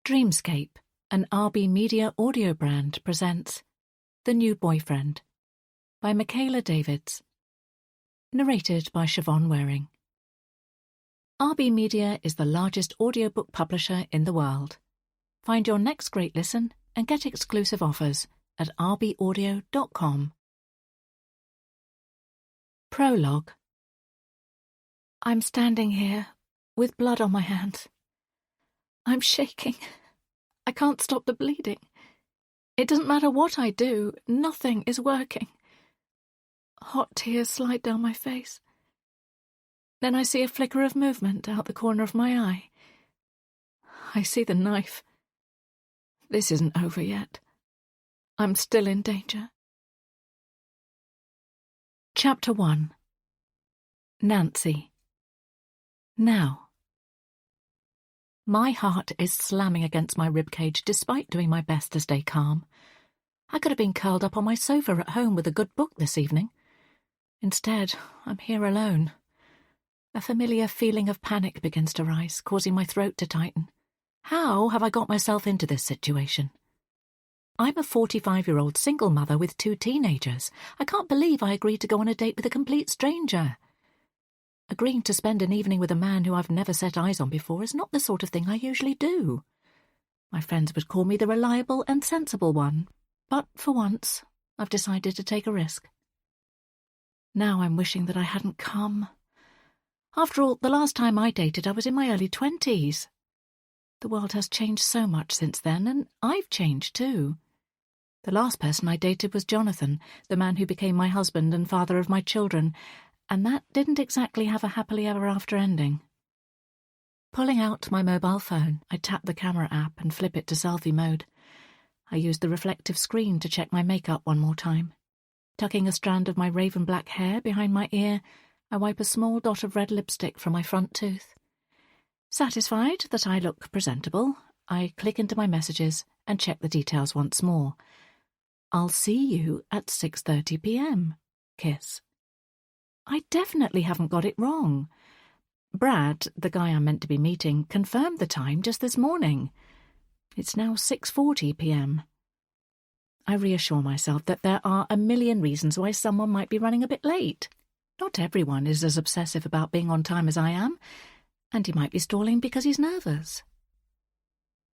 Dreamscape, an RB Media audio brand, presents The New Boyfriend by Mikayla Davids. Narrated by Siobhan Waring. RB Media is the largest audiobook publisher in the world. Find your next great listen and get exclusive offers at rbaudio.com. Prologue. I'm standing here with blood on my hands. I'm shaking. I can't stop the bleeding. It doesn't matter what I do, nothing is working. Hot tears slide down my face. Then I see a flicker of movement out the corner of my eye. I see the knife. This isn't over yet. I'm still in danger. Chapter 1. Nancy. Now. My heart is slamming against my ribcage despite doing my best to stay calm. I could have been curled up on my sofa at home with a good book this evening. Instead, I'm here alone. A familiar feeling of panic begins to rise, causing my throat to tighten. How have I got myself into this situation? I'm a 45-year-old single mother with 2 teenagers. I can't believe I agreed to go on a date with a complete stranger. Agreeing to spend an evening with a man who I've never set eyes on before is not the sort of thing I usually do. My friends would call me the reliable and sensible one, but for once, I've decided to take a risk. Now I'm wishing that I hadn't come. After all, the last time I dated, I was in my early 20s. The world has changed so much since then, and I've changed too. The last person I dated was Jonathan, the man who became my husband and father of my children, and that didn't exactly have a happily ever after ending. Pulling out my mobile phone, I tap the camera app and flip it to selfie mode. I use the reflective screen to check my makeup one more time. Tucking a strand of my raven black hair behind my ear, I wipe a small dot of red lipstick from my front tooth. Satisfied that I look presentable, I click into my messages and check the details once more. I'll see you at 6:30 p.m. Kiss. I definitely haven't got it wrong. Brad, the guy I'm meant to be meeting, confirmed the time just this morning. It's now 6:40 p.m. I reassure myself that there are a million reasons why someone might be running a bit late. Not everyone is as obsessive about being on time as I am, and he might be stalling because he's nervous.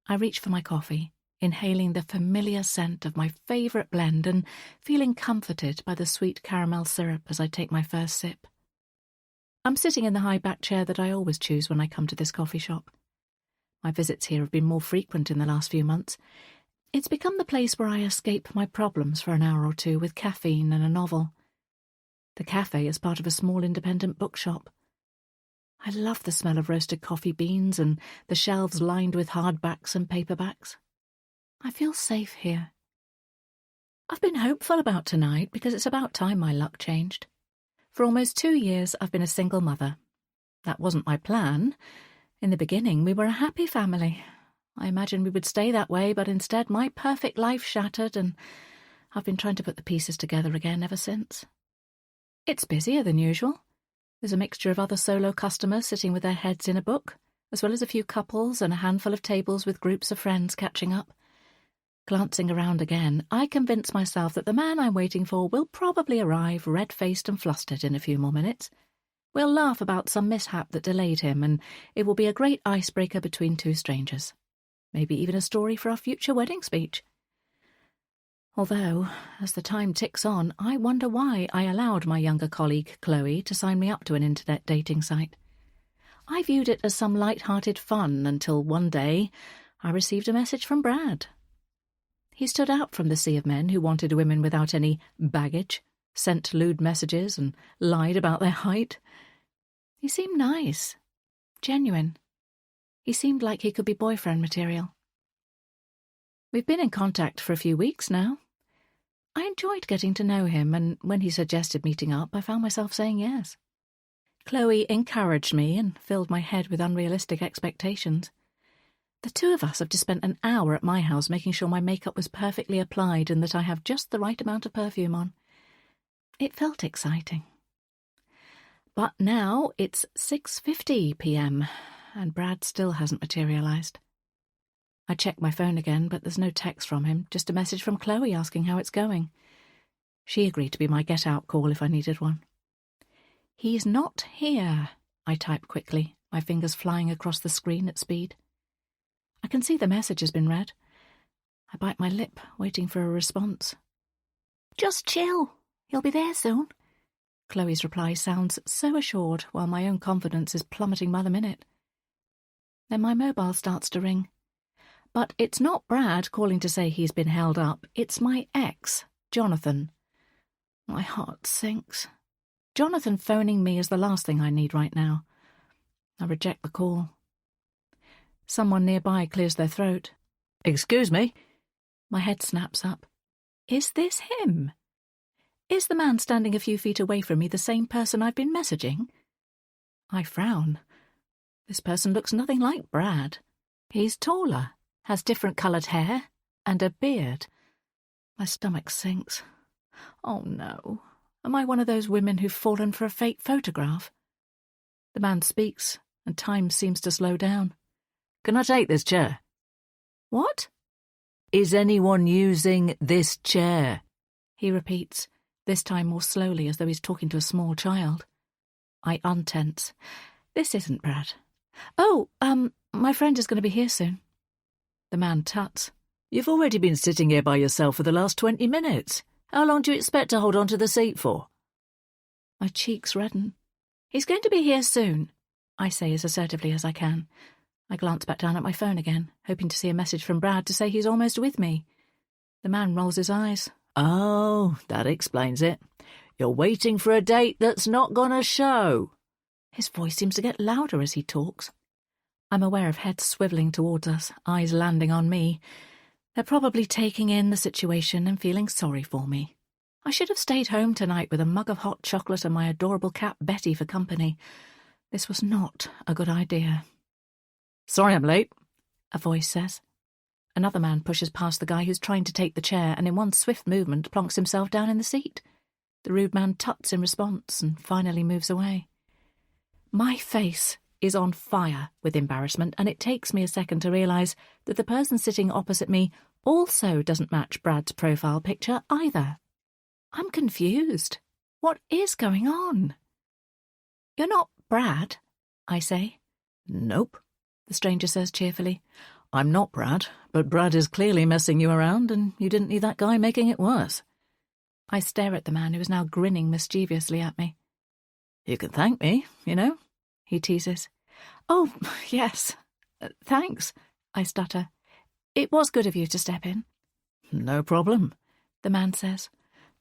I reach for my coffee, inhaling the familiar scent of my favourite blend and feeling comforted by the sweet caramel syrup as I take my first sip. I'm sitting in the high-back chair that I always choose when I come to this coffee shop. My visits here have been more frequent in the last few months. It's become the place where I escape my problems for an hour or two with caffeine and a novel. The cafe is part of a small independent bookshop. I love the smell of roasted coffee beans and the shelves lined with hardbacks and paperbacks. I feel safe here. I've been hopeful about tonight because it's about time my luck changed. For almost 2 years I've been a single mother. That wasn't my plan. In the beginning we were a happy family. I imagined we would stay that way, but instead my perfect life shattered and I've been trying to put the pieces together again ever since. It's busier than usual. There's a mixture of other solo customers sitting with their heads in a book, as well as a few couples and a handful of tables with groups of friends catching up. Glancing around again, I convince myself that the man I'm waiting for will probably arrive red-faced and flustered in a few more minutes. We'll laugh about some mishap that delayed him, and it will be a great icebreaker between 2 strangers. Maybe even a story for our future wedding speech. Although, as the time ticks on, I wonder why I allowed my younger colleague, Chloe, to sign me up to an internet dating site. I viewed it as some light-hearted fun until one day I received a message from Brad. He stood out from the sea of men who wanted women without any baggage, sent lewd messages and lied about their height. He seemed nice, genuine. He seemed like he could be boyfriend material. We've been in contact for a few weeks now. I enjoyed getting to know him, and when he suggested meeting up, I found myself saying yes. Chloe encouraged me and filled my head with unrealistic expectations. The 2 of us have just spent an hour at my house making sure my makeup was perfectly applied and that I have just the right amount of perfume on. It felt exciting. But now it's 6:50 p.m, and Brad still hasn't materialised. I check my phone again, but there's no text from him, just a message from Chloe asking how it's going. She agreed to be my get-out call if I needed one. "He's not here," I type quickly, my fingers flying across the screen at speed. I can see the message has been read. I bite my lip, waiting for a response. "Just chill. He'll be there soon." Chloe's reply sounds so assured, while my own confidence is plummeting by the minute. Then my mobile starts to ring. But it's not Brad calling to say he's been held up. It's my ex, Jonathan. My heart sinks. Jonathan phoning me is the last thing I need right now. I reject the call. Someone nearby clears their throat. "Excuse me." My head snaps up. Is this him? Is the man standing a few feet away from me the same person I've been messaging? I frown. This person looks nothing like Brad. He's taller, has different coloured hair, and a beard. My stomach sinks. Oh no. Am I one of those women who've fallen for a fake photograph? The man speaks, and time seems to slow down. "Can I take this chair?" "What?" "Is anyone using this chair?" he repeats, this time more slowly as though he's talking to a small child. I untense. This isn't Brad. "Oh, my friend is going to be here soon." The man tuts. "You've already been sitting here by yourself for the last 20 minutes. How long do you expect to hold on to the seat for?" My cheeks redden. "He's going to be here soon," I say as assertively as I can. I glance back down at my phone again, hoping to see a message from Brad to say he's almost with me. The man rolls his eyes. "Oh, that explains it. You're waiting for a date that's not gonna show." His voice seems to get louder as he talks. I'm aware of heads swivelling towards us, eyes landing on me. They're probably taking in the situation and feeling sorry for me. I should have stayed home tonight with a mug of hot chocolate and my adorable cat Betty for company. This was not a good idea. "Sorry I'm late," a voice says. Another man pushes past the guy who's trying to take the chair and in one swift movement plonks himself down in the seat. The rude man tuts in response and finally moves away. My face is on fire with embarrassment, and it takes me a second to realise that the person sitting opposite me also doesn't match Brad's profile picture either. I'm confused. What is going on? "You're not Brad," I say. "Nope," the stranger says cheerfully. "I'm not Brad, but Brad is clearly messing you around, and you didn't need that guy making it worse." I stare at the man who is now grinning mischievously at me. "You can thank me, you know," he teases. "Oh, yes. Thanks," I stutter. "It was good of you to step in." "No problem," the man says.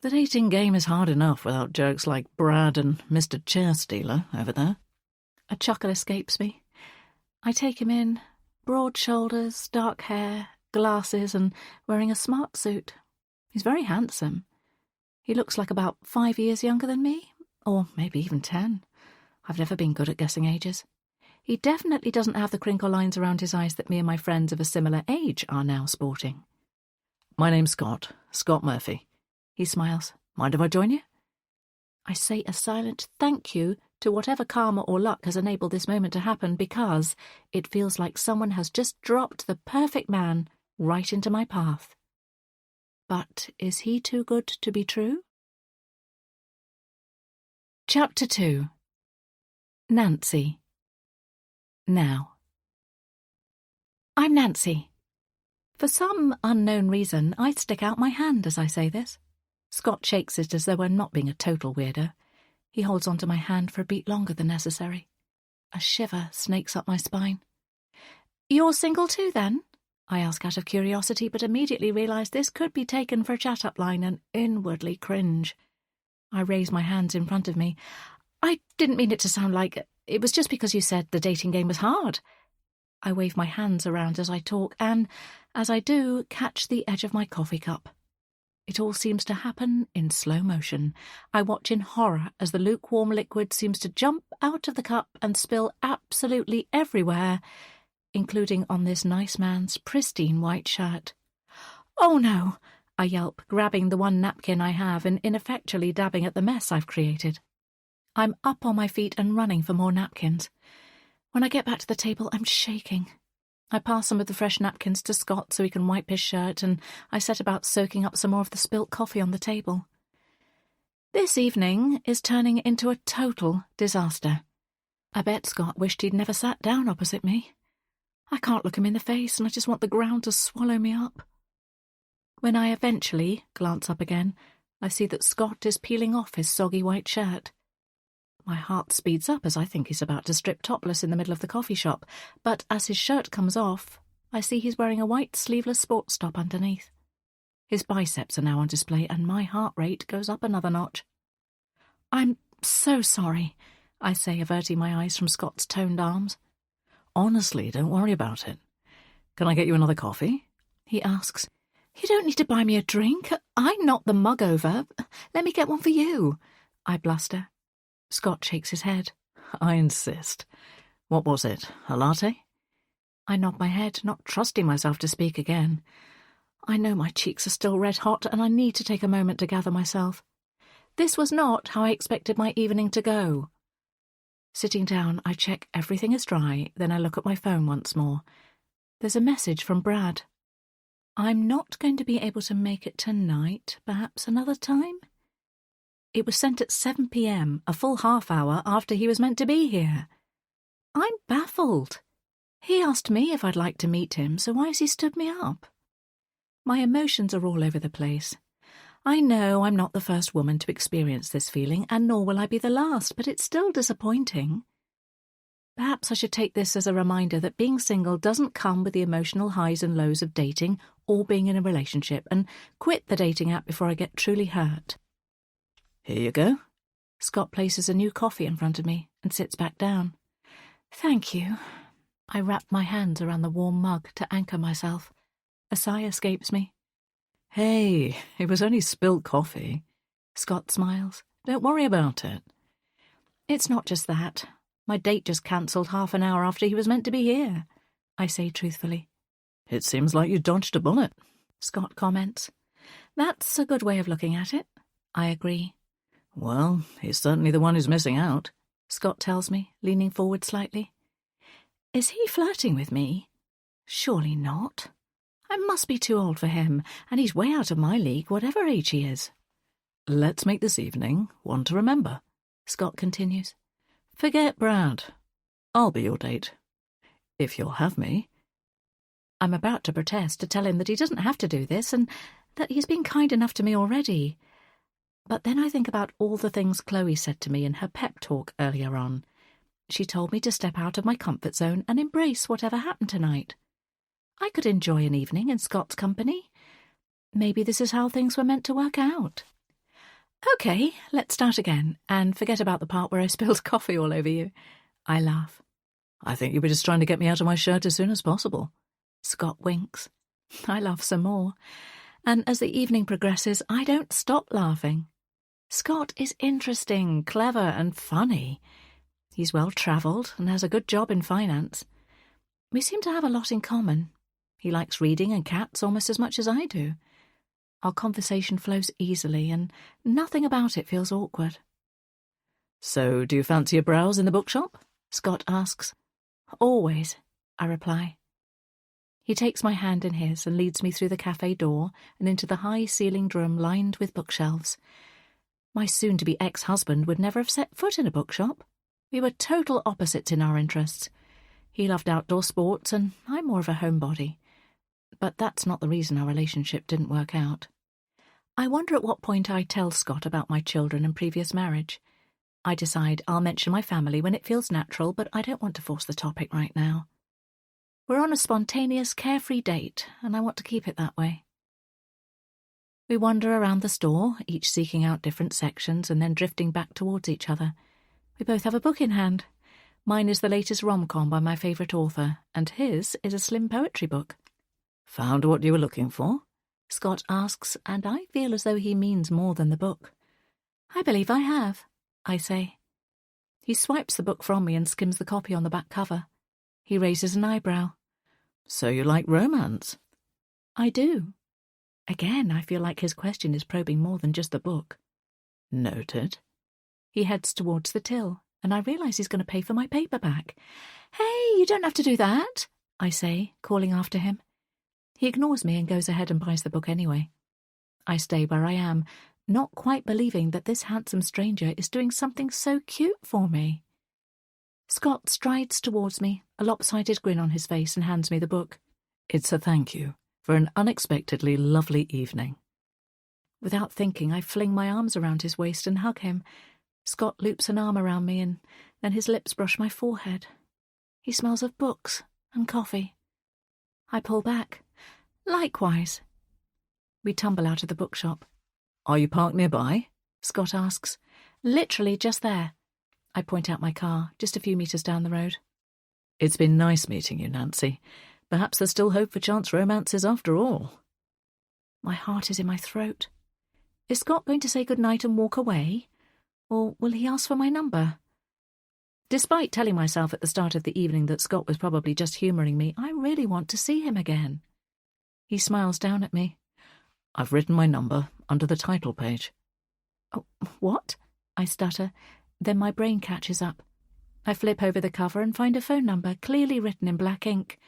"The dating game is hard enough without jerks like Brad and Mr. Chair Stealer over there." A chuckle escapes me. I take him in. Broad shoulders, dark hair, glasses, and wearing a smart suit. He's very handsome. He looks like about 5 years younger than me, or maybe even 10. I've never been good at guessing ages. He definitely doesn't have the crinkle lines around his eyes that me and my friends of a similar age are now sporting. "My name's Scott Murphy." He smiles. "Mind if I join you?" I say a silent thank you to whatever karma or luck has enabled this moment to happen, because it feels like someone has just dropped the perfect man right into my path. But is he too good to be true? Chapter 2. Nancy. Now. I'm Nancy. For some unknown reason, I stick out my hand as I say this. Scott shakes it as though I'm not being a total weirdo. He holds onto my hand for a beat longer than necessary. A shiver snakes up my spine. "You're single too, then?" I ask out of curiosity, but immediately realise this could be taken for a chat-up line and inwardly cringe. I raise my hands in front of me. "I didn't mean it to sound like... It was just because you said the dating game was hard." I wave my hands around as I talk and, as I do, catch the edge of my coffee cup. It all seems to happen in slow motion. I watch in horror as the lukewarm liquid seems to jump out of the cup and spill absolutely everywhere, including on this nice man's pristine white shirt. "Oh no!" I yelp, grabbing the one napkin I have and ineffectually dabbing at the mess I've created. I'm up on my feet and running for more napkins. When I get back to the table, I'm shaking. I pass some of the fresh napkins to Scott so he can wipe his shirt, and I set about soaking up some more of the spilt coffee on the table. This evening is turning into a total disaster. I bet Scott wished he'd never sat down opposite me. I can't look him in the face, and I just want the ground to swallow me up. When I eventually glance up again, I see that Scott is peeling off his soggy white shirt. My heart speeds up as I think he's about to strip topless in the middle of the coffee shop, but as his shirt comes off, I see he's wearing a white sleeveless sports top underneath. His biceps are now on display, and my heart rate goes up another notch. "I'm so sorry," I say, averting my eyes from Scott's toned arms. "Honestly, don't worry about it. Can I get you another coffee?" he asks. "You don't need to buy me a drink. I knocked the mug over. Let me get one for you," I bluster. Scott shakes his head. "I insist. What was it, a latte?" I nod my head, not trusting myself to speak again. I know my cheeks are still red hot, and I need to take a moment to gather myself. This was not how I expected my evening to go. Sitting down, I check everything is dry, then I look at my phone once more. There's a message from Brad. "I'm not going to be able to make it tonight, perhaps another time?" It was sent at 7 p.m, a full half hour after he was meant to be here. I'm baffled. He asked me if I'd like to meet him, so why has he stood me up? My emotions are all over the place. I know I'm not the first woman to experience this feeling, and nor will I be the last, but it's still disappointing. Perhaps I should take this as a reminder that being single doesn't come with the emotional highs and lows of dating or being in a relationship, and quit the dating app before I get truly hurt. "Here you go." Scott places a new coffee in front of me and sits back down. "Thank you." I wrap my hands around the warm mug to anchor myself. A sigh escapes me. "Hey, it was only spilt coffee." Scott smiles. "Don't worry about it." "It's not just that. My date just cancelled half an hour after he was meant to be here," I say truthfully. "It seems like you dodged a bullet," Scott comments. "That's a good way of looking at it," I agree. "Well, he's certainly the one who's missing out," Scott tells me, leaning forward slightly. Is he flirting with me? Surely not. I must be too old for him, and he's way out of my league, whatever age he is. "Let's make this evening one to remember," Scott continues. "Forget Brad. I'll be your date. If you'll have me." I'm about to protest to tell him that he doesn't have to do this, and that he's been kind enough to me already. But then I think about all the things Chloe said to me in her pep talk earlier on. She told me to step out of my comfort zone and embrace whatever happened tonight. I could enjoy an evening in Scott's company. Maybe this is how things were meant to work out. Okay, let's start again, and forget about the part where I spilled coffee all over you. I laugh. "I think you were just trying to get me out of my shirt as soon as possible." Scott winks. I laugh some more, and as the evening progresses, I don't stop laughing. Scott is interesting, clever, and funny. He's well-travelled and has a good job in finance. We seem to have a lot in common. He likes reading and cats almost as much as I do. Our conversation flows easily, and nothing about it feels awkward. "So, do you fancy a browse in the bookshop?" Scott asks. "Always," I reply. He takes my hand in his and leads me through the cafe door and into the high-ceilinged room lined with bookshelves. My soon-to-be ex-husband would never have set foot in a bookshop. We were total opposites in our interests. He loved outdoor sports, and I'm more of a homebody. But that's not the reason our relationship didn't work out. I wonder at what point I tell Scott about my children and previous marriage. I decide I'll mention my family when it feels natural, but I don't want to force the topic right now. We're on a spontaneous, carefree date, and I want to keep it that way. We wander around the store, each seeking out different sections and then drifting back towards each other. We both have a book in hand. Mine is the latest rom-com by my favourite author, and his is a slim poetry book. "Found what you were looking for?" Scott asks, and I feel as though he means more than the book. "I believe I have," I say. He swipes the book from me and skims the copy on the back cover. He raises an eyebrow. "So you like romance?" "I do." Again, I feel like his question is probing more than just the book. "Noted." He heads towards the till, and I realise he's going to pay for my paperback. "Hey, you don't have to do that," I say, calling after him. He ignores me and goes ahead and buys the book anyway. I stay where I am, not quite believing that this handsome stranger is doing something so cute for me. Scott strides towards me, a lopsided grin on his face, and hands me the book. It's a thank you for an unexpectedly lovely evening. Without thinking, I fling my arms around his waist and hug him. Scott loops an arm around me, and then his lips brush my forehead. He smells of books and coffee. I pull back. Likewise. We tumble out of the bookshop. Are you parked nearby? Scott asks. Literally just there. I point out my car, just a few meters down the road. It's been nice meeting you, Nancy. Perhaps there's still hope for chance romances after all. My heart is in my throat. Is Scott going to say goodnight and walk away? Or will he ask for my number? Despite telling myself at the start of the evening that Scott was probably just humouring me, I really want to see him again. He smiles down at me. I've written my number under the title page. Oh, what? I stutter. Then my brain catches up. I flip over the cover and find a phone number clearly written in black ink.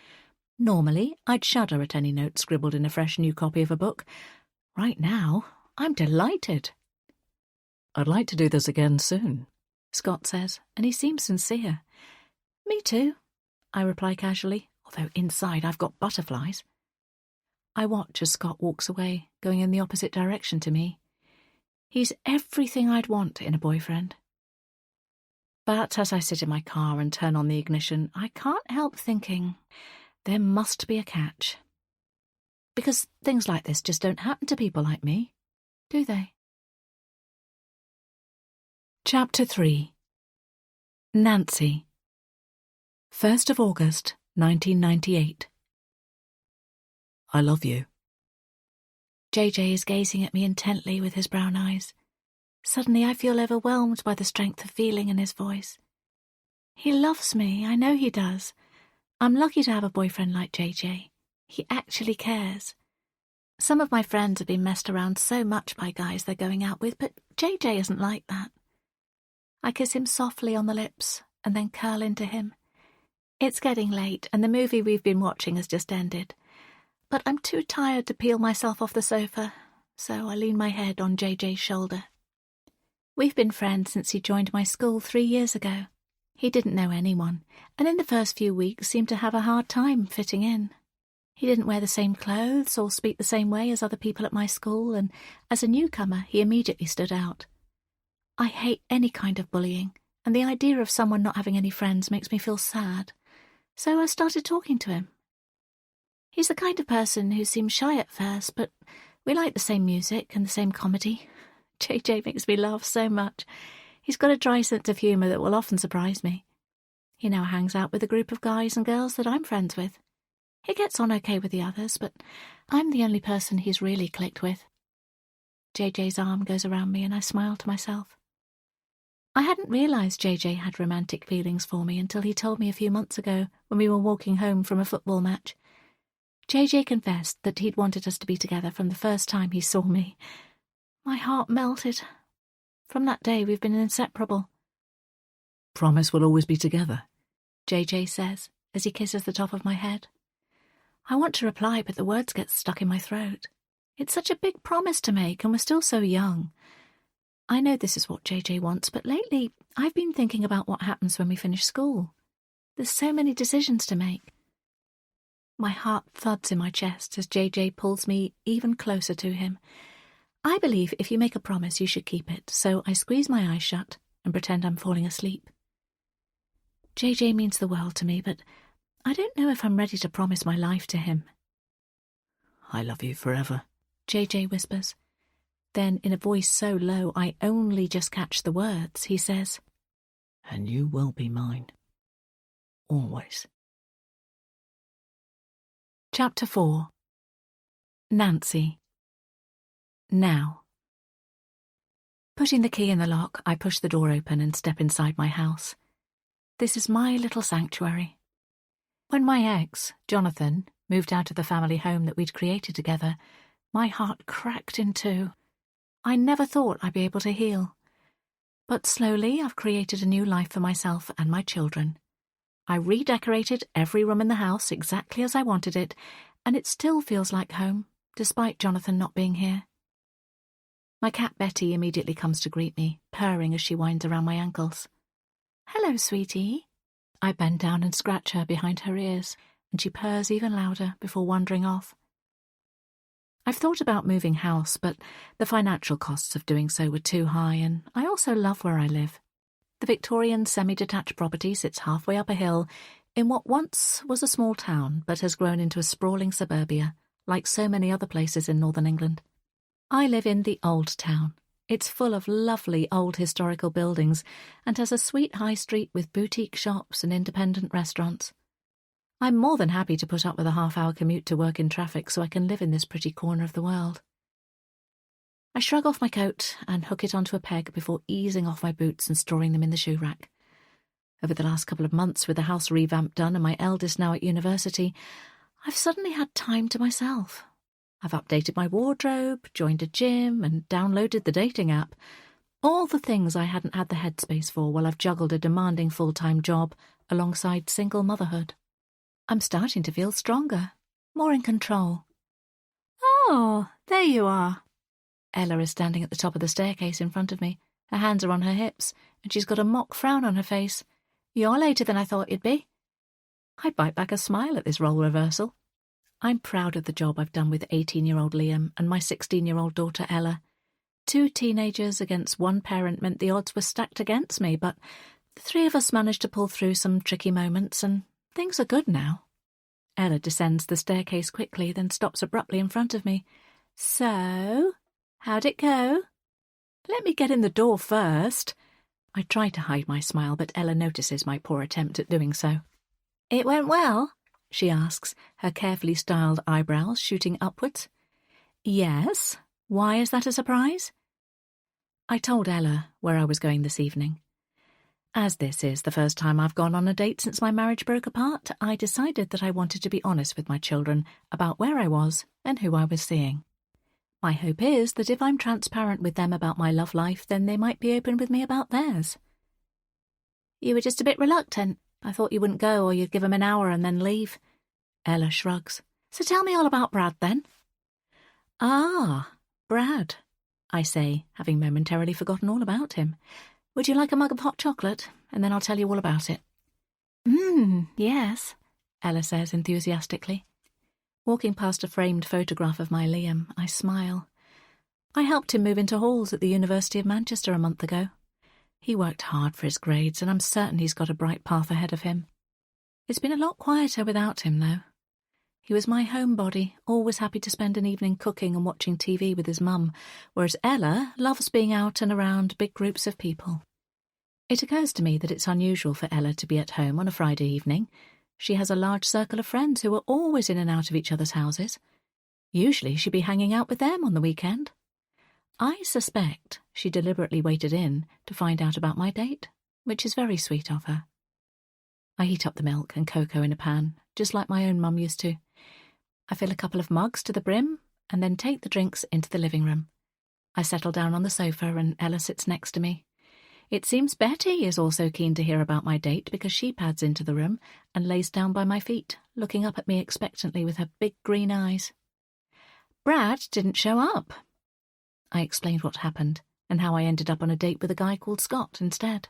Normally, I'd shudder at any note scribbled in a fresh new copy of a book. Right now, I'm delighted. I'd like to do this again soon, Scott says, and he seems sincere. Me too, I reply casually, although inside I've got butterflies. I watch as Scott walks away, going in the opposite direction to me. He's everything I'd want in a boyfriend. But as I sit in my car and turn on the ignition, I can't help thinking there must be a catch. Because things like this just don't happen to people like me, do they? Chapter 3. Nancy. 1st of August, 1998. I love you. JJ is gazing at me intently with his brown eyes. Suddenly I feel overwhelmed by the strength of feeling in his voice. He loves me, I know he does. I'm lucky to have a boyfriend like JJ. He actually cares. Some of my friends have been messed around so much by guys they're going out with, but JJ isn't like that. I kiss him softly on the lips and then curl into him. It's getting late and the movie we've been watching has just ended. But I'm too tired to peel myself off the sofa, so I lean my head on JJ's shoulder. We've been friends since he joined my school 3 years ago. He didn't know anyone, and in the first few weeks seemed to have a hard time fitting in. He didn't wear the same clothes or speak the same way as other people at my school, and as a newcomer he immediately stood out. I hate any kind of bullying, and the idea of someone not having any friends makes me feel sad, so I started talking to him. He's the kind of person who seems shy at first, but we like the same music and the same comedy. JJ makes me laugh so much. He's got a dry sense of humour that will often surprise me. He now hangs out with a group of guys and girls that I'm friends with. He gets on okay with the others, but I'm the only person he's really clicked with. JJ's arm goes around me and I smile to myself. I hadn't realised JJ had romantic feelings for me until he told me a few months ago when we were walking home from a football match. JJ confessed that he'd wanted us to be together from the first time he saw me. My heart melted. From that day we've been inseparable. Promise we'll always be together, JJ says as he kisses the top of my head. I want to reply, but the words get stuck in my throat. It's such a big promise to make, and we're still so young. I know this is what JJ wants, but lately I've been thinking about what happens when we finish school. There's so many decisions to make. My heart thuds in my chest as JJ pulls me even closer to him. I believe if you make a promise, you should keep it, so I squeeze my eyes shut and pretend I'm falling asleep. JJ means the world to me, but I don't know if I'm ready to promise my life to him. I love you forever, JJ whispers. Then, in a voice so low I only just catch the words, he says, and you will be mine. Always. Chapter 4. Nancy. Now. Putting the key in the lock, I push the door open and step inside my house. This is my little sanctuary. When my ex, Jonathan, moved out of the family home that we'd created together, my heart cracked in two. I never thought I'd be able to heal. But slowly I've created a new life for myself and my children. I redecorated every room in the house exactly as I wanted it, and it still feels like home, despite Jonathan not being here. My cat Betty immediately comes to greet me, purring as she winds around my ankles. "Hello, sweetie." I bend down and scratch her behind her ears, and she purrs even louder before wandering off. I've thought about moving house, but the financial costs of doing so were too high, and I also love where I live. The Victorian semi-detached property sits halfway up a hill in what once was a small town but has grown into a sprawling suburbia, like so many other places in northern England. I live in the Old Town. It's full of lovely old historical buildings and has a sweet high street with boutique shops and independent restaurants. I'm more than happy to put up with a half-hour commute to work in traffic so I can live in this pretty corner of the world. I shrug off my coat and hook it onto a peg before easing off my boots and storing them in the shoe rack. Over the last couple of months, with the house revamp done and my eldest now at university, I've suddenly had time to myself. I've updated my wardrobe, joined a gym, and downloaded the dating app. All the things I hadn't had the headspace for while I've juggled a demanding full-time job alongside single motherhood. I'm starting to feel stronger, more in control. "Oh, there you are." Ella is standing at the top of the staircase in front of me. Her hands are on her hips, and she's got a mock frown on her face. "You're later than I thought you'd be." I bite back a smile at this role reversal. I'm proud of the job I've done with 18-year-old Liam and my 16-year-old daughter Ella. 2 teenagers against one parent meant the odds were stacked against me, but the 3 of us managed to pull through some tricky moments, and things are good now. Ella descends the staircase quickly, then stops abruptly in front of me. "So, how'd it go?" "Let me get in the door first." I try to hide my smile, but Ella notices my poor attempt at doing so. "It went well?" she asks, her carefully styled eyebrows shooting upwards. "Yes. Why is that a surprise?" I told Ella where I was going this evening. As this is the first time I've gone on a date since my marriage broke apart, I decided that I wanted to be honest with my children about where I was and who I was seeing. My hope is that if I'm transparent with them about my love life, then they might be open with me about theirs. "You were just a bit reluctant. I thought you wouldn't go, or you'd give him an hour and then leave." Ella shrugs. "So tell me all about Brad, then." "Ah, Brad," I say, having momentarily forgotten all about him. "Would you like a mug of hot chocolate? And then I'll tell you all about it." Yes," Ella says enthusiastically. Walking past a framed photograph of my Liam, I smile. I helped him move into halls at the University of Manchester a month ago. He worked hard for his grades, and I'm certain he's got a bright path ahead of him. It's been a lot quieter without him, though. He was my homebody, always happy to spend an evening cooking and watching TV with his mum, whereas Ella loves being out and around big groups of people. It occurs to me that it's unusual for Ella to be at home on a Friday evening. She has a large circle of friends who are always in and out of each other's houses. Usually she'd be hanging out with them on the weekend. I suspect she deliberately waited in to find out about my date, which is very sweet of her. I heat up the milk and cocoa in a pan, just like my own mum used to. I fill a couple of mugs to the brim and then take the drinks into the living room. I settle down on the sofa and Ella sits next to me. It seems Betty is also keen to hear about my date because she pads into the room and lays down by my feet, looking up at me expectantly with her big green eyes. "Brad didn't show up." I explained what happened and how I ended up on a date with a guy called Scott instead.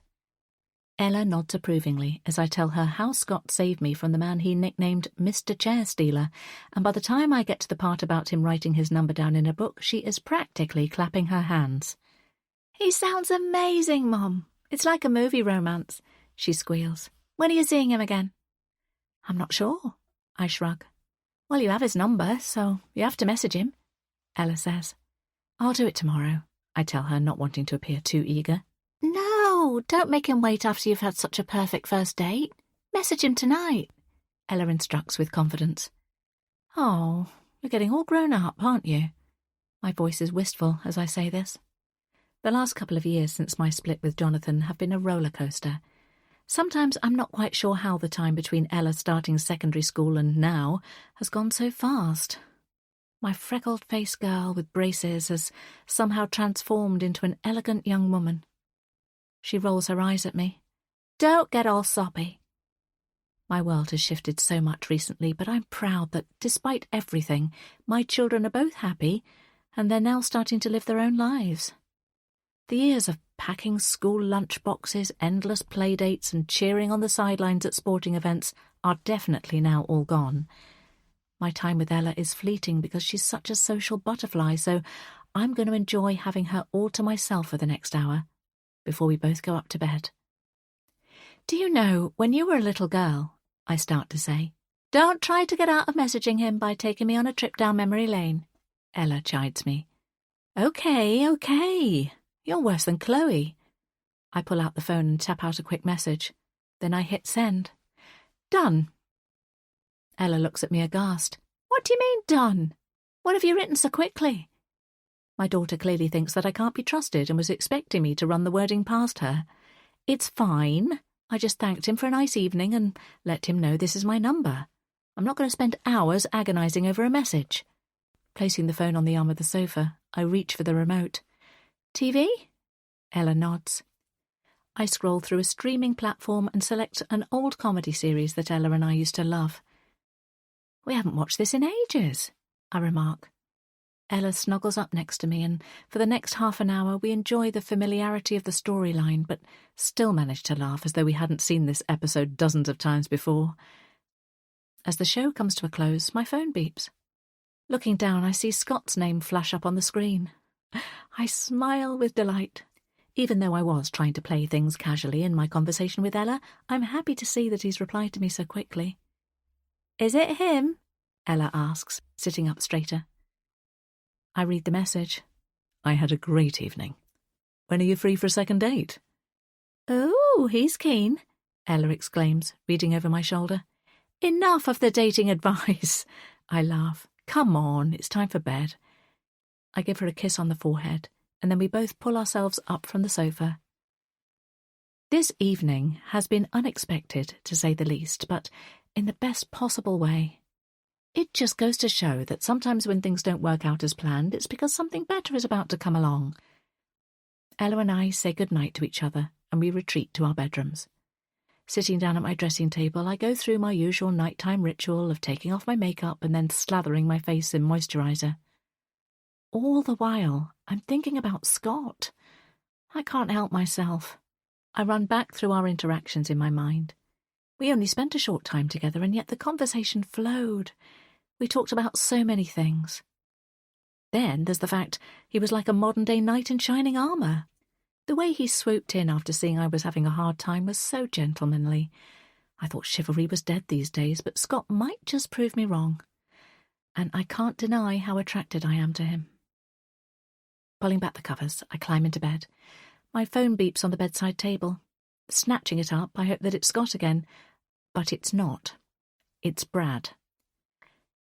Ella nods approvingly as I tell her how Scott saved me from the man he nicknamed Mr. Chair Stealer, and by the time I get to the part about him writing his number down in a book, she is practically clapping her hands. "He sounds amazing, Mum. It's like a movie romance," she squeals. "When are you seeing him again?" "I'm not sure," I shrug. "Well, you have his number, so you have to message him," Ella says. "I'll do it tomorrow," I tell her, not wanting to appear too eager. "No, don't make him wait after you've had such a perfect first date. Message him tonight," Ella instructs with confidence. "Oh, you're getting all grown up, aren't you?" My voice is wistful as I say this. The last couple of years since my split with Jonathan have been a roller coaster. Sometimes I'm not quite sure how the time between Ella starting secondary school and now has gone so fast. My freckled-faced girl with braces has somehow transformed into an elegant young woman. She rolls her eyes at me. "Don't get all soppy." My world has shifted so much recently, but I'm proud that, despite everything, my children are both happy, and they're now starting to live their own lives. The years of packing school lunch boxes, endless play dates, and cheering on the sidelines at sporting events are definitely now all gone. My time with Ella is fleeting because she's such a social butterfly, so I'm going to enjoy having her all to myself for the next hour, before we both go up to bed. "Do you know, when you were a little girl," I start to say, "don't try to get out of messaging him by taking me on a trip down memory lane," Ella chides me. Okay. You're worse than Chloe. I pull out the phone and tap out a quick message. Then I hit send. Done. Ella looks at me aghast. "What do you mean, done? What have you written so quickly?" My daughter clearly thinks that I can't be trusted and was expecting me to run the wording past her. "It's fine. I just thanked him for a nice evening and let him know this is my number. I'm not going to spend hours agonising over a message." Placing the phone on the arm of the sofa, I reach for the remote. "TV?" Ella nods. I scroll through a streaming platform and select an old comedy series that Ella and I used to love. "We haven't watched this in ages," I remark. Ella snuggles up next to me, and for the next half an hour we enjoy the familiarity of the storyline, but still manage to laugh as though we hadn't seen this episode dozens of times before. As the show comes to a close, my phone beeps. Looking down, I see Scott's name flash up on the screen. I smile with delight. Even though I was trying to play things casually in my conversation with Ella, I'm happy to see that he's replied to me so quickly. "Is it him?" Ella asks, sitting up straighter. I read the message. "I had a great evening. When are you free for a second date?" "Oh, he's keen," Ella exclaims, reading over my shoulder. "Enough of the dating advice." I laugh. "Come on, it's time for bed." I give her a kiss on the forehead, and then we both pull ourselves up from the sofa. This evening has been unexpected, to say the least, but in the best possible way. It just goes to show that sometimes when things don't work out as planned, it's because something better is about to come along. Ella and I say goodnight to each other, and we retreat to our bedrooms. Sitting down at my dressing table, I go through my usual nighttime ritual of taking off my makeup and then slathering my face in moisturiser. All the while, I'm thinking about Scott. I can't help myself. I run back through our interactions in my mind. We only spent a short time together, and yet the conversation flowed. We talked about so many things. Then there's the fact he was like a modern-day knight in shining armour. The way he swooped in after seeing I was having a hard time was so gentlemanly. I thought chivalry was dead these days, but Scott might just prove me wrong. And I can't deny how attracted I am to him. Pulling back the covers, I climb into bed. My phone beeps on the bedside table. Snatching it up, I hope that it's Scott again. But it's not. It's Brad.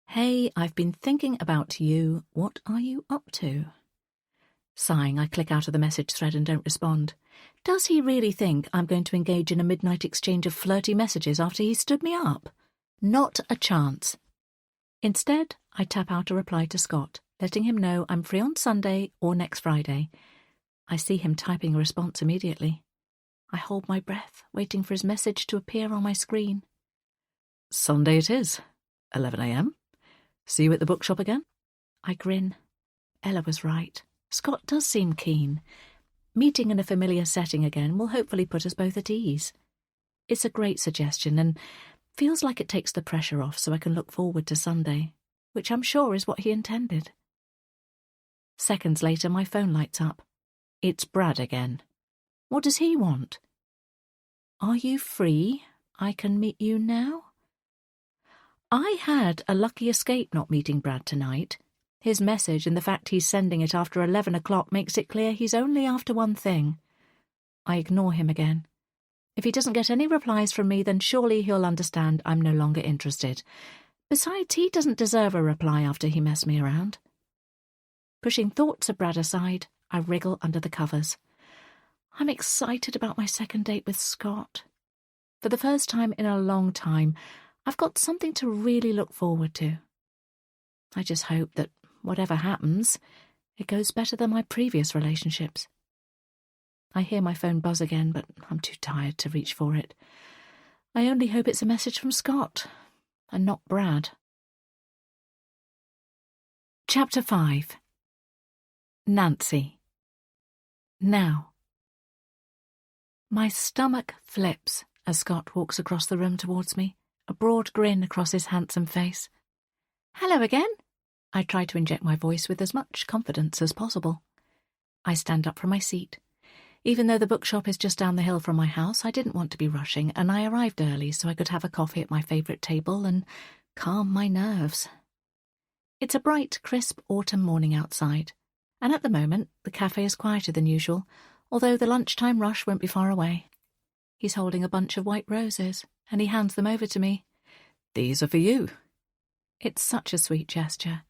"Hey, I've been thinking about you. What are you up to?" Sighing, I click out of the message thread and don't respond. Does he really think I'm going to engage in a midnight exchange of flirty messages after he stood me up? Not a chance. Instead, I tap out a reply to Scott, letting him know I'm free on Sunday or next Friday. I see him typing a response immediately. I hold my breath, waiting for his message to appear on my screen. "Sunday it is. 11 a.m. See you at the bookshop again?" I grin. Ella was right. Scott does seem keen. Meeting in a familiar setting again will hopefully put us both at ease. It's a great suggestion and feels like it takes the pressure off so I can look forward to Sunday, which I'm sure is what he intended. Seconds later, my phone lights up. It's Brad again. What does he want? "Are you free? I can meet you now?" I had a lucky escape not meeting Brad tonight. His message and the fact he's sending it after 11 o'clock makes it clear he's only after one thing. I ignore him again. If he doesn't get any replies from me, then surely he'll understand I'm no longer interested. Besides, he doesn't deserve a reply after he messed me around. Pushing thoughts of Brad aside, I wriggle under the covers. I'm excited about my second date with Scott. For the first time in a long time, I've got something to really look forward to. I just hope that, whatever happens, it goes better than my previous relationships. I hear my phone buzz again, but I'm too tired to reach for it. I only hope it's a message from Scott, and not Brad. Chapter 5. Nancy. Now. My stomach flips as Scott walks across the room towards me, a broad grin across his handsome face. Hello again. I try to inject my voice with as much confidence as possible. I stand up from my seat. Even though the bookshop is just down the hill from my house, I didn't want to be rushing, and I arrived early so I could have a coffee at my favourite table and calm my nerves. It's a bright, crisp autumn morning outside, and at the moment the cafe is quieter than usual, although the lunchtime rush won't be far away. He's holding a bunch of white roses, and he hands them over to me. These are for you. It's such a sweet gesture.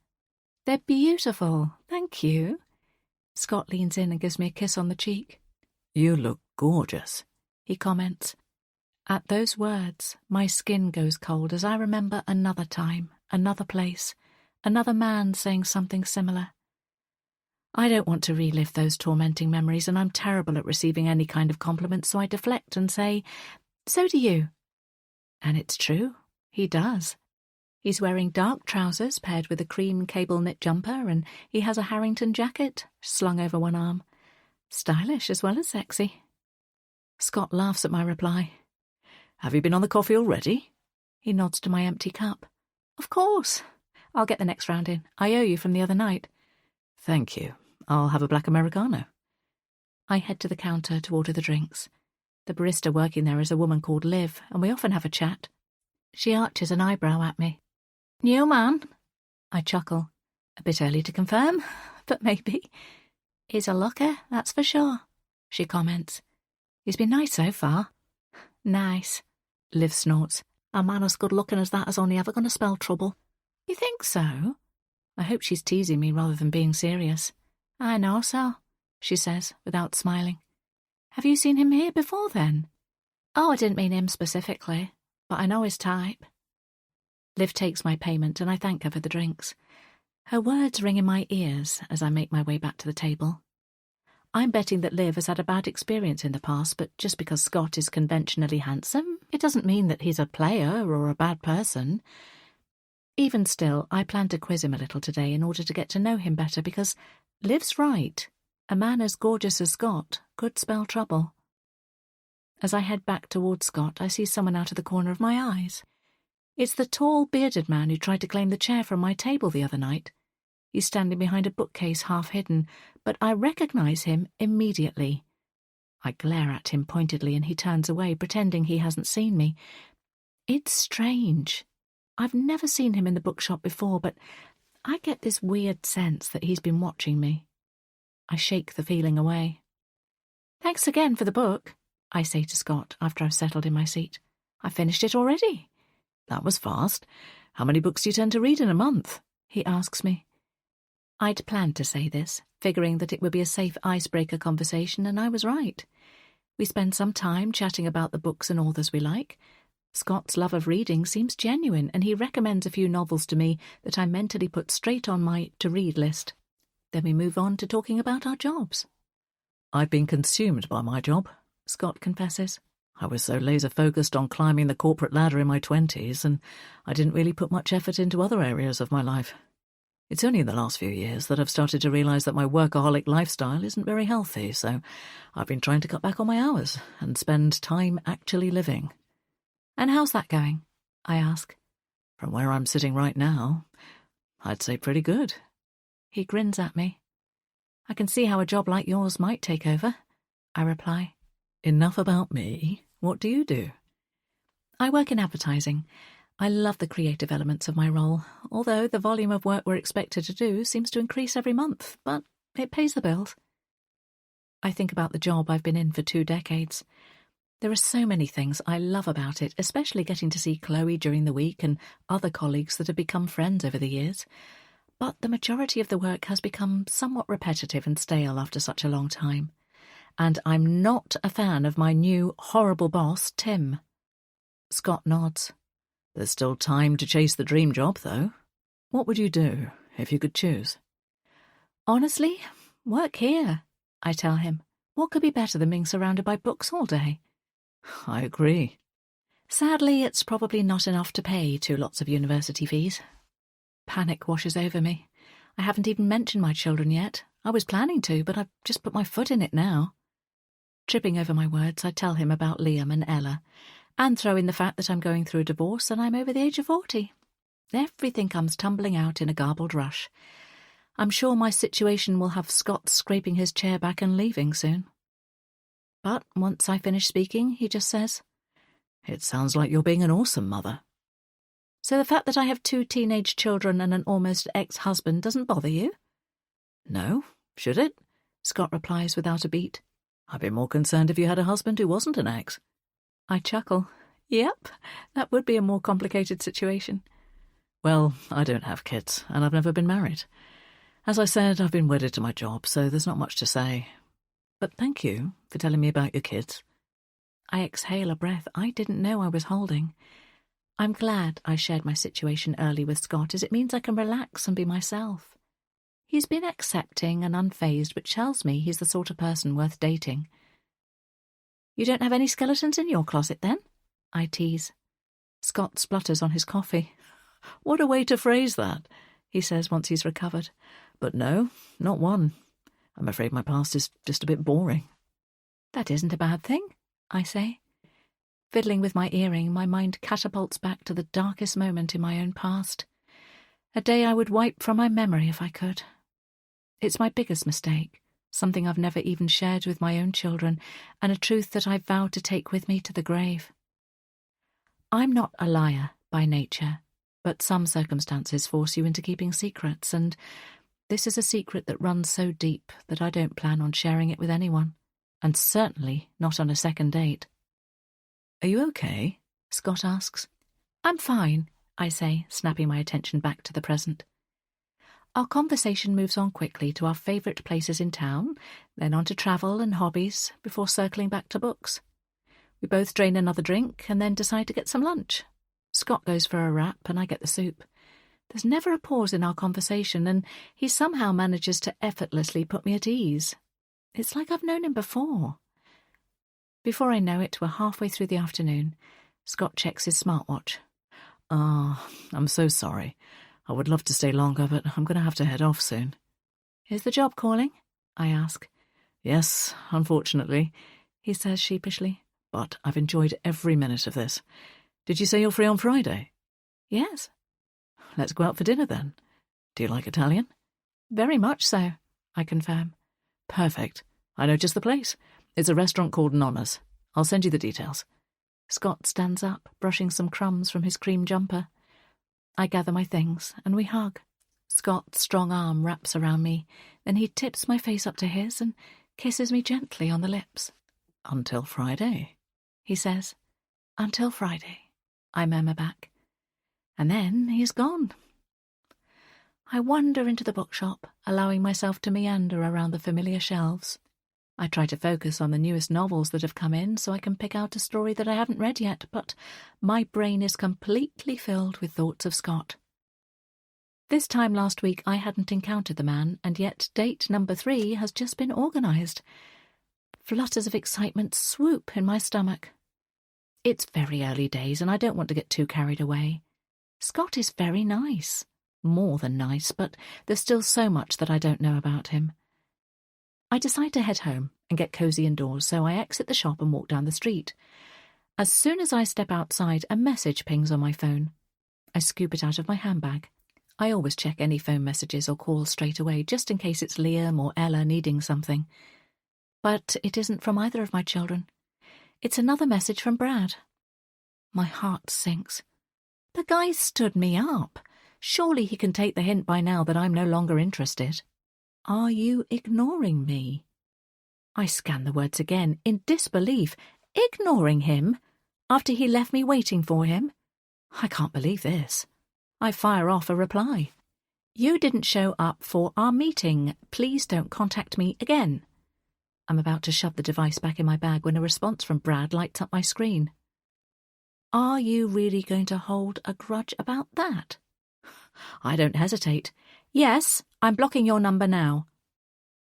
They're beautiful, thank you. Scott leans in and gives me a kiss on the cheek. You look gorgeous, he comments. At those words, my skin goes cold as I remember another time, another place, another man saying something similar. I don't want to relive those tormenting memories, and I'm terrible at receiving any kind of compliment, so I deflect and say, so do you. And it's true, he does. He's wearing dark trousers paired with a cream cable knit jumper, and he has a Harrington jacket slung over one arm. Stylish as well as sexy. Scott laughs at my reply. Have you been on the coffee already? He nods to my empty cup. Of course. I'll get the next round in. I owe you from the other night. Thank you. I'll have a black Americano. I head to the counter to order the drinks. The barista working there is a woman called Liv, and we often have a chat. She arches an eyebrow at me. New man? I chuckle. A bit early to confirm, but maybe. He's a looker, that's for sure, she comments. He's been nice so far. Nice, Liv snorts. A man as good-looking as that is only ever going to spell trouble. You think so? I hope she's teasing me rather than being serious. I know so, she says, without smiling. Have you seen him here before, then? Oh, I didn't mean him specifically, but I know his type. Liv takes my payment and I thank her for the drinks. Her words ring in my ears as I make my way back to the table. I'm betting that Liv has had a bad experience in the past, but just because Scott is conventionally handsome, it doesn't mean that he's a player or a bad person. Even still, I plan to quiz him a little today in order to get to know him better, because Liv's right. A man as gorgeous as Scott could spell trouble. As I head back towards Scott, I see someone out of the corner of my eyes. It's the tall, bearded man who tried to claim the chair from my table the other night. He's standing behind a bookcase half hidden, but I recognise him immediately. I glare at him pointedly and he turns away, pretending he hasn't seen me. It's strange. I've never seen him in the bookshop before, but I get this weird sense that he's been watching me. I shake the feeling away. Thanks again for the book, I say to Scott after I've settled in my seat. I finished it already. That was fast. How many books do you tend to read in a month? He asks me. I'd planned to say this, figuring that it would be a safe icebreaker conversation, and I was right. We spend some time chatting about the books and authors we like. Scott's love of reading seems genuine, and he recommends a few novels to me that I mentally put straight on my to-read list. Then we move on to talking about our jobs. I've been consumed by my job, Scott confesses. I was so laser-focused on climbing the corporate ladder in my 20s, and I didn't really put much effort into other areas of my life. It's only in the last few years that I've started to realise that my workaholic lifestyle isn't very healthy, so I've been trying to cut back on my hours and spend time actually living. And how's that going? I ask. From where I'm sitting right now, I'd say pretty good. He grins at me. I can see how a job like yours might take over, I reply. Enough about me. What do you do? I work in advertising. I love the creative elements of my role, although the volume of work we're expected to do seems to increase every month, but it pays the bills. I think about the job I've been in for 2 decades. There are so many things I love about it, especially getting to see Chloe during the week and other colleagues that have become friends over the years. But the majority of the work has become somewhat repetitive and stale after such a long time. And I'm not a fan of my new, horrible boss, Tim. Scott nods. There's still time to chase the dream job, though. What would you do if you could choose? Honestly, work here, I tell him. What could be better than being surrounded by books all day? I agree. Sadly, it's probably not enough to pay 2 lots of university fees. Panic washes over me. I haven't even mentioned my children yet. I was planning to, but I've just put my foot in it now. Tripping over my words, I tell him about Liam and Ella, and throw in the fact that I'm going through a divorce and I'm over the age of 40. Everything comes tumbling out in a garbled rush. I'm sure my situation will have Scott scraping his chair back and leaving soon. But once I finish speaking, he just says, "It sounds like you're being an awesome mother." "So the fact that I have 2 teenage children and an almost ex-husband doesn't bother you?" "No, should it?" Scott replies without a beat. "I'd be more concerned if you had a husband who wasn't an ex." I chuckle. Yep, that would be a more complicated situation. "Well, I don't have kids, and I've never been married. As I said, I've been wedded to my job, so there's not much to say. But thank you for telling me about your kids." I exhale a breath I didn't know I was holding. I'm glad I shared my situation early with Scott, as it means I can relax and be myself. He's been accepting and unfazed, which tells me he's the sort of person worth dating. "You don't have any skeletons in your closet, then?" I tease. Scott splutters on his coffee. "What a way to phrase that," he says once he's recovered. "But no, not one. I'm afraid my past is just a bit boring." "That isn't a bad thing," I say. Fiddling with my earring, my mind catapults back to the darkest moment in my own past. A day I would wipe from my memory if I could. It's my biggest mistake, something I've never even shared with my own children, and a truth that I vowed to take with me to the grave. I'm not a liar by nature, but some circumstances force you into keeping secrets, and this is a secret that runs so deep that I don't plan on sharing it with anyone, and certainly not on a second date. "Are you okay?" Scott asks. "I'm fine," I say, snapping my attention back to the present. Our conversation moves on quickly to our favourite places in town, then on to travel and hobbies, before circling back to books. We both drain another drink and then decide to get some lunch. Scott goes for a wrap and I get the soup. There's never a pause in our conversation, and he somehow manages to effortlessly put me at ease. It's like I've known him before. Before I know it, we're halfway through the afternoon. Scott checks his smartwatch. I'm so sorry. I would love to stay longer, but I'm going to have to head off soon." "Is the job calling?" I ask. "Yes, unfortunately," he says sheepishly. "But I've enjoyed every minute of this. Did you say you're free on Friday?" "Yes." "Let's go out for dinner then. Do you like Italian?" "Very much so," I confirm. "Perfect. I know just the place. It's a restaurant called Nonna's. I'll send you the details." Scott stands up, brushing some crumbs from his cream jumper. I gather my things, and we hug. Scott's strong arm wraps around me, then he tips my face up to his and kisses me gently on the lips. "Until Friday," he says. "Until Friday," I murmur back. And then he's gone. I wander into the bookshop, allowing myself to meander around the familiar shelves. I try to focus on the newest novels that have come in so I can pick out a story that I haven't read yet, but my brain is completely filled with thoughts of Scott. This time last week I hadn't encountered the man, and yet date number 3 has just been organised. Flutters of excitement swoop in my stomach. It's very early days and I don't want to get too carried away. Scott is very nice. More than nice, but there's still so much that I don't know about him. I decide to head home and get cosy indoors, so I exit the shop and walk down the street. As soon as I step outside, a message pings on my phone. I scoop it out of my handbag. I always check any phone messages or calls straight away, just in case it's Liam or Ella needing something. But it isn't from either of my children. It's another message from Brad. My heart sinks. The guy stood me up. Surely he can take the hint by now that I'm no longer interested. Are you ignoring me? I scan the words again, in disbelief. Ignoring him? After he left me waiting for him? I can't believe this. I fire off a reply. You didn't show up for our meeting. Please don't contact me again. I'm about to shove the device back in my bag when a response from Brad lights up my screen. Are you really going to hold a grudge about that? I don't hesitate. Yes, I'm blocking your number now.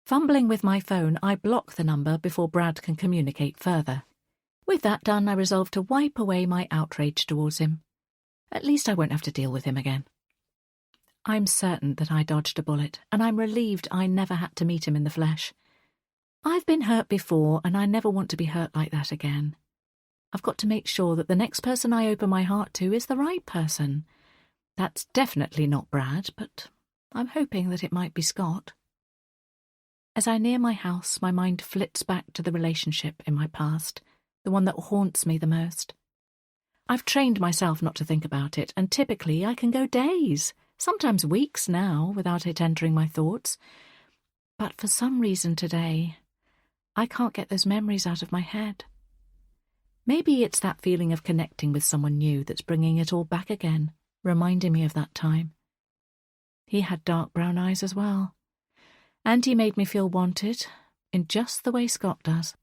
Fumbling with my phone, I block the number before Brad can communicate further. With that done, I resolved to wipe away my outrage towards him. At least I won't have to deal with him again. I'm certain that I dodged a bullet, and I'm relieved I never had to meet him in the flesh. I've been hurt before, and I never want to be hurt like that again. I've got to make sure that the next person I open my heart to is the right person. That's definitely not Brad, but I'm hoping that it might be Scott. As I near my house, my mind flits back to the relationship in my past, the one that haunts me the most. I've trained myself not to think about it, and typically I can go days, sometimes weeks now, without it entering my thoughts. But for some reason today, I can't get those memories out of my head. Maybe it's that feeling of connecting with someone new that's bringing it all back again, reminding me of that time. He had dark brown eyes as well, and he made me feel wanted in just the way Scott does.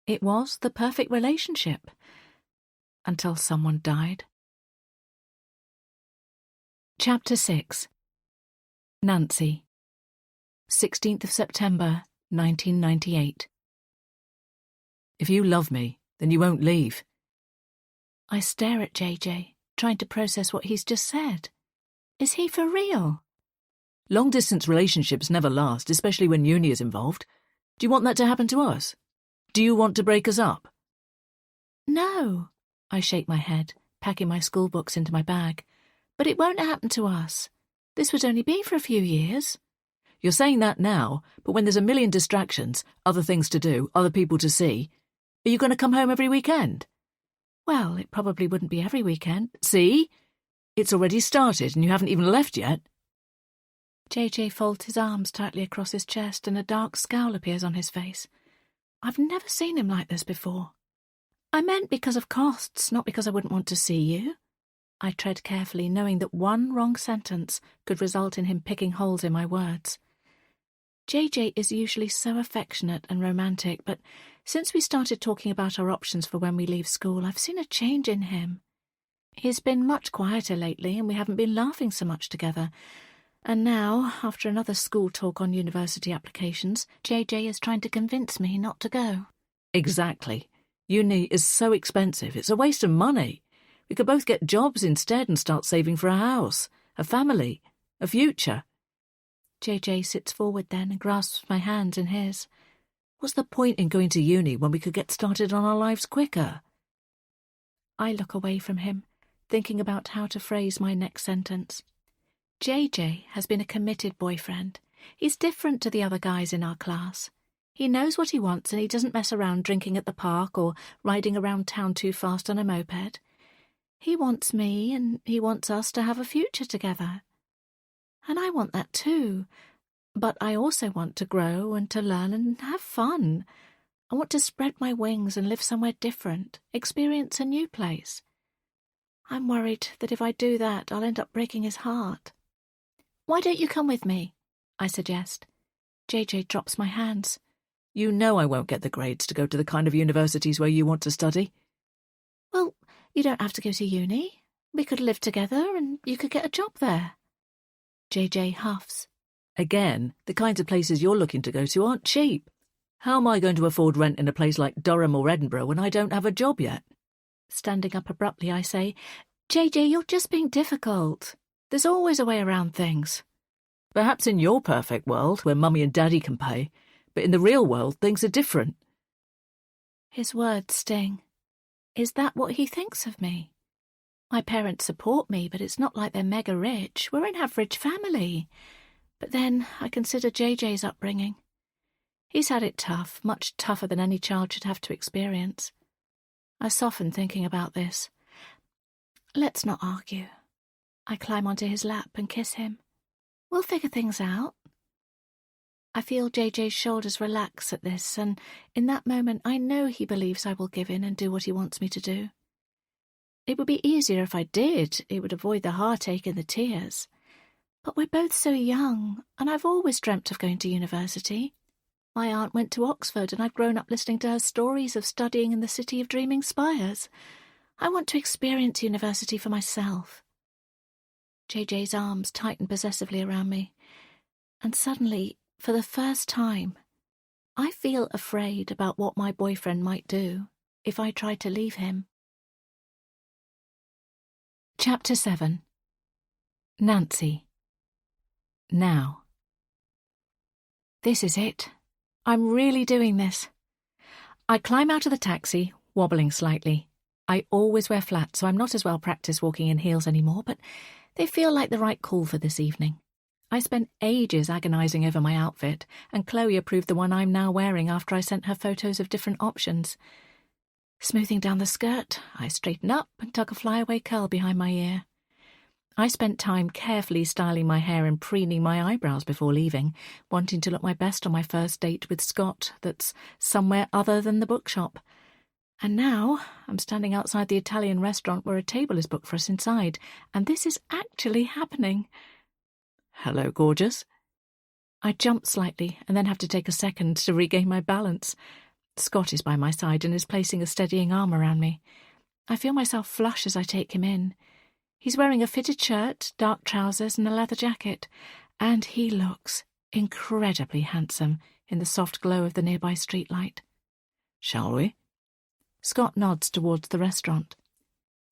It was the perfect relationship, until someone died. Chapter 6. Nancy. 16th of September, 1998. If you love me, then you won't leave. I stare at JJ, trying to process what he's just said. Is he for real? Long-distance relationships never last, especially when uni is involved. Do you want that to happen to us? Do you want to break us up? No. I shake my head, packing my school books into my bag. But it won't happen to us. This would only be for a few years. You're saying that now, but when there's a million distractions, other things to do, other people to see, are you going to come home every weekend? Well, it probably wouldn't be every weekend. See? It's already started and you haven't even left yet. JJ folds his arms tightly across his chest and a dark scowl appears on his face. I've never seen him like this before. I meant because of costs, not because I wouldn't want to see you. I tread carefully, knowing that one wrong sentence could result in him picking holes in my words. JJ is usually so affectionate and romantic, but since we started talking about our options for when we leave school, I've seen a change in him. He's been much quieter lately, and we haven't been laughing so much together. And now, after another school talk on university applications, JJ is trying to convince me not to go. Exactly. Uni is so expensive, it's a waste of money. We could both get jobs instead and start saving for a house, a family, a future. JJ sits forward then and grasps my hands in his. What's the point in going to uni when we could get started on our lives quicker? I look away from him, thinking about how to phrase my next sentence. JJ has been a committed boyfriend. He's different to the other guys in our class. He knows what he wants and he doesn't mess around drinking at the park or riding around town too fast on a moped. He wants me and he wants us to have a future together. And I want that too. But I also want to grow and to learn and have fun. I want to spread my wings and live somewhere different, experience a new place. I'm worried that if I do that, I'll end up breaking his heart. Why don't you come with me? I suggest. JJ drops my hands. You know I won't get the grades to go to the kind of universities where you want to study. Well, you don't have to go to uni. We could live together and you could get a job there. JJ huffs. Again, the kinds of places you're looking to go to aren't cheap. How am I going to afford rent in a place like Durham or Edinburgh when I don't have a job yet? Standing up abruptly, I say, JJ, you're just being difficult. There's always a way around things. Perhaps in your perfect world, where Mummy and Daddy can pay, but in the real world, things are different. His words sting. Is that what he thinks of me? My parents support me, but it's not like they're mega rich. We're an average family. But then I consider JJ's upbringing. He's had it tough, much tougher than any child should have to experience. I soften thinking about this. Let's not argue. I climb onto his lap and kiss him. We'll figure things out. I feel JJ's shoulders relax at this, and in that moment I know he believes I will give in and do what he wants me to do. It would be easier if I did. It would avoid the heartache and the tears. But we're both so young, and I've always dreamt of going to university. My aunt went to Oxford, and I've grown up listening to her stories of studying in the city of dreaming spires. I want to experience university for myself. JJ's arms tighten possessively around me, and suddenly, for the first time, I feel afraid about what my boyfriend might do if I tried to leave him. Chapter 7. Nancy. Now. This is it. I'm really doing this. I climb out of the taxi, wobbling slightly. I always wear flats, so I'm not as well practiced walking in heels anymore, but they feel like the right call for this evening. I spent ages agonising over my outfit, and Chloe approved the one I'm now wearing after I sent her photos of different options. Smoothing down the skirt, I straighten up and tuck a flyaway curl behind my ear. I spent time carefully styling my hair and preening my eyebrows before leaving, wanting to look my best on my first date with Scott that's somewhere other than the bookshop. And now I'm standing outside the Italian restaurant where a table is booked for us inside, and this is actually happening. Hello, gorgeous. I jump slightly and then have to take a second to regain my balance. Scott is by my side and is placing a steadying arm around me. I feel myself flush as I take him in. He's wearing a fitted shirt, dark trousers and a leather jacket, and he looks incredibly handsome in the soft glow of the nearby streetlight. Shall we? Scott nods towards the restaurant.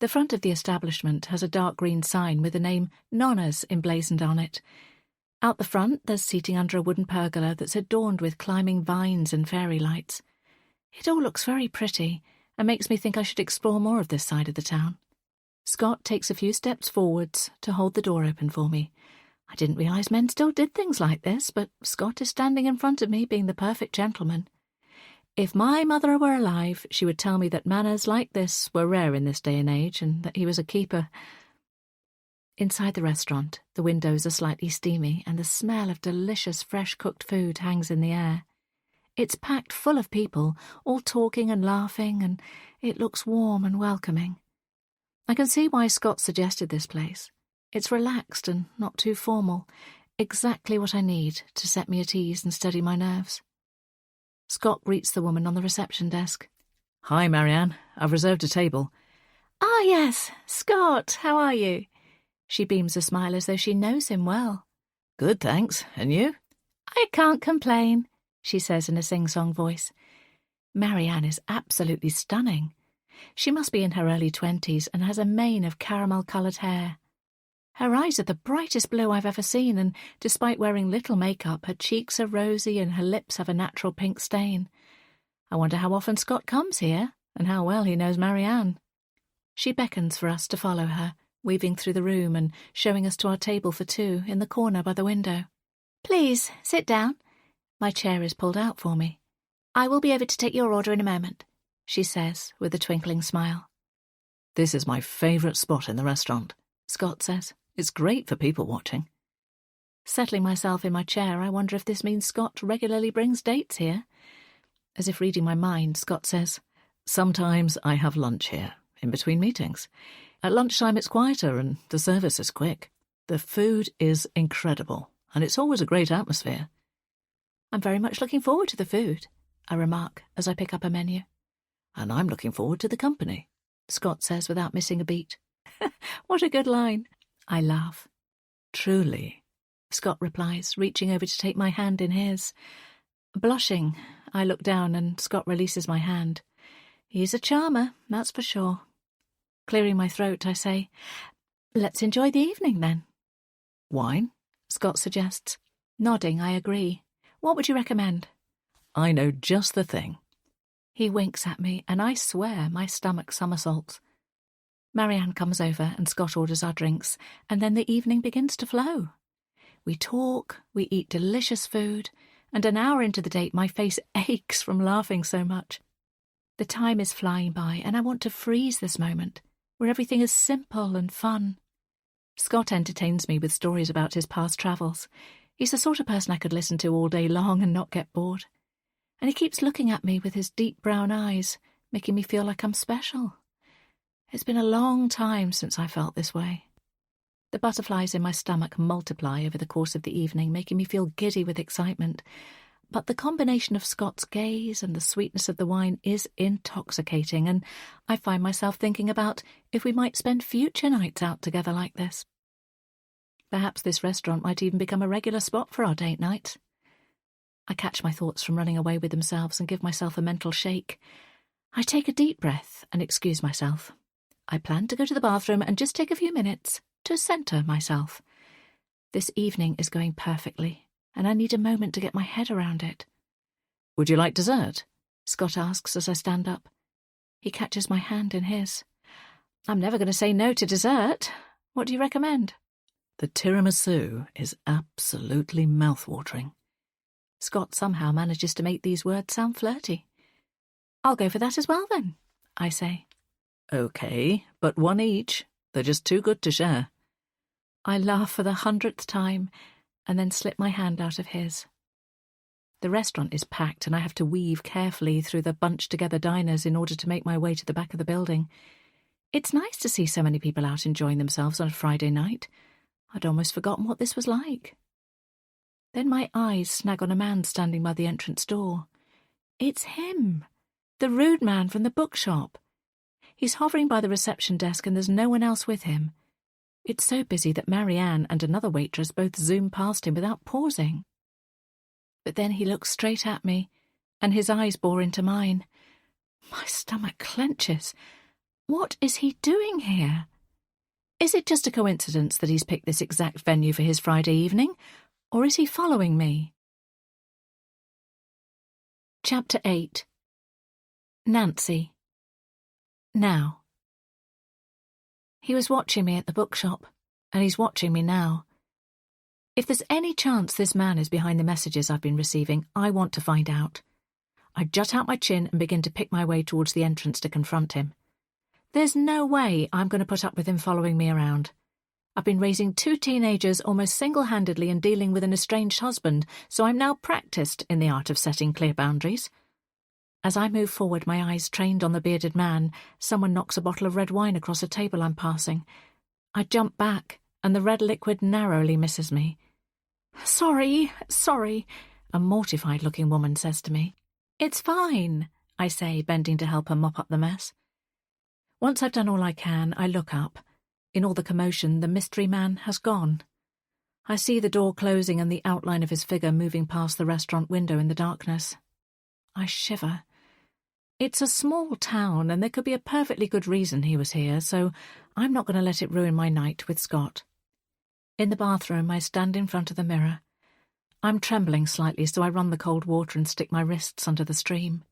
The front of the establishment has a dark green sign with the name Nonna's emblazoned on it. Out the front, there's seating under a wooden pergola that's adorned with climbing vines and fairy lights. It all looks very pretty and makes me think I should explore more of this side of the town. Scott takes a few steps forwards to hold the door open for me. I didn't realise men still did things like this, but Scott is standing in front of me, being the perfect gentleman. If my mother were alive, she would tell me that manners like this were rare in this day and age, and that he was a keeper. Inside the restaurant, the windows are slightly steamy, and the smell of delicious fresh-cooked food hangs in the air. It's packed full of people, all talking and laughing, and it looks warm and welcoming. I can see why Scott suggested this place. It's relaxed and not too formal, exactly what I need to set me at ease and steady my nerves. Scott greets the woman on the reception desk. Hi, Marianne. I've reserved a table. Ah, yes. Scott, how are you? She beams a smile as though she knows him well. Good, thanks. And you? I can't complain, she says in a sing-song voice. Marianne is absolutely stunning. She must be in her early 20s and has a mane of caramel-coloured hair. Her eyes are the brightest blue I've ever seen, and despite wearing little makeup, her cheeks are rosy and her lips have a natural pink stain. I wonder how often Scott comes here, and how well he knows Marianne. She beckons for us to follow her, weaving through the room and showing us to our table for two in the corner by the window. Please, sit down. My chair is pulled out for me. I will be over to take your order in a moment, she says with a twinkling smile. This is my favourite spot in the restaurant, Scott says. It's great for people watching. Settling myself in my chair, I wonder if this means Scott regularly brings dates here. As if reading my mind, Scott says, Sometimes I have lunch here, in between meetings. At lunchtime it's quieter and the service is quick. The food is incredible, and it's always a great atmosphere. I'm very much looking forward to the food, I remark as I pick up a menu. And I'm looking forward to the company, Scott says without missing a beat. What a good line. I laugh. Truly, Scott replies, reaching over to take my hand in his. Blushing, I look down and Scott releases my hand. He's a charmer, that's for sure. Clearing my throat, I say, Let's enjoy the evening then. Wine? Scott suggests. Nodding, I agree. What would you recommend? I know just the thing. He winks at me, and I swear my stomach somersaults. Marianne comes over and Scott orders our drinks, and then the evening begins to flow. We talk, we eat delicious food, and an hour into the date my face aches from laughing so much. The time is flying by, and I want to freeze this moment, where everything is simple and fun. Scott entertains me with stories about his past travels. He's the sort of person I could listen to all day long and not get bored. And he keeps looking at me with his deep brown eyes, making me feel like I'm special. It's been a long time since I felt this way. The butterflies in my stomach multiply over the course of the evening, making me feel giddy with excitement. But the combination of Scott's gaze and the sweetness of the wine is intoxicating, and I find myself thinking about if we might spend future nights out together like this. Perhaps this restaurant might even become a regular spot for our date night. I catch my thoughts from running away with themselves and give myself a mental shake. I take a deep breath and excuse myself. I plan to go to the bathroom and just take a few minutes to centre myself. This evening is going perfectly, and I need a moment to get my head around it. Would you like dessert? Scott asks as I stand up. He catches my hand in his. I'm never going to say no to dessert. What do you recommend? The tiramisu is absolutely mouth-watering. Scott somehow manages to make these words sound flirty. I'll go for that as well, then, I say. Okay, but one each. They're just too good to share. I laugh for the 100th time and then slip my hand out of his. The restaurant is packed and I have to weave carefully through the bunched-together diners in order to make my way to the back of the building. It's nice to see so many people out enjoying themselves on a Friday night. I'd almost forgotten what this was like. Then my eyes snag on a man standing by the entrance door. It's him, the rude man from the bookshop. He's hovering by the reception desk and there's no one else with him. It's so busy that Marianne and another waitress both zoom past him without pausing. But then he looks straight at me, and his eyes bore into mine. My stomach clenches. What is he doing here? Is it just a coincidence that he's picked this exact venue for his Friday evening, or is he following me? Chapter 8. Nancy. Now. He was watching me at the bookshop, and he's watching me now. If there's any chance this man is behind the messages I've been receiving, I want to find out. I jut out my chin and begin to pick my way towards the entrance to confront him. There's no way I'm going to put up with him following me around. I've been raising 2 teenagers almost single-handedly and dealing with an estranged husband, so I'm now practiced in the art of setting clear boundaries. As I move forward, my eyes trained on the bearded man, someone knocks a bottle of red wine across a table I'm passing. I jump back, and the red liquid narrowly misses me. Sorry, a mortified-looking woman says to me. It's fine, I say, bending to help her mop up the mess. Once I've done all I can, I look up. In all the commotion, the mystery man has gone. I see the door closing and the outline of his figure moving past the restaurant window in the darkness. I shiver. It's a small town, and there could be a perfectly good reason he was here, so I'm not going to let it ruin my night with Scott. In the bathroom, I stand in front of the mirror. I'm trembling slightly, so I run the cold water and stick my wrists under the stream.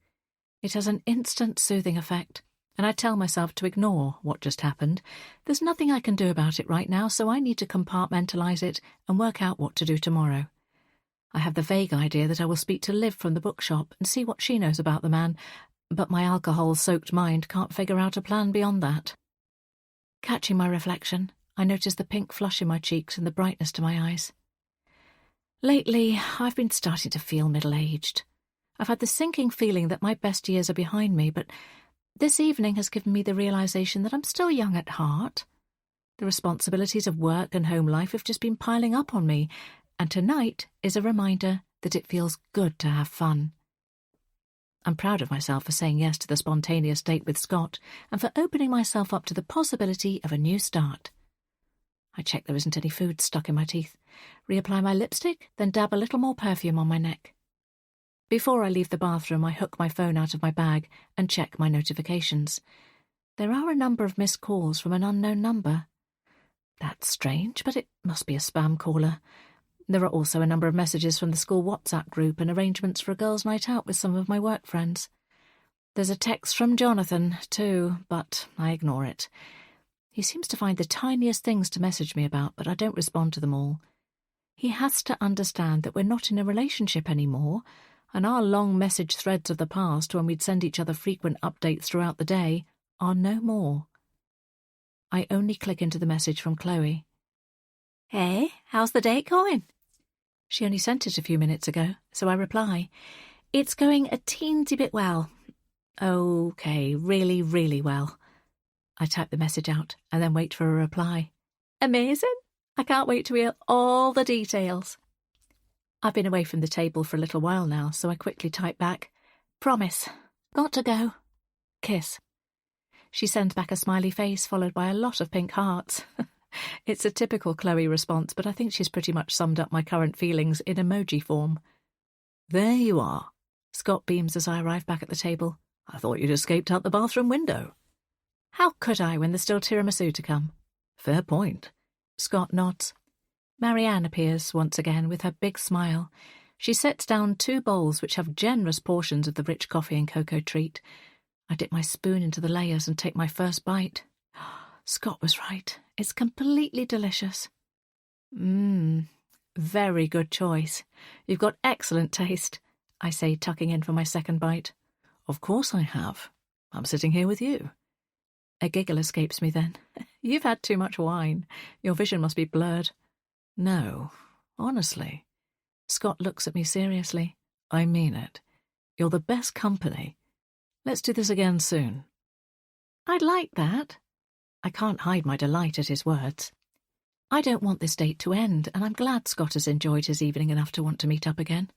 It has an instant soothing effect, and I tell myself to ignore what just happened. There's nothing I can do about it right now, so I need to compartmentalise it and work out what to do tomorrow. I have the vague idea that I will speak to Liv from the bookshop and see what she knows about the man, but my alcohol-soaked mind can't figure out a plan beyond that. Catching my reflection, I notice the pink flush in my cheeks and the brightness to my eyes. Lately, I've been starting to feel middle-aged. I've had the sinking feeling that my best years are behind me, but this evening has given me the realisation that I'm still young at heart. The responsibilities of work and home life have just been piling up on me, and tonight is a reminder that it feels good to have fun. I'm proud of myself for saying yes to the spontaneous date with Scott and for opening myself up to the possibility of a new start. I check there isn't any food stuck in my teeth, reapply my lipstick, then dab a little more perfume on my neck. Before I leave the bathroom, I hook my phone out of my bag and check my notifications. There are a number of missed calls from an unknown number. That's strange, but it must be a spam caller. There are also a number of messages from the school WhatsApp group and arrangements for a girls' night out with some of my work friends. There's a text from Jonathan, too, but I ignore it. He seems to find the tiniest things to message me about, but I don't respond to them all. He has to understand that we're not in a relationship anymore, and our long message threads of the past, when we'd send each other frequent updates throughout the day, are no more. I only click into the message from Chloe. Hey, how's the date going? She only sent it a few minutes ago, so I reply, It's going a teensy bit well. Okay, really, really well. I type the message out and then wait for a reply. Amazing! I can't wait to hear all the details. I've been away from the table for a little while now, so I quickly type back, Promise. Got to go. Kiss. She sends back a smiley face followed by a lot of pink hearts. It's a typical Chloe response, but I think she's pretty much summed up my current feelings in emoji form. There you are. Scott beams as I arrive back at the table. I thought you'd escaped out the bathroom window. How could I when there's still tiramisu to come? Fair point. Scott nods. Marianne appears once again with her big smile. She sets down 2 bowls which have generous portions of the rich coffee and cocoa treat. I dip my spoon into the layers and take my first bite. Scott was right. It's completely delicious. Very good choice. You've got excellent taste, I say, tucking in for my second bite. Of course I have. I'm sitting here with you. A giggle escapes me then. You've had too much wine. Your vision must be blurred. No, honestly. Scott looks at me seriously. I mean it. You're the best company. Let's do this again soon. I'd like that. I can't hide my delight at his words. I don't want this date to end, and I'm glad Scott has enjoyed his evening enough to want to meet up again.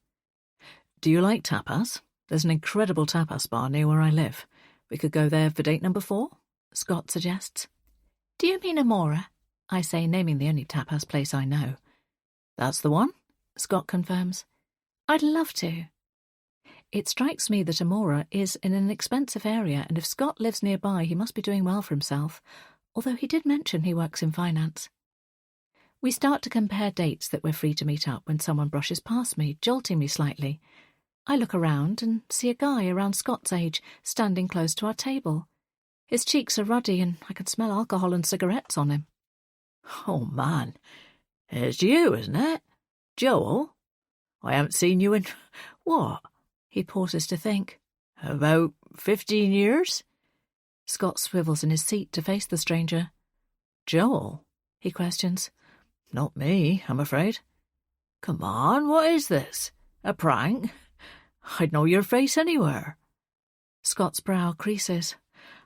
Do you like tapas? There's an incredible tapas bar near where I live. We could go there for date number 4, Scott suggests. Do you mean Amora? I say, naming the only tapas place I know. That's the one, Scott confirms. I'd love to. It strikes me that Amora is in an expensive area, and if Scott lives nearby, he must be doing well for himself, although he did mention he works in finance. We start to compare dates that we're free to meet up when someone brushes past me, jolting me slightly. I look around and see a guy around Scott's age standing close to our table. His cheeks are ruddy and I can smell alcohol and cigarettes on him. Oh, man. It's you, isn't it? Joel? I haven't seen you in... what? He pauses to think. About 15 years? Scott swivels in his seat to face the stranger. Joel? He questions. Not me, I'm afraid. Come on, what is this? A prank? I'd know your face anywhere. Scott's brow creases.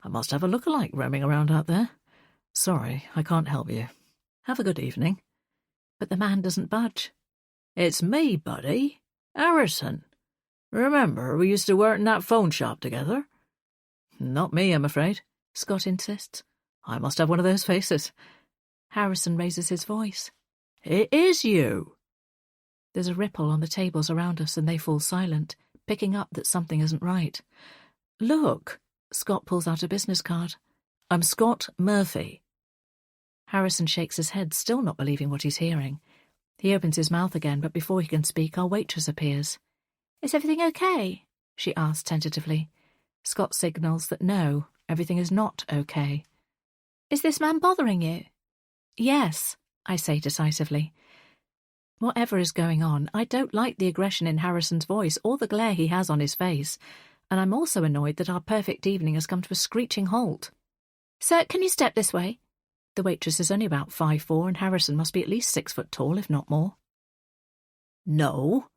I must have a lookalike roaming around out there. Sorry, I can't help you. Have a good evening. But the man doesn't budge. It's me, buddy. Harrison. Remember, we used to work in that phone shop together? Not me, I'm afraid, Scott insists. I must have one of those faces. Harrison raises his voice. It is you. There's a ripple on the tables around us and they fall silent, picking up that something isn't right. Look, Scott pulls out a business card. I'm Scott Murphy. Harrison shakes his head, still not believing what he's hearing. He opens his mouth again, but before he can speak, our waitress appears. Is everything okay? She asks tentatively. Scott signals that no, everything is not okay. Is this man bothering you? Yes, I say decisively. Whatever is going on, I don't like the aggression in Harrison's voice or the glare he has on his face, and I'm also annoyed that our perfect evening has come to a screeching halt. Sir, can you step this way? The waitress is only about 5'4", and Harrison must be at least 6 foot tall, if not more. No,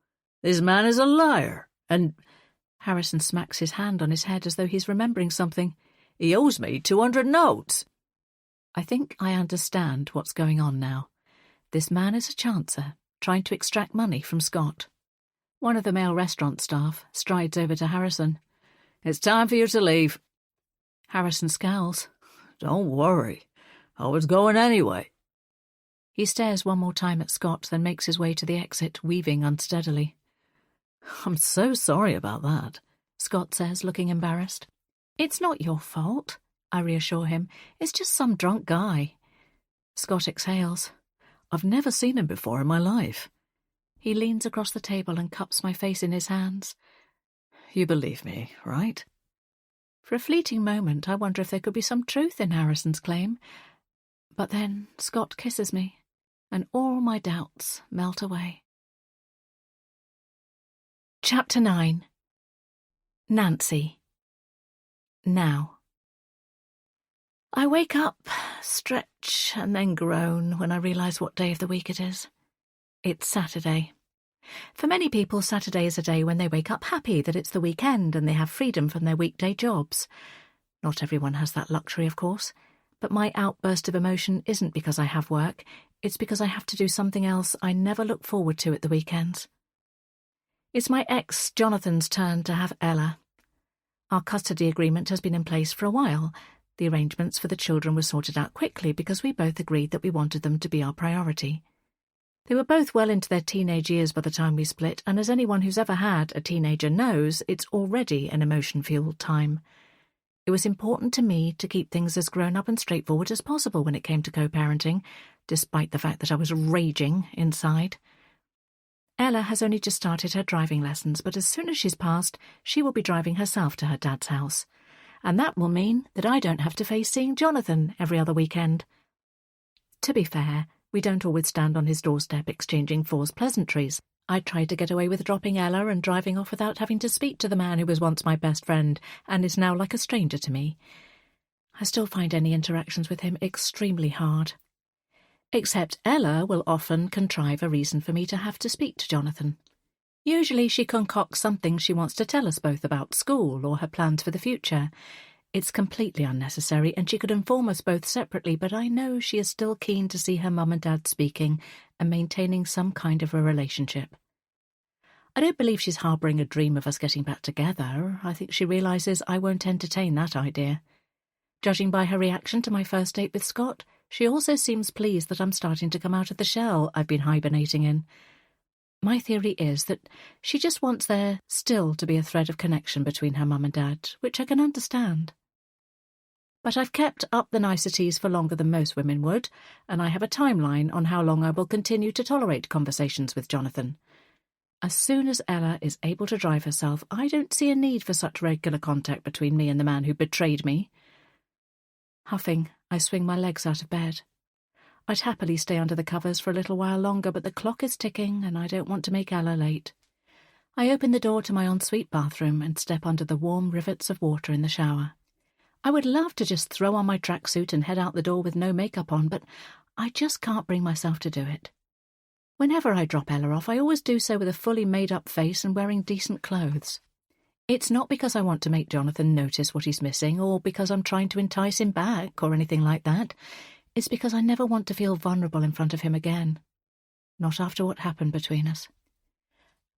this man is a liar, and... Harrison smacks his hand on his head as though he's remembering something. He owes me 200 notes. I think I understand what's going on now. This man is a chancer, trying to extract money from Scott. One of the male restaurant staff strides over to Harrison. It's time for you to leave. Harrison scowls. Don't worry. I was going anyway. He stares one more time at Scott, then makes his way to the exit, weaving unsteadily. I'm so sorry about that, Scott says, looking embarrassed. It's not your fault, I reassure him. It's just some drunk guy. Scott exhales. I've never seen him before in my life. He leans across the table and cups my face in his hands. You believe me, right? For a fleeting moment, I wonder if there could be some truth in Harrison's claim. But then Scott kisses me, and all my doubts melt away. Chapter 9. Nancy. Now. I wake up, stretch, and then groan when I realise what day of the week it is. It's Saturday. For many people, Saturday is a day when they wake up happy that it's the weekend and they have freedom from their weekday jobs. Not everyone has that luxury, of course, but my outburst of emotion isn't because I have work, it's because I have to do something else I never look forward to at the weekends. It's my ex, Jonathan's, turn to have Ella. Our custody agreement has been in place for a while. The arrangements for the children were sorted out quickly because we both agreed that we wanted them to be our priority. They were both well into their teenage years by the time we split, and as anyone who's ever had a teenager knows, it's already an emotion-fueled time. It was important to me to keep things as grown-up and straightforward as possible when it came to co-parenting, despite the fact that I was raging inside. Ella has only just started her driving lessons, but as soon as she's passed, she will be driving herself to her dad's house. And that will mean that I don't have to face seeing Jonathan every other weekend. To be fair, we don't always stand on his doorstep exchanging forced pleasantries. I tried to get away with dropping Ella and driving off without having to speak to the man who was once my best friend and is now like a stranger to me. I still find any interactions with him extremely hard. Except Ella will often contrive a reason for me to have to speak to Jonathan. Usually she concocts something she wants to tell us both about school or her plans for the future. It's completely unnecessary, and she could inform us both separately, but I know she is still keen to see her mum and dad speaking and maintaining some kind of a relationship. I don't believe she's harbouring a dream of us getting back together. I think she realises I won't entertain that idea. Judging by her reaction to my first date with Scott, she also seems pleased that I'm starting to come out of the shell I've been hibernating in. My theory is that she just wants there still to be a thread of connection between her mum and dad, which I can understand. But I've kept up the niceties for longer than most women would, and I have a timeline on how long I will continue to tolerate conversations with Jonathan. As soon as Ella is able to drive herself, I don't see a need for such regular contact between me and the man who betrayed me. Huffing, I swing my legs out of bed. I'd happily stay under the covers for a little while longer, but the clock is ticking and I don't want to make Ella late. I open the door to my ensuite bathroom and step under the warm rivets of water in the shower. I would love to just throw on my tracksuit and head out the door with no makeup on, but I just can't bring myself to do it. Whenever I drop Ella off, I always do so with a fully made-up face and wearing decent clothes. It's not because I want to make Jonathan notice what he's missing or because I'm trying to entice him back or anything like that. It's because I never want to feel vulnerable in front of him again. Not after what happened between us.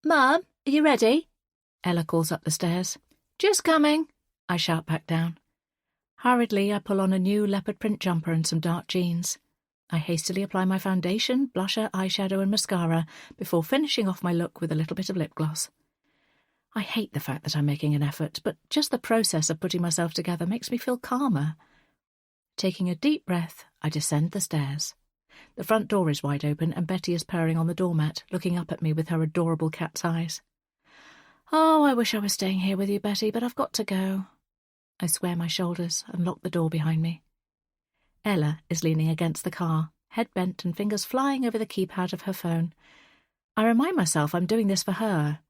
"Mum, are you ready?" Ella calls up the stairs. "Just coming," I shout back down. Hurriedly, I pull on a new leopard print jumper and some dark jeans. I hastily apply my foundation, blusher, eyeshadow and mascara before finishing off my look with a little bit of lip gloss. I hate the fact that I'm making an effort, but just the process of putting myself together makes me feel calmer. Taking a deep breath, I descend the stairs. The front door is wide open and Betty is purring on the doormat, looking up at me with her adorable cat's eyes. "Oh, I wish I was staying here with you, Betty, but I've got to go." I square my shoulders and lock the door behind me. Ella is leaning against the car, head bent and fingers flying over the keypad of her phone. I remind myself I'm doing this for her.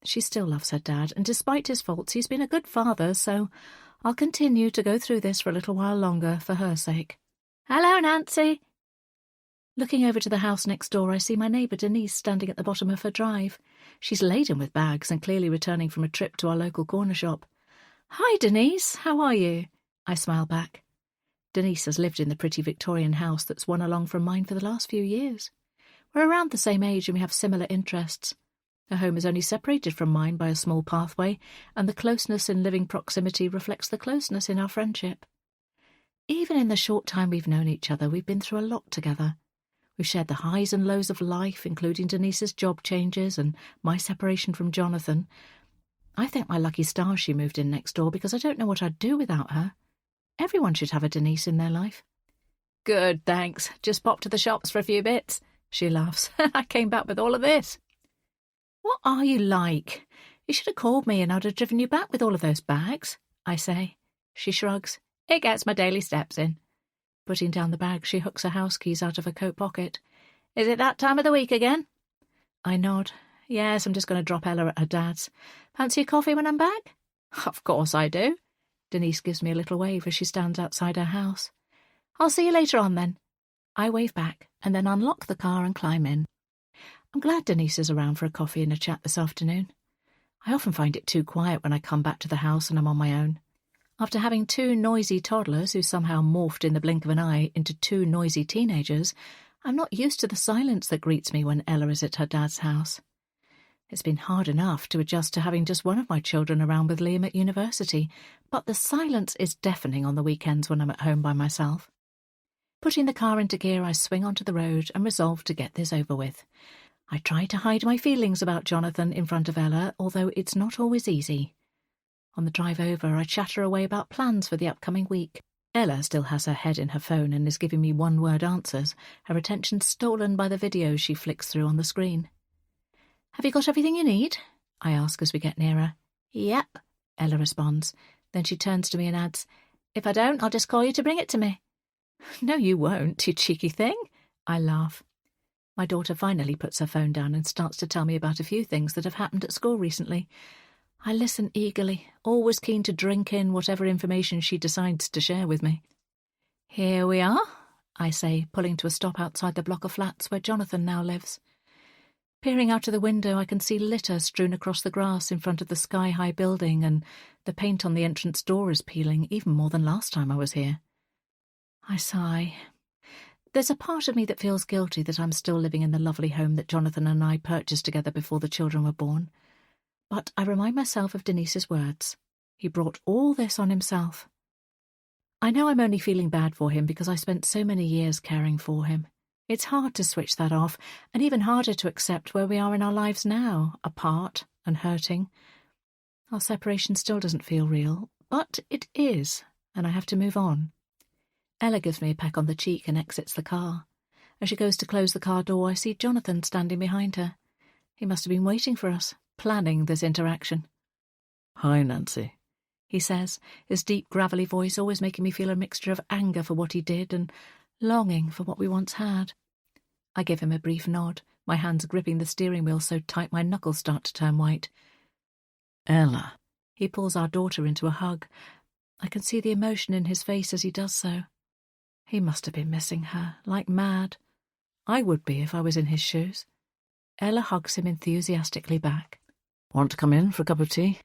She still loves her dad, and despite his faults, he's been a good father, so I'll continue to go through this for a little while longer for her sake. "Hello, Nancy." Looking over to the house next door, I see my neighbour Denise standing at the bottom of her drive. She's laden with bags and clearly returning from a trip to our local corner shop. "Hi, Denise. How are you?" I smile back. Denise has lived in the pretty Victorian house that's one along from mine for the last few years. We're around the same age and we have similar interests. Her home is only separated from mine by a small pathway, and the closeness in living proximity reflects the closeness in our friendship. Even in the short time we've known each other, we've been through a lot together. We've shared the highs and lows of life, including Denise's job changes and my separation from Jonathan. I thank my lucky stars she moved in next door because I don't know what I'd do without her. Everyone should have a Denise in their life. "Good, thanks. Just popped to the shops for a few bits," she laughs. "I came back with all of this." "What are you like? You should have called me and I'd have driven you back with all of those bags," I say. She shrugs. "It gets my daily steps in." Putting down the bag, she hooks her house keys out of her coat pocket. "Is it that time of the week again?" I nod. "Yes, I'm just going to drop Ella at her dad's. Fancy a coffee when I'm back?" "Of course I do." Denise gives me a little wave as she stands outside her house. "I'll see you later on then." I wave back and then unlock the car and climb in. I'm glad Denise is around for a coffee and a chat this afternoon. I often find it too quiet when I come back to the house and I'm on my own. After having two noisy toddlers who somehow morphed in the blink of an eye into two noisy teenagers, I'm not used to the silence that greets me when Ella is at her dad's house. It's been hard enough to adjust to having just one of my children around with Liam at university, but the silence is deafening on the weekends when I'm at home by myself. Putting the car into gear, I swing onto the road and resolve to get this over with. I try to hide my feelings about Jonathan in front of Ella, although it's not always easy. On the drive over, I chatter away about plans for the upcoming week. Ella still has her head in her phone and is giving me one-word answers, her attention stolen by the videos she flicks through on the screen. "Have you got everything you need?" I ask as we get nearer. "Yep," Ella responds. Then she turns to me and adds, "If I don't, I'll just call you to bring it to me." "No, you won't, you cheeky thing," I laugh. My daughter finally puts her phone down and starts to tell me about a few things that have happened at school recently. I listen eagerly, always keen to drink in whatever information she decides to share with me. "Here we are," I say, pulling to a stop outside the block of flats where Jonathan now lives. Peering out of the window, I can see litter strewn across the grass in front of the sky-high building, and the paint on the entrance door is peeling even more than last time I was here. I sigh. There's a part of me that feels guilty that I'm still living in the lovely home that Jonathan and I purchased together before the children were born. But I remind myself of Denise's words. He brought all this on himself. I know I'm only feeling bad for him because I spent so many years caring for him. It's hard to switch that off, and even harder to accept where we are in our lives now, apart and hurting. Our separation still doesn't feel real, but it is, and I have to move on. Ella gives me a peck on the cheek and exits the car. As she goes to close the car door, I see Jonathan standing behind her. He must have been waiting for us, planning this interaction. "Hi, Nancy," he says, his deep, gravelly voice always making me feel a mixture of anger for what he did and longing for what we once had. I give him a brief nod, my hands gripping the steering wheel so tight my knuckles start to turn white. "Ella." He pulls our daughter into a hug. I can see the emotion in his face as he does so. He must have been missing her, like mad. I would be if I was in his shoes. Ella hugs him enthusiastically back. "Want to come in for a cup of tea?"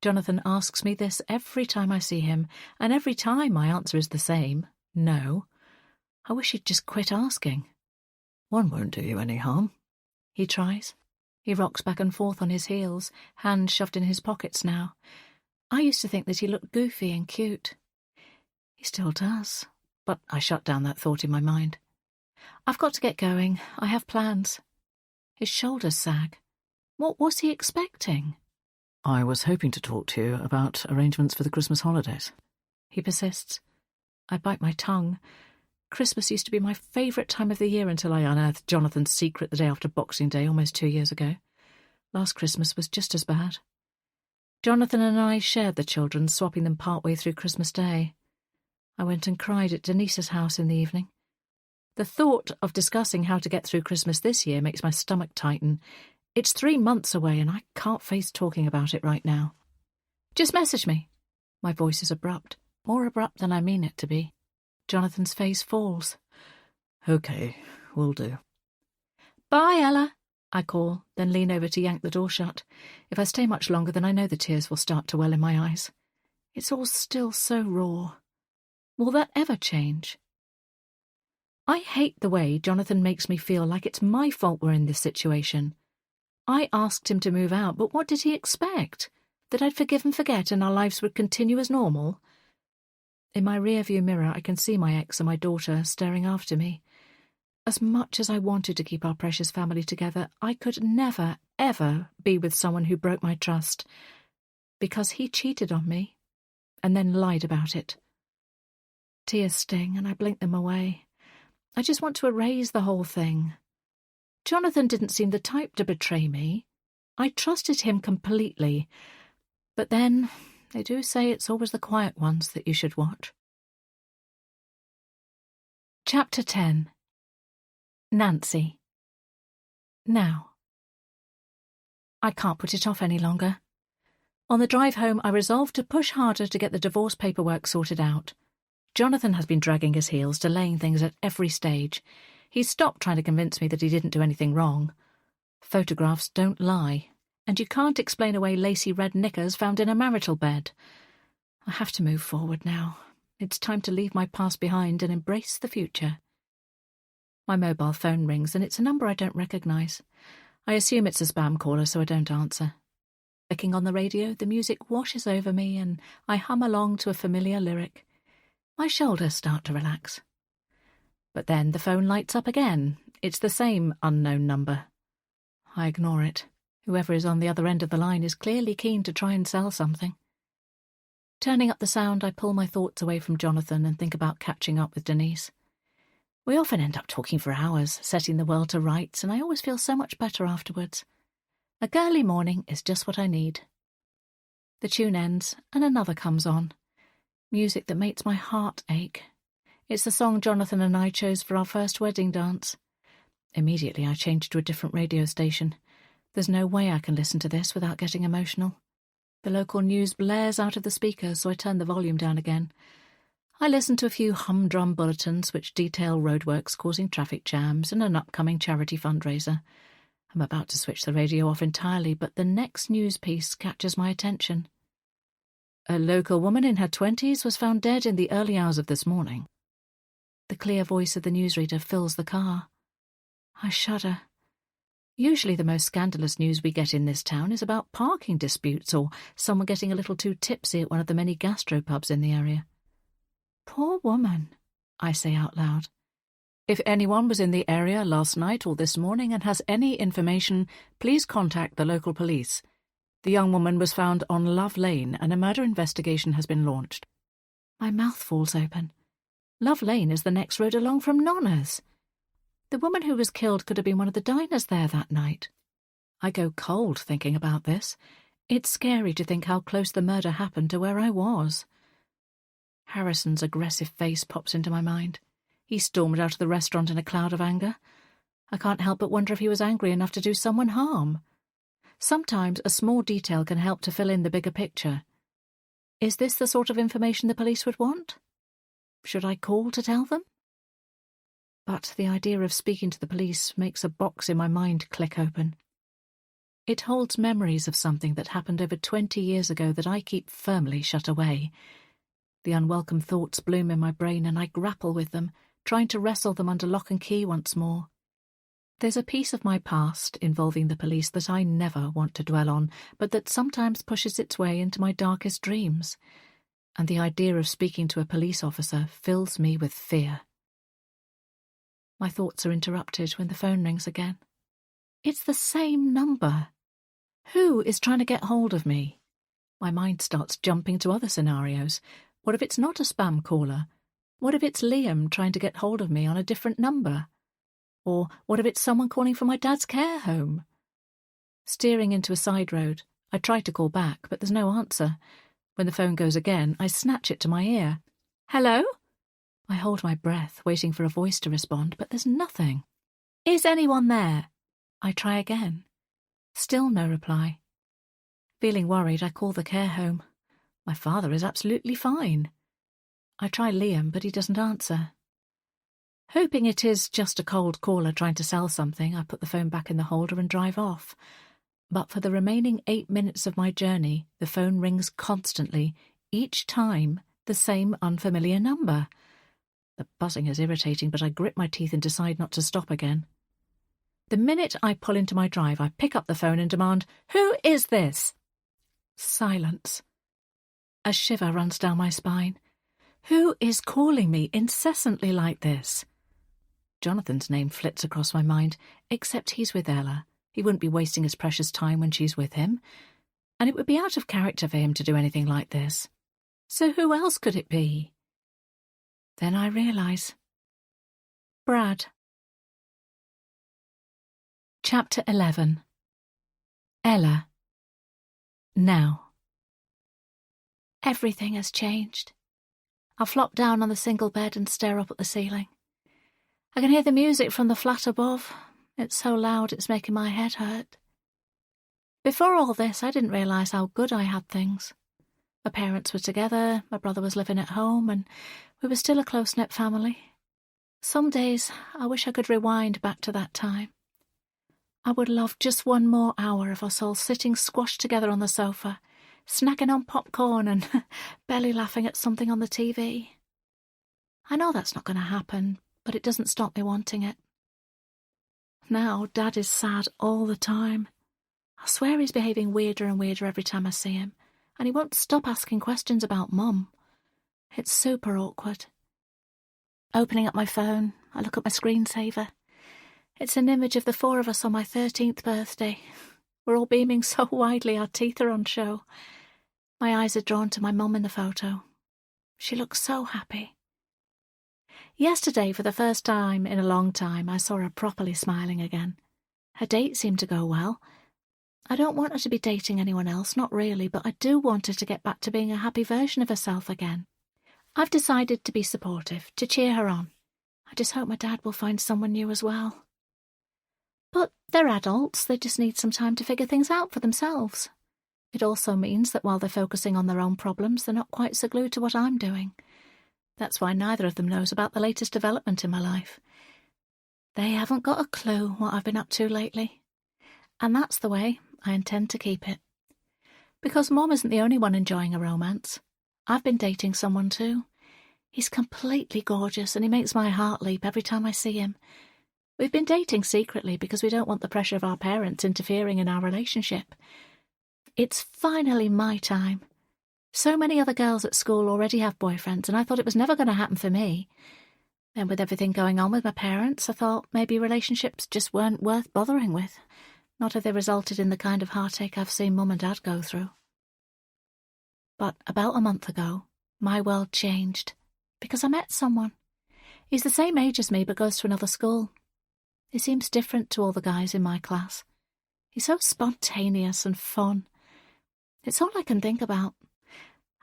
Jonathan asks me this every time I see him, and every time my answer is the same, no. I wish he'd just quit asking. "One won't do you any harm." He tries. He rocks back and forth on his heels, hands shoved in his pockets now. I used to think that he looked goofy and cute. He still does, but I shut down that thought in my mind. I've got to get going. I have plans. His shoulders sag. What was he expecting? "I was hoping to talk to you about arrangements for the Christmas holidays." He persists. I bite my tongue. Christmas used to be my favourite time of the year until I unearthed Jonathan's secret the day after Boxing Day almost 2 years ago. Last Christmas was just as bad. Jonathan and I shared the children, swapping them partway through Christmas Day. I went and cried at Denise's house in the evening. The thought of discussing how to get through Christmas this year makes my stomach tighten. It's 3 months away and I can't face talking about it right now. "Just message me." My voice is abrupt, more abrupt than I mean it to be. Jonathan's face falls. "Okay, will do." "Bye, Ella," I call, then lean over to yank the door shut. If I stay much longer, then I know the tears will start to well in my eyes. It's all still so raw. Will that ever change? I hate the way Jonathan makes me feel like it's my fault we're in this situation. I asked him to move out, but what did he expect? That I'd forgive and forget and our lives would continue as normal? In my rearview mirror, I can see my ex and my daughter staring after me. As much as I wanted to keep our precious family together, I could never, ever be with someone who broke my trust, because he cheated on me and then lied about it. Tears sting and I blink them away. I just want to erase the whole thing. Jonathan didn't seem the type to betray me. I trusted him completely. But then, they do say it's always the quiet ones that you should watch. Chapter 10. Nancy. Now. I can't put it off any longer. On the drive home, I resolved to push harder to get the divorce paperwork sorted out. Jonathan has been dragging his heels, delaying things at every stage. He's stopped trying to convince me that he didn't do anything wrong. Photographs don't lie, and you can't explain away lacy red knickers found in a marital bed. I have to move forward now. It's time to leave my past behind and embrace the future. My mobile phone rings, and it's a number I don't recognise. I assume it's a spam caller, so I don't answer. Clicking on the radio, the music washes over me, and I hum along to a familiar lyric. My shoulders start to relax. But then the phone lights up again. It's the same unknown number. I ignore it. Whoever is on the other end of the line is clearly keen to try and sell something. Turning up the sound, I pull my thoughts away from Jonathan and think about catching up with Denise. We often end up talking for hours, setting the world to rights, and I always feel so much better afterwards. A girly morning is just what I need. The tune ends, and another comes on. Music that makes my heart ache. It's the song Jonathan and I chose for our first wedding dance. Immediately I change to a different radio station. There's no way I can listen to this without getting emotional. The local news blares out of the speakers, so I turn the volume down again. I listen to a few humdrum bulletins which detail roadworks causing traffic jams and an upcoming charity fundraiser. I'm about to switch the radio off entirely, but the next news piece catches my attention. A local woman in her 20s was found dead in the early hours of this morning. The clear voice of the newsreader fills the car. I shudder. Usually the most scandalous news we get in this town is about parking disputes or someone getting a little too tipsy at one of the many gastropubs in the area. Poor woman, I say out loud. If anyone was in the area last night or this morning and has any information, please contact the local police. The young woman was found on Love Lane and a murder investigation has been launched. My mouth falls open. Love Lane is the next road along from Nonna's. The woman who was killed could have been one of the diners there that night. I go cold thinking about this. It's scary to think how close the murder happened to where I was. Harrison's aggressive face pops into my mind. He stormed out of the restaurant in a cloud of anger. I can't help but wonder if he was angry enough to do someone harm. Sometimes a small detail can help to fill in the bigger picture. Is this the sort of information the police would want? Should I call to tell them? But the idea of speaking to the police makes a box in my mind click open. It holds memories of something that happened over 20 years ago that I keep firmly shut away. The unwelcome thoughts bloom in my brain and I grapple with them, trying to wrestle them under lock and key once more. There's a piece of my past involving the police that I never want to dwell on, but that sometimes pushes its way into my darkest dreams. And the idea of speaking to a police officer fills me with fear. My thoughts are interrupted when the phone rings again. It's the same number. Who is trying to get hold of me? My mind starts jumping to other scenarios. What if it's not a spam caller? What if it's Liam trying to get hold of me on a different number? Or what if it's someone calling from my dad's care home? Steering into a side road, I try to call back, but there's no answer. When the phone goes again, I snatch it to my ear. Hello? I hold my breath, waiting for a voice to respond, but there's nothing. Is anyone there? I try again. Still no reply. Feeling worried, I call the care home. My father is absolutely fine. I try Liam, but he doesn't answer. Hoping it is just a cold caller trying to sell something, I put the phone back in the holder and drive off. But for the remaining 8 minutes of my journey, the phone rings constantly, each time the same unfamiliar number. The buzzing is irritating, but I grit my teeth and decide not to stop again. The minute I pull into my drive, I pick up the phone and demand, "Who is this?" Silence. A shiver runs down my spine. Who is calling me incessantly like this? Jonathan's name flits across my mind, except he's with Ella. He wouldn't be wasting his precious time when she's with him. And it would be out of character for him to do anything like this. So who else could it be? Then I realise. Brad. Chapter 11. Ella. Now. Everything has changed. I flop down on the single bed and stare up at the ceiling. I can hear the music from the flat above. It's so loud it's making my head hurt. Before all this, I didn't realise how good I had things. My parents were together, my brother was living at home, and we were still a close-knit family. Some days I wish I could rewind back to that time. I would love just one more hour of us all sitting squashed together on the sofa, snacking on popcorn and belly laughing at something on the TV. I know that's not going to happen, but it doesn't stop me wanting it. Now Dad is sad all the time. I swear he's behaving weirder and weirder every time I see him, and he won't stop asking questions about Mum. It's super awkward. Opening up my phone, I look at my screensaver. It's an image of the four of us on my 13th birthday. We're all beaming so widely our teeth are on show. My eyes are drawn to my mum in the photo. She looks so happy. Yesterday, for the first time in a long time, I saw her properly smiling again. Her date seemed to go well. I don't want her to be dating anyone else, not really, but I do want her to get back to being a happy version of herself again. I've decided to be supportive, to cheer her on. I just hope my dad will find someone new as well. But they're adults, they just need some time to figure things out for themselves. It also means that while they're focusing on their own problems, they're not quite so glued to what I'm doing. That's why neither of them knows about the latest development in my life. They haven't got a clue what I've been up to lately. And that's the way I intend to keep it. Because Mom isn't the only one enjoying a romance. I've been dating someone too. He's completely gorgeous and he makes my heart leap every time I see him. We've been dating secretly because we don't want the pressure of our parents interfering in our relationship. It's finally my time. So many other girls at school already have boyfriends, and I thought it was never going to happen for me. Then with everything going on with my parents, I thought maybe relationships just weren't worth bothering with. Not if they resulted in the kind of heartache I've seen Mum and Dad go through. But about a month ago, my world changed, because I met someone. He's the same age as me, but goes to another school. He seems different to all the guys in my class. He's so spontaneous and fun. It's all I can think about.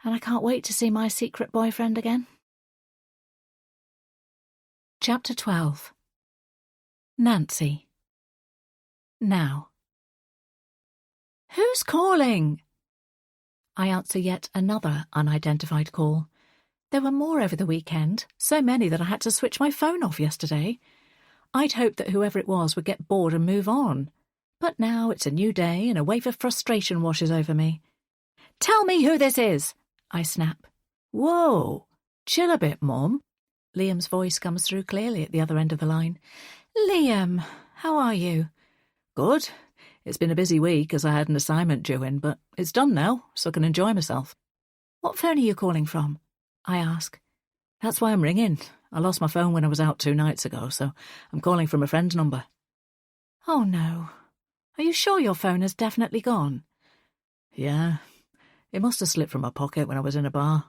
And I can't wait to see my secret boyfriend again. Chapter 12. Nancy. Now. Who's calling? I answer yet another unidentified call. There were more over the weekend, so many that I had to switch my phone off yesterday. I'd hoped that whoever it was would get bored and move on. But now it's a new day and a wave of frustration washes over me. Tell me who this is, I snap. Whoa, chill a bit, Mum. Liam's voice comes through clearly at the other end of the line. Liam, how are you? Good. It's been a busy week as I had an assignment due in, but it's done now, so I can enjoy myself. What phone are you calling from? I ask. That's why I'm ringing. I lost my phone when I was out 2 nights ago, so I'm calling from a friend's number. Oh no. Are you sure your phone has definitely gone? Yeah. It must have slipped from my pocket when I was in a bar.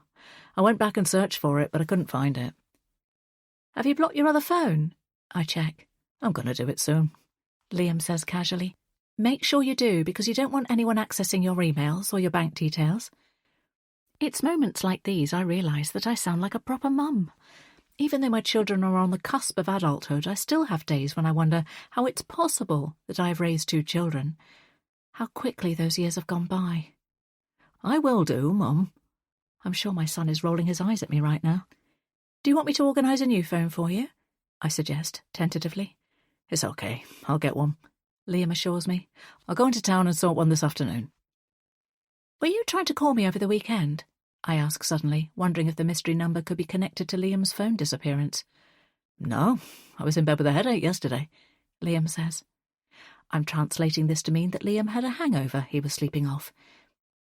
I went back and searched for it, but I couldn't find it. Have you blocked your other phone? I check. I'm going to do it soon. Liam says casually. Make sure you do, because you don't want anyone accessing your emails or your bank details. It's moments like these I realise that I sound like a proper mum. Even though my children are on the cusp of adulthood, I still have days when I wonder how it's possible that I have raised 2 children. How quickly those years have gone by. I will do, Mum. I'm sure my son is rolling his eyes at me right now. Do you want me to organise a new phone for you? I suggest, tentatively. It's okay. I'll get one. Liam assures me. I'll go into town and sort one this afternoon. Were you trying to call me over the weekend? I ask suddenly, wondering if the mystery number could be connected to Liam's phone disappearance. No, I was in bed with a headache yesterday, Liam says. I'm translating this to mean that Liam had a hangover he was sleeping off.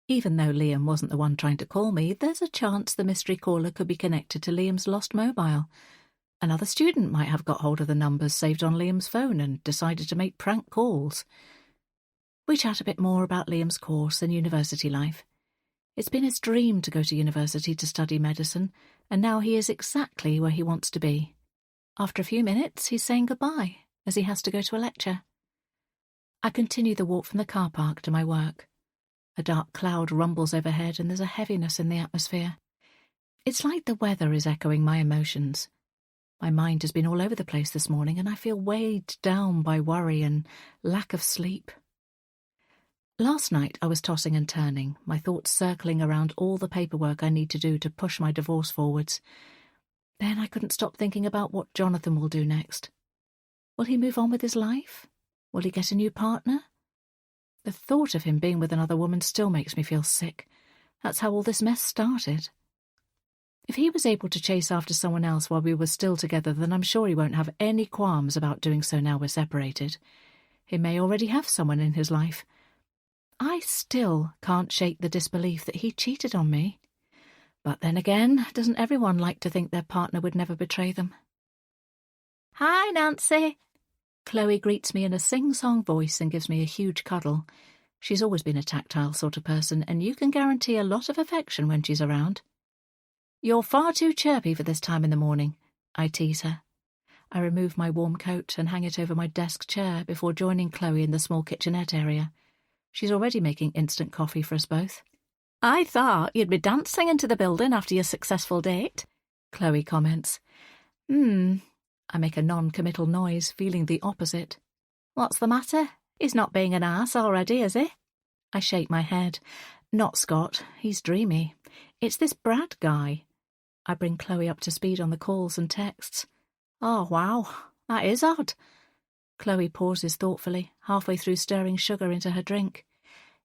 Even though Liam wasn't the one trying to call me, there's a chance the mystery caller could be connected to Liam's lost mobile. Another student might have got hold of the numbers saved on Liam's phone and decided to make prank calls. We chat a bit more about Liam's course and university life. It's been his dream to go to university to study medicine, and now he is exactly where he wants to be. After a few minutes, he's saying goodbye, as he has to go to a lecture. I continue the walk from the car park to my work. A dark cloud rumbles overhead and there's a heaviness in the atmosphere. It's like the weather is echoing my emotions. My mind has been all over the place this morning and I feel weighed down by worry and lack of sleep. Last night I was tossing and turning, my thoughts circling around all the paperwork I need to do to push my divorce forwards. Then I couldn't stop thinking about what Jonathan will do next. Will he move on with his life? Will he get a new partner? The thought of him being with another woman still makes me feel sick. That's how all this mess started. If he was able to chase after someone else while we were still together, then I'm sure he won't have any qualms about doing so now we're separated. He may already have someone in his life. I still can't shake the disbelief that he cheated on me. But then again, doesn't everyone like to think their partner would never betray them? Hi, Nancy. Chloe greets me in a sing-song voice and gives me a huge cuddle. She's always been a tactile sort of person, and you can guarantee a lot of affection when she's around. You're far too chirpy for this time in the morning, I tease her. I remove my warm coat and hang it over my desk chair before joining Chloe in the small kitchenette area. She's already making instant coffee for us both. I thought you'd be dancing into the building after your successful date, Chloe comments. I make a non-committal noise, feeling the opposite. What's the matter? He's not being an ass already, is he? I shake my head. Not Scott. He's dreamy. It's this Brad guy. I bring Chloe up to speed on the calls and texts. Oh, wow. That is odd. Chloe pauses thoughtfully, halfway through stirring sugar into her drink.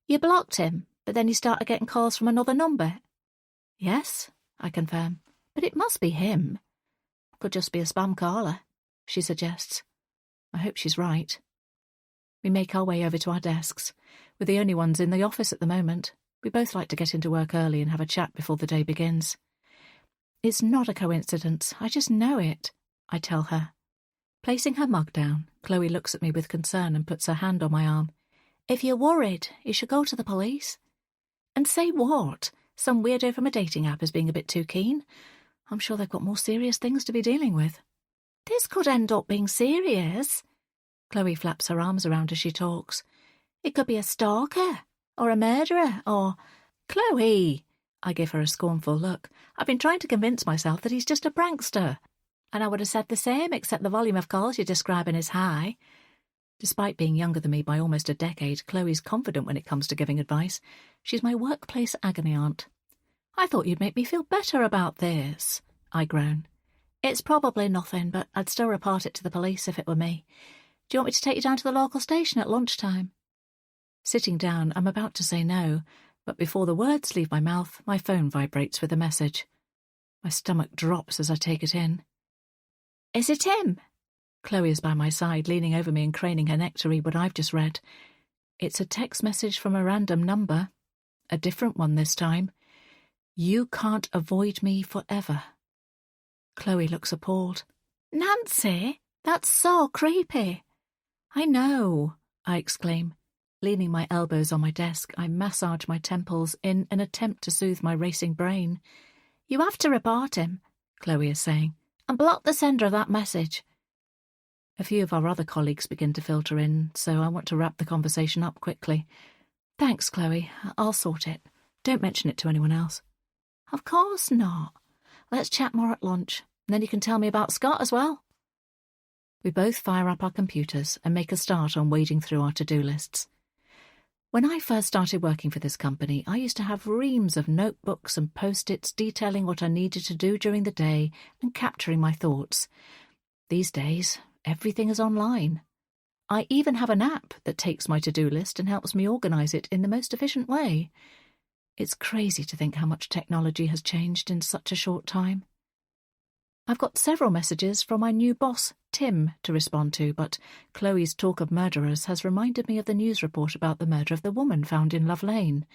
You blocked him, but then you started getting calls from another number? Yes, I confirm. But it must be him. Could just be a spam caller, she suggests. I hope she's right. We make our way over to our desks. We're the only ones in the office at the moment. We both like to get into work early and have a chat before the day begins. It's not a coincidence. I just know it, I tell her. Placing her mug down, Chloe looks at me with concern and puts her hand on my arm. If you're worried, you should go to the police. And say what? Some weirdo from a dating app is being a bit too keen? I'm sure they've got more serious things to be dealing with. This could end up being serious. Chloe flaps her arms around as she talks. It could be a stalker, or a murderer, or... Chloe! I give her a scornful look. I've been trying to convince myself that he's just a prankster. And I would have said the same, except the volume of calls you're describing is high. Despite being younger than me by almost a decade, Chloe's confident when it comes to giving advice. She's my workplace agony aunt. I thought you'd make me feel better about this, I groan. It's probably nothing, but I'd still report it to the police if it were me. Do you want me to take you down to the local station at lunchtime? Sitting down, I'm about to say no, but before the words leave my mouth, my phone vibrates with a message. My stomach drops as I take it in. Is it him? Chloe is by my side, leaning over me and craning her neck to read what I've just read. It's a text message from a random number. A different one this time. You can't avoid me forever. Chloe looks appalled. Nancy, that's so creepy. I know, I exclaim. Leaning my elbows on my desk, I massage my temples in an attempt to soothe my racing brain. You have to report him, Chloe is saying, and block the sender of that message. A few of our other colleagues begin to filter in, so I want to wrap the conversation up quickly. Thanks, Chloe. I'll sort it. Don't mention it to anyone else. Of course not. Let's chat more at lunch, and then you can tell me about Scott as well. We both fire up our computers and make a start on wading through our to-do lists. When I first started working for this company, I used to have reams of notebooks and post-its detailing what I needed to do during the day and capturing my thoughts. These days, everything is online. I even have an app that takes my to-do list and helps me organise it in the most efficient way. It's crazy to think how much technology has changed in such a short time. I've got several messages from my new boss, Tim, to respond to, but Chloe's talk of murderers has reminded me of the news report about the murder of the woman found in Love Lane.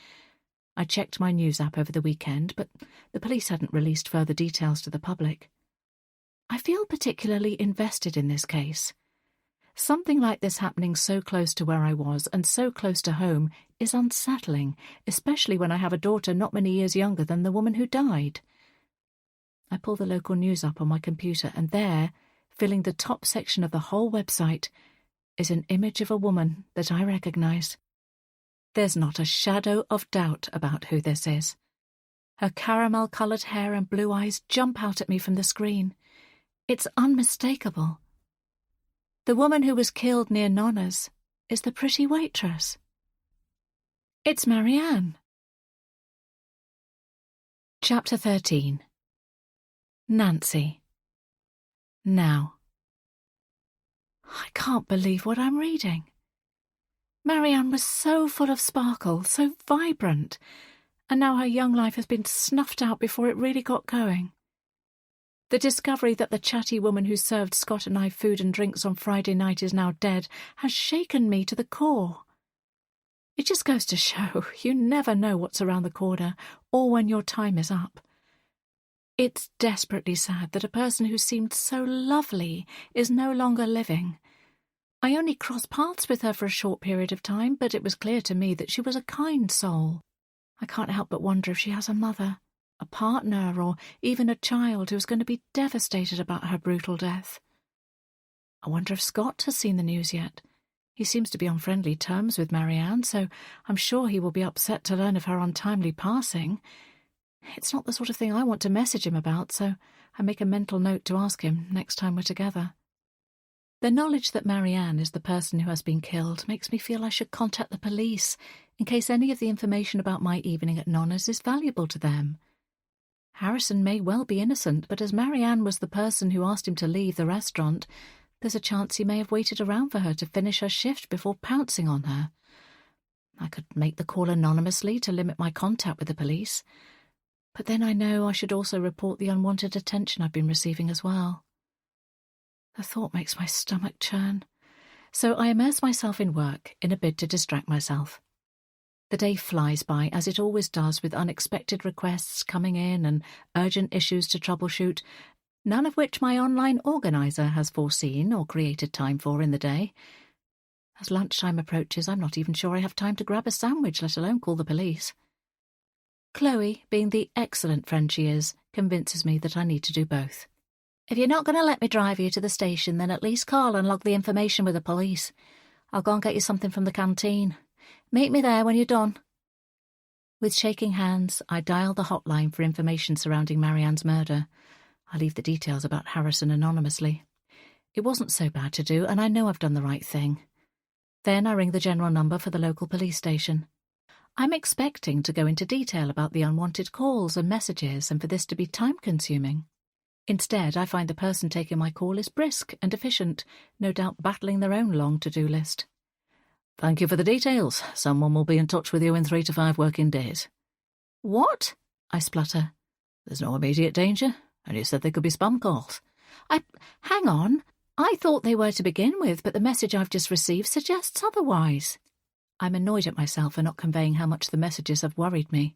I checked my news app over the weekend, but the police hadn't released further details to the public. I feel particularly invested in this case. Something like this happening so close to where I was and so close to home is unsettling, especially when I have a daughter not many years younger than the woman who died. I pull the local news up on my computer, and there, filling the top section of the whole website, is an image of a woman that I recognise. There's not a shadow of doubt about who this is. Her caramel-coloured hair and blue eyes jump out at me from the screen. It's unmistakable. The woman who was killed near Nonna's is the pretty waitress. It's Marianne. Chapter 13. Nancy. Now. I can't believe what I'm reading. Marianne was so full of sparkle, so vibrant, and now her young life has been snuffed out before it really got going. The discovery that the chatty woman who served Scott and I food and drinks on Friday night is now dead has shaken me to the core. It just goes to show you never know what's around the corner or when your time is up. It's desperately sad that a person who seemed so lovely is no longer living. I only crossed paths with her for a short period of time, but it was clear to me that she was a kind soul. I can't help but wonder if she has a mother, a partner, or even a child who is going to be devastated about her brutal death. I wonder if Scott has seen the news yet. He seems to be on friendly terms with Marianne, so I'm sure he will be upset to learn of her untimely passing. It's not the sort of thing I want to message him about, so I make a mental note to ask him next time we're together. The knowledge that Marianne is the person who has been killed makes me feel I should contact the police in case any of the information about my evening at Nonna's is valuable to them. Harrison may well be innocent, but as Marianne was the person who asked him to leave the restaurant, there's a chance he may have waited around for her to finish her shift before pouncing on her. I could make the call anonymously to limit my contact with the police, but then I know I should also report the unwanted attention I've been receiving as well. The thought makes my stomach churn, so I immerse myself in work in a bid to distract myself. The day flies by, as it always does, with unexpected requests coming in and urgent issues to troubleshoot, none of which my online organiser has foreseen or created time for in the day. As lunchtime approaches, I'm not even sure I have time to grab a sandwich, let alone call the police. Chloe, being the excellent friend she is, convinces me that I need to do both. If you're not going to let me drive you to the station, then at least call and log the information with the police. I'll go and get you something from the canteen. Meet me there when you're done. With shaking hands, I dial the hotline for information surrounding Marianne's murder. I leave the details about Harrison anonymously. It wasn't so bad to do, and I know I've done the right thing. Then I ring the general number for the local police station. I'm expecting to go into detail about the unwanted calls and messages and for this to be time-consuming. Instead, I find the person taking my call is brisk and efficient, no doubt battling their own long to-do list. Thank you for the details. Someone will be in touch with you in 3 to 5 working days. What? I splutter. There's no immediate danger, and you said they could be spam calls. Hang on. I thought they were to begin with, but the message I've just received suggests otherwise. I'm annoyed at myself for not conveying how much the messages have worried me.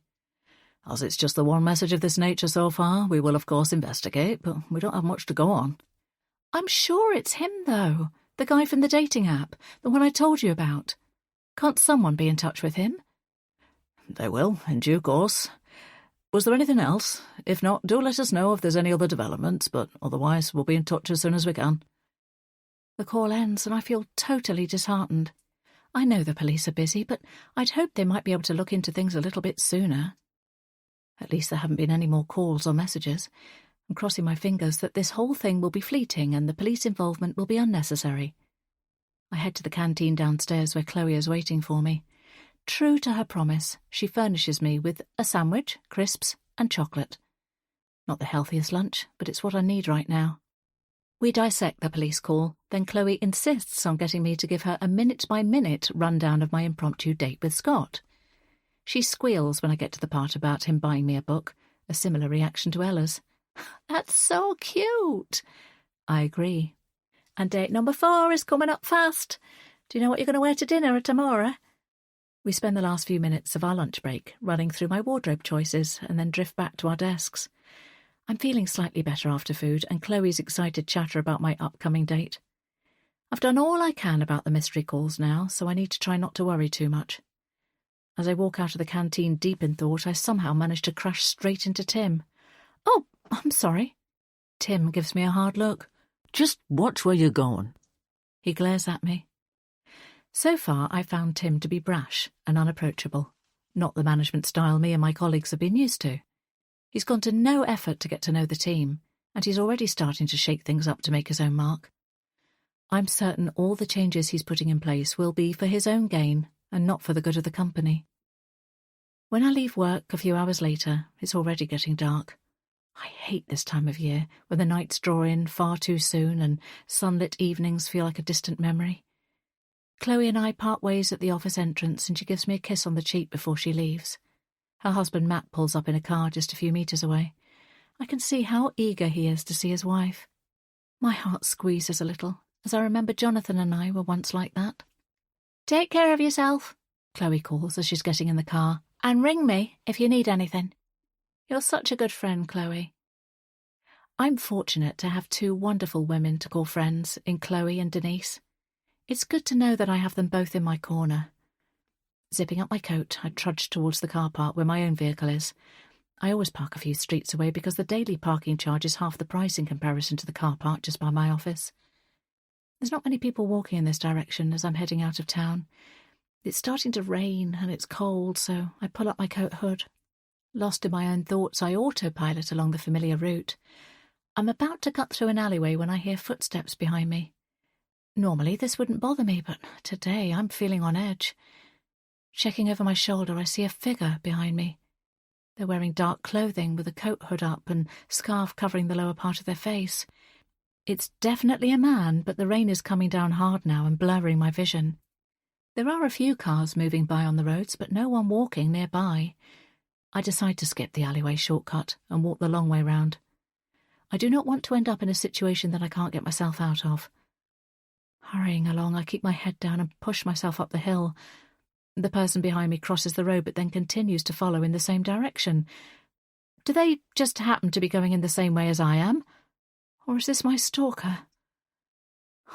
As it's just the one message of this nature so far, we will of course investigate, but we don't have much to go on. I'm sure it's him, though. The guy from the dating app, the one I told you about. Can't someone be in touch with him? They will, in due course. Was there anything else? If not, do let us know if there's any other developments, but otherwise we'll be in touch as soon as we can. The call ends and I feel totally disheartened. I know the police are busy, but I'd hoped they might be able to look into things a little bit sooner. At least there haven't been any more calls or messages. I'm crossing my fingers that this whole thing will be fleeting and the police involvement will be unnecessary. I head to the canteen downstairs where Chloe is waiting for me. True to her promise, she furnishes me with a sandwich, crisps, and chocolate. Not the healthiest lunch, but it's what I need right now. We dissect the police call, then Chloe insists on getting me to give her a minute-by-minute rundown of my impromptu date with Scott. She squeals when I get to the part about him buying me a book, a similar reaction to Ella's. That's so cute. I agree. And date number 4 is coming up fast. Do you know what you're going to wear to dinner tomorrow? We spend the last few minutes of our lunch break running through my wardrobe choices and then drift back to our desks. I'm feeling slightly better after food, and Chloe's excited chatter about my upcoming date. I've done all I can about the mystery calls now, so I need to try not to worry too much. As I walk out of the canteen deep in thought, I somehow manage to crash straight into Tim. Oh, I'm sorry. Tim gives me a hard look. Just watch where you're going. He glares at me. So far, I found Tim to be brash and unapproachable, not the management style me and my colleagues have been used to. He's gone to no effort to get to know the team, and he's already starting to shake things up to make his own mark. I'm certain all the changes he's putting in place will be for his own gain and not for the good of the company. When I leave work a few hours later, it's already getting dark. I hate this time of year, when the nights draw in far too soon and sunlit evenings feel like a distant memory. Chloe and I part ways at the office entrance, and she gives me a kiss on the cheek before she leaves. Her husband Matt pulls up in a car just a few metres away. I can see how eager he is to see his wife. My heart squeezes a little, as I remember Jonathan and I were once like that. Take care of yourself, Chloe calls as she's getting in the car, and ring me if you need anything. You're such a good friend, Chloe. I'm fortunate to have two wonderful women to call friends in Chloe and Denise. It's good to know that I have them both in my corner. Zipping up my coat, I trudged towards the car park where my own vehicle is. I always park a few streets away because the daily parking charge is half the price in comparison to the car park just by my office. There's not many people walking in this direction as I'm heading out of town. It's starting to rain and it's cold, so I pull up my coat hood. Lost in my own thoughts, I autopilot along the familiar route. I'm about to cut through an alleyway when I hear footsteps behind me. Normally this wouldn't bother me, but today I'm feeling on edge. Checking over my shoulder, I see a figure behind me. They're wearing dark clothing with a coat hood up and scarf covering the lower part of their face. It's definitely a man, but the rain is coming down hard now and blurring my vision. There are a few cars moving by on the roads, but no one walking nearby. I decide to skip the alleyway shortcut and walk the long way round. I do not want to end up in a situation that I can't get myself out of. Hurrying along, I keep my head down and push myself up the hill. The person behind me crosses the road but then continues to follow in the same direction. Do they just happen to be going in the same way as I am? Or is this my stalker?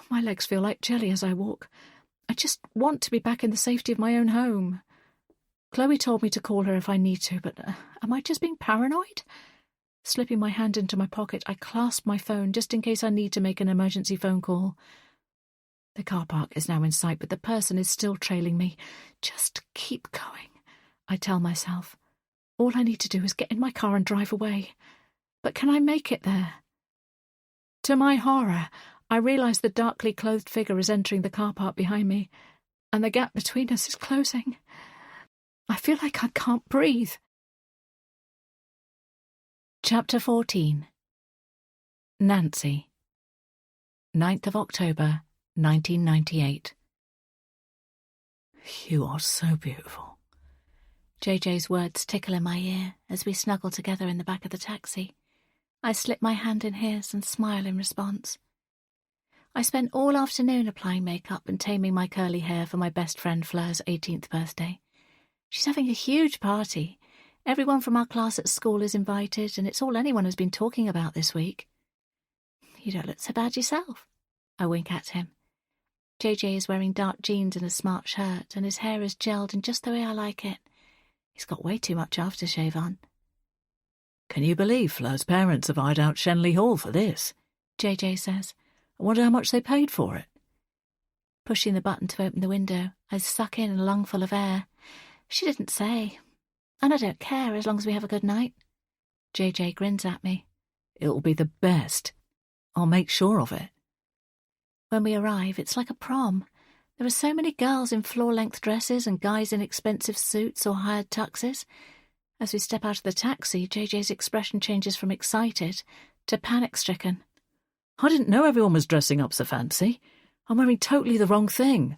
My legs feel like jelly as I walk. I just want to be back in the safety of my own home. Chloe told me to call her if I need to, but am I just being paranoid? Slipping my hand into my pocket, I clasp my phone just in case I need to make an emergency phone call. The car park is now in sight, but the person is still trailing me. Just keep going, I tell myself. All I need to do is get in my car and drive away. But can I make it there? To my horror, I realise the darkly clothed figure is entering the car park behind me, and the gap between us is closing. I feel like I can't breathe. Chapter 14. Nancy. 9th of October, 1998. You are so beautiful. JJ's words tickle in my ear as we snuggle together in the back of the taxi. I slip my hand in his and smile in response. I spent all afternoon applying makeup and taming my curly hair for my best friend Fleur's 18th birthday. She's having a huge party. Everyone from our class at school is invited, and it's all anyone has been talking about this week. You don't look so bad yourself. I wink at him. JJ is wearing dark jeans and a smart shirt, and his hair is gelled in just the way I like it. He's got way too much aftershave on. Can you believe Fleur's parents have hired out Shenley Hall for this? JJ says. I wonder how much they paid for it. Pushing the button to open the window, I suck in a lungful of air. She didn't say. And I don't care as long as we have a good night. JJ grins at me. It'll be the best. I'll make sure of it. When we arrive, it's like a prom. There are so many girls in floor-length dresses and guys in expensive suits or hired tuxes. As we step out of the taxi, JJ's expression changes from excited to panic-stricken. I didn't know everyone was dressing up so fancy. I'm wearing totally the wrong thing.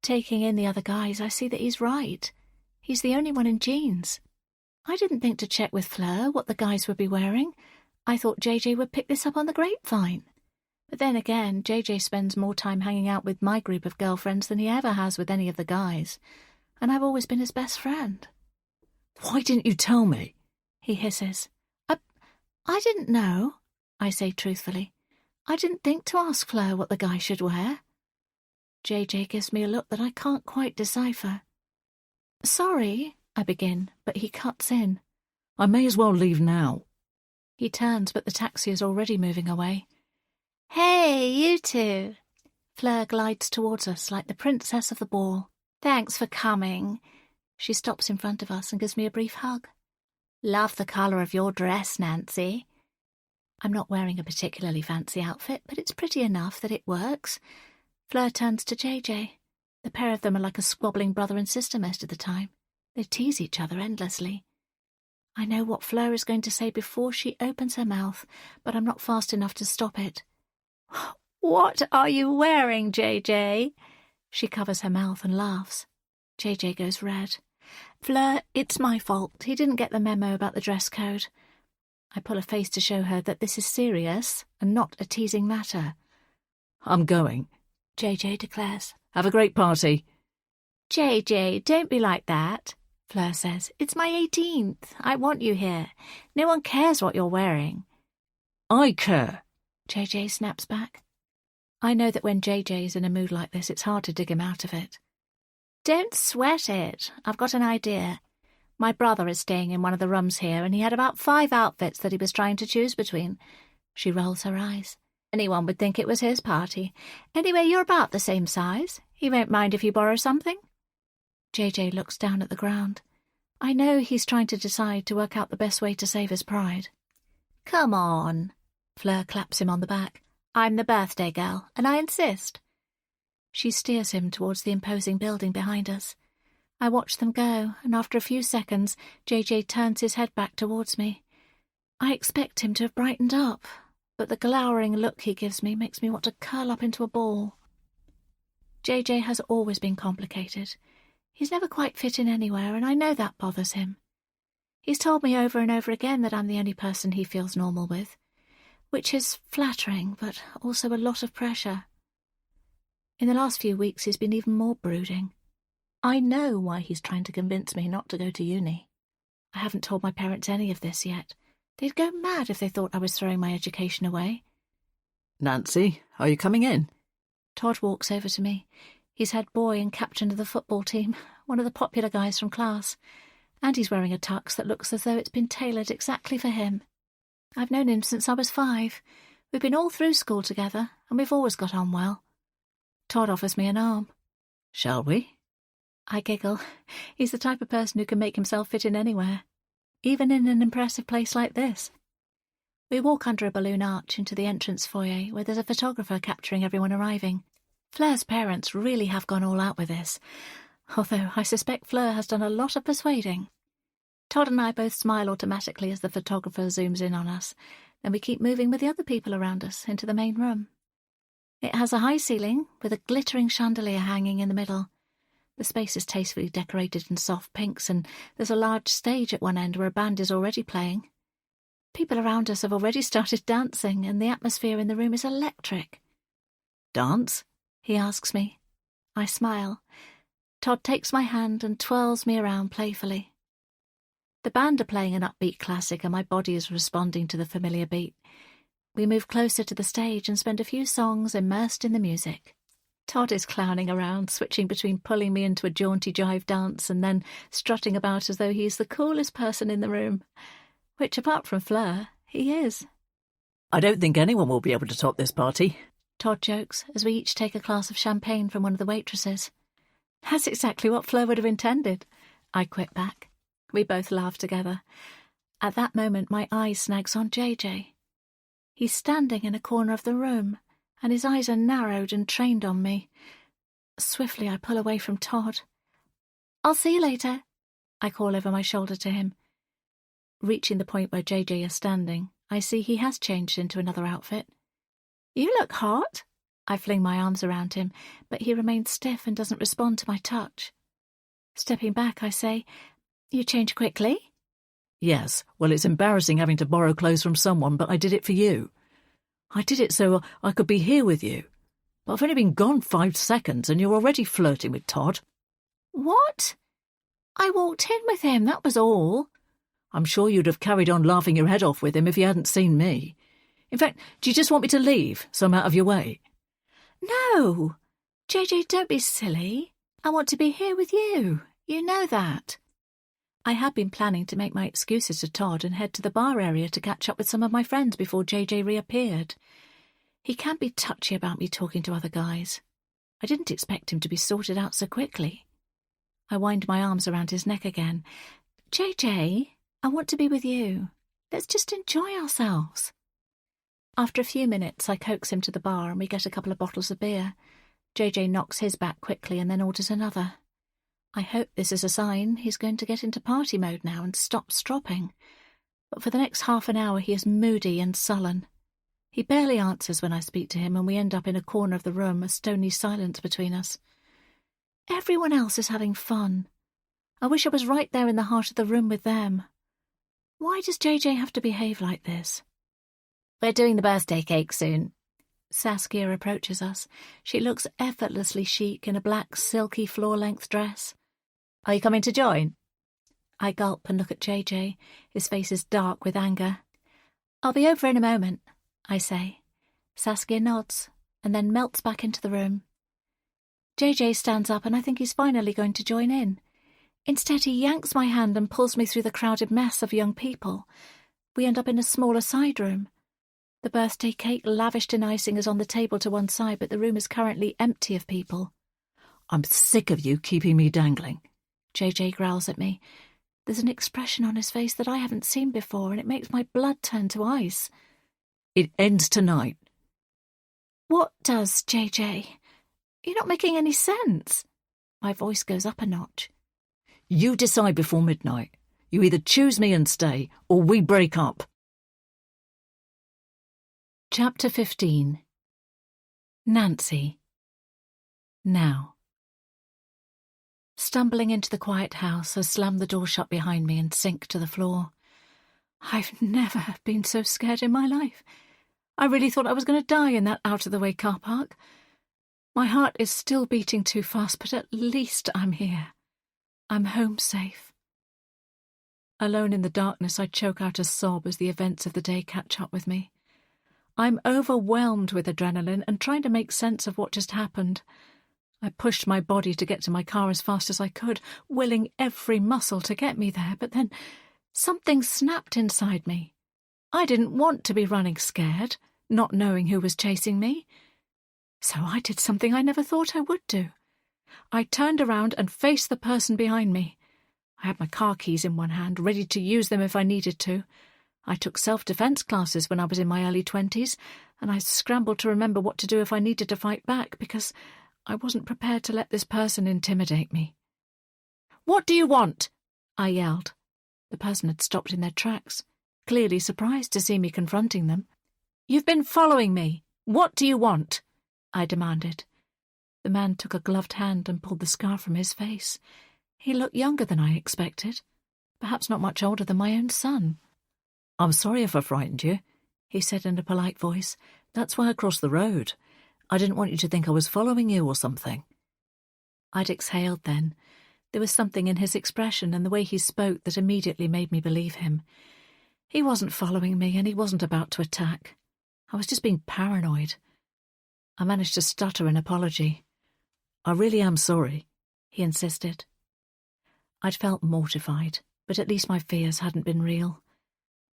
Taking in the other guys, I see that he's right. He's the only one in jeans. I didn't think to check with Fleur what the guys would be wearing. I thought JJ would pick this up on the grapevine. But then again, JJ spends more time hanging out with my group of girlfriends than he ever has with any of the guys. And I've always been his best friend. Why didn't you tell me? He hisses. I didn't know, I say truthfully. I didn't think to ask Fleur what the guy should wear. JJ gives me a look that I can't quite decipher. Sorry, I begin, but he cuts in. I may as well leave now. He turns, but the taxi is already moving away. Hey, you two! Fleur glides towards us like the princess of the ball. Thanks for coming. She stops in front of us and gives me a brief hug. Love the colour of your dress, Nancy. I'm not wearing a particularly fancy outfit, but it's pretty enough that it works. Fleur turns to JJ. The pair of them are like a squabbling brother and sister most of the time. They tease each other endlessly. I know what Fleur is going to say before she opens her mouth, but I'm not fast enough to stop it. What are you wearing, JJ? She covers her mouth and laughs. JJ goes red. Fleur, it's my fault. He didn't get the memo about the dress code. I pull a face to show her that this is serious and not a teasing matter. I'm going, JJ declares. Have a great party. JJ, don't be like that, Fleur says. It's my 18th. I want you here. No one cares what you're wearing. I care. JJ snaps back. I know that when JJ is in a mood like this, it's hard to dig him out of it. Don't sweat it. I've got an idea. My brother is staying in one of the rooms here, and he had about 5 outfits that he was trying to choose between. She rolls her eyes. Anyone would think it was his party. Anyway, you're about the same size. He won't mind if you borrow something. JJ looks down at the ground. I know he's trying to decide to work out the best way to save his pride. Come on. Fleur claps him on the back. I'm the birthday girl, and I insist. She steers him towards the imposing building behind us. I watch them go, and after a few seconds, JJ turns his head back towards me. I expect him to have brightened up, but the glowering look he gives me makes me want to curl up into a ball. JJ has always been complicated. He's never quite fit in anywhere, and I know that bothers him. He's told me over and over again that I'm the only person he feels normal with, which is flattering, but also a lot of pressure. In the last few weeks, he's been even more brooding. I know why he's trying to convince me not to go to uni. I haven't told my parents any of this yet. They'd go mad if they thought I was throwing my education away. Nancy, are you coming in? Todd walks over to me. He's head boy and captain of the football team, one of the popular guys from class. And he's wearing a tux that looks as though it's been tailored exactly for him. I've known him since I was 5. We've been all through school together, and we've always got on well. Todd offers me an arm. Shall we? I giggle. He's the type of person who can make himself fit in anywhere, even in an impressive place like this. We walk under a balloon arch into the entrance foyer, where there's a photographer capturing everyone arriving. Fleur's parents really have gone all out with this, although I suspect Fleur has done a lot of persuading. Todd and I both smile automatically as the photographer zooms in on us, then we keep moving with the other people around us into the main room. It has a high ceiling with a glittering chandelier hanging in the middle. The space is tastefully decorated in soft pinks, and there's a large stage at one end where a band is already playing. People around us have already started dancing, and the atmosphere in the room is electric. Dance? He asks me. I smile. Todd takes my hand and twirls me around playfully. The band are playing an upbeat classic, and my body is responding to the familiar beat. We move closer to the stage and spend a few songs immersed in the music. Todd is clowning around, switching between pulling me into a jaunty jive dance and then strutting about as though he's the coolest person in the room. Which, apart from Fleur, he is. I don't think anyone will be able to top this party, Todd jokes as we each take a glass of champagne from one of the waitresses. That's exactly what Fleur would have intended. I quit back. We both laugh together. At that moment, my eye snags on JJ. He's standing in a corner of the room, and his eyes are narrowed and trained on me. Swiftly, I pull away from Todd. I'll see you later, I call over my shoulder to him. Reaching the point where JJ is standing, I see he has changed into another outfit. You look hot. I fling my arms around him, but he remains stiff and doesn't respond to my touch. Stepping back, I say, You change quickly? Yes, well, it's embarrassing having to borrow clothes from someone, but I did it for you. I did it so I could be here with you. But I've only been gone 5 seconds and you're already flirting with Todd. What? I walked in with him, that was all. I'm sure you'd have carried on laughing your head off with him if you hadn't seen me. In fact, do you just want me to leave, so I'm out of your way? No. JJ, don't be silly. I want to be here with you. You know that. I had been planning to make my excuses to Todd and head to the bar area to catch up with some of my friends before JJ reappeared. He can be touchy about me talking to other guys. I didn't expect him to be sorted out so quickly. I wind my arms around his neck again. JJ, I want to be with you. Let's just enjoy ourselves. After a few minutes, I coax him to the bar and we get a couple of bottles of beer. JJ knocks his back quickly and then orders another. I hope this is a sign he's going to get into party mode now and stop stropping. But for the next half an hour he is moody and sullen. He barely answers when I speak to him and we end up in a corner of the room, a stony silence between us. Everyone else is having fun. I wish I was right there in the heart of the room with them. Why does JJ have to behave like this? We're doing the birthday cake soon. Saskia approaches us. She looks effortlessly chic in a black, silky, floor-length dress. Are you coming to join? I gulp and look at JJ. His face is dark with anger. I'll be over in a moment. I say. Saskia nods, and then melts back into the room. JJ stands up, and I think he's finally going to join in. Instead, he yanks my hand and pulls me through the crowded mess of young people. We end up in a smaller side room. The birthday cake lavished in icing is on the table to one side, but the room is currently empty of people. I'm sick of you keeping me dangling. JJ growls at me. There's an expression on his face that I haven't seen before, and it makes my blood turn to ice. It ends tonight. What does, JJ? You're not making any sense. My voice goes up a notch. You decide before midnight. You either choose me and stay, or we break up. Chapter 15. Nancy. Now. Stumbling into the quiet house, I slam the door shut behind me and sink to the floor. I've never been so scared in my life. I really thought I was going to die in that out-of-the-way car park. My heart is still beating too fast, but at least I'm here. I'm home safe. Alone in the darkness, I choke out a sob as the events of the day catch up with me. I'm overwhelmed with adrenaline and trying to make sense of what just happened. I pushed my body to get to my car as fast as I could, willing every muscle to get me there, but then something snapped inside me. I didn't want to be running scared, not knowing who was chasing me. So I did something I never thought I would do. I turned around and faced the person behind me. I had my car keys in one hand, ready to use them if I needed to. I took self-defense classes when I was in my early 20s, and I scrambled to remember what to do if I needed to fight back, because I wasn't prepared to let this person intimidate me. "What do you want?" I yelled. The person had stopped in their tracks, clearly surprised to see me confronting them. "You've been following me. What do you want?" I demanded. The man took a gloved hand and pulled the scar from his face. He looked younger than I expected, perhaps not much older than my own son. I'm sorry if I frightened you, he said in a polite voice. That's why I crossed the road. I didn't want you to think I was following you or something. I'd exhaled then. There was something in his expression and the way he spoke that immediately made me believe him. He wasn't following me and he wasn't about to attack. I was just being paranoid. I managed to stutter an apology. I really am sorry, he insisted. I'd felt mortified, but at least my fears hadn't been real.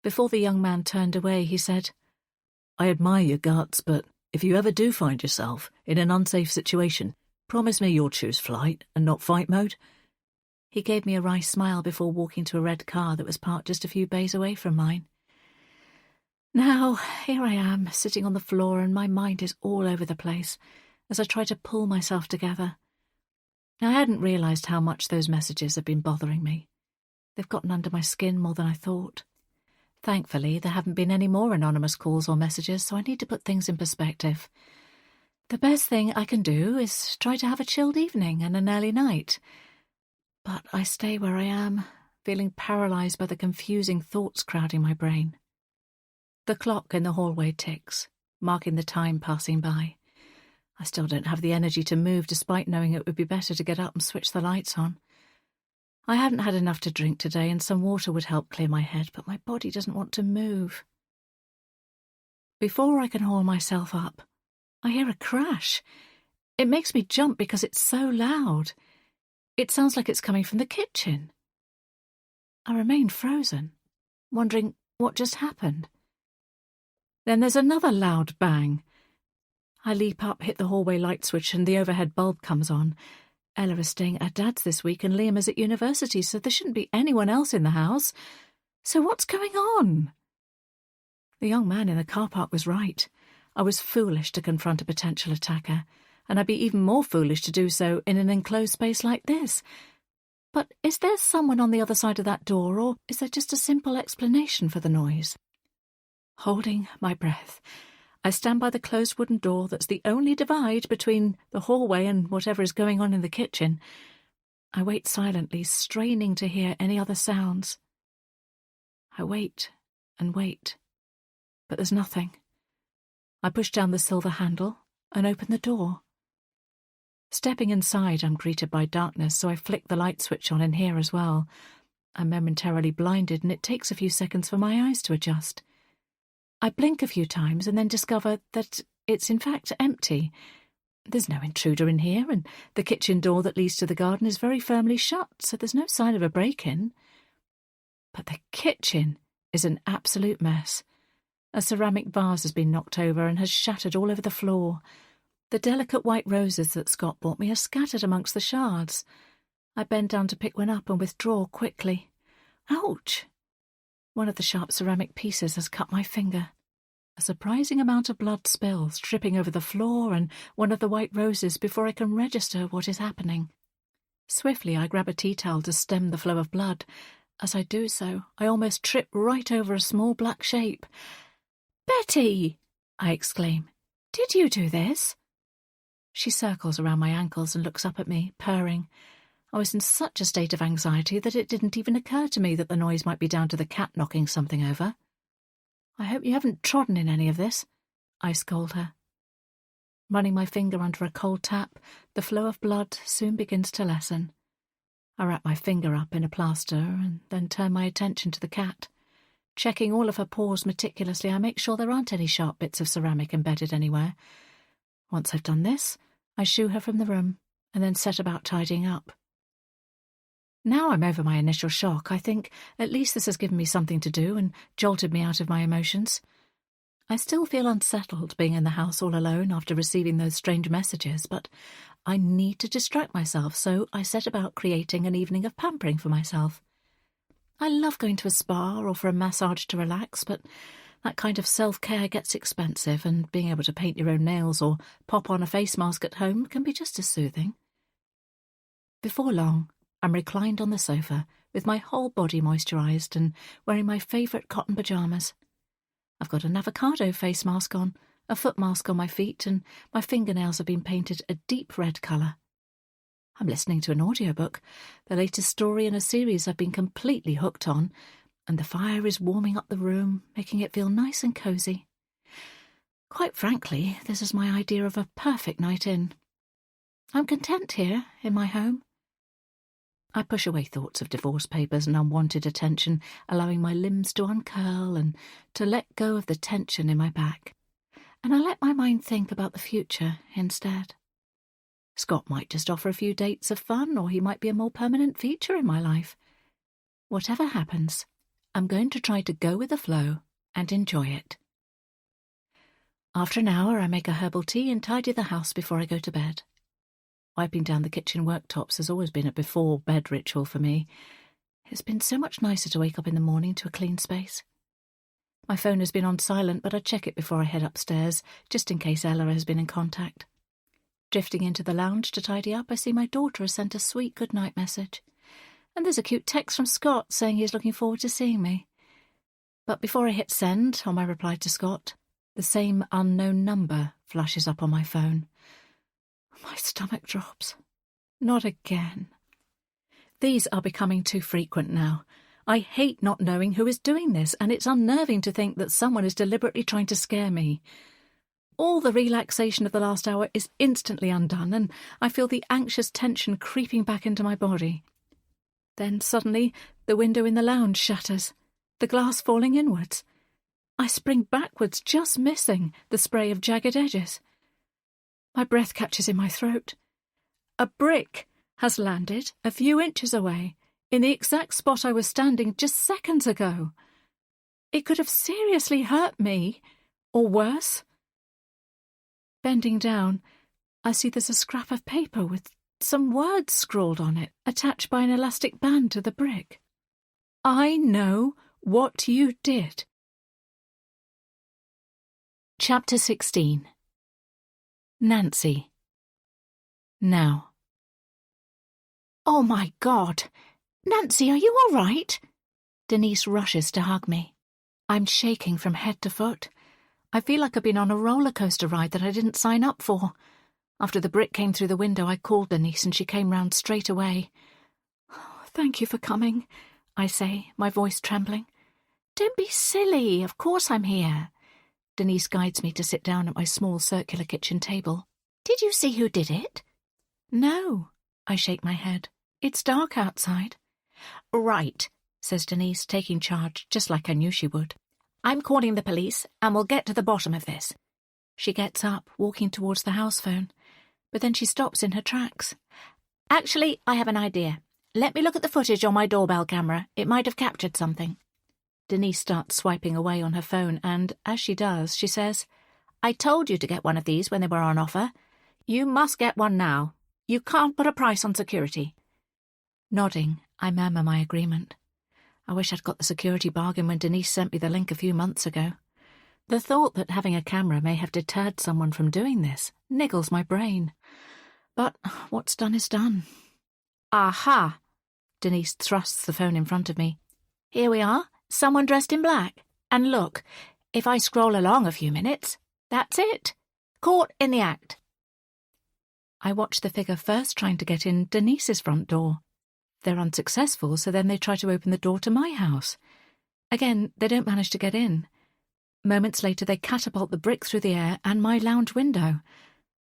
Before the young man turned away, he said, I admire your guts, but if you ever do find yourself in an unsafe situation, promise me you'll choose flight and not fight mode. He gave me a wry smile before walking to a red car that was parked just a few bays away from mine. Now, here I am, sitting on the floor, and my mind is all over the place as I try to pull myself together. I hadn't realised how much those messages have been bothering me. They've gotten under my skin more than I thought. Thankfully, there haven't been any more anonymous calls or messages, so I need to put things in perspective. The best thing I can do is try to have a chilled evening and an early night. But I stay where I am, feeling paralysed by the confusing thoughts crowding my brain. The clock in the hallway ticks, marking the time passing by. I still don't have the energy to move, despite knowing it would be better to get up and switch the lights on. I haven't had enough to drink today, and some water would help clear my head, but my body doesn't want to move. Before I can haul myself up, I hear a crash. It makes me jump because it's so loud. It sounds like it's coming from the kitchen. I remain frozen, wondering what just happened. Then there's another loud bang. I leap up, hit the hallway light switch, and the overhead bulb comes on. Ella is staying at her dad's this week, and Liam is at university, so there shouldn't be anyone else in the house. So what's going on? The young man in the car park was right. I was foolish to confront a potential attacker, and I'd be even more foolish to do so in an enclosed space like this. But is there someone on the other side of that door, or is there just a simple explanation for the noise? Holding my breath, I stand by the closed wooden door that's the only divide between the hallway and whatever is going on in the kitchen. I wait silently, straining to hear any other sounds. I wait and wait, but there's nothing. I push down the silver handle and open the door. Stepping inside, I'm greeted by darkness, so I flick the light switch on in here as well. I'm momentarily blinded, and it takes a few seconds for my eyes to adjust. I blink a few times and then discover that it's in fact empty. There's no intruder in here, and the kitchen door that leads to the garden is very firmly shut, so there's no sign of a break-in. But the kitchen is an absolute mess. A ceramic vase has been knocked over and has shattered all over the floor. The delicate white roses that Scott bought me are scattered amongst the shards. I bend down to pick one up and withdraw quickly. Ouch! One of the sharp ceramic pieces has cut my finger. A surprising amount of blood spills, dripping over the floor and one of the white roses before I can register what is happening. Swiftly, I grab a tea towel to stem the flow of blood. As I do so, I almost trip right over a small black shape. "Betty!" I exclaim. "Did you do this?" She circles around my ankles and looks up at me, purring. I was in such a state of anxiety that it didn't even occur to me that the noise might be down to the cat knocking something over. "I hope you haven't trodden in any of this," I scold her. Running my finger under a cold tap, the flow of blood soon begins to lessen. I wrap my finger up in a plaster and then turn my attention to the cat. Checking all of her paws meticulously, I make sure there aren't any sharp bits of ceramic embedded anywhere. Once I've done this, I shoo her from the room and then set about tidying up. Now I'm over my initial shock, I think at least this has given me something to do and jolted me out of my emotions. I still feel unsettled being in the house all alone after receiving those strange messages, but I need to distract myself, so I set about creating an evening of pampering for myself. I love going to a spa or for a massage to relax, but that kind of self-care gets expensive, and being able to paint your own nails or pop on a face mask at home can be just as soothing. Before long, I'm reclined on the sofa, with my whole body moisturised and wearing my favourite cotton pyjamas. I've got an avocado face mask on, a foot mask on my feet, and my fingernails have been painted a deep red colour. I'm listening to an audiobook, the latest story in a series I've been completely hooked on, and the fire is warming up the room, making it feel nice and cosy. Quite frankly, this is my idea of a perfect night in. I'm content here, in my home. I push away thoughts of divorce papers and unwanted attention, allowing my limbs to uncurl and to let go of the tension in my back. And I let my mind think about the future instead. Scott might just offer a few dates of fun, or he might be a more permanent feature in my life. Whatever happens, I'm going to try to go with the flow and enjoy it. After an hour, I make a herbal tea and tidy the house before I go to bed. Wiping down the kitchen worktops has always been a before-bed ritual for me. It's been so much nicer to wake up in the morning to a clean space. My phone has been on silent, but I check it before I head upstairs, just in case Ella has been in contact. Drifting into the lounge to tidy up, I see my daughter has sent a sweet good-night message. And there's a cute text from Scott saying he's looking forward to seeing me. But before I hit send on my reply to Scott, the same unknown number flashes up on my phone. My stomach drops. Not again. These are becoming too frequent now. I hate not knowing who is doing this, and it's unnerving to think that someone is deliberately trying to scare me. All the relaxation of the last hour is instantly undone, and I feel the anxious tension creeping back into my body. Then suddenly the window in the lounge shatters, the glass falling inwards. I spring backwards, just missing the spray of jagged edges. My breath catches in my throat. A brick has landed a few inches away, in the exact spot I was standing just seconds ago. It could have seriously hurt me, or worse. Bending down, I see there's a scrap of paper with some words scrawled on it, attached by an elastic band to the brick. I know what you did. Chapter 16. Nancy. Now. Oh my God! Nancy, are you all right? Denise rushes to hug me. I'm shaking from head to foot. I feel like I've been on a roller coaster ride that I didn't sign up for. After the brick came through the window, I called Denise and she came round straight away. Oh, thank you for coming, I say, my voice trembling. Don't be silly, of course I'm here. Denise guides me to sit down at my small circular kitchen table. Did you see who did it? No, I shake my head. It's dark outside. Right, says Denise, taking charge, just like I knew she would. I'm calling the police, and we'll get to the bottom of this. She gets up, walking towards the house phone, but then she stops in her tracks. Actually, I have an idea. Let me look at the footage on my doorbell camera. It might have captured something. Denise starts swiping away on her phone, and as she does, she says, I told you to get one of these when they were on offer. You must get one now. You can't put a price on security. Nodding, I murmur my agreement. I wish I'd got the security bargain when Denise sent me the link a few months ago. The thought that having a camera may have deterred someone from doing this niggles my brain. But what's done is done. Aha! Denise thrusts the phone in front of me. Here we are, someone dressed in black. And look, if I scroll along a few minutes, that's it. Caught in the act. I watch the figure first trying to get in Denise's front door. They're unsuccessful, so then they try to open the door to my house. Again, they don't manage to get in. Moments later, they catapult the brick through the air and my lounge window.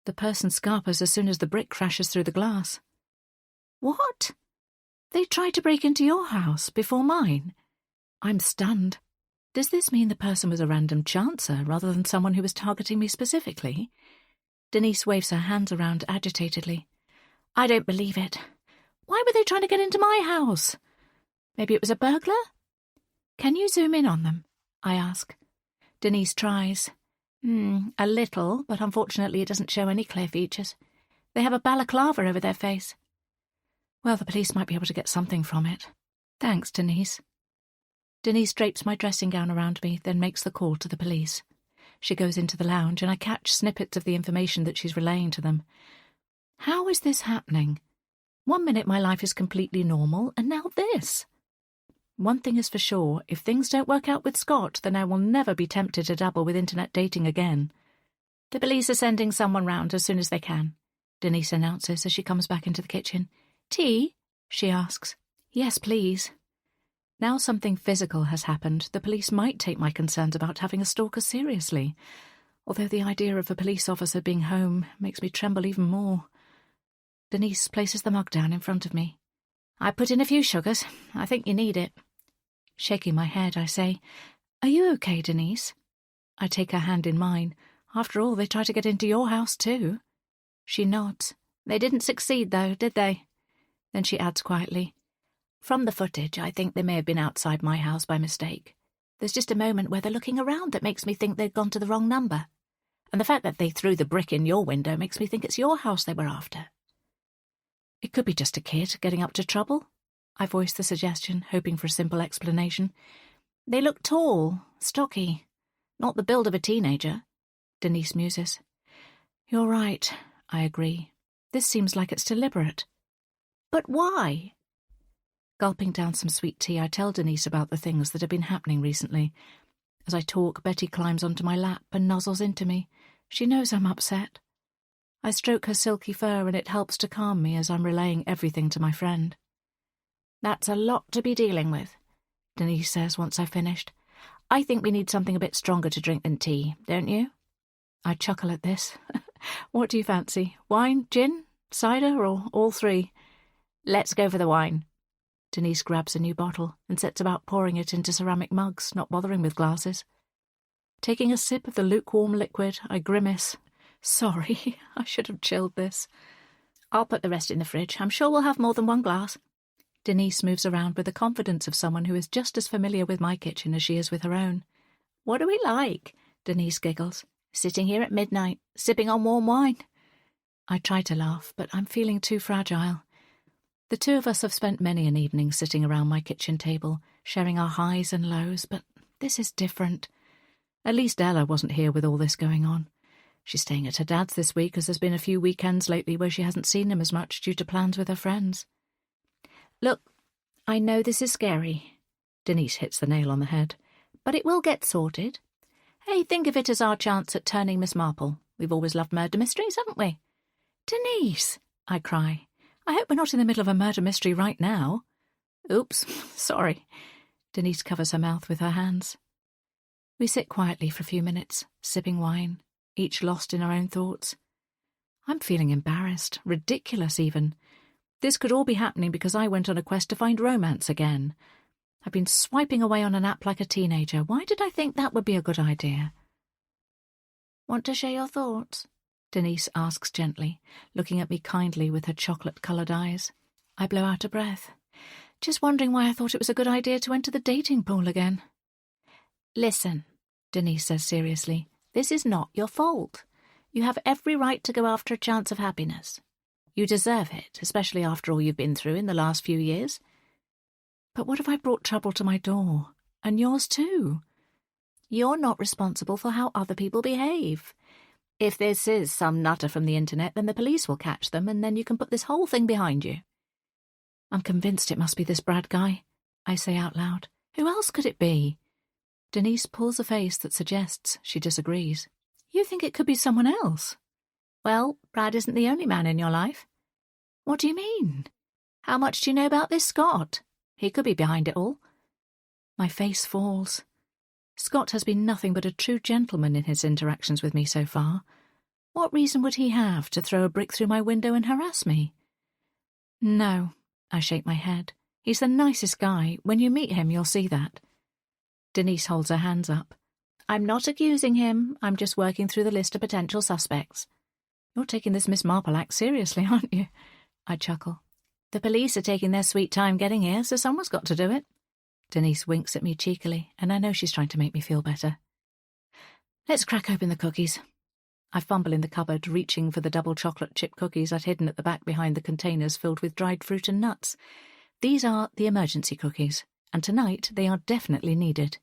The person scarpers as soon as the brick crashes through the glass. What? They tried to break into your house before mine? I'm stunned. Does this mean the person was a random chancer rather than someone who was targeting me specifically? Denise waves her hands around agitatedly. I don't believe it. Why were they trying to get into my house? Maybe it was a burglar? Can you zoom in on them? I ask. Denise tries. A little, but unfortunately it doesn't show any clear features. They have a balaclava over their face. Well, the police might be able to get something from it. Thanks, Denise. Denise drapes my dressing gown around me, then makes the call to the police. She goes into the lounge, and I catch snippets of the information that she's relaying to them. How is this happening? 1 minute my life is completely normal, and now this. One thing is for sure, if things don't work out with Scott, then I will never be tempted to dabble with internet dating again. The police are sending someone round as soon as they can, Denise announces as she comes back into the kitchen. Tea? She asks. Yes, please. Now something physical has happened, the police might take my concerns about having a stalker seriously, although the idea of a police officer being home makes me tremble even more. Denise places the mug down in front of me. I put in a few sugars. I think you need it. Shaking my head, I say, Are you okay, Denise? I take her hand in mine. After all, they tried to get into your house too. She nods. They didn't succeed, though, did they? Then she adds quietly, From the footage, I think they may have been outside my house by mistake. There's just a moment where they're looking around that makes me think they'd gone to the wrong number. And the fact that they threw the brick in your window makes me think it's your house they were after. It could be just a kid getting up to trouble. I voiced the suggestion, hoping for a simple explanation. They look tall, stocky, not the build of a teenager, Denise muses. You're right, I agree. This seems like it's deliberate. But why? Gulping down some sweet tea, I tell Denise about the things that have been happening recently. As I talk, Betty climbs onto my lap and nuzzles into me. She knows I'm upset. I stroke her silky fur and it helps to calm me as I'm relaying everything to my friend. That's a lot to be dealing with, Denise says once I've finished. I think we need something a bit stronger to drink than tea, don't you? I chuckle at this. What do you fancy? Wine, gin, cider, or all three? Let's go for the wine. Denise grabs a new bottle and sets about pouring it into ceramic mugs, not bothering with glasses. Taking a sip of the lukewarm liquid, I grimace. Sorry, I should have chilled this. I'll put the rest in the fridge. I'm sure we'll have more than one glass. Denise moves around with the confidence of someone who is just as familiar with my kitchen as she is with her own. What do we like? Denise giggles. Sitting here at midnight, sipping on warm wine. I try to laugh, but I'm feeling too fragile. The two of us have spent many an evening sitting around my kitchen table, sharing our highs and lows, but this is different. At least Ella wasn't here with all this going on. She's staying at her dad's this week, as there's been a few weekends lately where she hasn't seen him as much due to plans with her friends. Look, I know this is scary. Denise hits the nail on the head. But it will get sorted. Hey, think of it as our chance at turning Miss Marple. We've always loved murder mysteries, haven't we? Denise, I cry. I hope we're not in the middle of a murder mystery right now. Oops, sorry. Denise covers her mouth with her hands. We sit quietly for a few minutes, sipping wine, each lost in our own thoughts. I'm feeling embarrassed, ridiculous even. This could all be happening because I went on a quest to find romance again. I've been swiping away on an app like a teenager. Why did I think that would be a good idea? Want to share your thoughts? Denise asks gently, looking at me kindly with her chocolate-coloured eyes. I blow out a breath. Just wondering why I thought it was a good idea to enter the dating pool again. Listen, Denise says seriously, this is not your fault. You have every right to go after a chance of happiness. You deserve it, especially after all you've been through in the last few years. But what if I brought trouble to my door? And yours too? You're not responsible for how other people behave. If this is some nutter from the internet, then the police will catch them, and then you can put this whole thing behind you. I'm convinced it must be this Brad guy, I say out loud. Who else could it be? Denise pulls a face that suggests she disagrees. You think it could be someone else? Well, Brad isn't the only man in your life. What do you mean? How much do you know about this Scott? He could be behind it all. My face falls. Scott has been nothing but a true gentleman in his interactions with me so far. What reason would he have to throw a brick through my window and harass me? No, I shake my head. He's the nicest guy. When you meet him, you'll see that. Denise holds her hands up. I'm not accusing him. I'm just working through the list of potential suspects. You're taking this Miss Marple act seriously, aren't you? I chuckle. The police are taking their sweet time getting here, so someone's got to do it. Denise winks at me cheekily, and I know she's trying to make me feel better. Let's crack open the cookies. I fumble in the cupboard, reaching for the double chocolate chip cookies I'd hidden at the back behind the containers filled with dried fruit and nuts. These are the emergency cookies, and tonight they are definitely needed.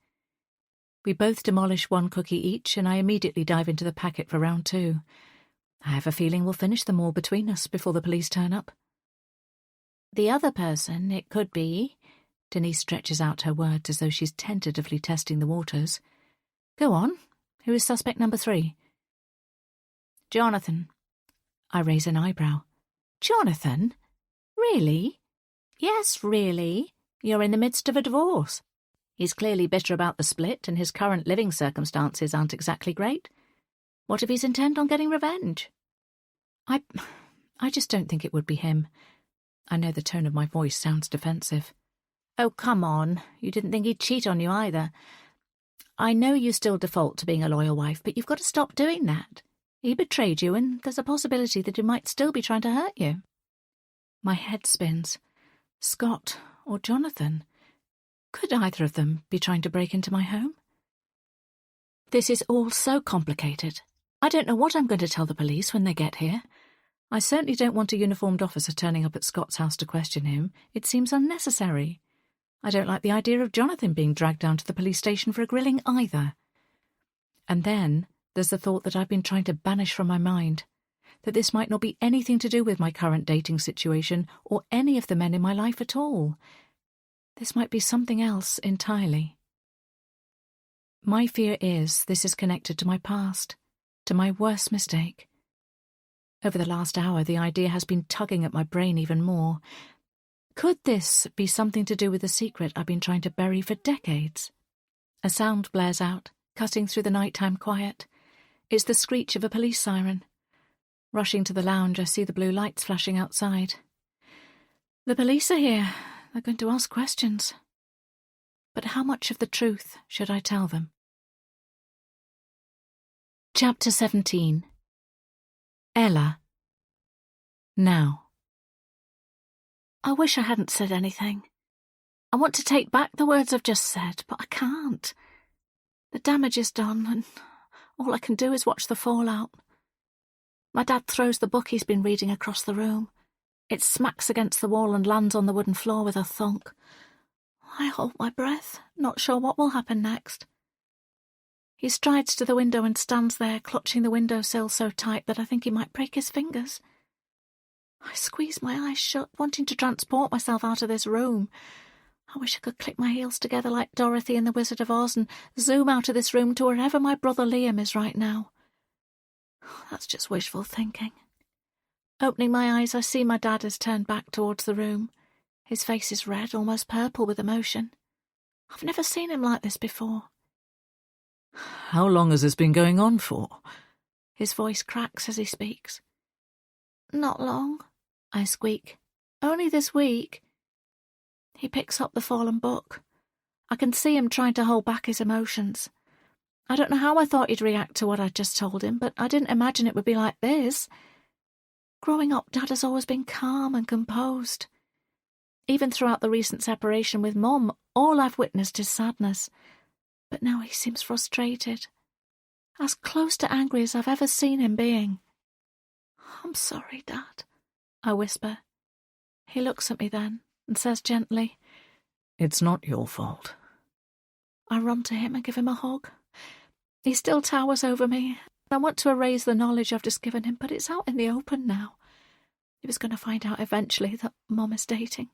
We both demolish one cookie each, and I immediately dive into the packet for round 2. I have a feeling we'll finish them all between us before the police turn up. The other person, it could be... Denise stretches out her words as though she's tentatively testing the waters. Go on. Who is suspect number 3? Jonathan. I raise an eyebrow. Jonathan? Really? Yes, really. You're in the midst of a divorce. He's clearly bitter about the split, and his current living circumstances aren't exactly great. What if he's intent on getting revenge? I just don't think it would be him. I know the tone of my voice sounds defensive. Oh, come on. You didn't think he'd cheat on you either. I know you still default to being a loyal wife, but you've got to stop doing that. He betrayed you, and there's a possibility that he might still be trying to hurt you. My head spins. Scott or Jonathan? Could either of them be trying to break into my home? This is all so complicated. I don't know what I'm going to tell the police when they get here. I certainly don't want a uniformed officer turning up at Scott's house to question him. It seems unnecessary. I don't like the idea of Jonathan being dragged down to the police station for a grilling either. And then there's the thought that I've been trying to banish from my mind, that this might not be anything to do with my current dating situation or any of the men in my life at all. This might be something else entirely. My fear is this is connected to my past, to my worst mistake. Over the last hour, the idea has been tugging at my brain even more. Could this be something to do with the secret I've been trying to bury for decades? A sound blares out, cutting through the nighttime quiet. It's the screech of a police siren. Rushing to the lounge, I see the blue lights flashing outside. The police are here. They're going to ask questions. But how much of the truth should I tell them? Chapter 17. Ella. Now. I wish I hadn't said anything. I want to take back the words I've just said, but I can't. The damage is done, and all I can do is watch the fallout. My dad throws the book he's been reading across the room. It smacks against the wall and lands on the wooden floor with a thunk. I hold my breath, not sure what will happen next. He strides to the window and stands there, clutching the windowsill so tight that I think he might break his fingers. I squeeze my eyes shut, wanting to transport myself out of this room. I wish I could click my heels together like Dorothy in The Wizard of Oz and zoom out of this room to wherever my brother Liam is right now. That's just wishful thinking. Opening my eyes, I see my dad has turned back towards the room. His face is red, almost purple with emotion. I've never seen him like this before. How long has this been going on for? His voice cracks as he speaks. Not long, I squeak. Only this week. He picks up the fallen book. I can see him trying to hold back his emotions. I don't know how I thought he'd react to what I'd just told him, but I didn't imagine it would be like this. Growing up, Dad has always been calm and composed. Even throughout the recent separation with Mum, all I've witnessed is sadness. But now he seems frustrated. As close to angry as I've ever seen him being. "I'm sorry, Dad," I whisper. He looks at me then and says gently, "It's not your fault." I run to him and give him a hug. He still towers over me. I want to erase the knowledge I've just given him, but it's out in the open now. He was going to find out eventually that Mum is dating.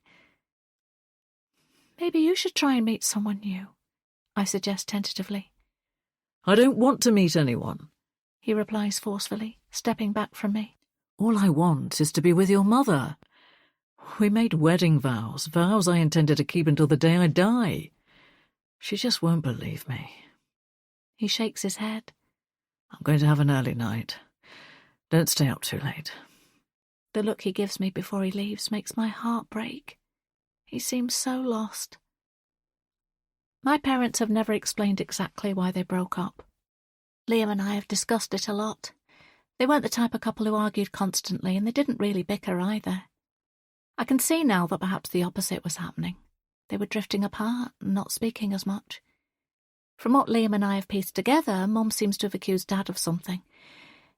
"Maybe you should try and meet someone new," I suggest tentatively. "I don't want to meet anyone," he replies forcefully, stepping back from me. "All I want is to be with your mother. We made wedding vows I intended to keep until the day I die. She just won't believe me." He shakes his head. "I'm going to have an early night. Don't stay up too late." The look he gives me before he leaves makes my heart break. He seems so lost. My parents have never explained exactly why they broke up. Liam and I have discussed it a lot. They weren't the type of couple who argued constantly, and they didn't really bicker either. I can see now that perhaps the opposite was happening. They were drifting apart and not speaking as much. From what Liam and I have pieced together, Mum seems to have accused Dad of something.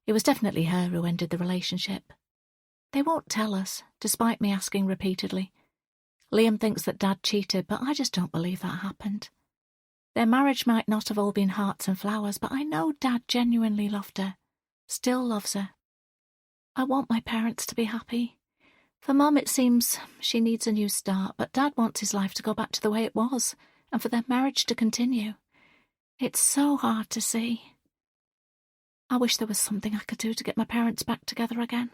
It was definitely her who ended the relationship. They won't tell us, despite me asking repeatedly. Liam thinks that Dad cheated, but I just don't believe that happened. Their marriage might not have all been hearts and flowers, but I know Dad genuinely loved her, still loves her. I want my parents to be happy. For Mum, it seems she needs a new start, but Dad wants his life to go back to the way it was, and for their marriage to continue. It's so hard to see. I wish there was something I could do to get my parents back together again.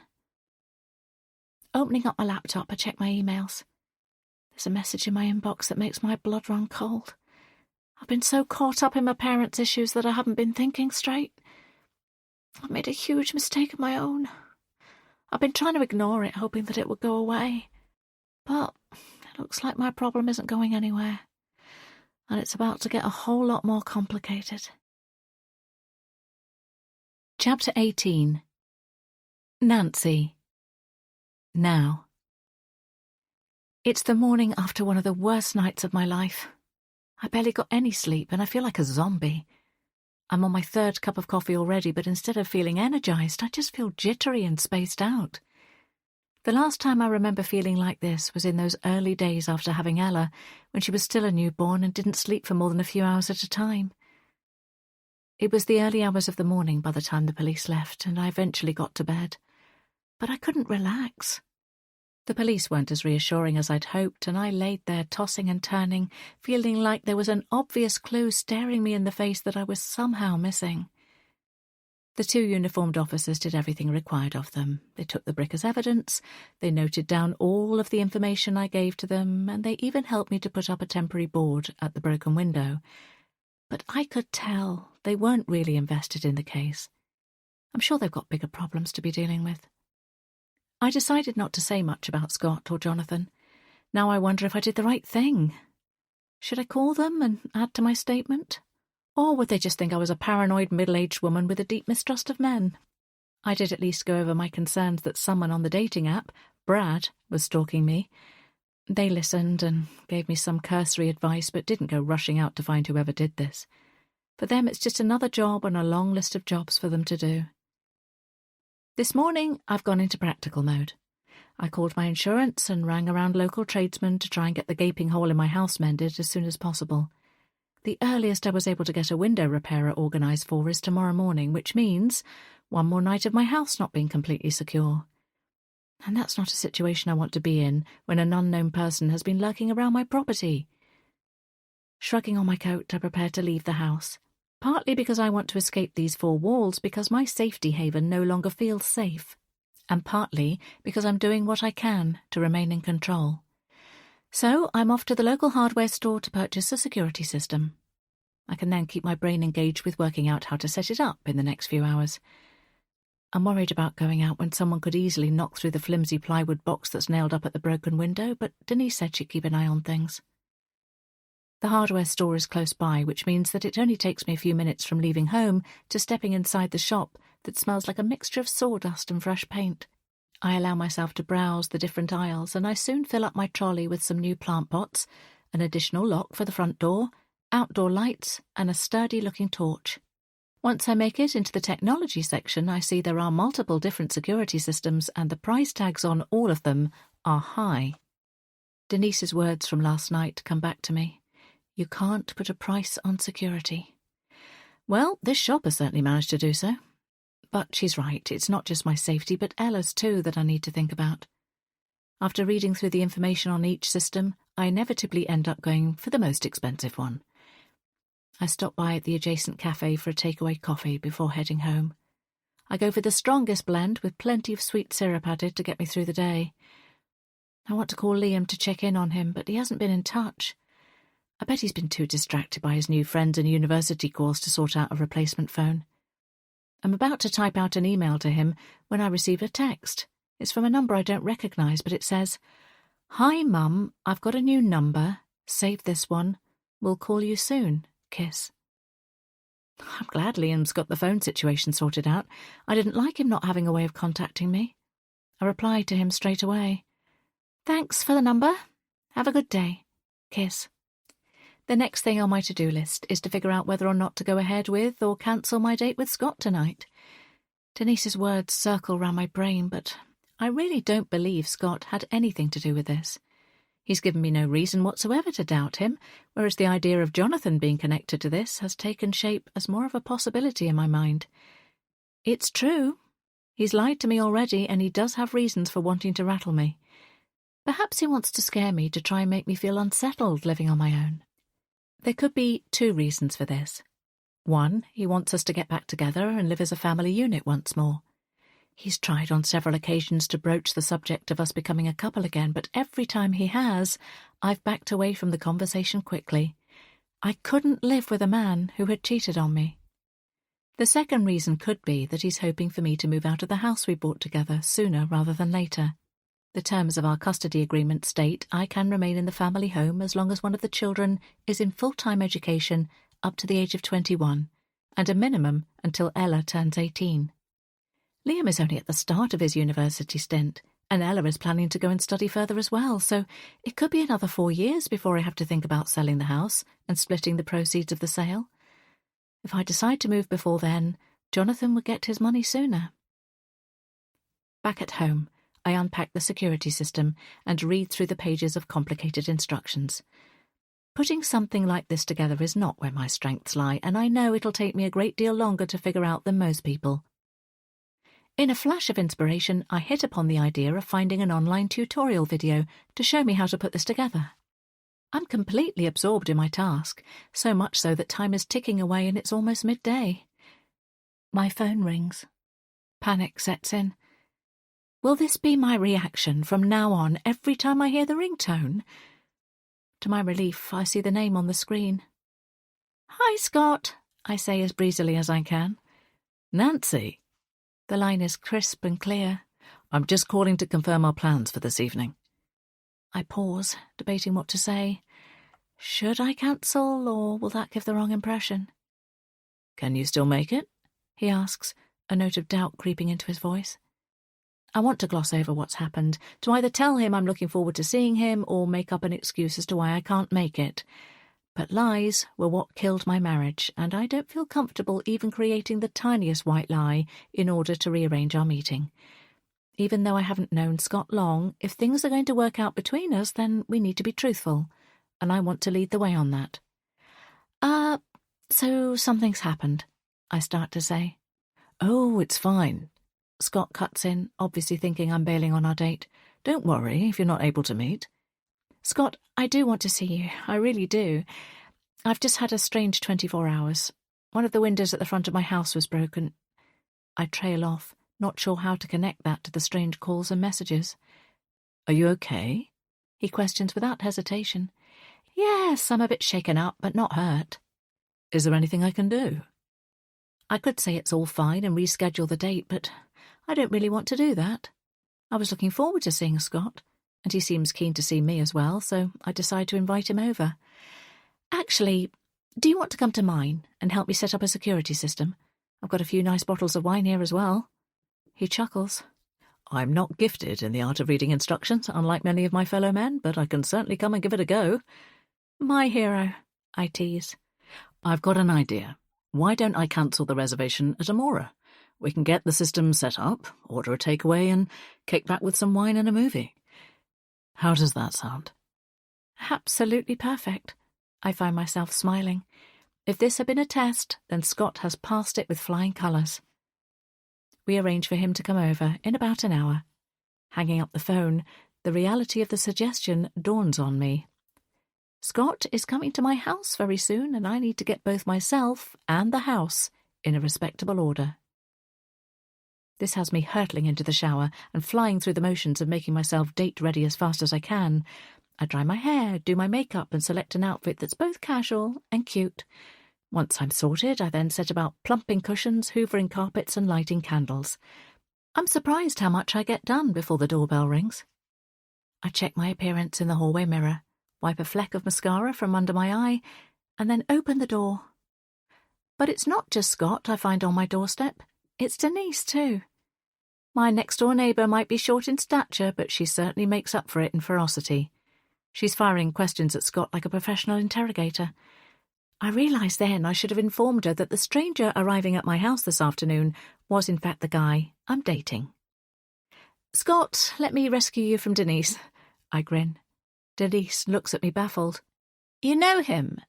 Opening up my laptop, I check my emails. There's a message in my inbox that makes my blood run cold. I've been so caught up in my parents' issues that I haven't been thinking straight. I've made a huge mistake of my own. I've been trying to ignore it, hoping that it would go away. But it looks like my problem isn't going anywhere. And it's about to get a whole lot more complicated. Chapter 18. Nancy. Now. It's the morning after one of the worst nights of my life. I barely got any sleep and I feel like a zombie. I'm on my third cup of coffee already, but instead of feeling energized, I just feel jittery and spaced out. The last time I remember feeling like this was in those early days after having Ella, when she was still a newborn and didn't sleep for more than a few hours at a time. It was the early hours of the morning by the time the police left, and I eventually got to bed. But I couldn't relax. The police weren't as reassuring as I'd hoped, and I laid there tossing and turning, feeling like there was an obvious clue staring me in the face that I was somehow missing. The two uniformed officers did everything required of them. They took the brick as evidence, they noted down all of the information I gave to them, and they even helped me to put up a temporary board at the broken window. But I could tell they weren't really invested in the case. I'm sure they've got bigger problems to be dealing with. I decided not to say much about Scott or Jonathan. Now I wonder if I did the right thing. Should I call them and add to my statement? Or would they just think I was a paranoid middle-aged woman with a deep mistrust of men? I did at least go over my concerns that someone on the dating app, Brad, was stalking me. They listened and gave me some cursory advice, but didn't go rushing out to find whoever did this. For them, it's just another job on a long list of jobs for them to do. This morning, I've gone into practical mode. I called my insurance and rang around local tradesmen to try and get the gaping hole in my house mended as soon as possible. The earliest I was able to get a window repairer organised for is tomorrow morning, which means one more night of my house not being completely secure. And that's not a situation I want to be in when an unknown person has been lurking around my property. Shrugging on my coat, I prepare to leave the house. Partly because I want to escape these four walls because my safety haven no longer feels safe, and partly because I'm doing what I can to remain in control. So I'm off to the local hardware store to purchase a security system. I can then keep my brain engaged with working out how to set it up in the next few hours. I'm worried about going out when someone could easily knock through the flimsy plywood box that's nailed up at the broken window, but Denise said she'd keep an eye on things. The hardware store is close by, which means that it only takes me a few minutes from leaving home to stepping inside the shop that smells like a mixture of sawdust and fresh paint. I allow myself to browse the different aisles, and I soon fill up my trolley with some new plant pots, an additional lock for the front door, outdoor lights, and a sturdy-looking torch. Once I make it into the technology section, I see there are multiple different security systems, and the price tags on all of them are high. Denise's words from last night come back to me. You can't put a price on security. Well, this shop has certainly managed to do so. But she's right, it's not just my safety, but Ella's too that I need to think about. After reading through the information on each system, I inevitably end up going for the most expensive one. I stop by at the adjacent cafe for a takeaway coffee before heading home. I go for the strongest blend with plenty of sweet syrup added to get me through the day. I want to call Liam to check in on him, but he hasn't been in touch. I bet he's been too distracted by his new friends and university course to sort out a replacement phone. I'm about to type out an email to him when I receive a text. It's from a number I don't recognise, but it says, "Hi, Mum, I've got a new number. Save this one. We'll call you soon. Kiss." I'm glad Liam's got the phone situation sorted out. I didn't like him not having a way of contacting me. I replied to him straight away. "Thanks for the number. Have a good day. Kiss." The next thing on my to-do list is to figure out whether or not to go ahead with or cancel my date with Scott tonight. Denise's words circle round my brain, but I really don't believe Scott had anything to do with this. He's given me no reason whatsoever to doubt him, whereas the idea of Jonathan being connected to this has taken shape as more of a possibility in my mind. It's true. He's lied to me already, and he does have reasons for wanting to rattle me. Perhaps he wants to scare me to try and make me feel unsettled living on my own. There could be two reasons for this. One, he wants us to get back together and live as a family unit once more. He's tried on several occasions to broach the subject of us becoming a couple again, but every time he has, I've backed away from the conversation quickly. I couldn't live with a man who had cheated on me. The second reason could be that he's hoping for me to move out of the house we bought together sooner rather than later. The terms of our custody agreement state I can remain in the family home as long as one of the children is in full-time education up to the age of 21, and a minimum until Ella turns 18. Liam is only at the start of his university stint, and Ella is planning to go and study further as well, so it could be another 4 years before I have to think about selling the house and splitting the proceeds of the sale. If I decide to move before then, Jonathan would get his money sooner. Back at home, I unpack the security system and read through the pages of complicated instructions. Putting something like this together is not where my strengths lie, and I know it'll take me a great deal longer to figure out than most people. In a flash of inspiration, I hit upon the idea of finding an online tutorial video to show me how to put this together. I'm completely absorbed in my task, so much so that time is ticking away and it's almost midday. My phone rings. Panic sets in. Will this be my reaction from now on every time I hear the ringtone? To my relief, I see the name on the screen. "Hi, Scott," I say as breezily as I can. "Nancy." The line is crisp and clear. "I'm just calling to confirm our plans for this evening." I pause, debating what to say. Should I cancel, or will that give the wrong impression? "Can you still make it?" he asks, a note of doubt creeping into his voice. I want to gloss over what's happened, to either tell him I'm looking forward to seeing him or make up an excuse as to why I can't make it. But lies were what killed my marriage, and I don't feel comfortable even creating the tiniest white lie in order to rearrange our meeting. Even though I haven't known Scott long, if things are going to work out between us, then we need to be truthful, and I want to lead the way on that. So something's happened, I start to say. "Oh, it's fine." Scott cuts in, obviously thinking I'm bailing on our date. "Don't worry if you're not able to meet." "Scott, I do want to see you. I really do. I've just had a strange 24 hours. One of the windows at the front of my house was broken." I trail off, not sure how to connect that to the strange calls and messages. "Are you okay?" he questions without hesitation. "Yes, I'm a bit shaken up, but not hurt." "Is there anything I can do?" I could say it's all fine and reschedule the date, but I don't really want to do that. I was looking forward to seeing Scott, and he seems keen to see me as well, so I decide to invite him over. Actually, do you want to come to mine and help me set up a security system? I've got a few nice bottles of wine here as well. He chuckles. I'm not gifted in the art of reading instructions, unlike many of my fellow men, but I can certainly come and give it a go. My hero, I tease. I've got an idea. Why don't I cancel the reservation at Amora? We can get the system set up, order a takeaway, and kick back with some wine and a movie. How does that sound? Absolutely perfect. I find myself smiling. If this had been a test, then Scott has passed it with flying colours. We arrange for him to come over in about an hour. Hanging up the phone, the reality of the suggestion dawns on me. Scott is coming to my house very soon, and I need to get both myself and the house in a respectable order. This has me hurtling into the shower and flying through the motions of making myself date-ready as fast as I can. I dry my hair, do my makeup, and select an outfit that's both casual and cute. Once I'm sorted, I then set about plumping cushions, hoovering carpets, and lighting candles. I'm surprised how much I get done before the doorbell rings. I check my appearance in the hallway mirror, wipe a fleck of mascara from under my eye, and then open the door. But it's not just Scott I find on my doorstep. It's Denise, too. My next-door neighbour might be short in stature, but she certainly makes up for it in ferocity. She's firing questions at Scott like a professional interrogator. I realised then I should have informed her that the stranger arriving at my house this afternoon was in fact the guy I'm dating. "Scott, let me rescue you from Denise," I grin. Denise looks at me baffled. "You know him?"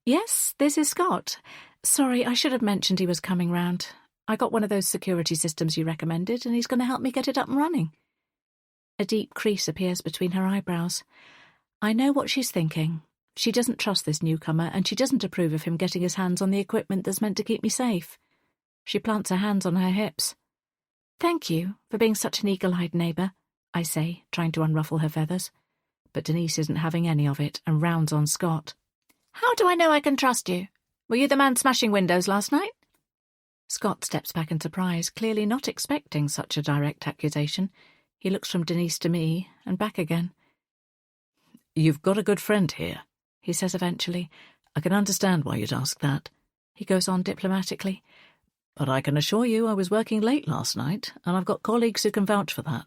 "Yes, this is Scott. Sorry, I should have mentioned he was coming round. I got one of those security systems you recommended, and he's going to help me get it up and running." A deep crease appears between her eyebrows. I know what she's thinking. She doesn't trust this newcomer, and she doesn't approve of him getting his hands on the equipment that's meant to keep me safe. She plants her hands on her hips. "Thank you for being such an eagle-eyed neighbour," I say, trying to unruffle her feathers. But Denise isn't having any of it and rounds on Scott. "How do I know I can trust you? Were you the man smashing windows last night?" Scott steps back in surprise, clearly not expecting such a direct accusation. He looks from Denise to me and back again. "You've got a good friend here," he says eventually. "I can understand why you'd ask that." He goes on diplomatically. "But I can assure you I was working late last night, and I've got colleagues who can vouch for that."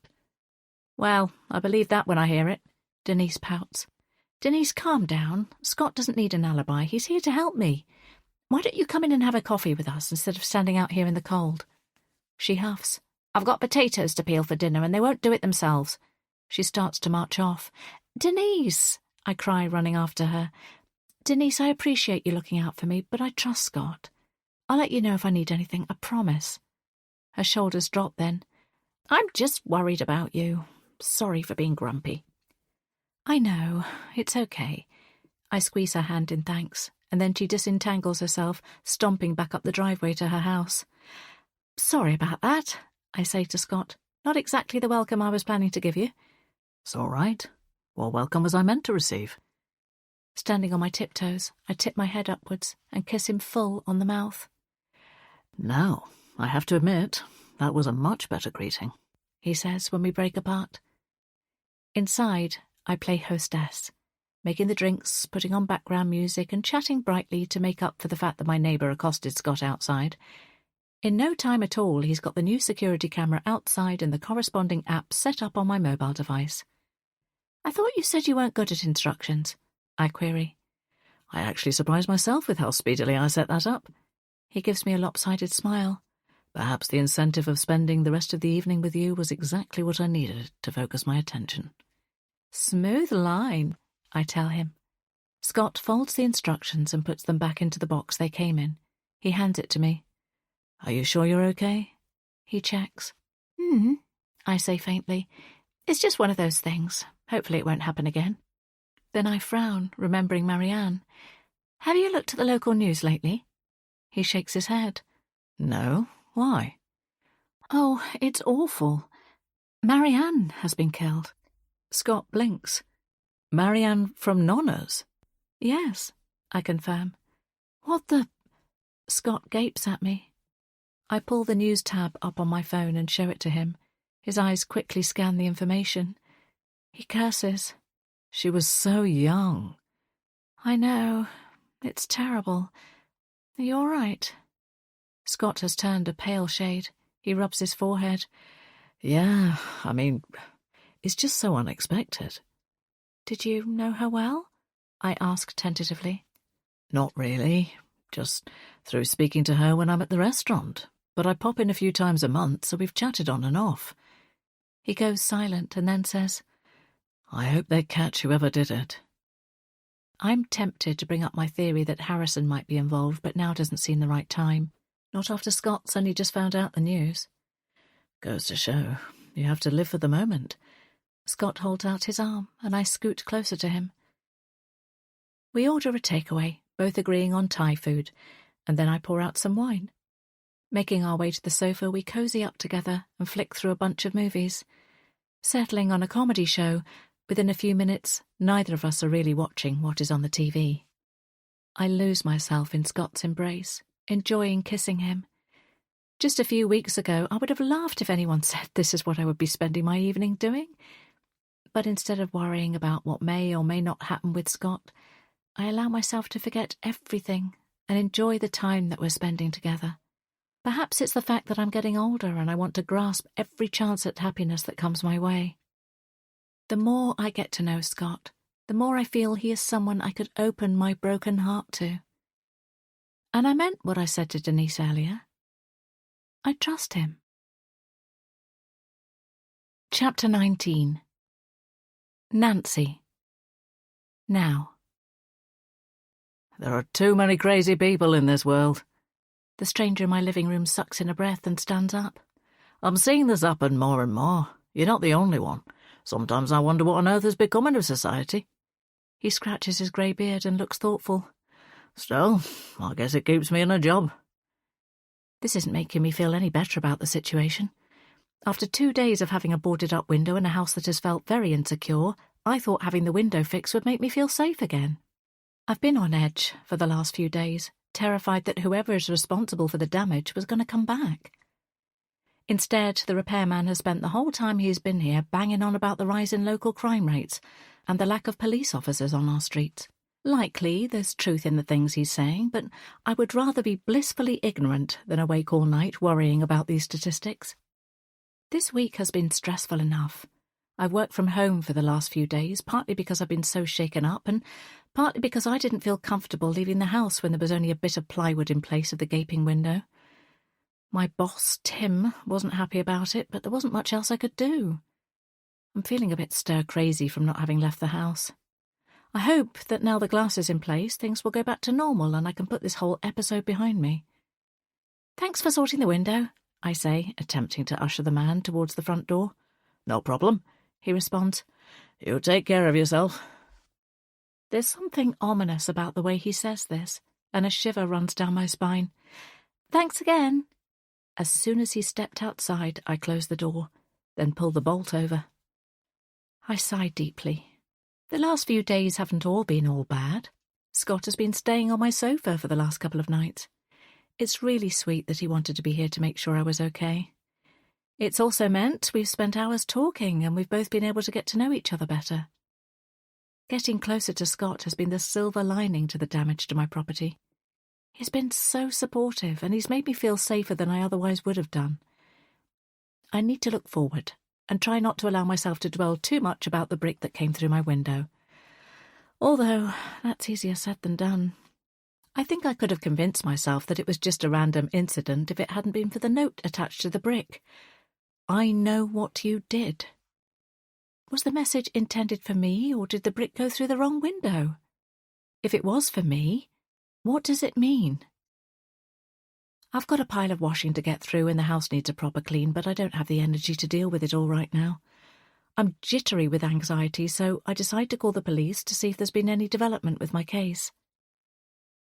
"Well, I believe that when I hear it." Denise pouts. "Denise, calm down. Scott doesn't need an alibi. He's here to help me. Why don't you come in and have a coffee with us instead of standing out here in the cold?" She huffs. "I've got potatoes to peel for dinner, and they won't do it themselves." She starts to march off. "Denise!" I cry, running after her. "Denise, I appreciate you looking out for me, but I trust Scott. I'll let you know if I need anything, I promise." Her shoulders drop then. "I'm just worried about you. Sorry for being grumpy." "I know. It's okay." I squeeze her hand in thanks, and then she disentangles herself, stomping back up the driveway to her house. "Sorry about that," I say to Scott. "Not exactly the welcome I was planning to give you." "It's all right. What welcome was I meant to receive?" Standing on my tiptoes, I tip my head upwards and kiss him full on the mouth. "Now, I have to admit, that was a much better greeting," he says when we break apart. Inside, I play hostess, making the drinks, putting on background music, and chatting brightly to make up for the fact that my neighbour accosted Scott outside. In no time at all, he's got the new security camera outside and the corresponding app set up on my mobile device. "I thought you said you weren't good at instructions," I query. I actually surprised myself with how speedily I set that up. He gives me a lopsided smile. Perhaps the incentive of spending the rest of the evening with you was exactly what I needed to focus my attention. "Smooth line," I tell him. Scott folds the instructions and puts them back into the box they came in. He hands it to me. "Are you sure you're okay?" He checks. I say faintly. "It's just one of those things. Hopefully it won't happen again." Then I frown, remembering Marianne. "Have you looked at the local news lately?" He shakes his head. "No. Why?" "Oh, it's awful. Marianne has been killed." Scott blinks. "Marianne from Nonna's?" "Yes," I confirm. "What the—" Scott gapes at me. I pull the news tab up on my phone and show it to him. His eyes quickly scan the information. He curses. "She was so young." I know. It's terrible. Are you all right? Scott has turned a pale shade. He rubs his forehead. Yeah, I mean, it's just so unexpected. Did you know her well? I asked tentatively. Not really. Just through speaking to her when I'm at the restaurant. But I pop in a few times a month, so we've chatted on and off. He goes silent and then says, I hope they catch whoever did it. I'm tempted to bring up my theory that Harrison might be involved, but now doesn't seem the right time. Not after Scott's only just found out the news. Goes to show, you have to live for the moment. Scott holds out his arm, and I scoot closer to him. We order a takeaway, both agreeing on Thai food, and then I pour out some wine. Making our way to the sofa, we cozy up together and flick through a bunch of movies. Settling on a comedy show, within a few minutes, neither of us are really watching what is on the TV. I lose myself in Scott's embrace, enjoying kissing him. Just a few weeks ago, I would have laughed if anyone said this is what I would be spending my evening doing. But instead of worrying about what may or may not happen with Scott, I allow myself to forget everything and enjoy the time that we're spending together. Perhaps it's the fact that I'm getting older and I want to grasp every chance at happiness that comes my way. The more I get to know Scott, the more I feel he is someone I could open my broken heart to. And I meant what I said to Denise earlier. I trust him. Chapter 19. Nancy. Now. There are too many crazy people in this world. The stranger in my living room sucks in a breath and stands up. I'm seeing this happen more and more. You're not the only one. Sometimes I wonder what on earth is becoming of society. He scratches his grey beard and looks thoughtful. Still, I guess it keeps me in a job. This isn't making me feel any better about the situation. After 2 days of having a boarded-up window in a house that has felt very insecure, I thought having the window fixed would make me feel safe again. I've been on edge for the last few days, terrified that whoever is responsible for the damage was going to come back. Instead, the repairman has spent the whole time he's been here banging on about the rise in local crime rates and the lack of police officers on our streets. Likely there's truth in the things he's saying, but I would rather be blissfully ignorant than awake all night worrying about these statistics. This week has been stressful enough. I've worked from home for the last few days, partly because I've been so shaken up and partly because I didn't feel comfortable leaving the house when there was only a bit of plywood in place of the gaping window. My boss, Tim, wasn't happy about it, but there wasn't much else I could do. I'm feeling a bit stir-crazy from not having left the house. I hope that now the glass is in place, things will go back to normal and I can put this whole episode behind me. Thanks for sorting the window, I say, attempting to usher the man towards the front door. No problem, he responds. You take care of yourself. There's something ominous about the way he says this, and a shiver runs down my spine. Thanks again. As soon as he stepped outside, I closed the door, then pulled the bolt over. I sighed deeply. The last few days haven't all been all bad. Scott has been staying on my sofa for the last couple of nights. It's really sweet that he wanted to be here to make sure I was okay. It's also meant we've spent hours talking and we've both been able to get to know each other better. Getting closer to Scott has been the silver lining to the damage to my property. He's been so supportive and he's made me feel safer than I otherwise would have done. I need to look forward and try not to allow myself to dwell too much about the brick that came through my window. Although, that's easier said than done. I think I could have convinced myself that it was just a random incident if it hadn't been for the note attached to the brick. I know what you did. Was the message intended for me, or did the brick go through the wrong window? If it was for me, what does it mean? I've got a pile of washing to get through and the house needs a proper clean, but I don't have the energy to deal with it all right now. I'm jittery with anxiety, so I decide to call the police to see if there's been any development with my case.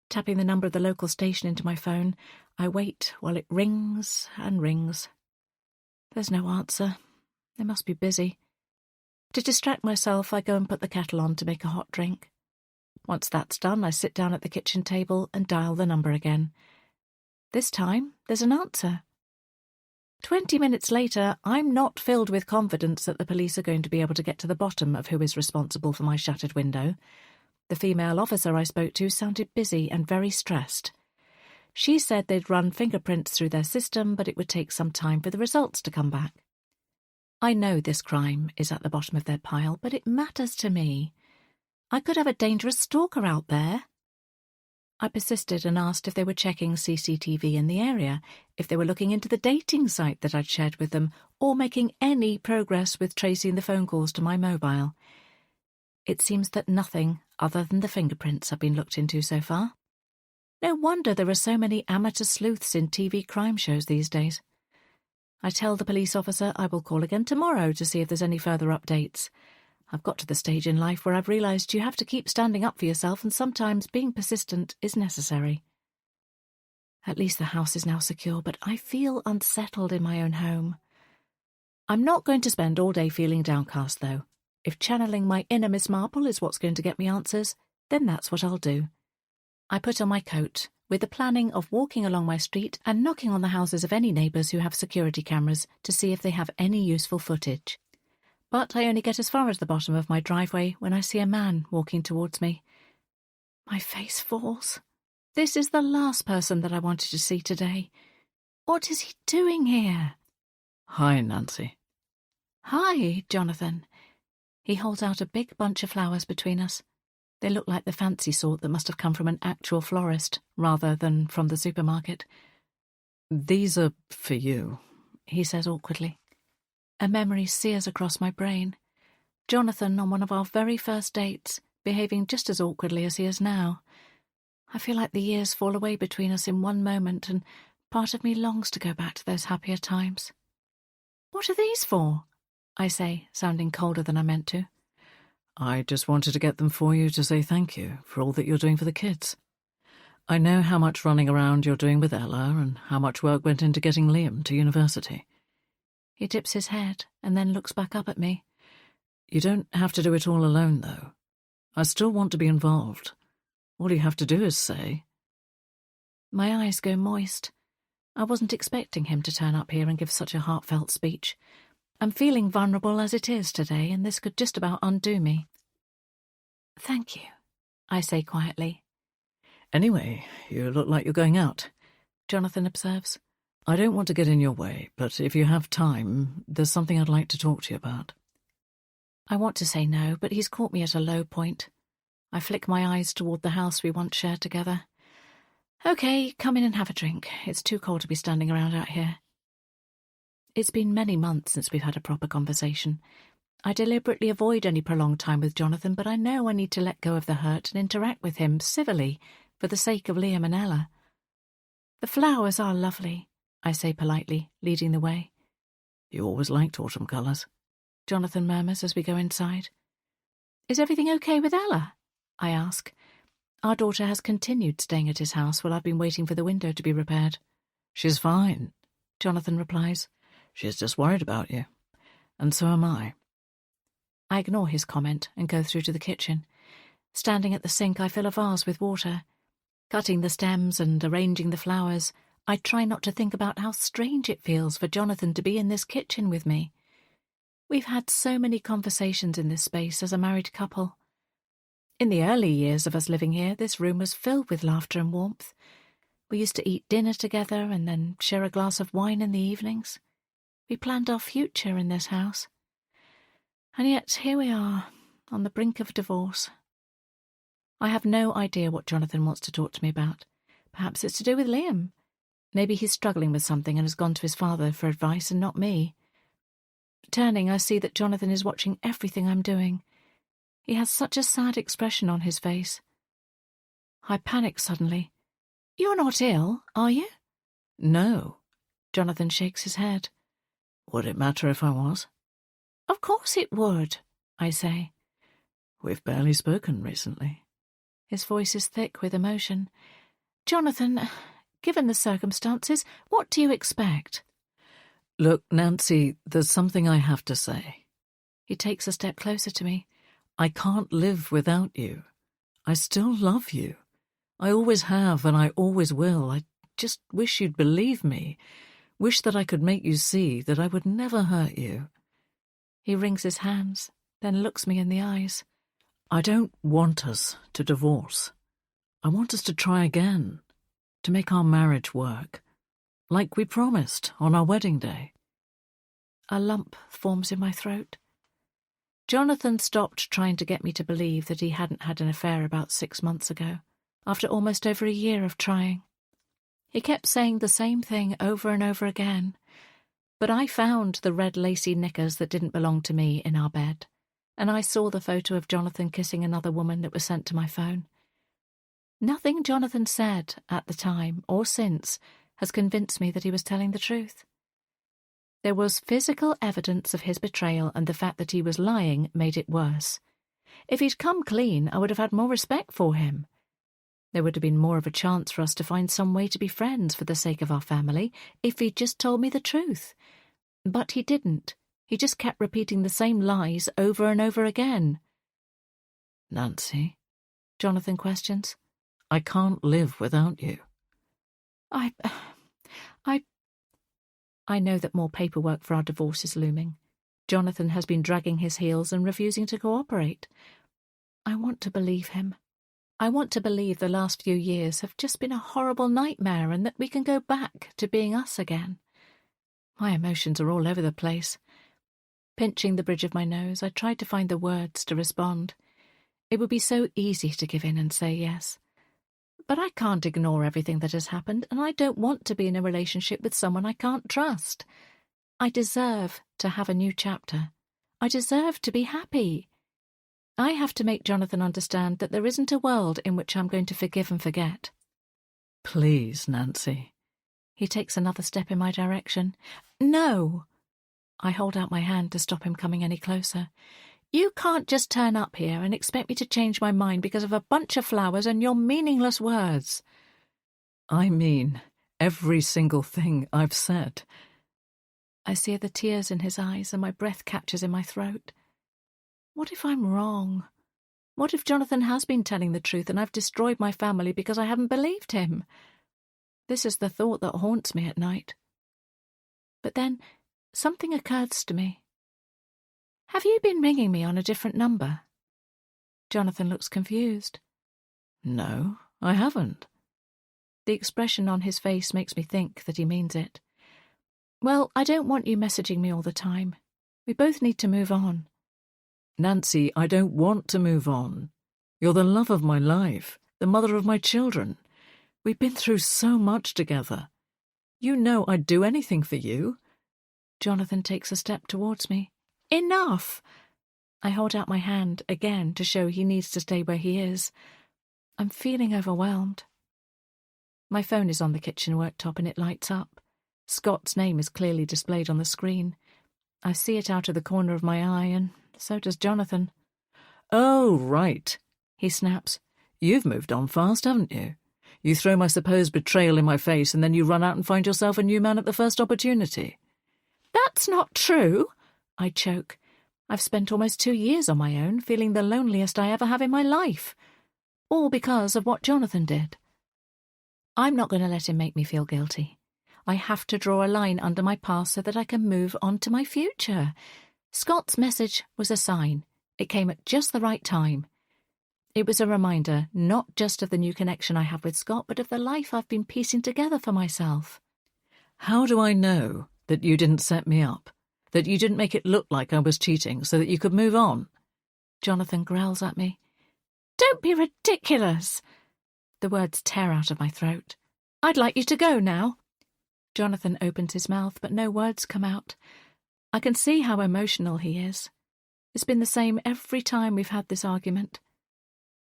Tapping the number of the local station into my phone, I wait while it rings and rings. There's no answer. They must be busy. To distract myself, I go and put the kettle on to make a hot drink. Once that's done, I sit down at the kitchen table and dial the number again. This time, there's an answer. 20 minutes later, I'm not filled with confidence that the police are going to be able to get to the bottom of who is responsible for my shattered window. The female officer I spoke to sounded busy and very stressed. She said they'd run fingerprints through their system, but it would take some time for the results to come back. I know this crime is at the bottom of their pile, but it matters to me. I could have a dangerous stalker out there. I persisted and asked if they were checking CCTV in the area, if they were looking into the dating site that I'd shared with them, or making any progress with tracing the phone calls to my mobile. It seems that nothing other than the fingerprints have been looked into so far. No wonder there are so many amateur sleuths in TV crime shows these days. I tell the police officer I will call again tomorrow to see if there's any further updates. I've got to the stage in life where I've realised you have to keep standing up for yourself, and sometimes being persistent is necessary. At least the house is now secure, but I feel unsettled in my own home. I'm not going to spend all day feeling downcast, though. If channeling my inner Miss Marple is what's going to get me answers, then that's what I'll do. I put on my coat, with the planning of walking along my street and knocking on the houses of any neighbours who have security cameras to see if they have any useful footage. But I only get as far as the bottom of my driveway when I see a man walking towards me. My face falls. This is the last person that I wanted to see today. What is he doing here? Hi, Nancy. Hi, Jonathan. He holds out a big bunch of flowers between us. They look like the fancy sort that must have come from an actual florist, rather than from the supermarket. These are for you, he says awkwardly. A memory sears across my brain. Jonathan on one of our very first dates, behaving just as awkwardly as he is now. I feel like the years fall away between us in one moment, and part of me longs to go back to those happier times. What are these for? I say, sounding colder than I meant to. I just wanted to get them for you to say thank you for all that you're doing for the kids. I know how much running around you're doing with Ella and how much work went into getting Liam to university. He tips his head and then looks back up at me. You don't have to do it all alone, though. I still want to be involved. All you have to do is say. My eyes go moist. I wasn't expecting him to turn up here and give such a heartfelt speech. I'm feeling vulnerable as it is today, and this could just about undo me. Thank you, I say quietly. Anyway, you look like you're going out, Jonathan observes. I don't want to get in your way, but if you have time, there's something I'd like to talk to you about. I want to say no, but he's caught me at a low point. I flick my eyes toward the house we once shared together. Okay, come in and have a drink. It's too cold to be standing around out here. It's been many months since we've had a proper conversation. I deliberately avoid any prolonged time with Jonathan, but I know I need to let go of the hurt and interact with him civilly for the sake of Liam and Ella. The flowers are lovely, I say politely, leading the way. You always liked autumn colours, Jonathan murmurs as we go inside. Is everything okay with Ella? I ask. Our daughter has continued staying at his house while I've been waiting for the window to be repaired. She's fine, Jonathan replies. She's just worried about you. And so am I. I ignore his comment and go through to the kitchen. Standing at the sink, I fill a vase with water. Cutting the stems and arranging the flowers, I try not to think about how strange it feels for Jonathan to be in this kitchen with me. We've had so many conversations in this space as a married couple. In the early years of us living here, this room was filled with laughter and warmth. We used to eat dinner together and then share a glass of wine in the evenings. We planned our future in this house. And yet here we are, on the brink of divorce. I have no idea what Jonathan wants to talk to me about. Perhaps it's to do with Liam. Maybe he's struggling with something and has gone to his father for advice and not me. Turning, I see that Jonathan is watching everything I'm doing. He has such a sad expression on his face. I panic suddenly. You're not ill, are you? No. Jonathan shakes his head. Would it matter if I was? Of course it would, I say. We've barely spoken recently. His voice is thick with emotion. Jonathan, given the circumstances, what do you expect? Look, Nancy, there's something I have to say. He takes a step closer to me. I can't live without you. I still love you. I always have and I always will. I just wish you'd believe me. Wish that I could make you see that I would never hurt you. He wrings his hands, then looks me in the eyes. I don't want us to divorce. I want us to try again, to make our marriage work, like we promised on our wedding day. A lump forms in my throat. Jonathan stopped trying to get me to believe that he hadn't had an affair about 6 months ago, after almost over a year of trying. He kept saying the same thing over and over again, but I found the red lacy knickers that didn't belong to me in our bed, and I saw the photo of Jonathan kissing another woman that was sent to my phone. Nothing Jonathan said at the time or since has convinced me that he was telling the truth. There was physical evidence of his betrayal, and the fact that he was lying made it worse. If he'd come clean, I would have had more respect for him. There would have been more of a chance for us to find some way to be friends for the sake of our family if he'd just told me the truth. But he didn't. He just kept repeating the same lies over and over again. Nancy? Jonathan questions. I can't live without you. I know that more paperwork for our divorce is looming. Jonathan has been dragging his heels and refusing to cooperate. I want to believe him. I want to believe the last few years have just been a horrible nightmare and that we can go back to being us again. My emotions are all over the place. Pinching the bridge of my nose, I tried to find the words to respond. It would be so easy to give in and say yes. But I can't ignore everything that has happened, and I don't want to be in a relationship with someone I can't trust. I deserve to have a new chapter. I deserve to be happy. I have to make Jonathan understand that there isn't a world in which I'm going to forgive and forget. Please, Nancy. He takes another step in my direction. No! I hold out my hand to stop him coming any closer. You can't just turn up here and expect me to change my mind because of a bunch of flowers and your meaningless words. I mean every single thing I've said. I see the tears in his eyes and my breath catches in my throat. What if I'm wrong? What if Jonathan has been telling the truth and I've destroyed my family because I haven't believed him? This is the thought that haunts me at night. But then something occurs to me. Have you been ringing me on a different number? Jonathan looks confused. No, I haven't. The expression on his face makes me think that he means it. Well, I don't want you messaging me all the time. We both need to move on. Nancy, I don't want to move on. You're the love of my life, the mother of my children. We've been through so much together. You know I'd do anything for you. Jonathan takes a step towards me. Enough! I hold out my hand again to show he needs to stay where he is. I'm feeling overwhelmed. My phone is on the kitchen worktop and it lights up. Scott's name is clearly displayed on the screen. I see it out of the corner of my eye, and so does Jonathan. Oh, right, he snaps. You've moved on fast, haven't you? You throw my supposed betrayal in my face and then you run out and find yourself a new man at the first opportunity. That's not true, I choke. I've spent almost 2 years on my own, feeling the loneliest I ever have in my life. All because of what Jonathan did. I'm not going to let him make me feel guilty. I have to draw a line under my past so that I can move on to my future. Scott's message was a sign. It came at just the right time. It was a reminder not just of the new connection I have with Scott, but of the life I've been piecing together for myself. How do I know that you didn't set me up? That you didn't make it look like I was cheating so that you could move on? Jonathan growls at me. Don't be ridiculous! The words tear out of my throat. I'd like you to go now. Jonathan opens his mouth, but no words come out. I can see how emotional he is. It's been the same every time we've had this argument.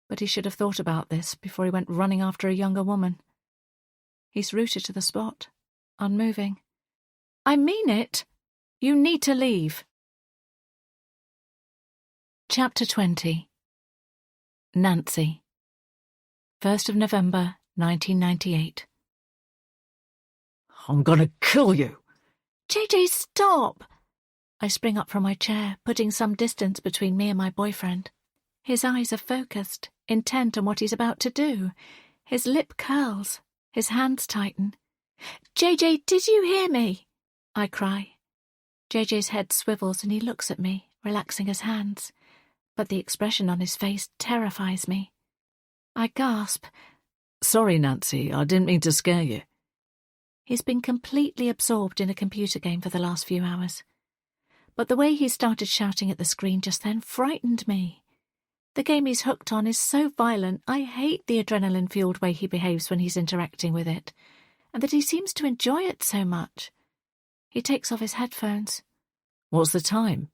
But he should have thought about this before he went running after a younger woman. He's rooted to the spot, unmoving. I mean it! You need to leave. Chapter 20. Nancy. 1st of November, 1998. I'm gonna kill you. JJ, stop! I spring up from my chair, putting some distance between me and my boyfriend. His eyes are focused, intent on what he's about to do. His lip curls, his hands tighten. JJ, did you hear me? I cry. JJ's head swivels and he looks at me, relaxing his hands. but the expression on his face terrifies me. I gasp. Sorry, Nancy, I didn't mean to scare you. He's been completely absorbed in a computer game for the last few hours. But the way he started shouting at the screen just then frightened me. The game he's hooked on is so violent, I hate the adrenaline-fueled way he behaves when he's interacting with it, and that he seems to enjoy it so much. He takes off his headphones. What's the time?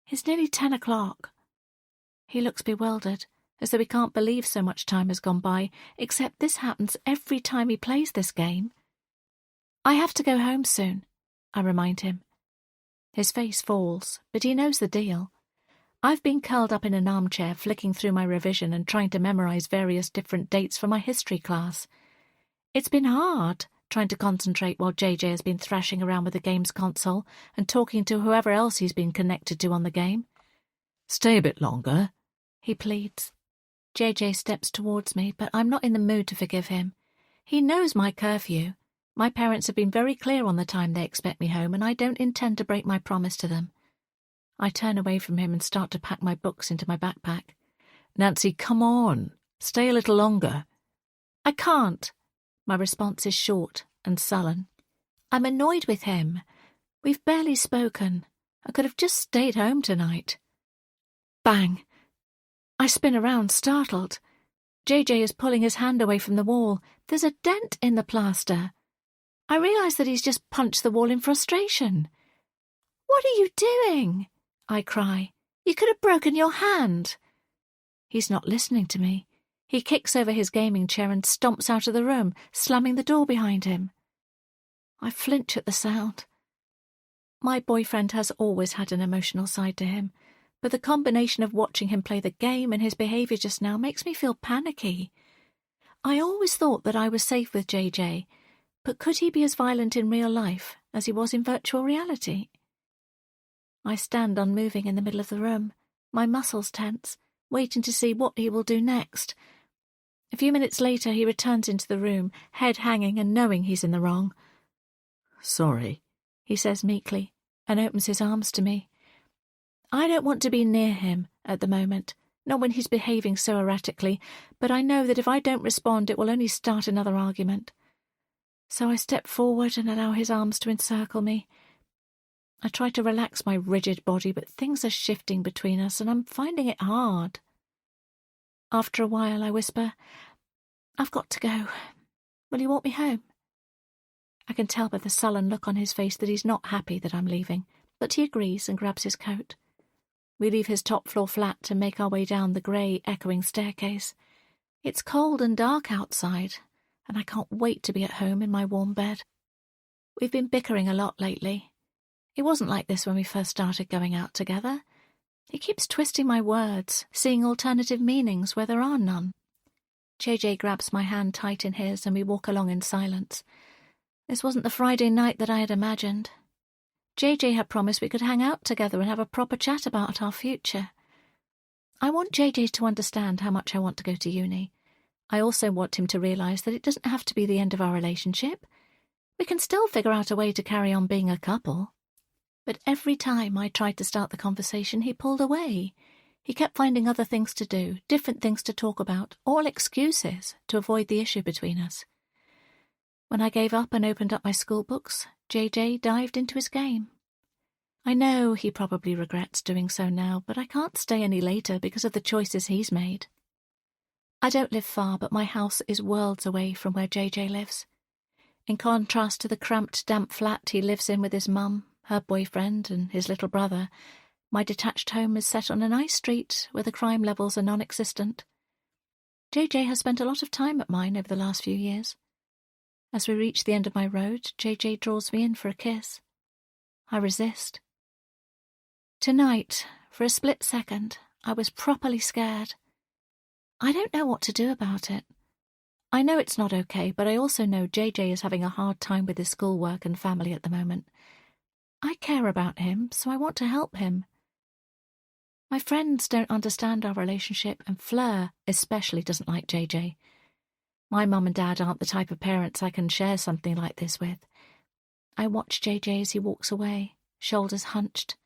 It's nearly 10 o'clock. He looks bewildered, as though he can't believe so much time has gone by, except this happens every time he plays this game. I have to go home soon, I remind him. His face falls, but he knows the deal. I've been curled up in an armchair, flicking through my revision and trying to memorize various different dates for my history class. It's been hard, trying to concentrate while JJ has been thrashing around with the game's console and talking to whoever else he's been connected to on the game. Stay a bit longer, he pleads. JJ steps towards me, but I'm not in the mood to forgive him. He knows my curfew. My parents have been very clear on the time they expect me home, and I don't intend to break my promise to them. I turn away from him and start to pack my books into my backpack. Nancy, come on. Stay a little longer. I can't. My response is short and sullen. I'm annoyed with him. We've barely spoken. I could have just stayed home tonight. Bang. I spin around, startled. JJ is pulling his hand away from the wall. There's a dent in the plaster. I realise that he's just punched the wall in frustration. What are you doing? I cry. You could have broken your hand. He's not listening to me. He kicks over his gaming chair and stomps out of the room, slamming the door behind him. I flinch at the sound. My boyfriend has always had an emotional side to him, but the combination of watching him play the game and his behaviour just now makes me feel panicky. I always thought that I was safe with JJ, but could he be as violent in real life as he was in virtual reality? I stand unmoving in the middle of the room, my muscles tense, waiting to see what he will do next. A few minutes later he returns into the room, head hanging and knowing he's in the wrong. Sorry, he says meekly, and opens his arms to me. I don't want to be near him at the moment, not when he's behaving so erratically, but I know that if I don't respond it will only start another argument. So I step forward and allow his arms to encircle me. I try to relax my rigid body, but things are shifting between us, and I'm finding it hard. After a while, I whisper, I've got to go. Will you walk me home? I can tell by the sullen look on his face that he's not happy that I'm leaving, but he agrees and grabs his coat. We leave his top-floor flat and make our way down the grey, echoing staircase. It's cold and dark outside, and I can't wait to be at home in my warm bed. We've been bickering a lot lately. It wasn't like this when we first started going out together. He keeps twisting my words, seeing alternative meanings where there are none. JJ grabs my hand tight in his and we walk along in silence. This wasn't the Friday night that I had imagined. JJ had promised we could hang out together and have a proper chat about our future. I want JJ to understand how much I want to go to uni. I also want him to realise that it doesn't have to be the end of our relationship. We can still figure out a way to carry on being a couple. But every time I tried to start the conversation, he pulled away. He kept finding other things to do, different things to talk about, all excuses to avoid the issue between us. When I gave up and opened up my school books, JJ dived into his game. I know he probably regrets doing so now, but I can't stay any later because of the choices he's made. I don't live far, but my house is worlds away from where JJ lives. In contrast to the cramped, damp flat he lives in with his mum, her boyfriend and his little brother, my detached home is set on a nice street where the crime levels are non-existent. JJ has spent a lot of time at mine over the last few years. As we reach the end of my road, JJ draws me in for a kiss. I resist. Tonight, for a split second, I was properly scared. I don't know what to do about it. I know it's not okay, but I also know JJ is having a hard time with his schoolwork and family at the moment. I care about him, so I want to help him. My friends don't understand our relationship, and Fleur especially doesn't like JJ. My mum and dad aren't the type of parents I can share something like this with. I watch JJ as he walks away, shoulders hunched.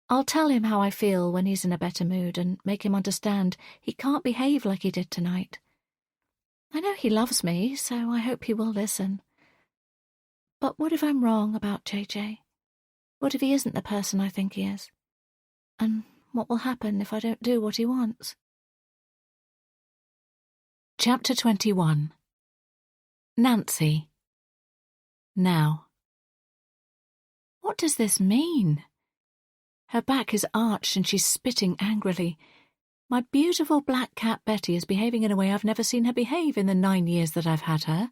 I'll tell him how I feel when he's in a better mood and make him understand he can't behave like he did tonight. I know he loves me, so I hope he will listen. But what if I'm wrong about JJ? What if he isn't the person I think he is? And what will happen if I don't do what he wants? Chapter 21. Nancy. Now. What does this mean? Her back is arched and she's spitting angrily. My beautiful black cat Betty is behaving in a way I've never seen her behave in the 9 years that I've had her.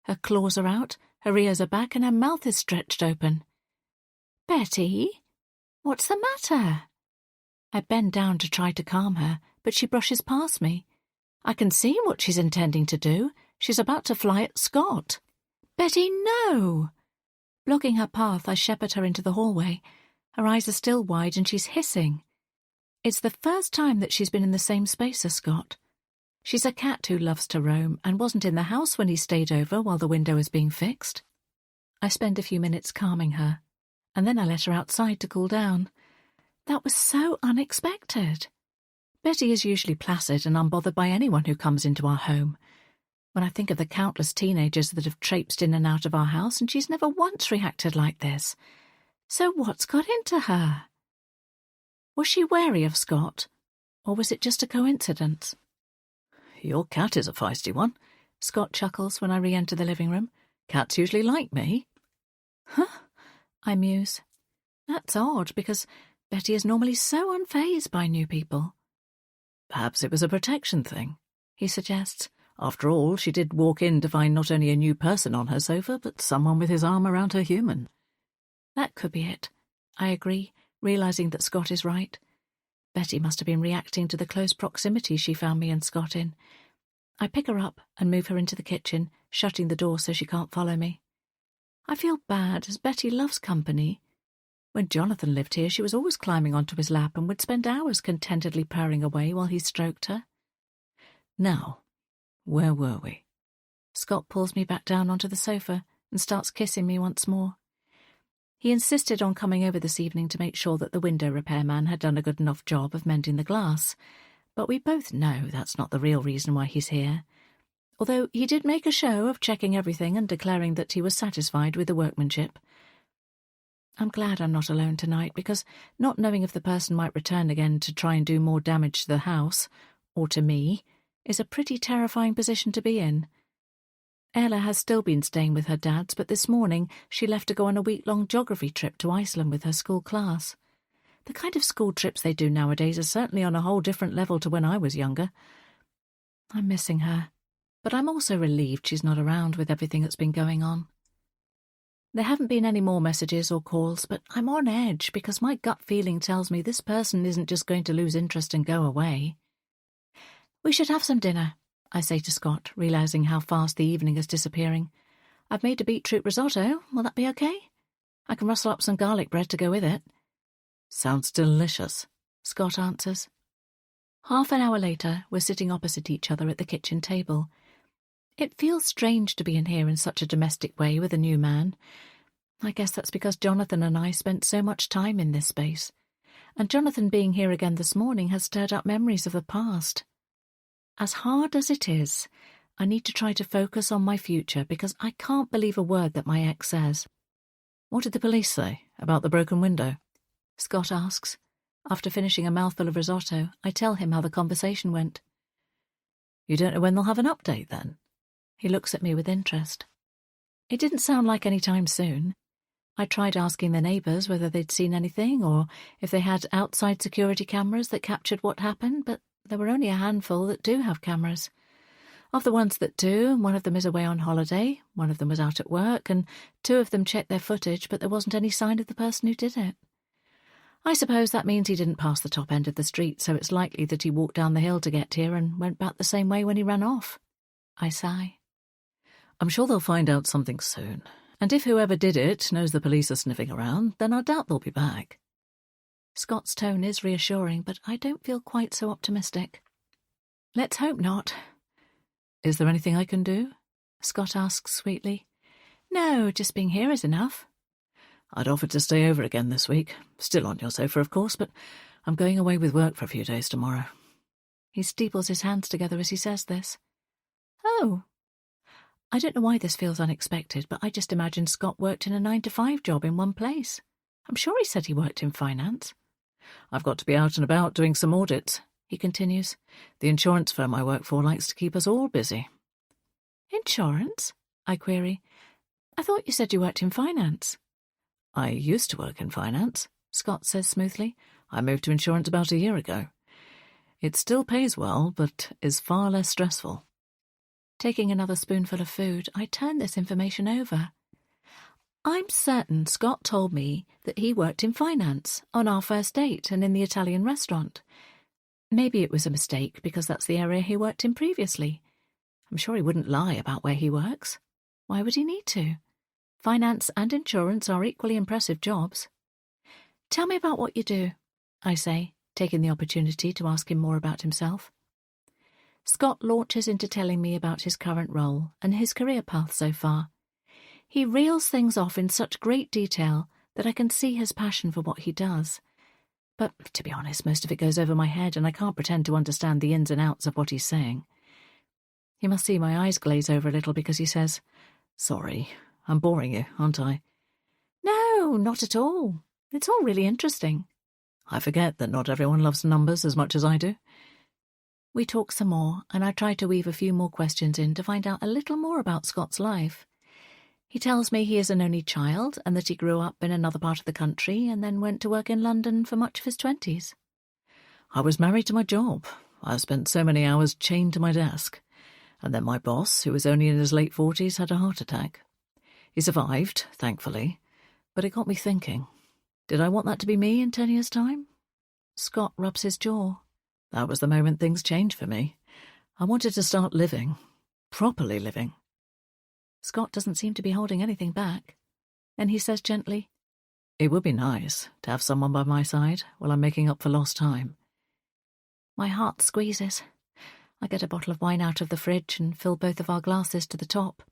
Her claws are out, her ears are back, and her mouth is stretched open. Betty? What's the matter? I bend down to try to calm her, but she brushes past me. I can see what she's intending to do. She's about to fly at Scott. Betty, no! Blocking her path, I shepherd her into the hallway. Her eyes are still wide and she's hissing. It's the first time that she's been in the same space as Scott. She's a cat who loves to roam and wasn't in the house when he stayed over while the window was being fixed. I spend a few minutes calming her, and then I let her outside to cool down. That was so unexpected. Betty is usually placid and unbothered by anyone who comes into our home. When I think of the countless teenagers that have traipsed in and out of our house, and she's never once reacted like this. So what's got into her? Was she wary of Scott, or was it just a coincidence? Your cat is a feisty one, Scott chuckles when I re-enter the living room. Cats usually like me. Huh? I muse. That's odd, because Betty is normally so unfazed by new people. Perhaps it was a protection thing, he suggests. After all, she did walk in to find not only a new person on her sofa, but someone with his arm around her human. That could be it, I agree, realising that Scott is right. Betty must have been reacting to the close proximity she found me and Scott in. I pick her up and move her into the kitchen, shutting the door so she can't follow me. I feel bad, as Betty loves company. When Jonathan lived here, she was always climbing onto his lap and would spend hours contentedly purring away while he stroked her. Now, where were we? Scott pulls me back down onto the sofa and starts kissing me once more. He insisted on coming over this evening to make sure that the window repairman had done a good enough job of mending the glass, but we both know that's not the real reason why he's here. Although he did make a show of checking everything and declaring that he was satisfied with the workmanship. I'm glad I'm not alone tonight, because not knowing if the person might return again to try and do more damage to the house, or to me, is a pretty terrifying position to be in. Ella has still been staying with her dad's, but this morning she left to go on a week-long geography trip to Iceland with her school class. The kind of school trips they do nowadays are certainly on a whole different level to when I was younger. I'm missing her, but I'm also relieved she's not around with everything that's been going on. There haven't been any more messages or calls, but I'm on edge because my gut feeling tells me this person isn't just going to lose interest and go away. We should have some dinner, I say to Scott, realising how fast the evening is disappearing. I've made a beetroot risotto. Will that be okay? I can rustle up some garlic bread to go with it. Sounds delicious, Scott answers. Half an hour later, we're sitting opposite each other at the kitchen table. It feels strange to be in here in such a domestic way with a new man. I guess that's because Jonathan and I spent so much time in this space, and Jonathan being here again this morning has stirred up memories of the past. As hard as it is, I need to try to focus on my future because I can't believe a word that my ex says. What did the police say about the broken window? Scott asks. After finishing a mouthful of risotto, I tell him how the conversation went. You don't know when they'll have an update, then? He looks at me with interest. It didn't sound like any time soon. I tried asking the neighbours whether they'd seen anything or if they had outside security cameras that captured what happened, but there were only a handful that do have cameras. Of the ones that do, one of them is away on holiday, one of them was out at work, and two of them checked their footage, but there wasn't any sign of the person who did it. I suppose that means he didn't pass the top end of the street, so it's likely that he walked down the hill to get here and went back the same way when he ran off. I sigh. I'm sure they'll find out something soon, and if whoever did it knows the police are sniffing around, then I doubt they'll be back. Scott's tone is reassuring, but I don't feel quite so optimistic. Let's hope not. Is there anything I can do? Scott asks sweetly. No, just being here is enough. I'd offered to stay over again this week. Still on your sofa, of course, but I'm going away with work for a few days tomorrow. He steeples his hands together as he says this. Oh. I don't know why this feels unexpected, but I just imagined Scott worked in a 9-to-5 job in one place. I'm sure he said he worked in finance. I've got to be out and about doing some audits, he continues. The insurance firm I work for likes to keep us all busy. Insurance? I query. I thought you said you worked in finance. I used to work in finance, Scott says smoothly. I moved to insurance about a year ago. It still pays well, but is far less stressful. Taking another spoonful of food, I turn this information over. I'm certain Scott told me that he worked in finance on our first date and in the Italian restaurant. Maybe it was a mistake because that's the area he worked in previously. I'm sure he wouldn't lie about where he works. Why would he need to? Finance and insurance are equally impressive jobs. Tell me about what you do, I say, taking the opportunity to ask him more about himself. Scott launches into telling me about his current role and his career path so far. He reels things off in such great detail that I can see his passion for what he does. But, to be honest, most of it goes over my head and I can't pretend to understand the ins and outs of what he's saying. He must see my eyes glaze over a little because he says, "Sorry, I'm boring you, aren't I?" No, not at all. It's all really interesting. I forget that not everyone loves numbers as much as I do. We talk some more, and I try to weave a few more questions in to find out a little more about Scott's life. He tells me he is an only child and that he grew up in another part of the country and then went to work in London for much of his 20s. I was married to my job. I spent so many hours chained to my desk. And then my boss, who was only in his late 40s, had a heart attack. He survived, thankfully, but it got me thinking. Did I want that to be me in 10 years' time? Scott rubs his jaw. That was the moment things changed for me. I wanted to start living. Properly living. Scott doesn't seem to be holding anything back. Then he says gently, "It would be nice to have someone by my side while I'm making up for lost time." My heart squeezes. I get a bottle of wine out of the fridge and fill both of our glasses to the top.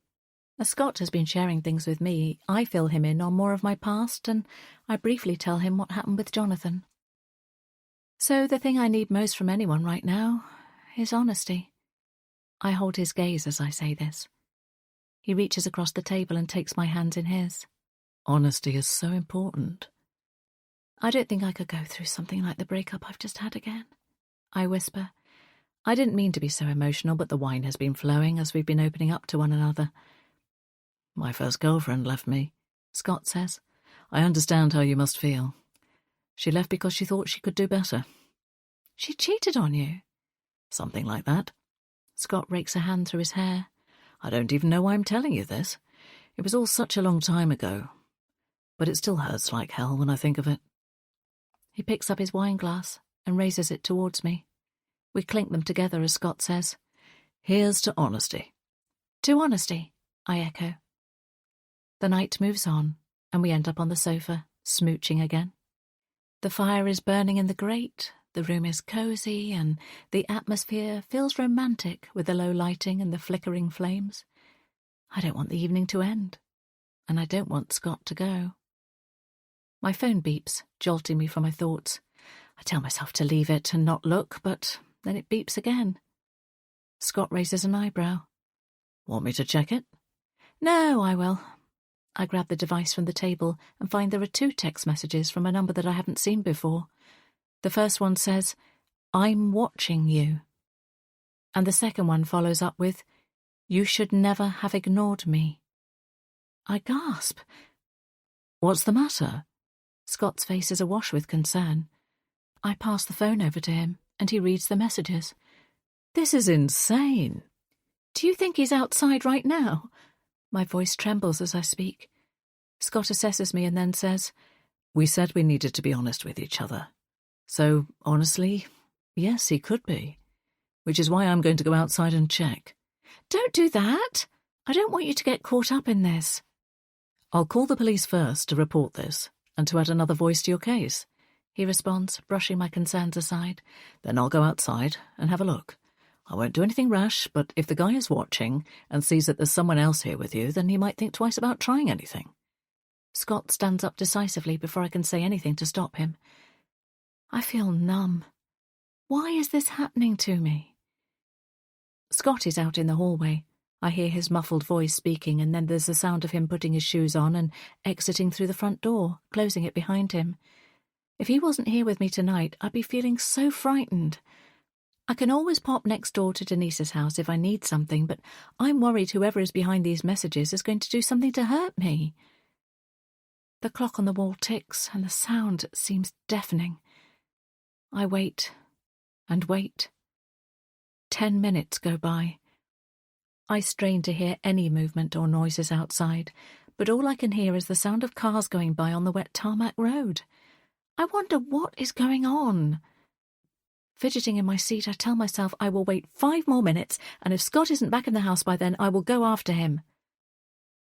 As Scott has been sharing things with me, I fill him in on more of my past and I briefly tell him what happened with Jonathan. So the thing I need most from anyone right now is honesty. I hold his gaze as I say this. He reaches across the table and takes my hands in his. Honesty is so important. I don't think I could go through something like the breakup I've just had again, I whisper. I didn't mean to be so emotional, but the wine has been flowing as we've been opening up to one another. My first girlfriend left me, Scott says. I understand how you must feel. She left because she thought she could do better. She cheated on you? Something like that. Scott rakes a hand through his hair. I don't even know why I'm telling you this. It was all such a long time ago. But it still hurts like hell when I think of it. He picks up his wine glass and raises it towards me. We clink them together as Scott says, "Here's to honesty." To honesty, I echo. The night moves on, and we end up on the sofa, smooching again. The fire is burning in the grate, the room is cosy, and the atmosphere feels romantic with the low lighting and the flickering flames. I don't want the evening to end, and I don't want Scott to go. My phone beeps, jolting me from my thoughts. I tell myself to leave it and not look, but then it beeps again. Scott raises an eyebrow. Want me to check it? No, I will. I grab the device from the table and find there are 2 text messages from a number that I haven't seen before. The first one says, "I'm watching you." And the second one follows up with, "You should never have ignored me." I gasp. What's the matter? Scott's face is awash with concern. I pass the phone over to him, and he reads the messages. This is insane. Do you think he's outside right now? My voice trembles as I speak. Scott assesses me and then says, "We said we needed to be honest with each other. So, honestly, yes, he could be. Which is why I'm going to go outside and check." Don't do that. I don't want you to get caught up in this. I'll call the police first to report this and to add another voice to your case, he responds, brushing my concerns aside. Then I'll go outside and have a look. I won't do anything rash, but if the guy is watching and sees that there's someone else here with you, then he might think twice about trying anything. Scott stands up decisively before I can say anything to stop him. I feel numb. Why is this happening to me? Scott is out in the hallway. I hear his muffled voice speaking, and then there's the sound of him putting his shoes on and exiting through the front door, closing it behind him. If he wasn't here with me tonight, I'd be feeling so frightened. I can always pop next door to Denise's house if I need something, but I'm worried whoever is behind these messages is going to do something to hurt me. The clock on the wall ticks, and the sound seems deafening. I wait and wait. 10 minutes go by. I strain to hear any movement or noises outside, but all I can hear is the sound of cars going by on the wet tarmac road. I wonder what is going on. Fidgeting in my seat, I tell myself I will wait 5 more minutes, and if Scott isn't back in the house by then, I will go after him.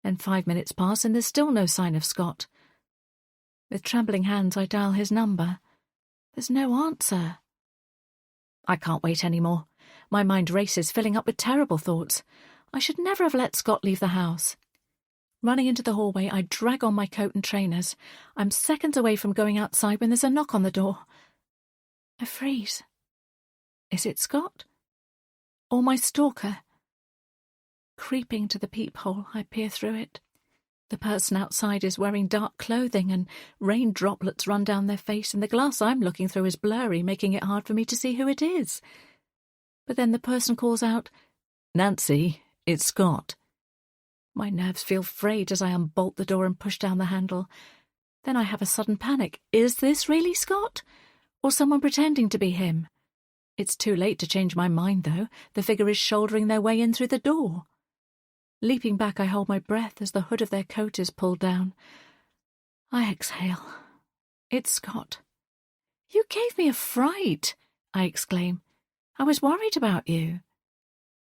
Then 5 minutes pass, and there's still no sign of Scott. With trembling hands, I dial his number. There's no answer. I can't wait any more. My mind races, filling up with terrible thoughts. I should never have let Scott leave the house. Running into the hallway, I drag on my coat and trainers. I'm seconds away from going outside when there's a knock on the door. I freeze. Is it Scott? Or my stalker? Creeping to the peephole, I peer through it. The person outside is wearing dark clothing, and rain droplets run down their face, and the glass I'm looking through is blurry, making it hard for me to see who it is. But then the person calls out, "Nancy, it's Scott." My nerves feel frayed as I unbolt the door and push down the handle. Then I have a sudden panic. Is this really Scott? Or someone pretending to be him? It's too late to change my mind, though. The figure is shouldering their way in through the door. Leaping back, I hold my breath as the hood of their coat is pulled down. I exhale. It's Scott. "You gave me a fright," I exclaim. "I was worried about you."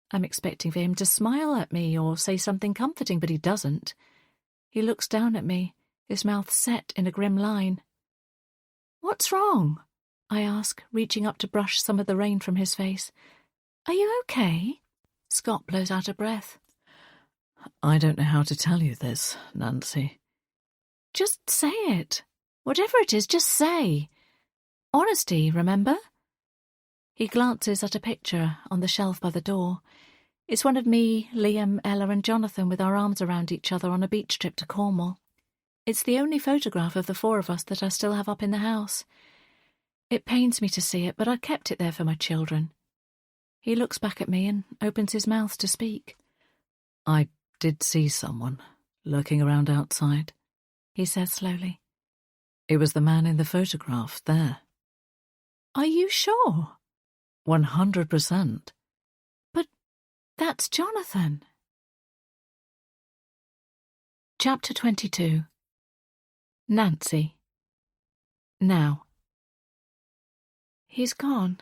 I'm expecting for him to smile at me or say something comforting, but he doesn't. He looks down at me, his mouth set in a grim line. "What's wrong?" I ask, reaching up to brush some of the rain from his face. "Are you okay?" Scott blows out a breath. I don't know how to tell you this, Nancy. Just say it. Whatever it is, just say. Honesty, remember? He glances at a picture on the shelf by the door. It's one of me, Liam, Ella and Jonathan with our arms around each other on a beach trip to Cornwall. It's the only photograph of the 4 of us that I still have up in the house. It pains me to see it, but I kept it there for my children. He looks back at me and opens his mouth to speak. I did see someone lurking around outside, he says slowly. It was the man in the photograph there. Are you sure? 100%. But that's Jonathan. Chapter 22. Nancy. Now. He's gone.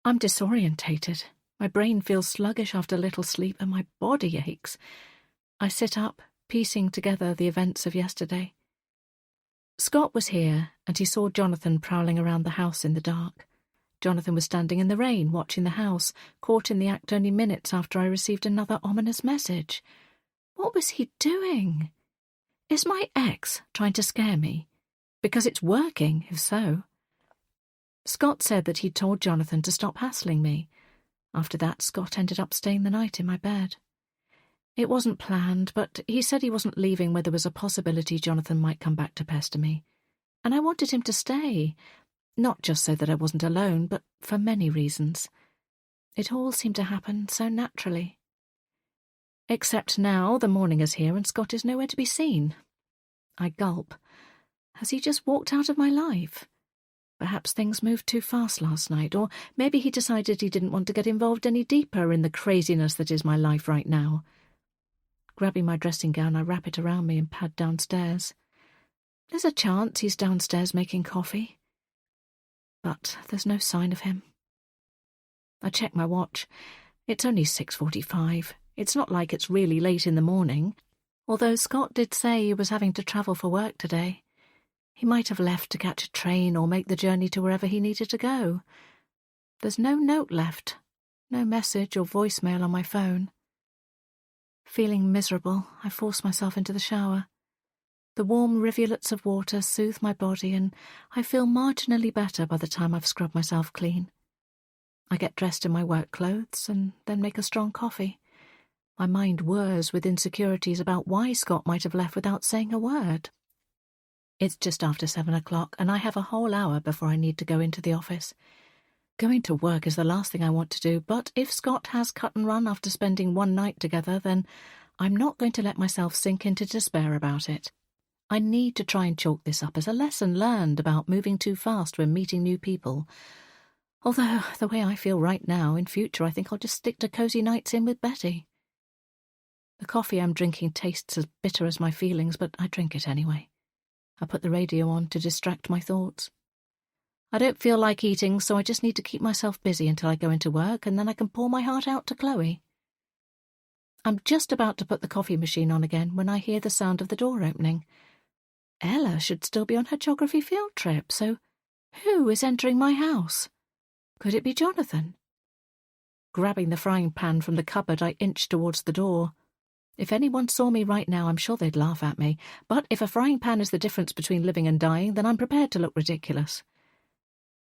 I'm disorientated. My brain feels sluggish after little sleep and my body aches. I sit up, piecing together the events of yesterday. Scott was here, and he saw Jonathan prowling around the house in the dark. Jonathan was standing in the rain, watching the house, caught in the act only minutes after I received another ominous message. What was he doing? Is my ex trying to scare me? Because it's working, if so. Scott said that he'd told Jonathan to stop hassling me. After that, Scott ended up staying the night in my bed. It wasn't planned, but he said he wasn't leaving where there was a possibility Jonathan might come back to pester me. And I wanted him to stay, not just so that I wasn't alone, but for many reasons. It all seemed to happen so naturally. Except now the morning is here and Scott is nowhere to be seen. I gulp. Has he just walked out of my life? Perhaps things moved too fast last night, or maybe he decided he didn't want to get involved any deeper in the craziness that is my life right now. Grabbing my dressing gown, I wrap it around me and pad downstairs. There's a chance he's downstairs making coffee. But there's no sign of him. I check my watch. It's only 6:45. It's not like it's really late in the morning, although Scott did say he was having to travel for work today. He might have left to catch a train or make the journey to wherever he needed to go. There's no note left, no message or voicemail on my phone. Feeling miserable, I force myself into the shower. The warm rivulets of water soothe my body, and I feel marginally better by the time I've scrubbed myself clean. I get dressed in my work clothes and then make a strong coffee. My mind whirs with insecurities about why Scott might have left without saying a word. It's just after 7 o'clock, and I have a whole hour before I need to go into the office. Going to work is the last thing I want to do, but if Scott has cut and run after spending one night together, then I'm not going to let myself sink into despair about it. I need to try and chalk this up as a lesson learned about moving too fast when meeting new people. Although, the way I feel right now, in future I think I'll just stick to cosy nights in with Betty. The coffee I'm drinking tastes as bitter as my feelings, but I drink it anyway. I put the radio on to distract my thoughts. I don't feel like eating, so I just need to keep myself busy until I go into work, and then I can pour my heart out to Chloe. I'm just about to put the coffee machine on again when I hear the sound of the door opening. Ella should still be on her geography field trip, so who is entering my house? Could it be Jonathan? Grabbing the frying pan from the cupboard, I inch towards the door. If anyone saw me right now, I'm sure they'd laugh at me, but if a frying pan is the difference between living and dying, then I'm prepared to look ridiculous.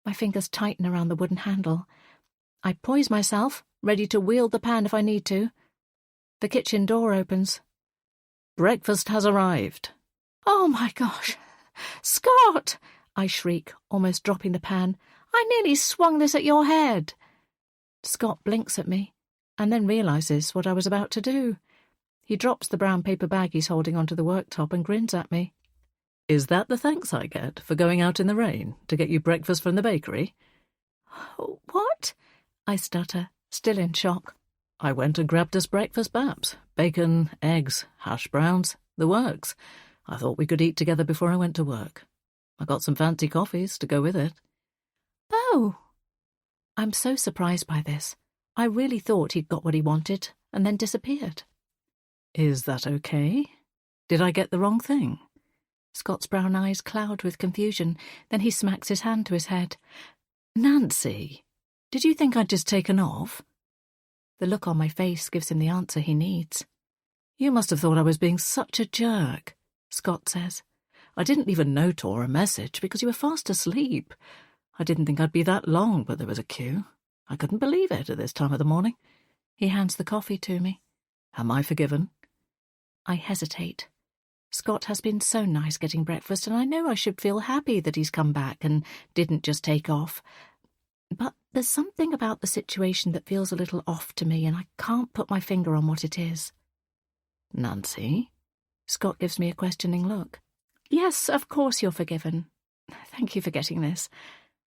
My fingers tighten around the wooden handle. I poise myself, ready to wield the pan if I need to. The kitchen door opens. "Breakfast has arrived." Oh my gosh! Scott! I shriek, almost dropping the pan. I nearly swung this at your head. Scott blinks at me, and then realises what I was about to do. He drops the brown paper bag he's holding onto the worktop and grins at me. "Is that the thanks I get for going out in the rain to get you breakfast from the bakery?" What? I stutter, still in shock. "I went and grabbed us breakfast, Babs. Bacon, eggs, hash browns, the works. I thought we could eat together before I went to work. I got some fancy coffees to go with it." Oh! I'm so surprised by this. I really thought he'd got what he wanted and then disappeared. "Is that okay? Did I get the wrong thing?" Scott's brown eyes cloud with confusion, then he smacks his hand to his head. "Nancy, did you think I'd just taken off?" The look on my face gives him the answer he needs. "You must have thought I was being such a jerk," Scott says. "I didn't leave a note or a message because you were fast asleep. I didn't think I'd be that long, but there was a queue. I couldn't believe it at this time of the morning." He hands the coffee to me. "Am I forgiven?" I hesitate. Scott has been so nice getting breakfast, and I know I should feel happy that he's come back and didn't just take off. But there's something about the situation that feels a little off to me, and I can't put my finger on what it is. "Nancy?" Scott gives me a questioning look. Yes, of course you're forgiven. Thank you for getting this.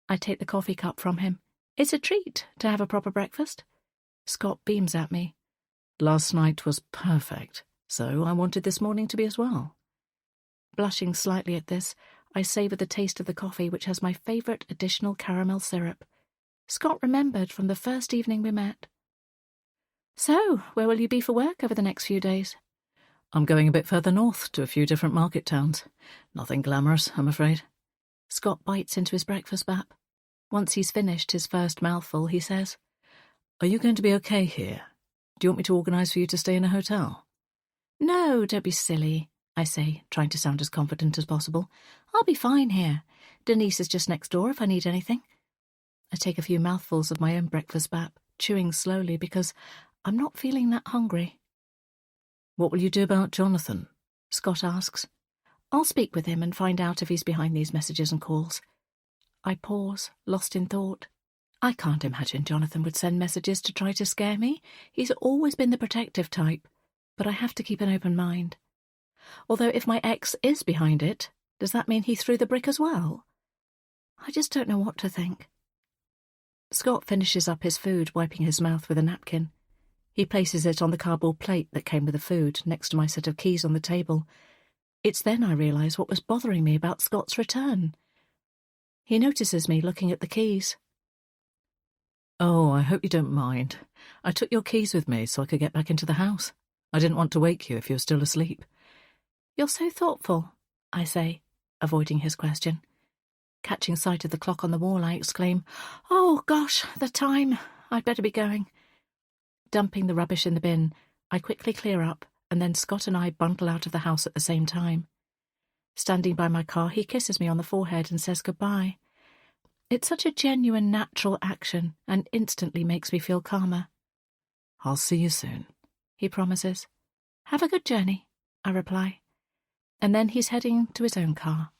I take the coffee cup from him. It's a treat to have a proper breakfast. Scott beams at me. "Last night was perfect, so I wanted this morning to be as well." Blushing slightly at this, I savour the taste of the coffee, which has my favourite additional caramel syrup. Scott remembered from the first evening we met. So, where will you be for work over the next few days? "I'm going a bit further north to a few different market towns. Nothing glamorous, I'm afraid." Scott bites into his breakfast bap. Once he's finished his first mouthful, he says, "Are you going to be okay here? Do you want me to organise for you to stay in a hotel?" "No, don't be silly," I say, trying to sound as confident as possible. "I'll be fine here. Denise is just next door if I need anything." I take a few mouthfuls of my own breakfast bap, chewing slowly because I'm not feeling that hungry. "What will you do about Jonathan?" Scott asks. I'll speak with him and find out if he's behind these messages and calls. I pause, lost in thought. I can't imagine Jonathan would send messages to try to scare me. He's always been the protective type, but I have to keep an open mind. Although if my ex is behind it, does that mean he threw the brick as well? I just don't know what to think. Scott finishes up his food, wiping his mouth with a napkin. He places it on the cardboard plate that came with the food, next to my set of keys on the table. It's then I realise what was bothering me about Scott's return. He notices me looking at the keys. "Oh, I hope you don't mind. I took your keys with me so I could get back into the house. I didn't want to wake you if you were still asleep." "You're so thoughtful," I say, avoiding his question. Catching sight of the clock on the wall, I exclaim, "Oh, gosh, the time. I'd better be going." Dumping the rubbish in the bin, I quickly clear up, and then Scott and I bundle out of the house at the same time. Standing by my car, he kisses me on the forehead and says goodbye. It's such a genuine, natural action and instantly makes me feel calmer. "I'll see you soon," he promises. "Have a good journey," I reply. And then he's heading to his own car.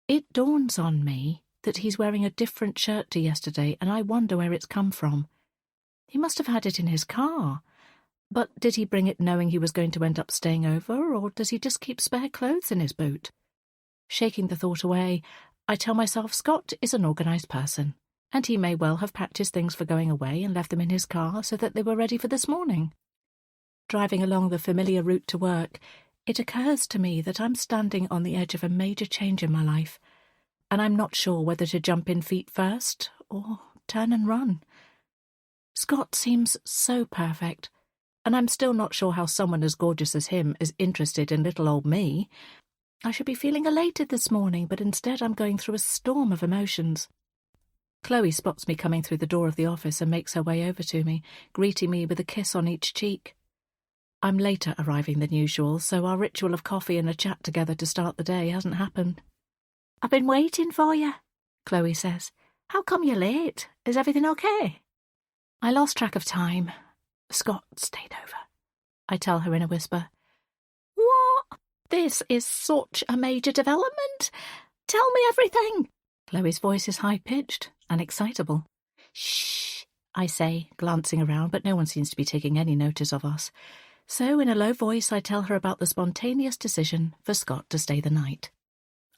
It dawns on me that he's wearing a different shirt to yesterday, and I wonder where it's come from. He must have had it in his car. But did he bring it knowing he was going to end up staying over, or does he just keep spare clothes in his boot? Shaking the thought away, I tell myself Scott is an organised person, and he may well have packed his things for going away and left them in his car so that they were ready for this morning. Driving along the familiar route to work, it occurs to me that I'm standing on the edge of a major change in my life, and I'm not sure whether to jump in feet first or turn and run. Scott seems so perfect, and I'm still not sure how someone as gorgeous as him is interested in little old me. I should be feeling elated this morning, but instead I'm going through a storm of emotions. Chloe spots me coming through the door of the office and makes her way over to me, greeting me with a kiss on each cheek. I'm later arriving than usual, so our ritual of coffee and a chat together to start the day hasn't happened. "I've been waiting for you," Chloe says. "How come you're late? Is everything okay?" I lost track of time. Scott stayed over, I tell her in a whisper. "What? This is such a major development. Tell me everything." Chloe's voice is high-pitched and excitable. "Shh," I say, glancing around, but no one seems to be taking any notice of us. So in a low voice I tell her about the spontaneous decision for Scott to stay the night.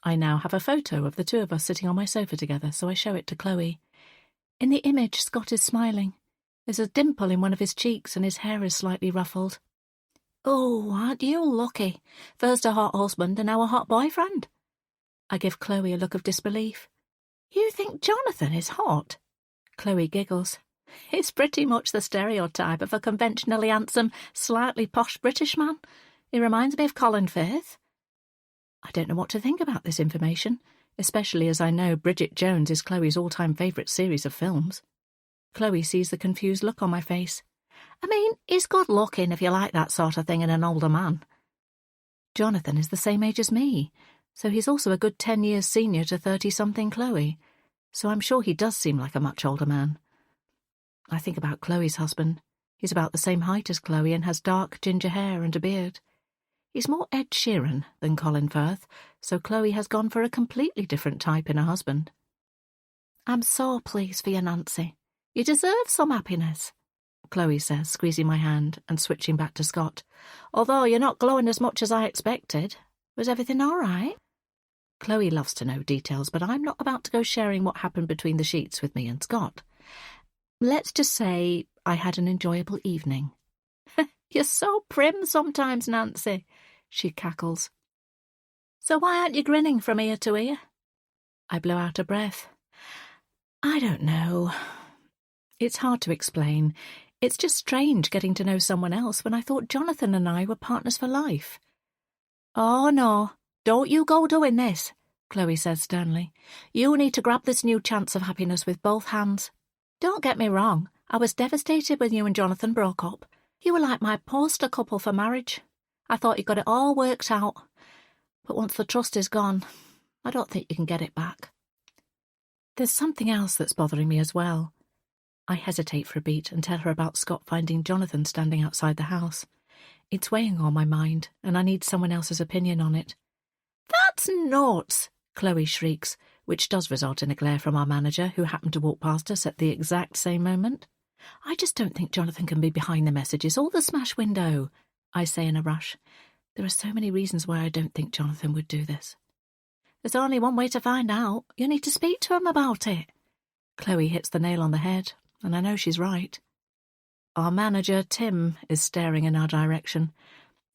I now have a photo of the two of us sitting on my sofa together, so I show it to Chloe. In the image, Scott is smiling. There's a dimple in one of his cheeks and his hair is slightly ruffled. "Oh, aren't you lucky? First a hot husband and now a hot boyfriend." I give Chloe a look of disbelief. "You think Jonathan is hot?" Chloe giggles. "He's pretty much the stereotype of a conventionally handsome, slightly posh British man. He reminds me of Colin Firth." I don't know what to think about this information, especially as I know Bridget Jones is Chloe's all-time favourite series of films. Chloe sees the confused look on my face. "I mean, he's good-looking if you like that sort of thing in an older man." Jonathan is the same age as me, so he's also a good 10 years senior to 30-something Chloe, so I'm sure he does seem like a much older man. I think about Chloe's husband. He's about the same height as Chloe and has dark ginger hair and a beard. He's more Ed Sheeran than Colin Firth, so Chloe has gone for a completely different type in a husband. "I'm so pleased for you, Nancy. You deserve some happiness," Chloe says, squeezing my hand and switching back to Scott. "Although you're not glowing as much as I expected. Was everything all right?" Chloe loves to know details, but I'm not about to go sharing what happened between the sheets with me and Scott. Let's just say I had an enjoyable evening. "You're so prim sometimes, Nancy," she cackles. "So why aren't you grinning from ear to ear?" I blow out a breath. I don't know. It's hard to explain. It's just strange getting to know someone else when I thought Jonathan and I were partners for life. "Oh, no, don't you go doing this," Chloe says sternly. "You need to grab this new chance of happiness with both hands. Don't get me wrong, I was devastated when you and Jonathan broke up. You were like my poster couple for marriage. I thought you got it all worked out. But once the trust is gone, I don't think you can get it back." There's something else that's bothering me as well. I hesitate for a beat and tell her about Scott finding Jonathan standing outside the house. It's weighing on my mind, and I need someone else's opinion on it. "That's nuts!" Chloe shrieks, which does result in a glare from our manager, who happened to walk past us at the exact same moment. "I just don't think Jonathan can be behind the messages or the smash window," I say in a rush. There are so many reasons why I don't think Jonathan would do this. "There's only one way to find out. You need to speak to him about it." Chloe hits the nail on the head, and I know she's right. Our manager, Tim, is staring in our direction.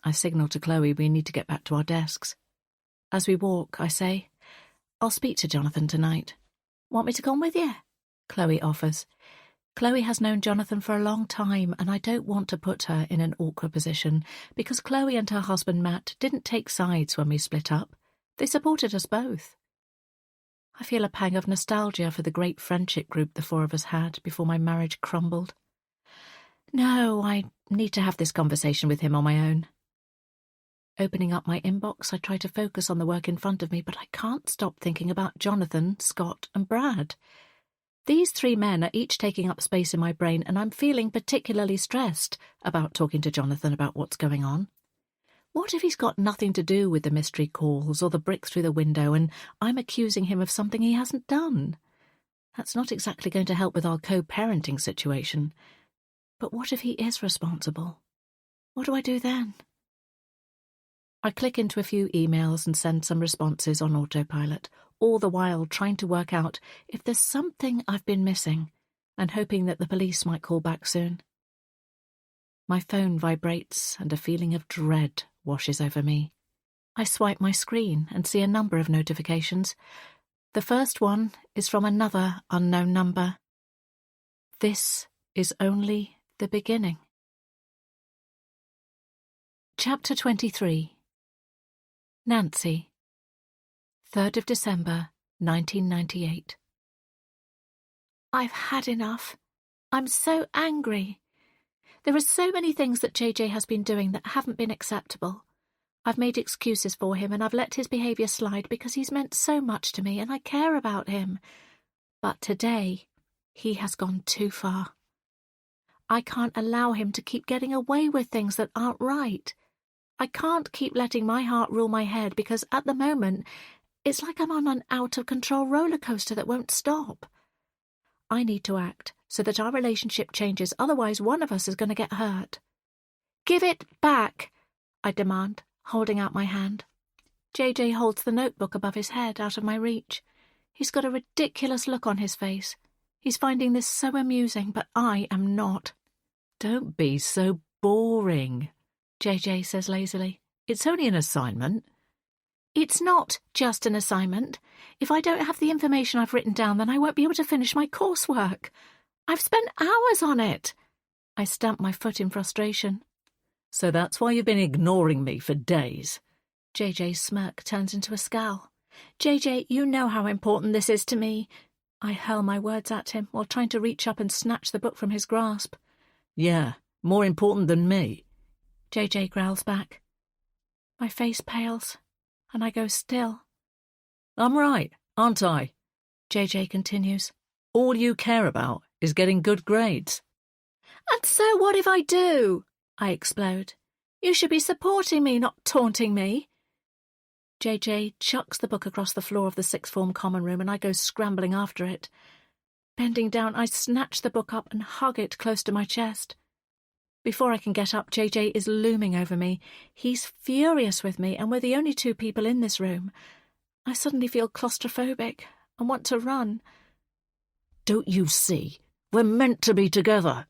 I signal to Chloe we need to get back to our desks. As we walk, I say, "I'll speak to Jonathan tonight." "Want me to come with you?" Chloe offers. Chloe has known Jonathan for a long time, and I don't want to put her in an awkward position, because Chloe and her husband Matt didn't take sides when we split up. They supported us both. I feel a pang of nostalgia for the great friendship group the four of us had before my marriage crumbled. No, I need to have this conversation with him on my own. Opening up my inbox, I try to focus on the work in front of me, but I can't stop thinking about Jonathan, Scott, and Brad. These three men are each taking up space in my brain, and I'm feeling particularly stressed about talking to Jonathan about what's going on. What if he's got nothing to do with the mystery calls or the brick through the window, and I'm accusing him of something he hasn't done? That's not exactly going to help with our co-parenting situation. But what if he is responsible? What do I do then? I click into a few emails and send some responses on autopilot, all the while trying to work out if there's something I've been missing, and hoping that the police might call back soon. My phone vibrates and a feeling of dread washes over me. I swipe my screen and see a number of notifications. The first one is from another unknown number. This is only the beginning. Chapter 23. Nancy. 3rd of December, 1998. I've had enough. I'm so angry. There are so many things that JJ has been doing that haven't been acceptable. I've made excuses for him and I've let his behaviour slide because he's meant so much to me and I care about him. But today, he has gone too far. I can't allow him to keep getting away with things that aren't right. I can't keep letting my heart rule my head because at the moment, it's like I'm on an out-of-control roller coaster that won't stop. I need to act so that our relationship changes, otherwise one of us is going to get hurt. Give it back, I demand, holding out my hand. JJ holds the notebook above his head, out of my reach. He's got a ridiculous look on his face. He's finding this so amusing, but I am not. Don't be so boring, JJ says lazily. It's only an assignment. It's not just an assignment. If I don't have the information I've written down, then I won't be able to finish my coursework. I've spent hours on it. I stamp my foot in frustration. So that's why you've been ignoring me for days. JJ's smirk turns into a scowl. JJ, you know how important this is to me. I hurl my words at him while trying to reach up and snatch the book from his grasp. Yeah, more important than me. JJ growls back. My face pales, and I go still. I'm right, aren't I? JJ continues. All you care about is getting good grades. And so what if I do? I explode. You should be supporting me, not taunting me. JJ chucks the book across the floor of the sixth form common room and I go scrambling after it. Bending down, I snatch the book up and hug it close to my chest. Before I can get up, JJ is looming over me. He's furious with me, and we're the only two people in this room. I suddenly feel claustrophobic and want to run. Don't you see? We're meant to be together.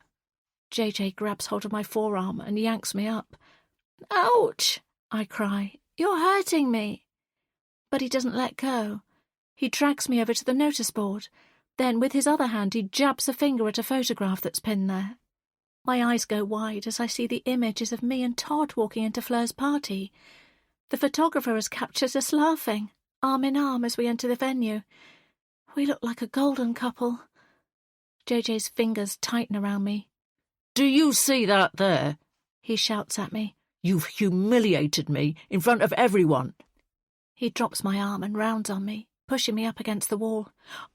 JJ grabs hold of my forearm and yanks me up. Ouch! I cry. You're hurting me. But he doesn't let go. He drags me over to the notice board. Then, with his other hand, he jabs a finger at a photograph that's pinned there. My eyes go wide as I see the images of me and Todd walking into Fleur's party. The photographer has captured us laughing, arm in arm as we enter the venue. We look like a golden couple. JJ's fingers tighten around me. Do you see that there? He shouts at me. You've humiliated me in front of everyone. He drops my arm and rounds on me, pushing me up against the wall.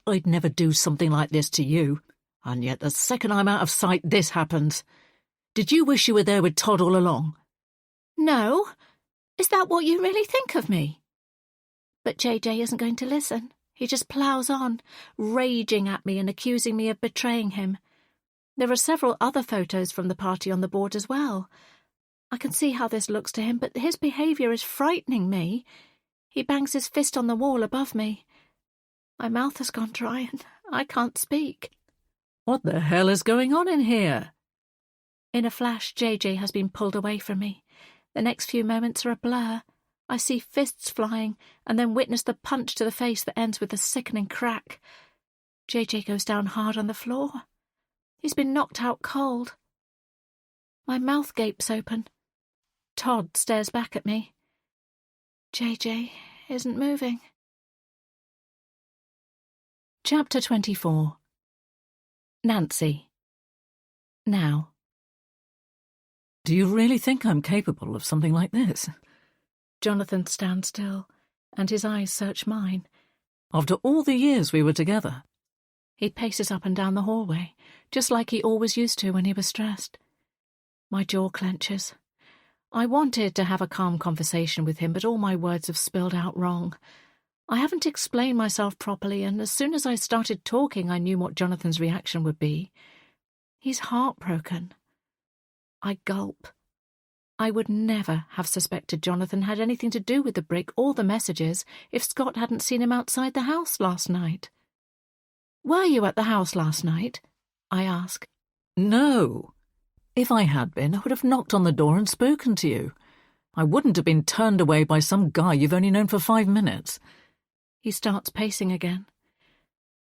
I'd never do something like this to you. And yet the second I'm out of sight, this happens. Did you wish you were there with Todd all along? No. Is that what you really think of me? But JJ isn't going to listen. He just ploughs on, raging at me and accusing me of betraying him. There are several other photos from the party on the board as well. I can see how this looks to him, but his behaviour is frightening me. He bangs his fist on the wall above me. My mouth has gone dry and I can't speak. What the hell is going on in here? In a flash, JJ has been pulled away from me. The next few moments are a blur. I see fists flying and then witness the punch to the face that ends with a sickening crack. JJ goes down hard on the floor. He's been knocked out cold. My mouth gapes open. Todd stares back at me. JJ isn't moving. Chapter 24. Nancy. Now. Do you really think I'm capable of something like this? Jonathan stands still, and his eyes search mine. After all the years we were together. He paces up and down the hallway, just like he always used to when he was stressed. My jaw clenches. I wanted to have a calm conversation with him, but all my words have spilled out wrong. I haven't explained myself properly, and as soon as I started talking, I knew what Jonathan's reaction would be. He's heartbroken. I gulp. I would never have suspected Jonathan had anything to do with the brick or the messages if Scott hadn't seen him outside the house last night. "Were you at the house last night?" I ask. No. If I had been, I would have knocked on the door and spoken to you. I wouldn't have been turned away by some guy you've only known for 5 minutes. He starts pacing again.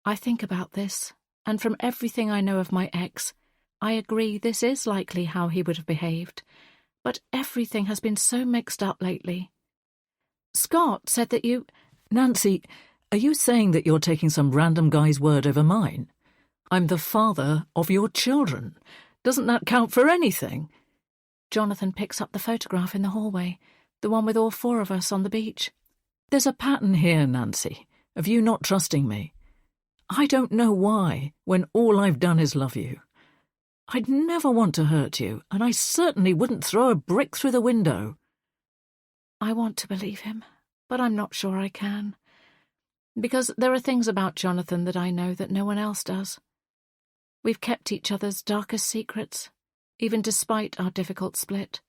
I think about this, and from everything I know of my ex, I agree this is likely how he would have behaved. But everything has been so mixed up lately. Scott said that you... Nancy, are you saying that you're taking some random guy's word over mine? I'm the father of your children. Doesn't that count for anything? Jonathan picks up the photograph in the hallway, the one with all 4 of us on the beach. There's a pattern here, Nancy, of you not trusting me. I don't know why, when all I've done is love you. I'd never want to hurt you, and I certainly wouldn't throw a brick through the window. I want to believe him, but I'm not sure I can. Because there are things about Jonathan that I know that no one else does. We've kept each other's darkest secrets, even despite our difficult split.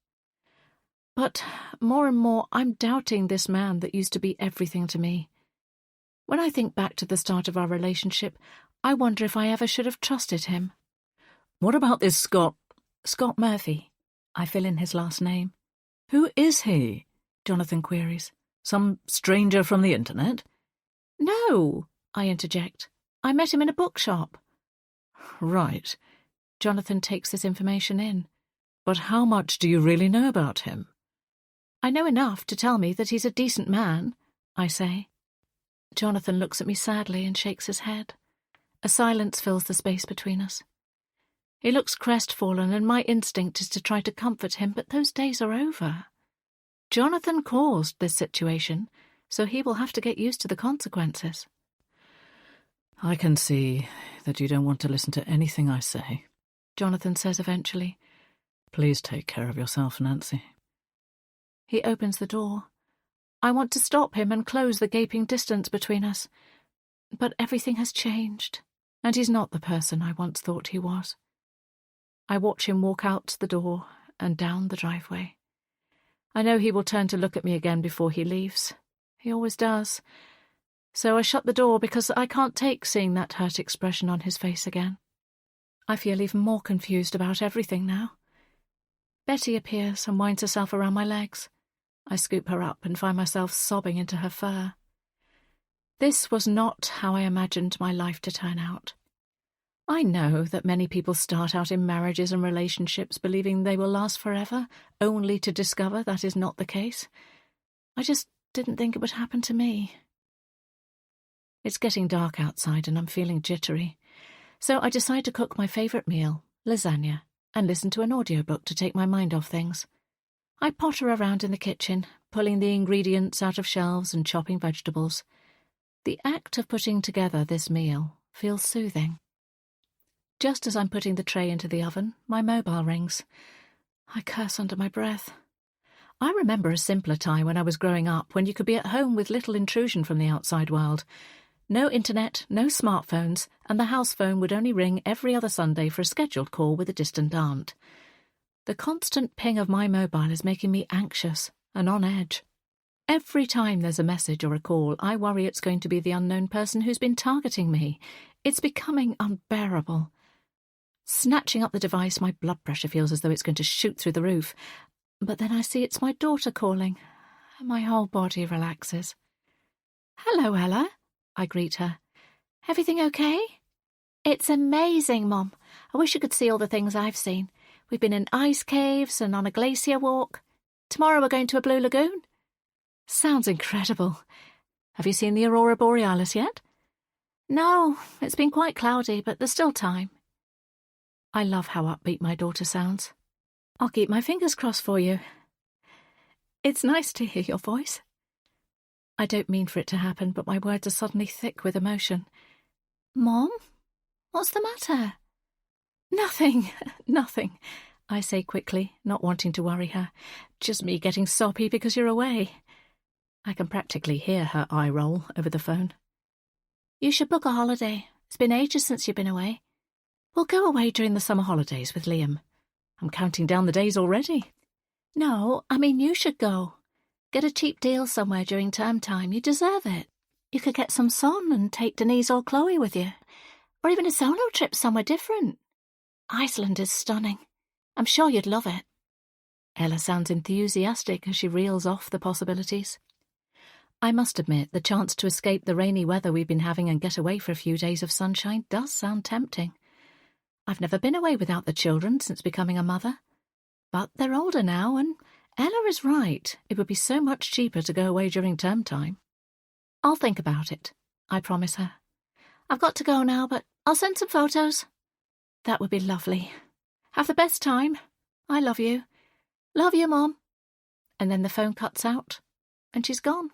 But more and more, I'm doubting this man that used to be everything to me. When I think back to the start of our relationship, I wonder if I ever should have trusted him. What about this Scott Murphy? I fill in his last name. Who is he? Jonathan queries. Some stranger from the internet? No, I interject. I met him in a bookshop. Right. Jonathan takes this information in. But how much do you really know about him? I know enough to tell me that he's a decent man, I say. Jonathan looks at me sadly and shakes his head. A silence fills the space between us. He looks crestfallen, and my instinct is to try to comfort him, but those days are over. Jonathan caused this situation, so he will have to get used to the consequences. I can see that you don't want to listen to anything I say, Jonathan says eventually. Please take care of yourself, Nancy. He opens the door. I want to stop him and close the gaping distance between us. But everything has changed, and he's not the person I once thought he was. I watch him walk out the door and down the driveway. I know he will turn to look at me again before he leaves. He always does. So I shut the door because I can't take seeing that hurt expression on his face again. I feel even more confused about everything now. Betty appears and winds herself around my legs. I scoop her up and find myself sobbing into her fur. This was not how I imagined my life to turn out. I know that many people start out in marriages and relationships believing they will last forever, only to discover that is not the case. I just didn't think it would happen to me. It's getting dark outside and I'm feeling jittery, so I decide to cook my favourite meal, lasagna, and listen to an audiobook to take my mind off things. I potter around in the kitchen, pulling the ingredients out of shelves and chopping vegetables. The act of putting together this meal feels soothing. Just as I'm putting the tray into the oven, my mobile rings. I curse under my breath. I remember a simpler time when I was growing up, when you could be at home with little intrusion from the outside world. No internet, no smartphones, and the house phone would only ring every other Sunday for a scheduled call with a distant aunt. The constant ping of my mobile is making me anxious and on edge. Every time there's a message or a call, I worry it's going to be the unknown person who's been targeting me. It's becoming unbearable. Snatching up the device, my blood pressure feels as though it's going to shoot through the roof. But then I see it's my daughter calling, and my whole body relaxes. "Hello, Ella," I greet her. "Everything okay?" "It's amazing, Mom. I wish you could see all the things I've seen. We've been in ice caves and on a glacier walk. Tomorrow we're going to a blue lagoon." "Sounds incredible. Have you seen the aurora borealis yet?" "No, it's been quite cloudy, but there's still time." I love how upbeat my daughter sounds. "I'll keep my fingers crossed for you." It's nice to hear your voice. I don't mean for it to happen, but my words are suddenly thick with emotion. Mom? What's the matter? Nothing, nothing, I say quickly, not wanting to worry her. Just me getting soppy because you're away. I can practically hear her eye roll over the phone. You should book a holiday. It's been ages since you've been away. We'll go away during the summer holidays with Liam. I'm counting down the days already. No, I mean you should go. Get a cheap deal somewhere during term time. You deserve it. You could get some sun and take Denise or Chloe with you. Or even a solo trip somewhere different. Iceland is stunning. I'm sure you'd love it. Ella sounds enthusiastic as she reels off the possibilities. I must admit, the chance to escape the rainy weather we've been having and get away for a few days of sunshine does sound tempting. I've never been away without the children since becoming a mother. But they're older now, and Ella is right. It would be so much cheaper to go away during term time. I'll think about it, I promise her. I've got to go now, but I'll send some photos. That would be lovely. Have the best time. I love you. Love you, Mom. And then the phone cuts out, and she's gone.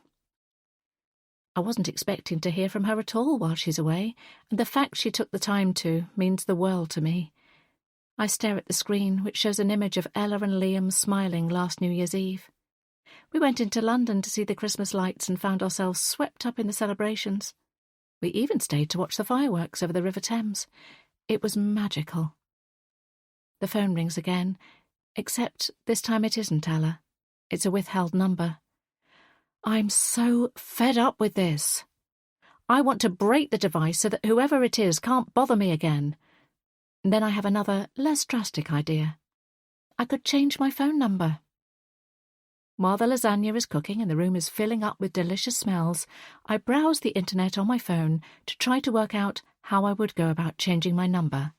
I wasn't expecting to hear from her at all while she's away, and the fact she took the time to means the world to me. I stare at the screen, which shows an image of Ella and Liam smiling last New Year's Eve. We went into London to see the Christmas lights and found ourselves swept up in the celebrations. We even stayed to watch the fireworks over the River Thames. It was magical. The phone rings again, except this time it isn't Ella. It's a withheld number. I'm so fed up with this. I want to break the device so that whoever it is can't bother me again. Then I have another, less drastic idea. I could change my phone number. While the lasagna is cooking and the room is filling up with delicious smells, I browse the internet on my phone to try to work out how I would go about changing my number.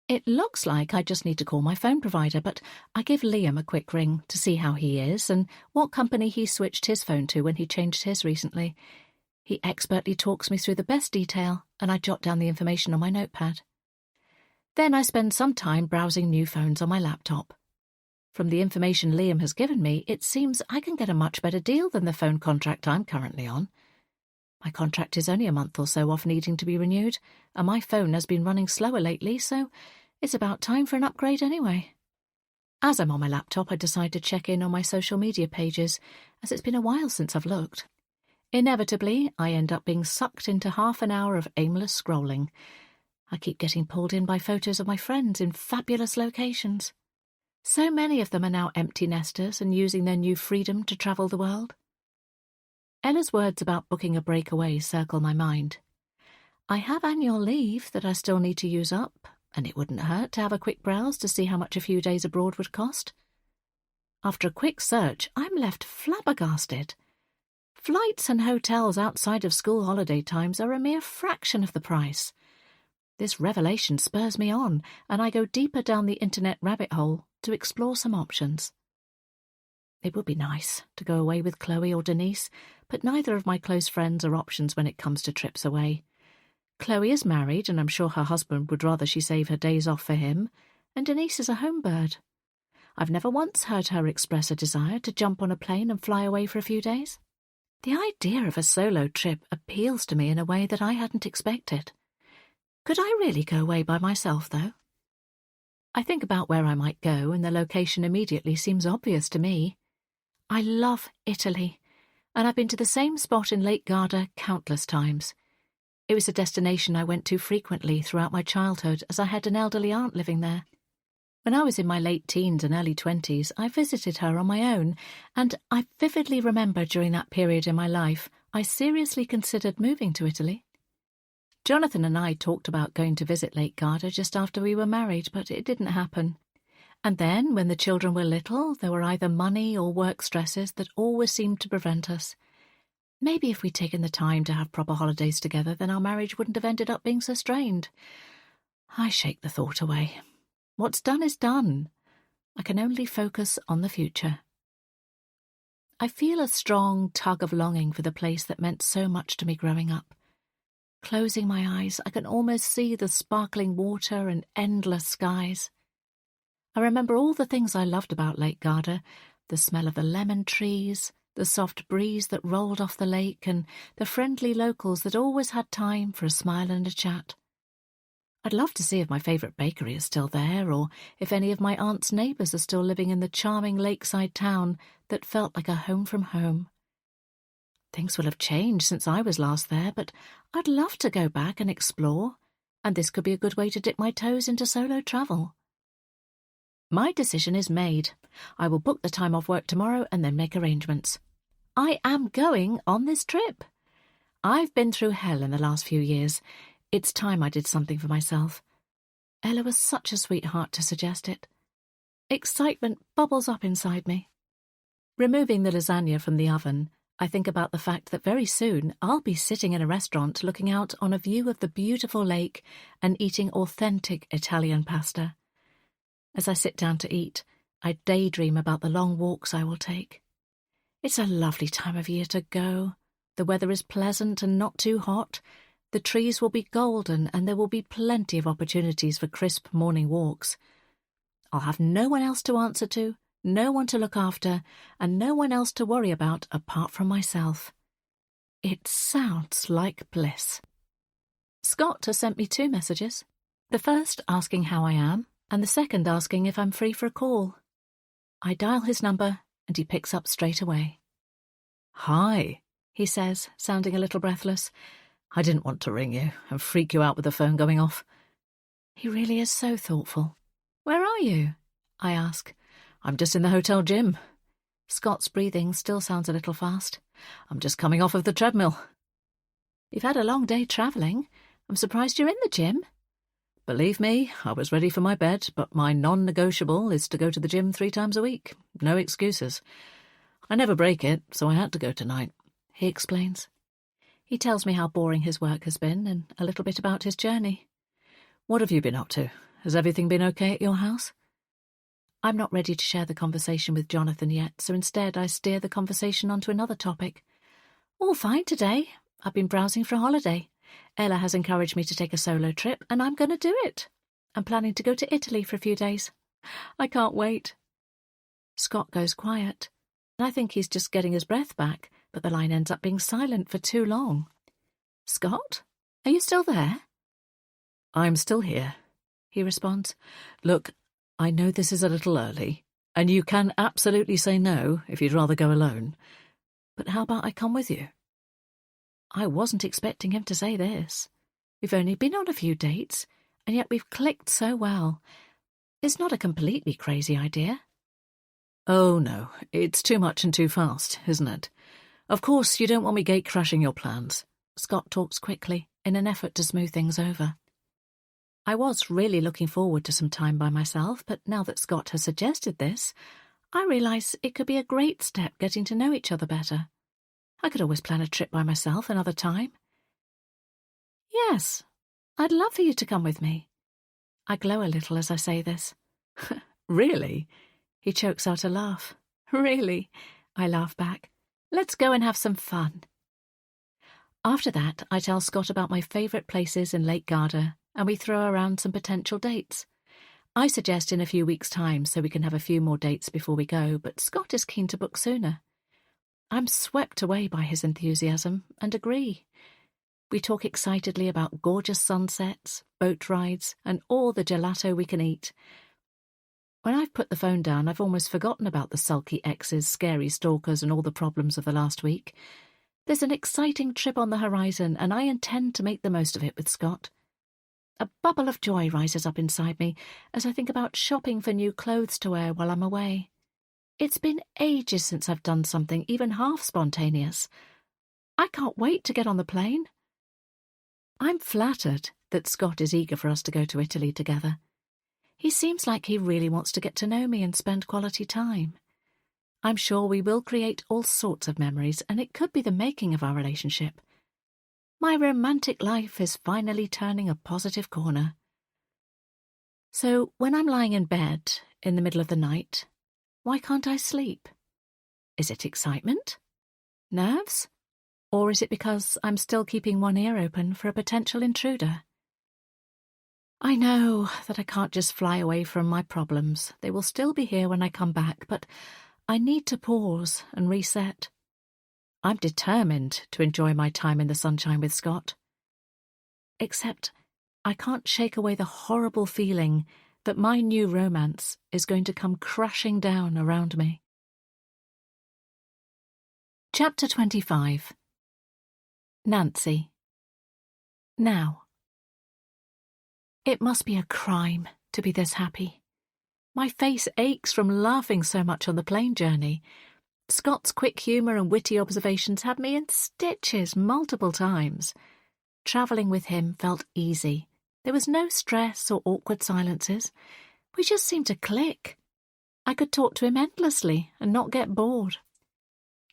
It looks like I just need to call my phone provider, but I give Liam a quick ring to see how he is and what company he switched his phone to when he changed his recently. He expertly talks me through the best detail, and I jot down the information on my notepad. Then I spend some time browsing new phones on my laptop. From the information Liam has given me, it seems I can get a much better deal than the phone contract I'm currently on. My contract is only a month or so off needing to be renewed, and my phone has been running slower lately, so it's about time for an upgrade anyway. As I'm on my laptop, I decide to check in on my social media pages, as it's been a while since I've looked. Inevitably, I end up being sucked into half an hour of aimless scrolling. I keep getting pulled in by photos of my friends in fabulous locations. So many of them are now empty nesters and using their new freedom to travel the world. Ella's words about booking a breakaway circle my mind. I have annual leave that I still need to use up, and it wouldn't hurt to have a quick browse to see how much a few days abroad would cost. After a quick search, I'm left flabbergasted. Flights and hotels outside of school holiday times are a mere fraction of the price. This revelation spurs me on, and I go deeper down the internet rabbit hole to explore some options. It would be nice to go away with Chloe or Denise, but neither of my close friends are options when it comes to trips away. Chloe is married, and I'm sure her husband would rather she save her days off for him, and Denise is a home bird. I've never once heard her express a desire to jump on a plane and fly away for a few days. The idea of a solo trip appeals to me in a way that I hadn't expected. Could I really go away by myself, though? I think about where I might go, and the location immediately seems obvious to me. I love Italy, and I've been to the same spot in Lake Garda countless times. It was a destination I went to frequently throughout my childhood, as I had an elderly aunt living there. When I was in my late teens and early 20s, I visited her on my own, and I vividly remember during that period in my life, I seriously considered moving to Italy. Jonathan and I talked about going to visit Lake Garda just after we were married, but it didn't happen. And then, when the children were little, there were either money or work stresses that always seemed to prevent us. Maybe if we'd taken the time to have proper holidays together, then our marriage wouldn't have ended up being so strained. I shake the thought away. What's done is done. I can only focus on the future. I feel a strong tug of longing for the place that meant so much to me growing up. Closing my eyes, I can almost see the sparkling water and endless skies. I remember all the things I loved about Lake Garda, The smell of the lemon trees, the soft breeze that rolled off the lake, and the friendly locals that always had time for a smile and a chat. I'd love to see if my favourite bakery is still there, or if any of my aunt's neighbours are still living in the charming lakeside town that felt like a home from home. Things will have changed since I was last there, but I'd love to go back and explore, and this could be a good way to dip my toes into solo travel. My decision is made. I will book the time off work tomorrow and then make arrangements. I am going on this trip. I've been through hell in the last few years. It's time I did something for myself. Ella was such a sweetheart to suggest it. Excitement bubbles up inside me. Removing the lasagna from the oven, I think about the fact that very soon I'll be sitting in a restaurant looking out on a view of the beautiful lake and eating authentic Italian pasta. As I sit down to eat, I daydream about the long walks I will take. It's a lovely time of year to go. The weather is pleasant and not too hot. The trees will be golden and there will be plenty of opportunities for crisp morning walks. I'll have no one else to answer to, no one to look after, and no one else to worry about apart from myself. It sounds like bliss. Scott has sent me 2 messages. The first asking how I am, and the second asking if I'm free for a call. I dial his number, and he picks up straight away. Hi, he says, sounding a little breathless. I didn't want to ring you and freak you out with the phone going off. He really is so thoughtful. Where are you? I ask. I'm just in the hotel gym. Scott's breathing still sounds a little fast. I'm just coming off of the treadmill. You've had a long day travelling. I'm surprised you're in the gym. Believe me, I was ready for my bed, but my non-negotiable is to go to the gym 3 times a week. No excuses. I never break it, so I had to go tonight, he explains. He tells me how boring his work has been and a little bit about his journey. What have you been up to? Has everything been okay at your house? I'm not ready to share the conversation with Jonathan yet, so instead I steer the conversation onto another topic. All fine today. I've been browsing for a holiday. Ella has encouraged me to take a solo trip, and I'm going to do it. I'm planning to go to Italy for a few days. I can't wait. Scott goes quiet. I think he's just getting his breath back, but the line ends up being silent for too long. Scott? Are you still there? I'm still here, he responds. Look, I know this is a little early, and you can absolutely say no if you'd rather go alone. But how about I come with you? I wasn't expecting him to say this. We've only been on a few dates, and yet we've clicked so well. It's not a completely crazy idea. Oh, no, it's too much and too fast, isn't it? Of course, you don't want me gate-crashing your plans. Scott talks quickly, in an effort to smooth things over. I was really looking forward to some time by myself, but now that Scott has suggested this, I realise it could be a great step getting to know each other better. I could always plan a trip by myself another time. Yes, I'd love for you to come with me. I glow a little as I say this. Really? He chokes out a laugh. Really? I laugh back. Let's go and have some fun. After that, I tell Scott about my favourite places in Lake Garda, and we throw around some potential dates. I suggest in a few weeks' time so we can have a few more dates before we go, but Scott is keen to book sooner. I'm swept away by his enthusiasm and agree. We talk excitedly about gorgeous sunsets, boat rides, and all the gelato we can eat. When I've put the phone down, I've almost forgotten about the sulky exes, scary stalkers, and all the problems of the last week. There's an exciting trip on the horizon, and I intend to make the most of it with Scott. A bubble of joy rises up inside me as I think about shopping for new clothes to wear while I'm away. It's been ages since I've done something even half spontaneous. I can't wait to get on the plane. I'm flattered that Scott is eager for us to go to Italy together. He seems like he really wants to get to know me and spend quality time. I'm sure we will create all sorts of memories, and it could be the making of our relationship. My romantic life is finally turning a positive corner. So when I'm lying in bed in the middle of the night, why can't I sleep? Is it excitement? Nerves? Or is it because I'm still keeping one ear open for a potential intruder? I know that I can't just fly away from my problems. They will still be here when I come back, but I need to pause and reset. I'm determined to enjoy my time in the sunshine with Scott. Except I can't shake away the horrible feeling that my new romance is going to come crashing down around me. Chapter 25. Nancy. Now. It must be a crime to be this happy. My face aches from laughing so much on the plane journey. Scott's quick humour and witty observations had me in stitches multiple times. Travelling with him felt easy. There was no stress or awkward silences. We just seemed to click. I could talk to him endlessly and not get bored.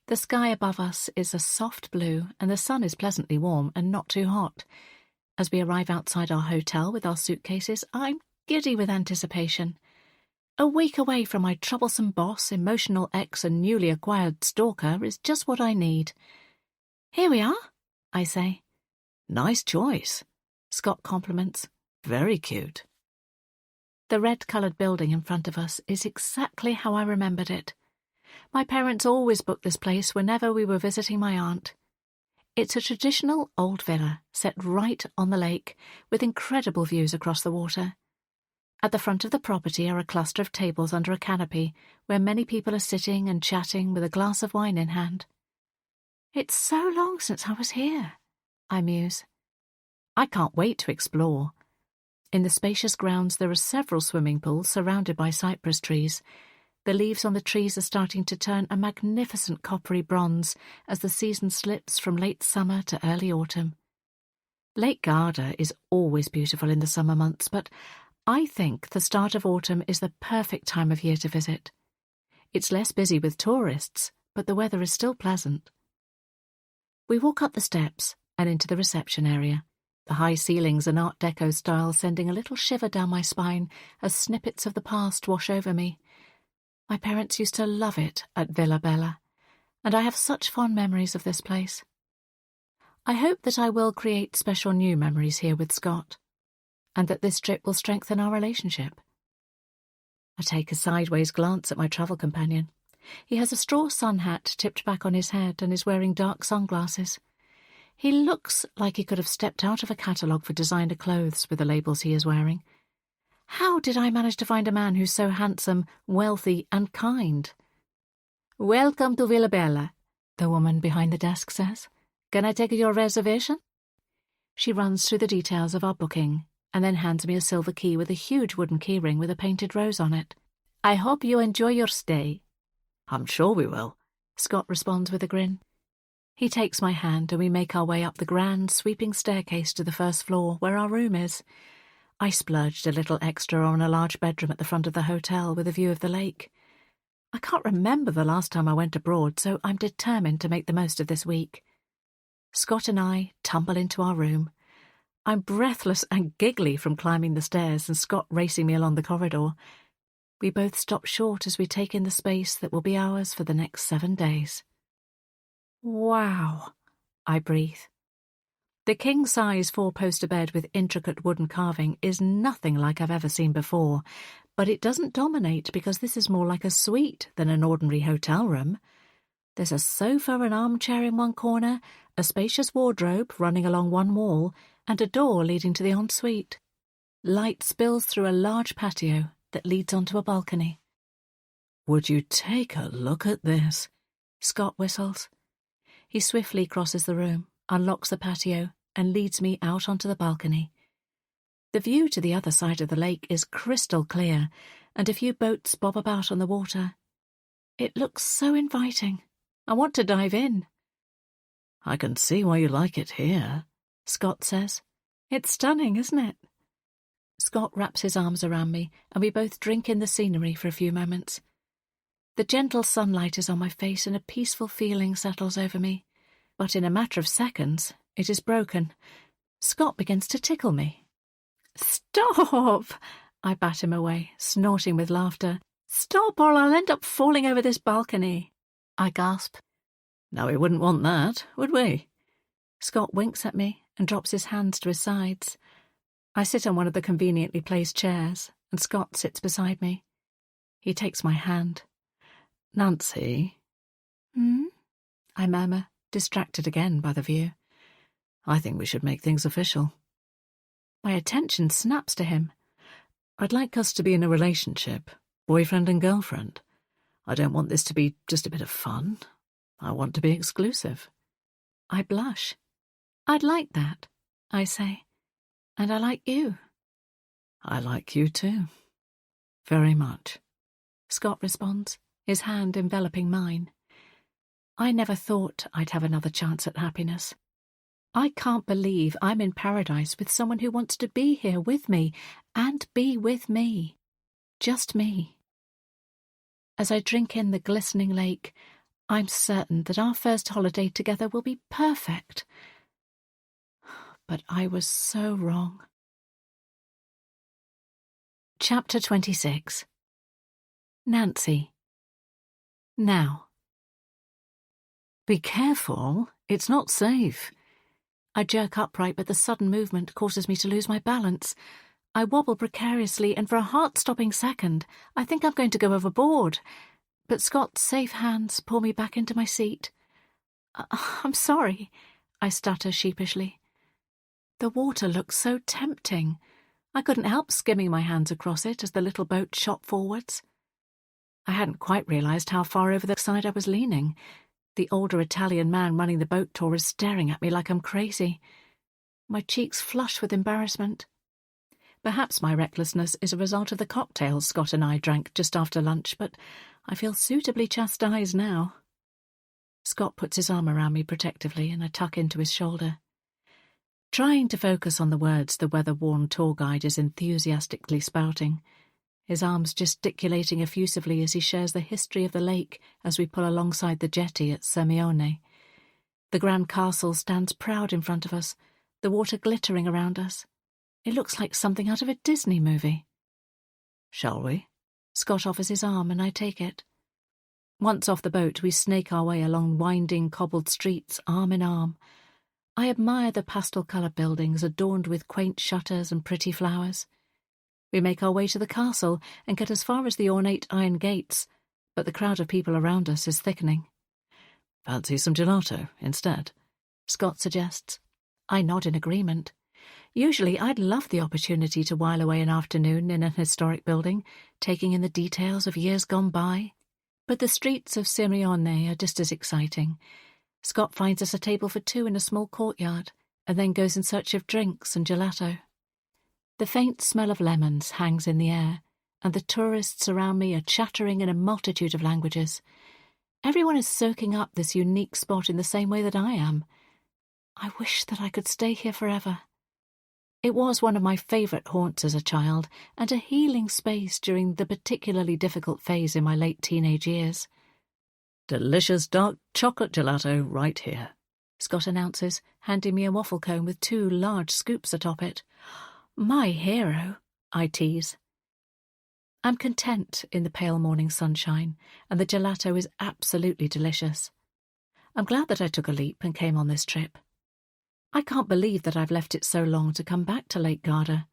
The sky above us is a soft blue and the sun is pleasantly warm and not too hot. As we arrive outside our hotel with our suitcases, I'm giddy with anticipation. A week away from my troublesome boss, emotional ex and newly acquired stalker is just what I need. Here we are, I say. Nice choice, Scott compliments. Very cute. The red-coloured building in front of us is exactly how I remembered it. My parents always booked this place whenever we were visiting my aunt. It's a traditional old villa set right on the lake with incredible views across the water. At the front of the property are a cluster of tables under a canopy where many people are sitting and chatting with a glass of wine in hand. It's so long since I was here, I muse. I can't wait to explore. In the spacious grounds there are several swimming pools surrounded by cypress trees. The leaves on the trees are starting to turn a magnificent coppery bronze as the season slips from late summer to early autumn. Lake Garda is always beautiful in the summer months, but I think the start of autumn is the perfect time of year to visit. It's less busy with tourists, but the weather is still pleasant. We walk up the steps and into the reception area, the high ceilings and Art Deco style sending a little shiver down my spine as snippets of the past wash over me. My parents used to love it at Villa Bella, and I have such fond memories of this place. I hope that I will create special new memories here with Scott, and that this trip will strengthen our relationship. I take a sideways glance at my travel companion. He has a straw sun hat tipped back on his head and is wearing dark sunglasses. He looks like he could have stepped out of a catalogue for designer clothes with the labels he is wearing. How did I manage to find a man who's so handsome, wealthy, and kind? "Welcome to Villa Bella," the woman behind the desk says. "Can I take your reservation?" She runs through the details of our booking and then hands me a silver key with a huge wooden keyring with a painted rose on it. "I hope you enjoy your stay." I'm sure we will, Scott responds with a grin. He takes my hand and we make our way up the grand, sweeping staircase to the first floor, where our room is. I splurged a little extra on a large bedroom at the front of the hotel with a view of the lake. I can't remember the last time I went abroad, so I'm determined to make the most of this week. Scott and I tumble into our room. I'm breathless and giggly from climbing the stairs and Scott racing me along the corridor. We both stop short as we take in the space that will be ours for the next 7 days. "Wow," I breathe. The king-size 4-poster bed with intricate wooden carving is nothing like I've ever seen before, but it doesn't dominate because this is more like a suite than an ordinary hotel room. There's a sofa and armchair in one corner, a spacious wardrobe running along one wall, and a door leading to the ensuite. Light spills through a large patio that leads onto a balcony. Would you take a look at this? Scott whistles. He swiftly crosses the room, unlocks the patio, and leads me out onto the balcony. The view to the other side of the lake is crystal clear, and a few boats bob about on the water. It looks so inviting. I want to dive in. I can see why you like it here, Scott says. It's stunning, isn't it? Scott wraps his arms around me, and we both drink in the scenery for a few moments. The gentle sunlight is on my face, and a peaceful feeling settles over me. But in a matter of seconds, it is broken. Scott begins to tickle me. "Stop!" I bat him away, snorting with laughter. "Stop, or I'll end up falling over this balcony," I gasp. Now we wouldn't want that, would we? Scott winks at me and drops his hands to his sides. I sit on one of the conveniently placed chairs, and Scott sits beside me. He takes my hand. Nancy? Hmm? I murmur, distracted again by the view. I think we should make things official. My attention snaps to him. I'd like us to be in a relationship, boyfriend and girlfriend. I don't want this to be just a bit of fun. I want to be exclusive. I blush. I'd like that, I say. And I like you. I like you too. Very much. Scott responds, his hand enveloping mine. I never thought I'd have another chance at happiness. I can't believe I'm in paradise with someone who wants to be here with me and be with me. Just me. As I drink in the glistening lake, I'm certain that our first holiday together will be perfect. But I was so wrong. Chapter 26. Nancy. Now. Be careful, it's not safe. I jerk upright, but the sudden movement causes me to lose my balance. I wobble precariously, and for a heart-stopping second, I think I'm going to go overboard. But Scott's safe hands pull me back into my seat. I'm sorry, I stutter sheepishly. The water looks so tempting. I couldn't help skimming my hands across it as the little boat shot forwards. I hadn't quite realised how far over the side I was leaning. The older Italian man running the boat tour is staring at me like I'm crazy. My cheeks flush with embarrassment. Perhaps my recklessness is a result of the cocktails Scott and I drank just after lunch, but I feel suitably chastised now. Scott puts his arm around me protectively, and I tuck into his shoulder. Trying to focus on the words the weather-worn tour guide is enthusiastically spouting, his arms gesticulating effusively as he shares the history of the lake as we pull alongside the jetty at Sirmione. The grand castle stands proud in front of us, the water glittering around us. It looks like something out of a Disney movie. Shall we? Scott offers his arm, and I take it. Once off the boat, we snake our way along winding cobbled streets, arm in arm. I admire the pastel-coloured buildings adorned with quaint shutters and pretty flowers. We make our way to the castle and get as far as the ornate iron gates, but the crowd of people around us is thickening. Fancy some gelato instead? Scott suggests. I nod in agreement. Usually I'd love the opportunity to while away an afternoon in an historic building, taking in the details of years gone by. But the streets of Sirmione are just as exciting. Scott finds us a table for two in a small courtyard, and then goes in search of drinks and gelato. The faint smell of lemons hangs in the air, and the tourists around me are chattering in a multitude of languages. Everyone is soaking up this unique spot in the same way that I am. I wish that I could stay here forever. It was one of my favourite haunts as a child, and a healing space during the particularly difficult phase in my late teenage years. Delicious dark chocolate gelato right here, Scott announces, handing me a waffle cone with 2 large scoops atop it. My hero, I tease. I'm content in the pale morning sunshine, and the gelato is absolutely delicious. I'm glad that I took a leap and came on this trip. I can't believe that I've left it so long to come back to Lake Garda.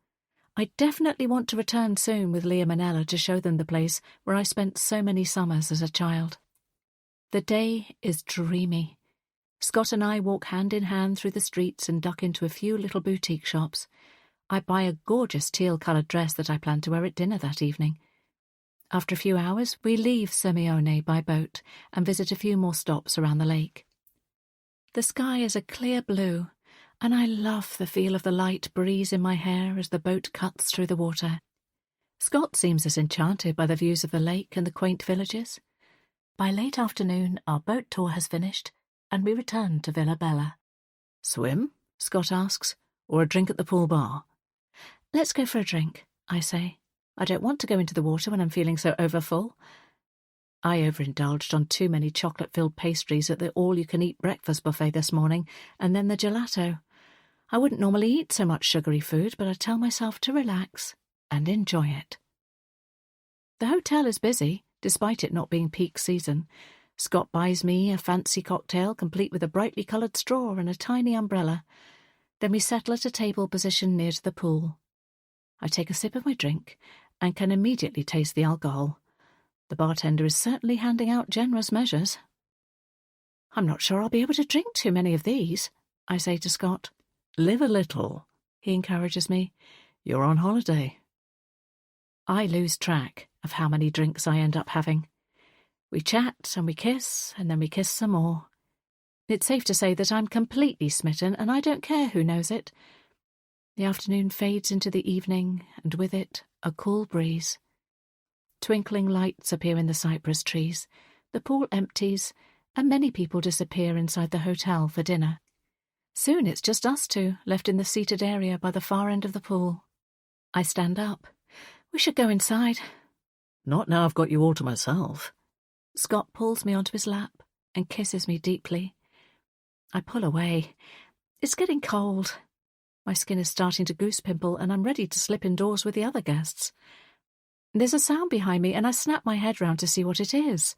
I definitely want to return soon with Liam and Ella to show them the place where I spent so many summers as a child. The day is dreamy. Scott and I walk hand in hand through the streets and duck into a few little boutique shops. I buy a gorgeous teal-coloured dress that I plan to wear at dinner that evening. After a few hours, we leave Sirmione by boat and visit a few more stops around the lake. The sky is a clear blue, and I love the feel of the light breeze in my hair as the boat cuts through the water. Scott seems as enchanted by the views of the lake and the quaint villages. By late afternoon, our boat tour has finished, and we return to Villa Bella. Swim? Scott asks. Or a drink at the pool bar? Let's go for a drink, I say. I don't want to go into the water when I'm feeling so overfull. I overindulged on too many chocolate-filled pastries at the all-you-can-eat breakfast buffet this morning, and then the gelato. I wouldn't normally eat so much sugary food, but I tell myself to relax and enjoy it. The hotel is busy, despite it not being peak season. Scott buys me a fancy cocktail complete with a brightly coloured straw and a tiny umbrella. Then we settle at a table positioned near to the pool. I take a sip of my drink and can immediately taste the alcohol. The bartender is certainly handing out generous measures. I'm not sure I'll be able to drink too many of these, I say to Scott. Live a little, he encourages me. You're on holiday. I lose track of how many drinks I end up having. We chat and we kiss, and then we kiss some more. It's safe to say that I'm completely smitten, and I don't care who knows it. The afternoon fades into the evening, and with it, a cool breeze. Twinkling lights appear in the cypress trees, the pool empties, and many people disappear inside the hotel for dinner. Soon it's just us two, left in the seated area by the far end of the pool. I stand up. We should go inside. Not now I've got you all to myself. Scott pulls me onto his lap and kisses me deeply. I pull away. It's getting cold. My skin is starting to goose pimple, and I'm ready to slip indoors with the other guests. There's a sound behind me, and I snap my head round to see what it is.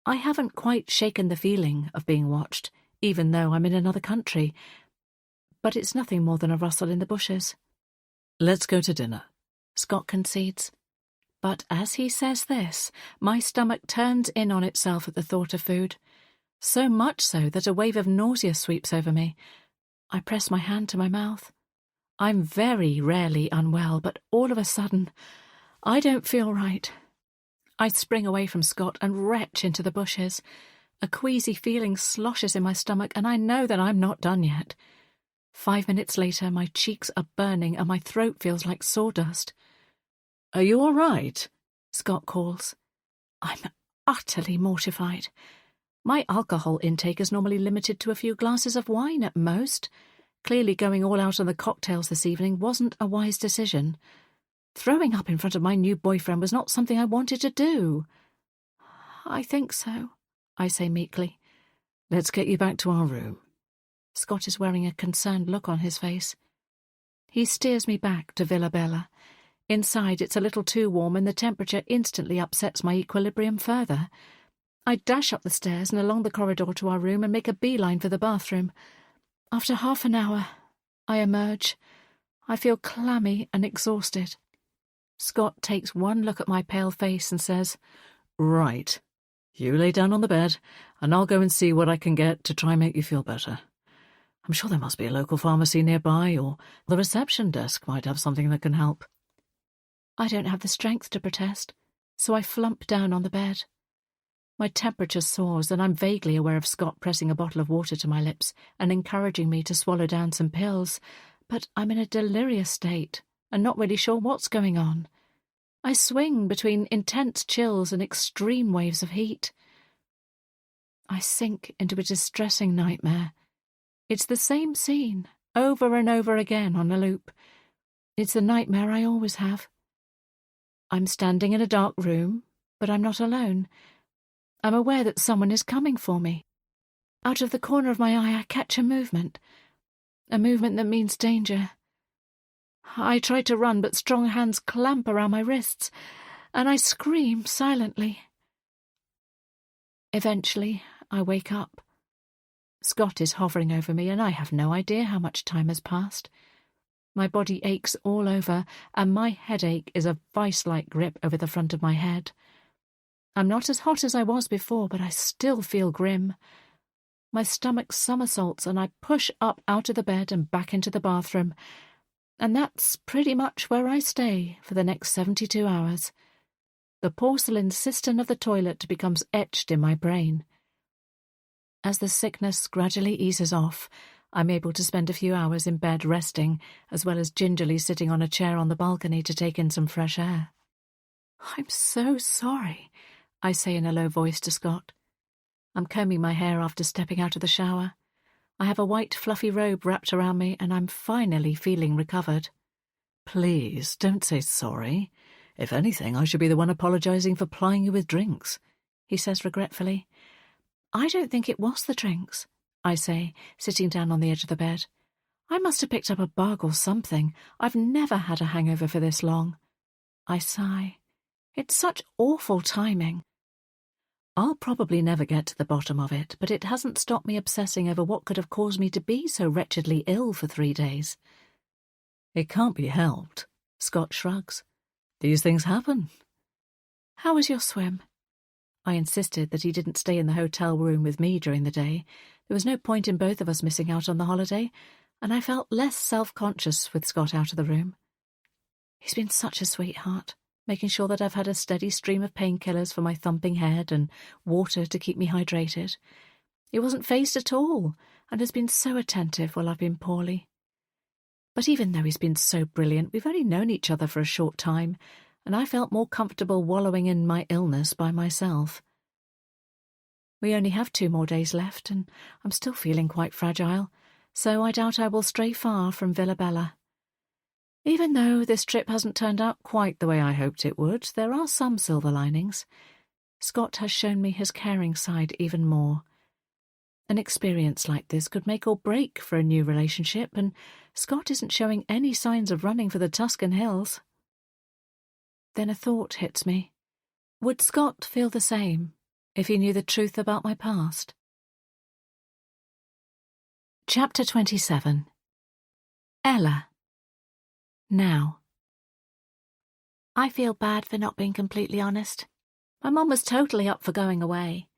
I haven't quite shaken the feeling of being watched, even though I'm in another country. But it's nothing more than a rustle in the bushes. Let's go to dinner, Scott concedes. But as he says this, my stomach turns in on itself at the thought of food. So much so that a wave of nausea sweeps over me. I press my hand to my mouth. I'm very rarely unwell, but all of a sudden, I don't feel right. I spring away from Scott and retch into the bushes. A queasy feeling sloshes in my stomach, and I know that I'm not done yet. 5 minutes later, my cheeks are burning and my throat feels like sawdust. Are you all right? Scott calls. I'm utterly mortified. My alcohol intake is normally limited to a few glasses of wine at most. Clearly going all out on the cocktails this evening wasn't a wise decision. Throwing up in front of my new boyfriend was not something I wanted to do. I think so, I say meekly. Let's get you back to our room. Scott is wearing a concerned look on his face. He steers me back to Villa Bella. Inside it's a little too warm, and the temperature instantly upsets my equilibrium further. I dash up the stairs and along the corridor to our room and make a beeline for the bathroom. After half an hour, I emerge. I feel clammy and exhausted. Scott takes one look at my pale face and says, Right. You lay down on the bed, and I'll go and see what I can get to try and make you feel better. I'm sure there must be a local pharmacy nearby, or the reception desk might have something that can help. I don't have the strength to protest, so I flump down on the bed. My temperature soars, and I'm vaguely aware of Scott pressing a bottle of water to my lips and encouraging me to swallow down some pills, but I'm in a delirious state and not really sure what's going on. I swing between intense chills and extreme waves of heat. I sink into a distressing nightmare. It's the same scene, over and over again on a loop. It's the nightmare I always have. I'm standing in a dark room, but I'm not alone. I'm aware that someone is coming for me. Out of the corner of my eye I catch a movement that means danger. I try to run, but strong hands clamp around my wrists, and I scream silently. Eventually, I wake up. Scott is hovering over me, and I have no idea how much time has passed. My body aches all over, and my headache is a vice-like grip over the front of my head. I'm not as hot as I was before, but I still feel grim. My stomach somersaults, and I push up out of the bed and back into the bathroom, and that's pretty much where I stay for the next 72 hours. The porcelain cistern of the toilet becomes etched in my brain. As the sickness gradually eases off, I'm able to spend a few hours in bed resting, as well as gingerly sitting on a chair on the balcony to take in some fresh air. I'm so sorry, I say in a low voice to Scott. I'm combing my hair after stepping out of the shower. I have a white fluffy robe wrapped around me, and I'm finally feeling recovered. Please, don't say sorry. If anything, I should be the one apologising for plying you with drinks, he says regretfully. I don't think it was the drinks, I say, sitting down on the edge of the bed. I must have picked up a bug or something. I've never had a hangover for this long. I sigh. It's such awful timing. I'll probably never get to the bottom of it, but it hasn't stopped me obsessing over what could have caused me to be so wretchedly ill for 3 days. It can't be helped, Scott shrugs. These things happen. How was your swim? I insisted that he didn't stay in the hotel room with me during the day. There was no point in both of us missing out on the holiday, and I felt less self-conscious with Scott out of the room. He's been such a sweetheart, making sure that I've had a steady stream of painkillers for my thumping head and water to keep me hydrated. He wasn't fazed at all, and has been so attentive while I've been poorly. But even though he's been so brilliant, we've only known each other for a short time, and I felt more comfortable wallowing in my illness by myself. We only have 2 more days left, and I'm still feeling quite fragile, so I doubt I will stray far from Villa Bella. Even though this trip hasn't turned out quite the way I hoped it would, there are some silver linings. Scott has shown me his caring side even more. An experience like this could make or break for a new relationship, and Scott isn't showing any signs of running for the Tuscan Hills. Then a thought hits me. Would Scott feel the same if he knew the truth about my past? Chapter 27. Ella. Now. I feel bad for not being completely honest. My mum was totally up for going away.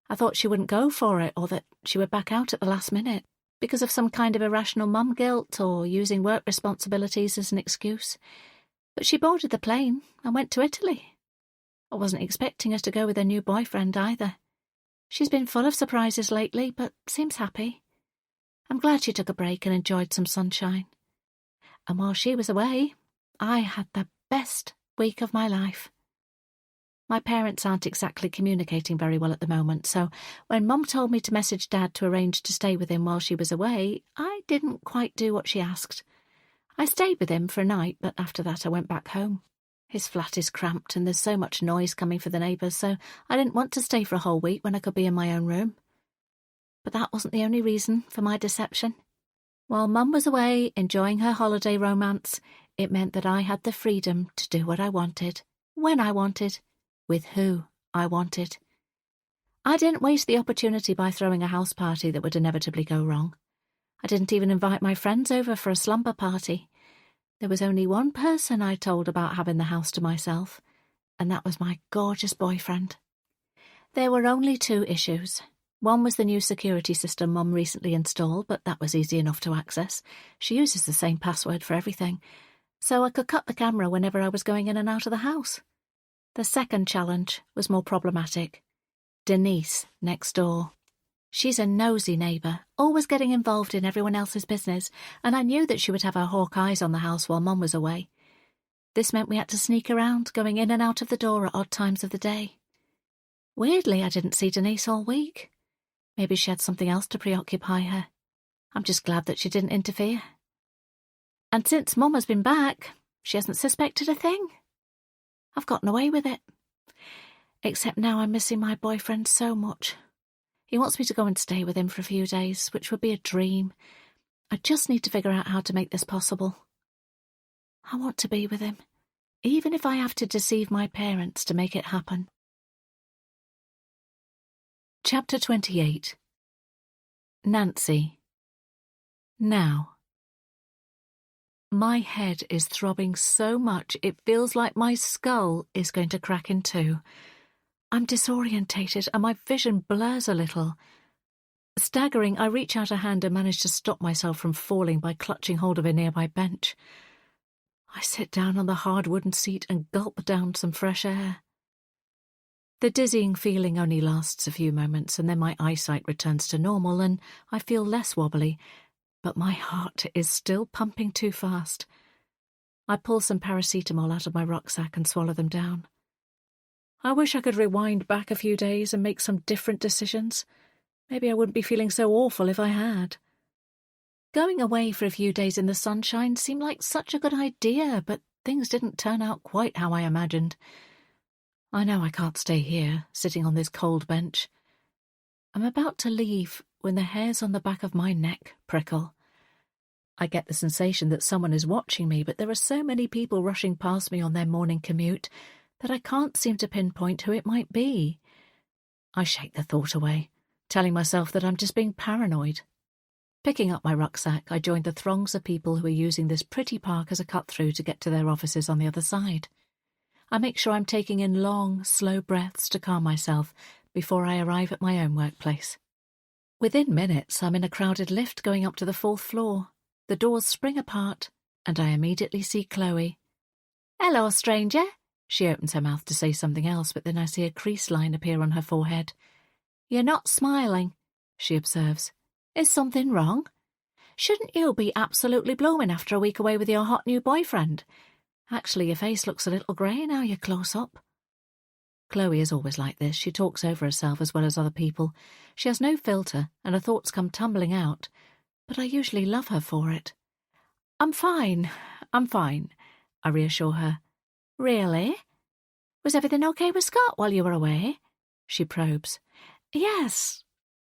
I thought she wouldn't go for it, or that she would back out at the last minute, because of some kind of irrational mum guilt or using work responsibilities as an excuse. But she boarded the plane and went to Italy. I wasn't expecting her to go with her new boyfriend either. She's been full of surprises lately, but seems happy. I'm glad she took a break and enjoyed some sunshine. And while she was away, I had the best week of my life. My parents aren't exactly communicating very well at the moment, so when Mum told me to message Dad to arrange to stay with him while she was away, I didn't quite do what she asked. I stayed with him for a night, but after that I went back home. His flat is cramped and there's so much noise coming for the neighbours, so I didn't want to stay for a whole week when I could be in my own room. But that wasn't the only reason for my deception. While Mum was away enjoying her holiday romance, it meant that I had the freedom to do what I wanted, when I wanted, with who I wanted. I didn't waste the opportunity by throwing a house party that would inevitably go wrong. I didn't even invite my friends over for a slumber party. There was only one person I told about having the house to myself, and that was my gorgeous boyfriend. There were only 2 issues. One was the new security system Mum recently installed, but that was easy enough to access. She uses the same password for everything, so I could cut the camera whenever I was going in and out of the house. The second challenge was more problematic. Denise, next door. She's a nosy neighbour, always getting involved in everyone else's business, and I knew that she would have her hawk eyes on the house while Mum was away. This meant we had to sneak around, going in and out of the door at odd times of the day. Weirdly, I didn't see Denise all week. Maybe she had something else to preoccupy her. I'm just glad that she didn't interfere. And since Mum has been back, she hasn't suspected a thing. I've gotten away with it. Except now I'm missing my boyfriend so much. He wants me to go and stay with him for a few days, which would be a dream. I just need to figure out how to make this possible. I want to be with him, even if I have to deceive my parents to make it happen. Chapter 28. Nancy. Now. My head is throbbing so much it feels like my skull is going to crack in 2. I'm disorientated and my vision blurs a little. Staggering, I reach out a hand and manage to stop myself from falling by clutching hold of a nearby bench. I sit down on the hard wooden seat and gulp down some fresh air. The dizzying feeling only lasts a few moments, and then my eyesight returns to normal and I feel less wobbly, but my heart is still pumping too fast. I pull some paracetamol out of my rucksack and swallow them down. I wish I could rewind back a few days and make some different decisions. Maybe I wouldn't be feeling so awful if I had. Going away for a few days in the sunshine seemed like such a good idea, but things didn't turn out quite how I imagined. I know I can't stay here, sitting on this cold bench. I'm about to leave when the hairs on the back of my neck prickle. I get the sensation that someone is watching me, but there are so many people rushing past me on their morning commute that I can't seem to pinpoint who it might be. I shake the thought away, telling myself that I'm just being paranoid. Picking up my rucksack, I joined the throngs of people who are using this pretty park as a cut-through to get to their offices on the other side. I make sure I'm taking in long, slow breaths to calm myself before I arrive at my own workplace. Within minutes, I'm in a crowded lift going up to the 4th floor. The doors spring apart, and I immediately see Chloe. "Hello, stranger." She opens her mouth to say something else, but then I see a crease line appear on her forehead. "You're not smiling," she observes. "Is something wrong? Shouldn't you be absolutely blooming after a week away with your hot new boyfriend? Actually, your face looks a little grey now you're close up." Chloe is always like this. She talks over herself as well as other people. She has no filter, and her thoughts come tumbling out. But I usually love her for it. I'm fine, I reassure her. "Really? Was everything okay with Scott while you were away?" She probes. "Yes,"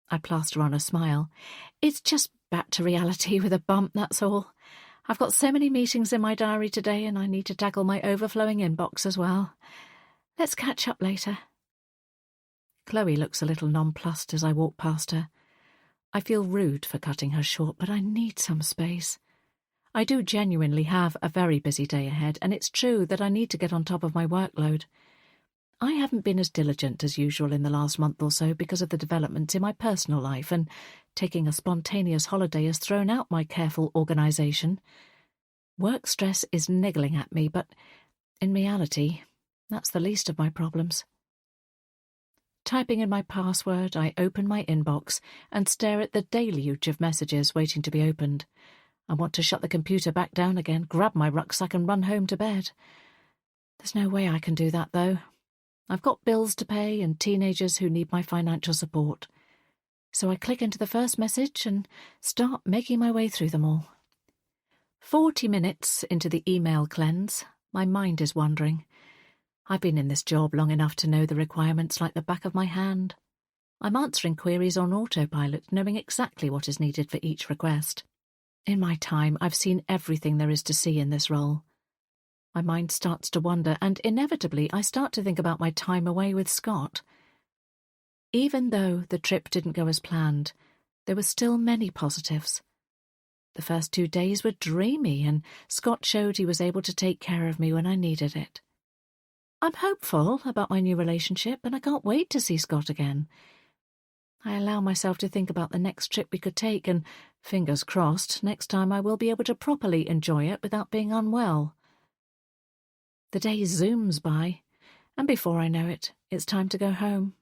I plaster on a smile. "It's just back to reality with a bump, that's all. I've got so many meetings in my diary today, and I need to tackle my overflowing inbox as well. Let's catch up later." Chloe looks a little nonplussed as I walk past her. I feel rude for cutting her short, but I need some space. I do genuinely have a very busy day ahead, and it's true that I need to get on top of my workload. I haven't been as diligent as usual in the last month or so because of the developments in my personal life, and taking a spontaneous holiday has thrown out my careful organisation. Work stress is niggling at me, but in reality, that's the least of my problems. Typing in my password, I open my inbox and stare at the deluge of messages waiting to be opened. I want to shut the computer back down again, grab my rucksack and run home to bed. There's no way I can do that, though. I've got bills to pay and teenagers who need my financial support. So I click into the first message and start making my way through them all. 40 minutes into the email cleanse, my mind is wandering. I've been in this job long enough to know the requirements like the back of my hand. I'm answering queries on autopilot, knowing exactly what is needed for each request. In my time, I've seen everything there is to see in this role. My mind starts to wander, and inevitably I start to think about my time away with Scott. Even though the trip didn't go as planned, there were still many positives. The first 2 days were dreamy, and Scott showed he was able to take care of me when I needed it. I'm hopeful about my new relationship, and I can't wait to see Scott again. I allow myself to think about the next trip we could take, and, fingers crossed, next time I will be able to properly enjoy it without being unwell. The day zooms by, and before I know it, it's time to go home.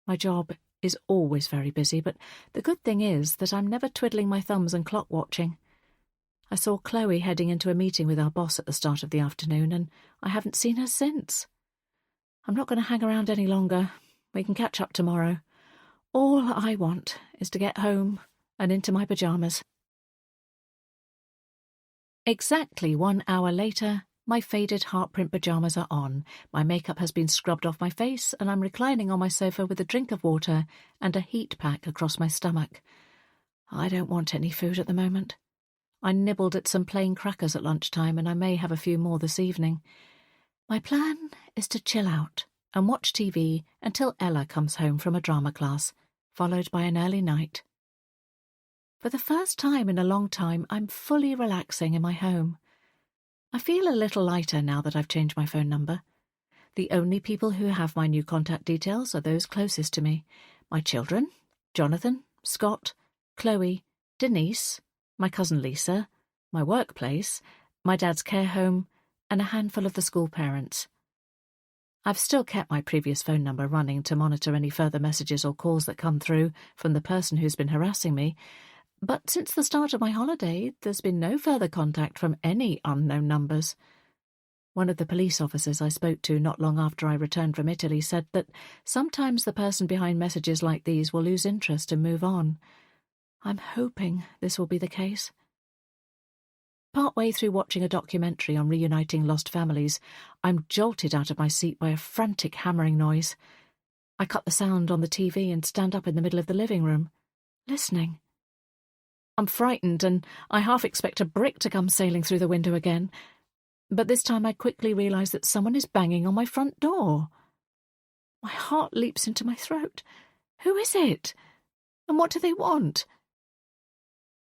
My job is always very busy, but the good thing is that I'm never twiddling my thumbs and clock watching. I saw Chloe heading into a meeting with our boss at the start of the afternoon, and I haven't seen her since. I'm not going to hang around any longer. We can catch up tomorrow. All I want is to get home and into my pyjamas. Exactly 1 hour later, my faded heartprint pyjamas are on, my makeup has been scrubbed off my face, and I'm reclining on my sofa with a drink of water and a heat pack across my stomach. I don't want any food at the moment. I nibbled at some plain crackers at lunchtime, and I may have a few more this evening. My plan is to chill out and watch TV until Ella comes home from a drama class, followed by an early night. For the first time in a long time, I'm fully relaxing in my home. I feel a little lighter now that I've changed my phone number. The only people who have my new contact details are those closest to me: my children, Jonathan, Scott, Chloe, Denise, my cousin Lisa, my workplace, my dad's care home, and a handful of the school parents. I've still kept my previous phone number running to monitor any further messages or calls that come through from the person who's been harassing me, but since the start of my holiday, there's been no further contact from any unknown numbers. One of the police officers I spoke to not long after I returned from Italy said that sometimes the person behind messages like these will lose interest and move on. I'm hoping this will be the case. Partway through watching a documentary on reuniting lost families, I'm jolted out of my seat by a frantic hammering noise. I cut the sound on the TV and stand up in the middle of the living room, listening. I'm frightened, and I half expect a brick to come sailing through the window again. But this time I quickly realise that someone is banging on my front door. My heart leaps into my throat. Who is it? And what do they want?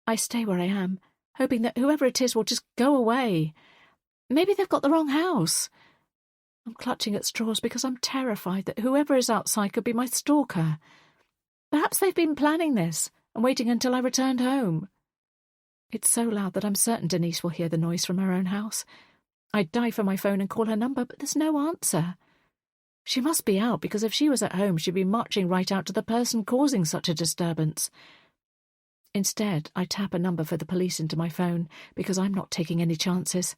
I stay where I am, hoping that whoever it is will just go away. Maybe they've got the wrong house. I'm clutching at straws because I'm terrified that whoever is outside could be my stalker. Perhaps they've been planning this and waiting until I returned home. It's so loud that I'm certain Denise will hear the noise from her own house. I'd dive for my phone and call her number, but there's no answer. She must be out, because if she was at home, she'd be marching right out to the person causing such a disturbance. Instead, I tap a number for the police into my phone, because I'm not taking any chances.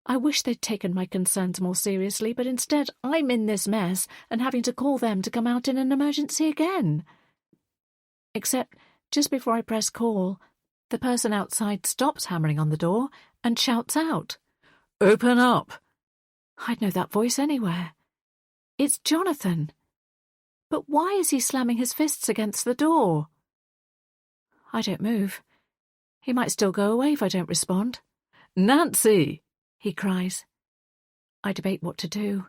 I wish they'd taken my concerns more seriously, but instead I'm in this mess and having to call them to come out in an emergency again. Except, just before I press call, the person outside stops hammering on the door and shouts out, "Open up!" I'd know that voice anywhere. It's Jonathan. But why is he slamming his fists against the door? I don't move. He might still go away if I don't respond. "Nancy!" he cries. I debate what to do.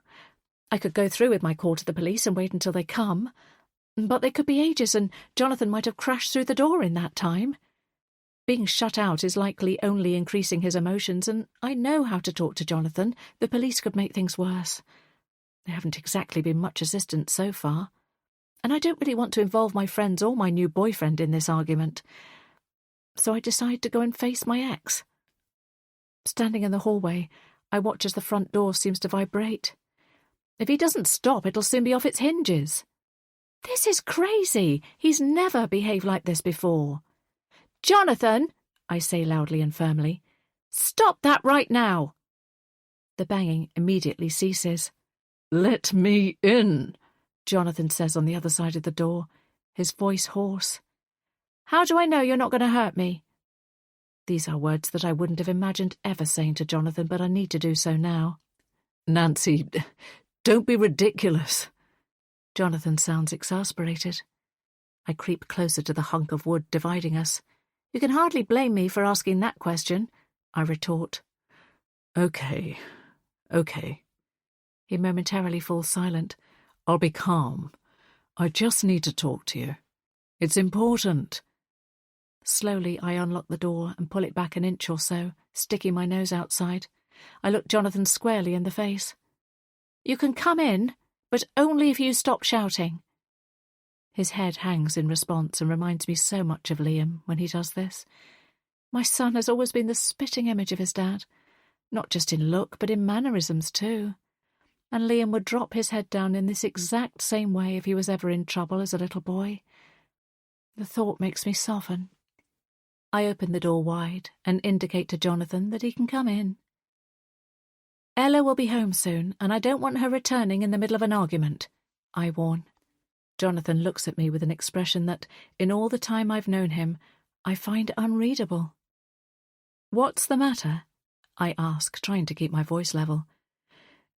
I could go through with my call to the police and wait until they come, but they could be ages, and Jonathan might have crashed through the door in that time. Being shut out is likely only increasing his emotions, and I know how to talk to Jonathan. The police could make things worse. They haven't exactly been much assistance so far, and I don't really want to involve my friends or my new boyfriend in this argument. So I decide to go and face my ex. Standing in the hallway, I watch as the front door seems to vibrate. If he doesn't stop, it'll soon be off its hinges. This is crazy. He's never behaved like this before. "Jonathan," I say loudly and firmly, "stop that right now." The banging immediately ceases. "Let me in," Jonathan says on the other side of the door, his voice hoarse. "How do I know you're not going to hurt me?" These are words that I wouldn't have imagined ever saying to Jonathan, but I need to do so now. "Nancy, don't be ridiculous." Jonathan sounds exasperated. I creep closer to the hunk of wood dividing us. "You can hardly blame me for asking that question," I retort. Okay. He momentarily falls silent. "I'll be calm. I just need to talk to you. It's important." Slowly, I unlock the door and pull it back an inch or so, sticking my nose outside. I look Jonathan squarely in the face. "You can come in, but only if you stop shouting." His head hangs in response and reminds me so much of Liam when he does this. My son has always been the spitting image of his dad, not just in look, but in mannerisms too. And Liam would drop his head down in this exact same way if he was ever in trouble as a little boy. The thought makes me soften. I open the door wide and indicate to Jonathan that he can come in. "Ella will be home soon, and I don't want her returning in the middle of an argument," I warn. Jonathan looks at me with an expression that, in all the time I've known him, I find unreadable. "What's the matter?" I ask, trying to keep my voice level.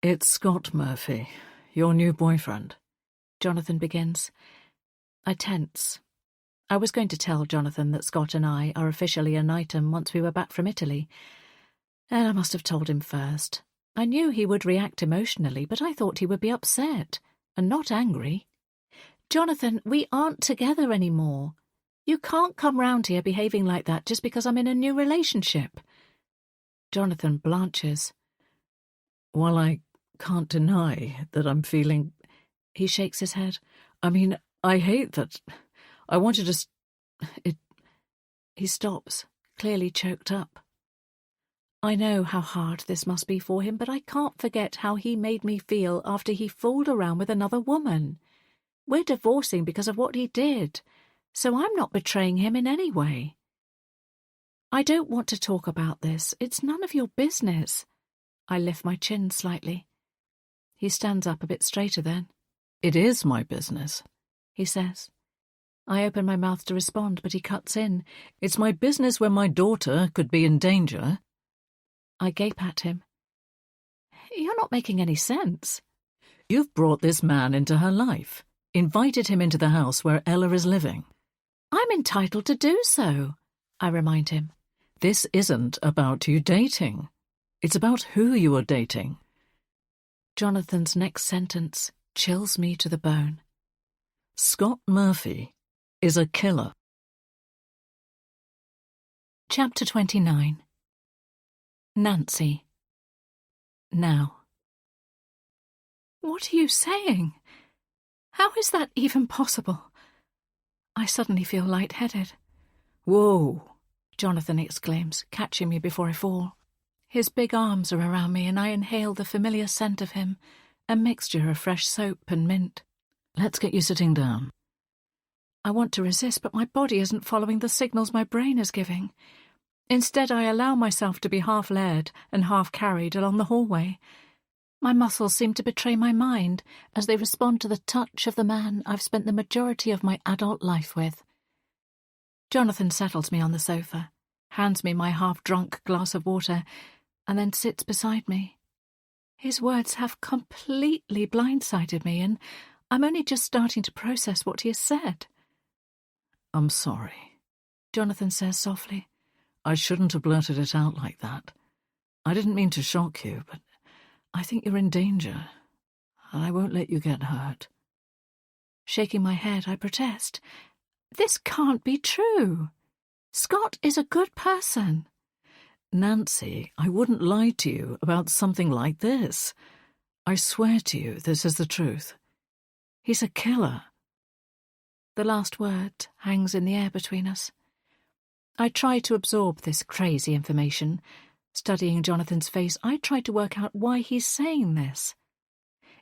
"It's Scott Murphy, your new boyfriend," Jonathan begins. I tense. I was going to tell Jonathan that Scott and I are officially an item once we were back from Italy, and I must have told him first. I knew he would react emotionally, but I thought he would be upset, and not angry. "Jonathan, we aren't together anymore. You can't come round here behaving like that just because I'm in a new relationship." Jonathan blanches. "Well, I can't deny that I'm feeling—" He shakes his head. "I mean, I hate that. I wanted to... He stops, clearly choked up. I know how hard this must be for him, but I can't forget how he made me feel after he fooled around with another woman. We're divorcing because of what he did, so I'm not betraying him in any way. I don't want to talk about this. It's none of your business." I lift my chin slightly. He stands up a bit straighter then. "It is my business," he says. I open my mouth to respond, but he cuts in. "It's my business when my daughter could be in danger." I gape at him. "You're not making any sense." "You've brought this man into her life, invited him into the house where Ella is living." "I'm entitled to do so," I remind him. "This isn't about you dating. It's about who you are dating." Jonathan's next sentence chills me to the bone. "Scott Murphy is a killer." Chapter 29. Nancy. Now. What are you saying? How is that even possible? I suddenly feel lightheaded. Whoa, Jonathan exclaims, catching me before I fall. His big arms are around me and I inhale the familiar scent of him, a mixture of fresh soap and mint. Let's get you sitting down. I want to resist, but my body isn't following the signals my brain is giving. Instead, I allow myself to be half led and half carried along the hallway. My muscles seem to betray my mind as they respond to the touch of the man I've spent the majority of my adult life with. Jonathan settles me on the sofa, hands me my half-drunk glass of water, and then sits beside me. His words have completely blindsided me, and I'm only just starting to process what he has said. I'm sorry, Jonathan says softly. I shouldn't have blurted it out like that. I didn't mean to shock you, but I think you're in danger, and I won't let you get hurt. Shaking my head, I protest. This can't be true. Scott is a good person. Nancy, I wouldn't lie to you about something like this. I swear to you this is the truth. He's a killer. The last word hangs in the air between us. I try to absorb this crazy information. Studying Jonathan's face, I try to work out why he's saying this.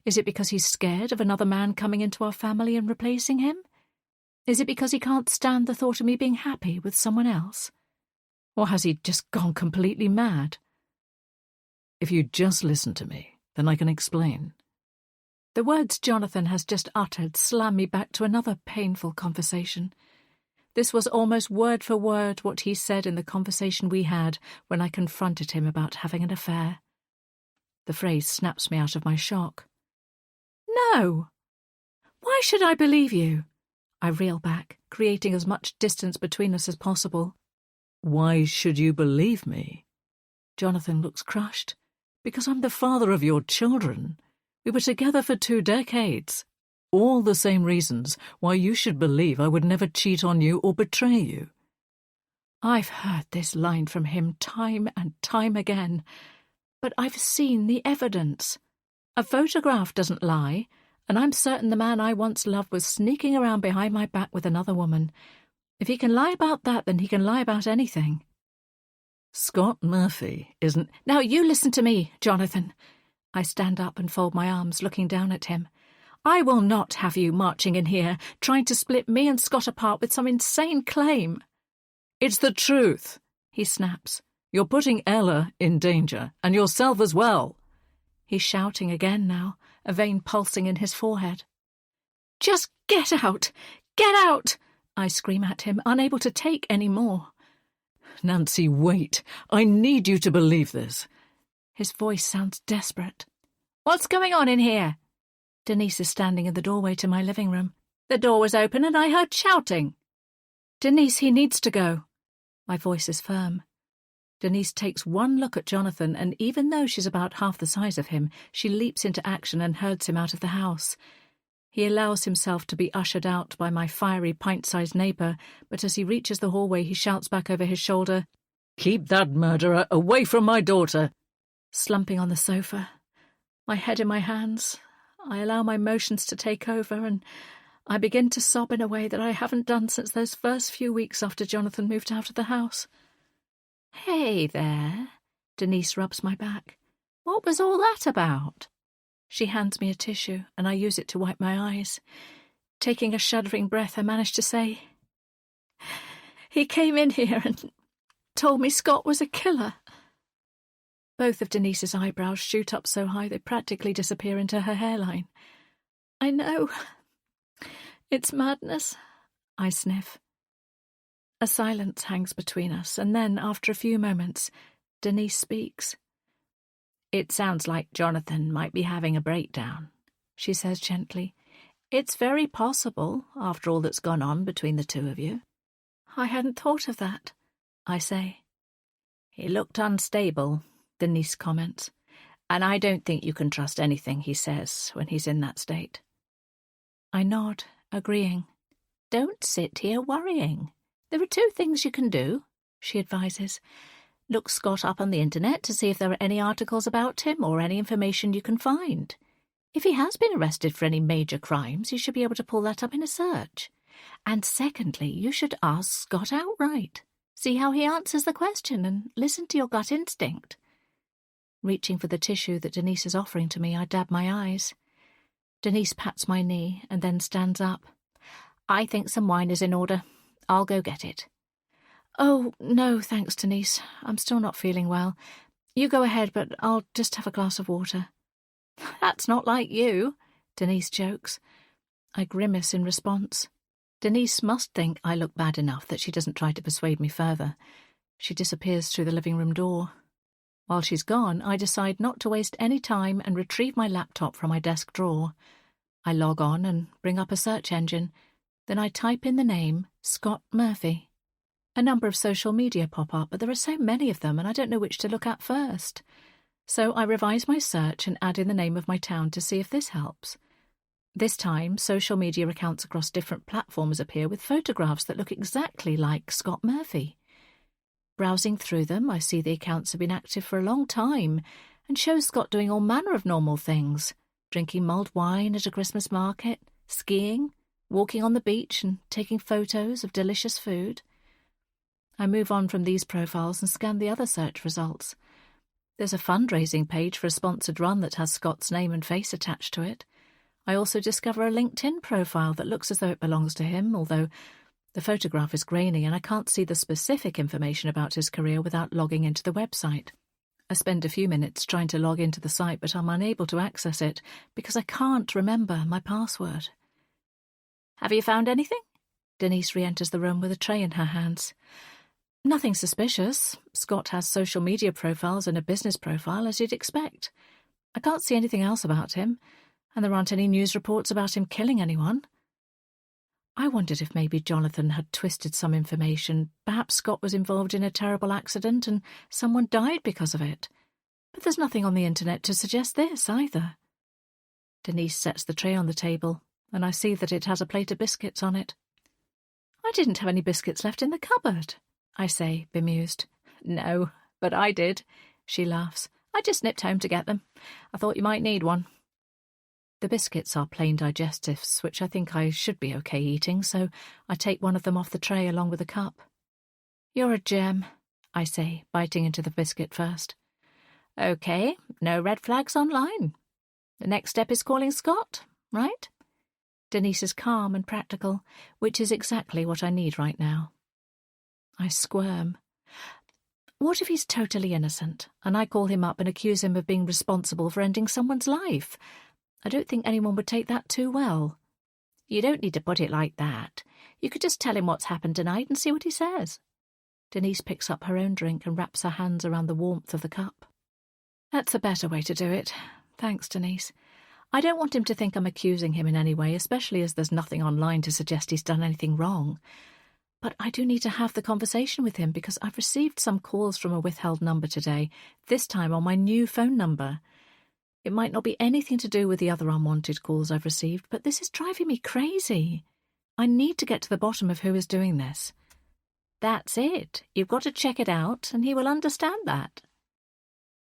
Is it because he's scared of another man coming into our family and replacing him? Is it because he can't stand the thought of me being happy with someone else? Or has he just gone completely mad? If you just listen to me, then I can explain. The words Jonathan has just uttered slam me back to another painful conversation. This was almost word for word what he said in the conversation we had when I confronted him about having an affair. The phrase snaps me out of my shock. No! Why should I believe you? I reel back, creating as much distance between us as possible. Why should you believe me? Jonathan looks crushed. Because I'm the father of your children. We were together for 2 decades. All the same reasons why you should believe I would never cheat on you or betray you. I've heard this line from him time and time again, but I've seen the evidence. A photograph doesn't lie, and I'm certain the man I once loved was sneaking around behind my back with another woman. If he can lie about that, then he can lie about anything. Scott Murphy isn't... Now you listen to me, Jonathan. I stand up and fold my arms, looking down at him. I will not have you marching in here, trying to split me and Scott apart with some insane claim. It's the truth, he snaps. You're putting Ella in danger, and yourself as well. He's shouting again now, a vein pulsing in his forehead. Just get out! Get out! I scream at him, unable to take any more. Nancy, wait. I need you to believe this. His voice sounds desperate. What's going on in here? Denise is standing in the doorway to my living room. The door was open and I heard shouting. Denise, he needs to go. My voice is firm. Denise takes one look at Jonathan, and even though she's about half the size of him, she leaps into action and herds him out of the house. He allows himself to be ushered out by my fiery pint-sized neighbour, but as he reaches the hallway he shouts back over his shoulder, "Keep that murderer away from my daughter!" Slumping on the sofa, my head in my hands, I allow my emotions to take over, and I begin to sob in a way that I haven't done since those first few weeks after Jonathan moved out of the house. Hey there, Denise rubs my back. What was all that about? She hands me a tissue, and I use it to wipe my eyes. Taking a shuddering breath, I manage to say, he came in here and told me Scott was a killer. Both of Denise's eyebrows shoot up so high they practically disappear into her hairline. I know. It's madness, I sniff. A silence hangs between us, and then, after a few moments, Denise speaks. It sounds like Jonathan might be having a breakdown, she says gently. It's very possible, after all that's gone on between the two of you. I hadn't thought of that, I say. He looked unstable, Denise comments, and I don't think you can trust anything he says when he's in that state. I nod, agreeing. Don't sit here worrying. There are 2 things you can do, she advises. Look Scott up on the internet to see if there are any articles about him or any information you can find. If he has been arrested for any major crimes, you should be able to pull that up in a search. And secondly, you should ask Scott outright. See how he answers the question and listen to your gut instinct. Reaching for the tissue that Denise is offering to me, I dab my eyes. Denise pats my knee and then stands up. I think some wine is in order. I'll go get it. Oh, no, thanks, Denise. I'm still not feeling well. You go ahead, but I'll just have a glass of water. That's not like you, Denise jokes. I grimace in response. Denise must think I look bad enough that she doesn't try to persuade me further. She disappears through the living room door. While she's gone, I decide not to waste any time and retrieve my laptop from my desk drawer. I log on and bring up a search engine. Then I type in the name Scott Murphy. A number of social media pop up, but there are so many of them and I don't know which to look at first. So I revise my search and add in the name of my town to see if this helps. This time, social media accounts across different platforms appear with photographs that look exactly like Scott Murphy. Browsing through them, I see the accounts have been active for a long time and show Scott doing all manner of normal things, drinking mulled wine at a Christmas market, skiing, walking on the beach and taking photos of delicious food. I move on from these profiles and scan the other search results. There's a fundraising page for a sponsored run that has Scott's name and face attached to it. I also discover a LinkedIn profile that looks as though it belongs to him, although the photograph is grainy and I can't see the specific information about his career without logging into the website. I spend a few minutes trying to log into the site, but I'm unable to access it because I can't remember my password. Have you found anything? Denise re-enters the room with a tray in her hands. Nothing suspicious. Scott has social media profiles and a business profile, as you'd expect. I can't see anything else about him, and there aren't any news reports about him killing anyone. I wondered if maybe Jonathan had twisted some information. Perhaps Scott was involved in a terrible accident and someone died because of it. But there's nothing on the internet to suggest this either. Denise sets the tray on the table, and I see that it has a plate of biscuits on it. I didn't have any biscuits left in the cupboard, I say, bemused. No, but I did, she laughs. I just nipped home to get them. I thought you might need one. The biscuits are plain digestives, which I think I should be okay eating, so I take one of them off the tray along with a cup. You're a gem, I say, biting into the biscuit first. Okay, no red flags online. The next step is calling Scott, right? Denise is calm and practical, which is exactly what I need right now. I squirm. What if he's totally innocent, and I call him up and accuse him of being responsible for ending someone's life? I don't think anyone would take that too well. You don't need to put it like that. You could just tell him what's happened tonight and see what he says. Denise picks up her own drink and wraps her hands around the warmth of the cup. That's a better way to do it. Thanks, Denise. I don't want him to think I'm accusing him in any way, especially as there's nothing online to suggest he's done anything wrong. But I do need to have the conversation with him because I've received some calls from a withheld number today, this time on my new phone number. It might not be anything to do with the other unwanted calls I've received, but this is driving me crazy. I need to get to the bottom of who is doing this. That's it. You've got to check it out, and he will understand that.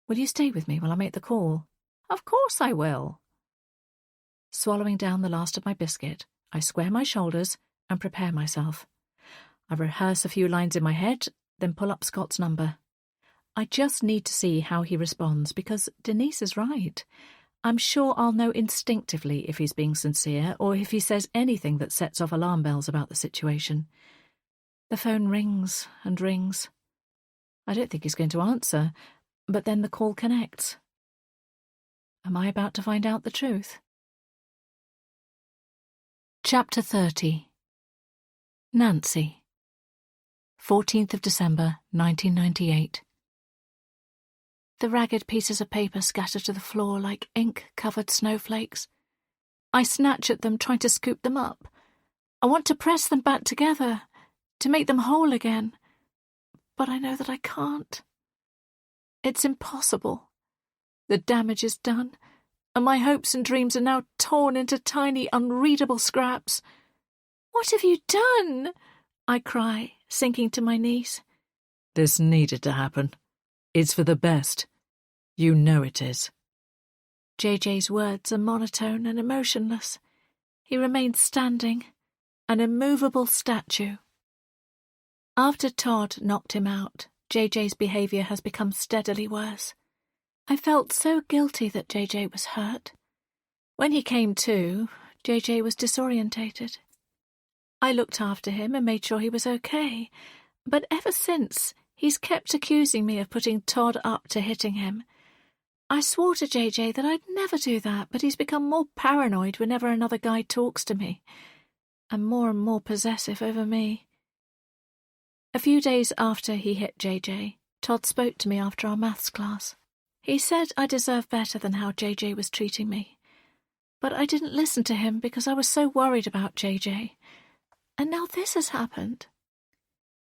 Will you stay with me while I make the call? Of course I will. Swallowing down the last of my biscuit, I square my shoulders and prepare myself. I rehearse a few lines in my head, then pull up Scott's number. I just need to see how he responds, because Denise is right. I'm sure I'll know instinctively if he's being sincere or if he says anything that sets off alarm bells about the situation. The phone rings and rings. I don't think he's going to answer, but then the call connects. Am I about to find out the truth? Chapter 30. Nancy. 14th of December, 1998. The ragged pieces of paper scatter to the floor like ink-covered snowflakes. I snatch at them, trying to scoop them up. I want to press them back together, to make them whole again. But I know that I can't. It's impossible. The damage is done, and my hopes and dreams are now torn into tiny, unreadable scraps. What have you done? I cry, sinking to my knees. This needed to happen. It's for the best. You know it is. JJ's words are monotone and emotionless. He remains standing, an immovable statue. After Todd knocked him out, JJ's behaviour has become steadily worse. I felt so guilty that JJ was hurt. When he came to, JJ was disorientated. I looked after him and made sure he was okay, but ever since, he's kept accusing me of putting Todd up to hitting him. I swore to JJ that I'd never do that, but he's become more paranoid whenever another guy talks to me, and more possessive over me. A few days after he hit JJ, Todd spoke to me after our maths class. He said I deserved better than how JJ was treating me. But I didn't listen to him because I was so worried about JJ. And now this has happened.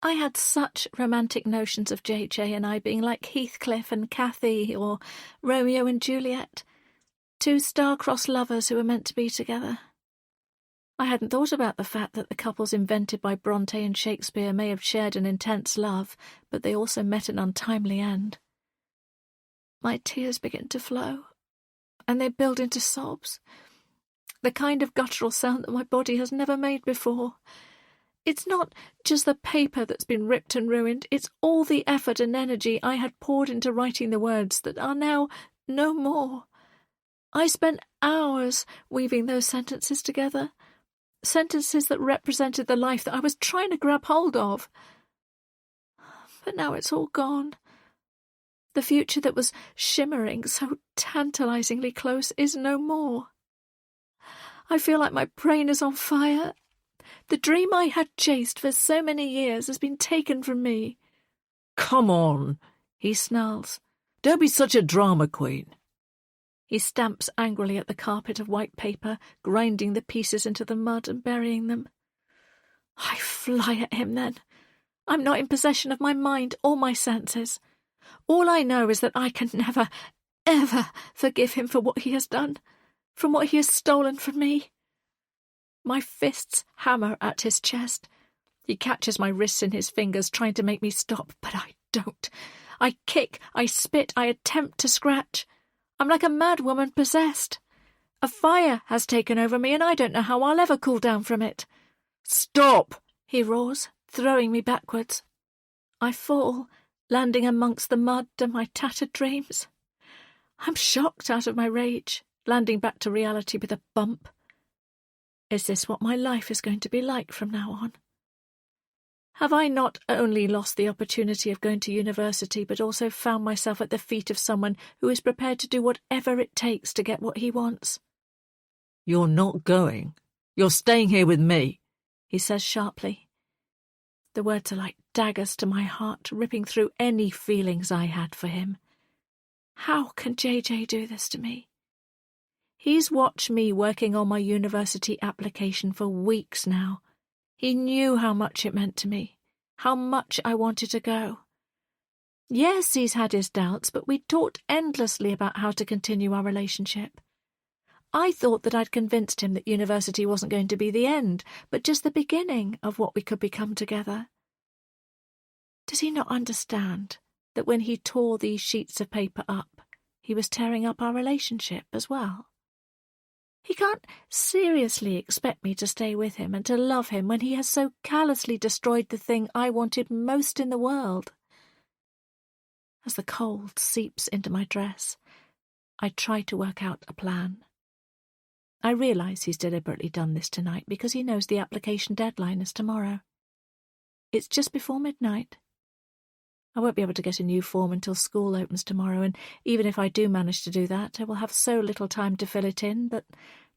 I had such romantic notions of JJ and I being like Heathcliff and Cathy or Romeo and Juliet, two star-crossed lovers who were meant to be together. I hadn't thought about the fact that the couples invented by Bronte and Shakespeare may have shared an intense love, but they also met an untimely end. My tears begin to flow, and they build into sobs, the kind of guttural sound that my body has never made before. It's not just the paper that's been ripped and ruined, it's all the effort and energy I had poured into writing the words that are now no more. I spent hours weaving those sentences together, sentences that represented the life that I was trying to grab hold of. But now it's all gone. The future that was shimmering so tantalizingly close is no more. I feel like my brain is on fire. The dream I had chased for so many years has been taken from me. Come on, he snarls. Don't be such a drama queen. He stamps angrily at the carpet of white paper, grinding the pieces into the mud and burying them. I fly at him then. I'm not in possession of my mind or my senses. All I know is that I can never, ever forgive him for what he has done, from what he has stolen from me. My fists hammer at his chest. He catches my wrists in his fingers, trying to make me stop, but I don't. I kick, I spit, I attempt to scratch. I'm like a mad woman possessed. A fire has taken over me, and I don't know how I'll ever cool down from it. Stop, he roars, throwing me backwards. I fall, landing amongst the mud and my tattered dreams. I'm shocked out of my rage, landing back to reality with a bump. Is this what my life is going to be like from now on? Have I not only lost the opportunity of going to university, but also found myself at the feet of someone who is prepared to do whatever it takes to get what he wants? You're not going. You're staying here with me, he says sharply. The words are like daggers to my heart, ripping through any feelings I had for him. How can JJ do this to me? He's watched me working on my university application for weeks now. He knew how much it meant to me, how much I wanted to go. Yes, he's had his doubts, but we talked endlessly about how to continue our relationship. I thought that I'd convinced him that university wasn't going to be the end, but just the beginning of what we could become together. Does he not understand that when he tore these sheets of paper up, he was tearing up our relationship as well? He can't seriously expect me to stay with him and to love him when he has so callously destroyed the thing I wanted most in the world. As the cold seeps into my dress, I try to work out a plan. I realise he's deliberately done this tonight because he knows the application deadline is tomorrow. It's just before midnight. I won't be able to get a new form until school opens tomorrow, and even if I do manage to do that, I will have so little time to fill it in that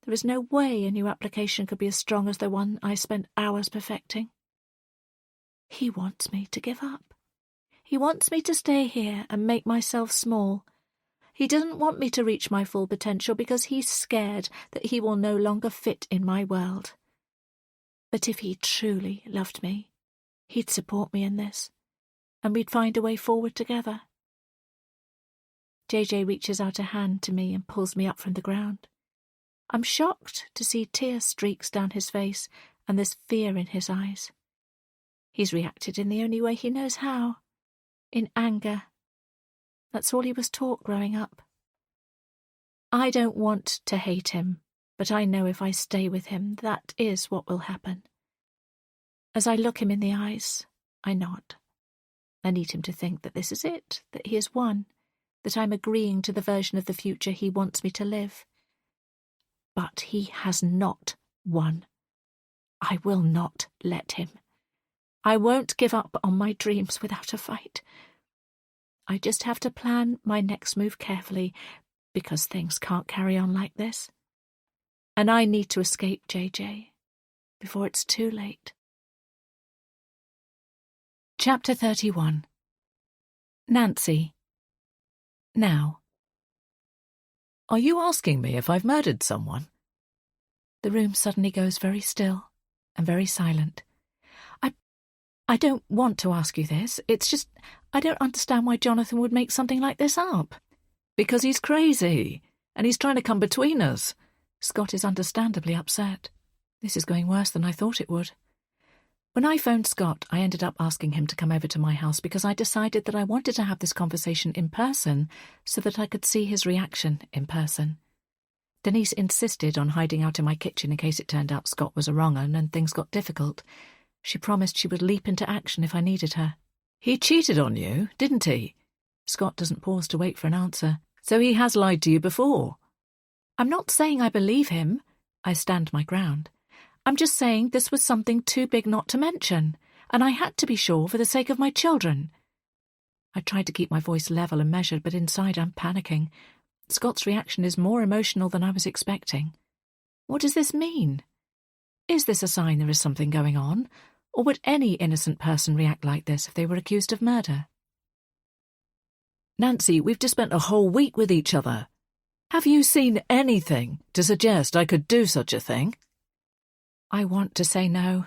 there is no way a new application could be as strong as the one I spent hours perfecting. He wants me to give up. He wants me to stay here and make myself small. He doesn't want me to reach my full potential because he's scared that he will no longer fit in my world. But if he truly loved me, he'd support me in this, and we'd find a way forward together. JJ reaches out a hand to me and pulls me up from the ground. I'm shocked to see tear streaks down his face and there's fear in his eyes. He's reacted in the only way he knows how, in anger. That's all he was taught growing up. I don't want to hate him, but I know if I stay with him, that is what will happen. As I look him in the eyes, I nod. I need him to think that this is it, that he has won, that I'm agreeing to the version of the future he wants me to live. But he has not won. I will not let him. I won't give up on my dreams without a fight. I just have to plan my next move carefully, because things can't carry on like this. And I need to escape JJ before it's too late. Chapter 31. Nancy. Now. Are you asking me if I've murdered someone? The room suddenly goes very still and very silent. I don't want to ask you this. It's just, I don't understand why Jonathan would make something like this up. Because he's crazy, and he's trying to come between us. Scott is understandably upset. This is going worse than I thought it would. When I phoned Scott, I ended up asking him to come over to my house because I decided that I wanted to have this conversation in person so that I could see his reaction in person. Denise insisted on hiding out in my kitchen in case it turned out Scott was a wrong 'un and things got difficult. She promised she would leap into action if I needed her. He cheated on you, didn't he? Scott doesn't pause to wait for an answer. So he has lied to you before? I'm not saying I believe him. I stand my ground. I'm just saying this was something too big not to mention, and I had to be sure for the sake of my children. I tried to keep my voice level and measured, but inside I'm panicking. Scott's reaction is more emotional than I was expecting. What does this mean? Is this a sign there is something going on? Or would any innocent person react like this if they were accused of murder? Nancy, we've just spent a whole week with each other. Have you seen anything to suggest I could do such a thing? I want to say no.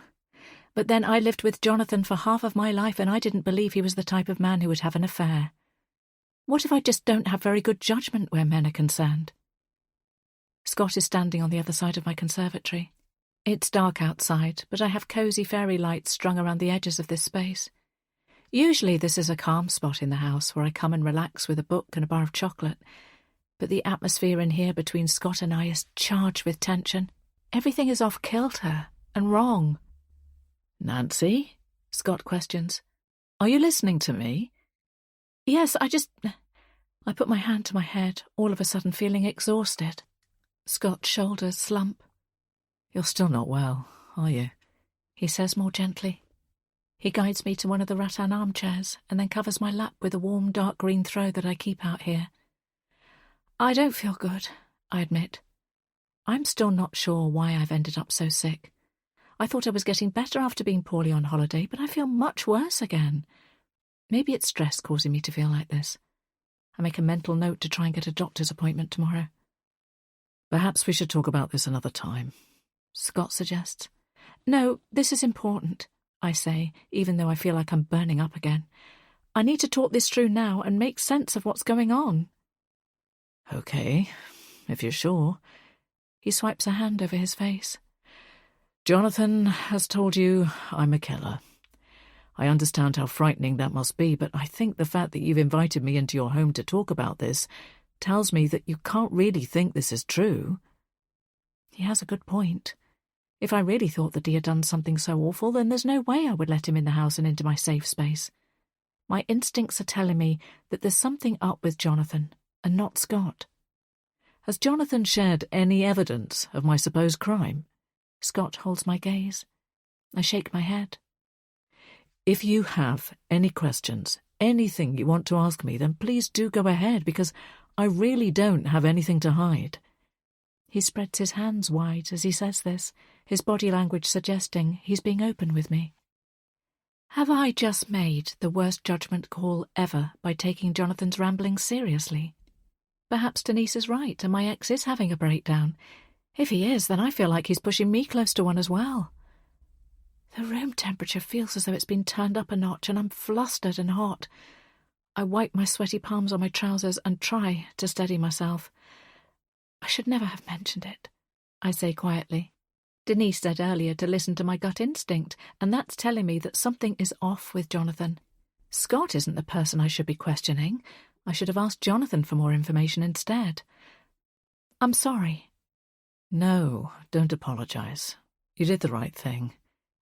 But then I lived with Jonathan for half of my life and I didn't believe he was the type of man who would have an affair. What if I just don't have very good judgment where men are concerned? Scott is standing on the other side of my conservatory. It's dark outside, but I have cosy fairy lights strung around the edges of this space. Usually this is a calm spot in the house where I come and relax with a book and a bar of chocolate, but the atmosphere in here between Scott and I is charged with tension. Everything is off kilter and wrong. Nancy? Scott questions. Are you listening to me? Yes, I put my hand to my head, all of a sudden feeling exhausted. Scott's shoulders slump. You're still not well, are you? He says more gently. He guides me to one of the rattan armchairs and then covers my lap with a warm dark green throw that I keep out here. I don't feel good, I admit. I'm still not sure why I've ended up so sick. I thought I was getting better after being poorly on holiday, but I feel much worse again. Maybe it's stress causing me to feel like this. I make a mental note to try and get a doctor's appointment tomorrow. Perhaps we should talk about this another time, Scott suggests. No, this is important, I say, even though I feel like I'm burning up again. I need to talk this through now and make sense of what's going on. Okay, if you're sure. He swipes a hand over his face. Jonathan has told you I'm a killer. I understand how frightening that must be, but I think the fact that you've invited me into your home to talk about this tells me that you can't really think this is true. He has a good point. If I really thought that he had done something so awful, then there's no way I would let him in the house and into my safe space. My instincts are telling me that there's something up with Jonathan, and not Scott. Has Jonathan shared any evidence of my supposed crime? Scott holds my gaze. I shake my head. If you have any questions, anything you want to ask me, then please do go ahead, because I really don't have anything to hide. He spreads his hands wide as he says this, his body language suggesting he's being open with me. Have I just made the worst judgment call ever by taking Jonathan's ramblings seriously? Perhaps Denise is right and my ex is having a breakdown. If he is, then I feel like he's pushing me close to one as well. The room temperature feels as though it's been turned up a notch and I'm flustered and hot. I wipe my sweaty palms on my trousers and try to steady myself. I should never have mentioned it, I say quietly. Denise said earlier to listen to my gut instinct, and that's telling me that something is off with Jonathan. Scott isn't the person I should be questioning. I should have asked Jonathan for more information instead. I'm sorry. No, don't apologise. You did the right thing.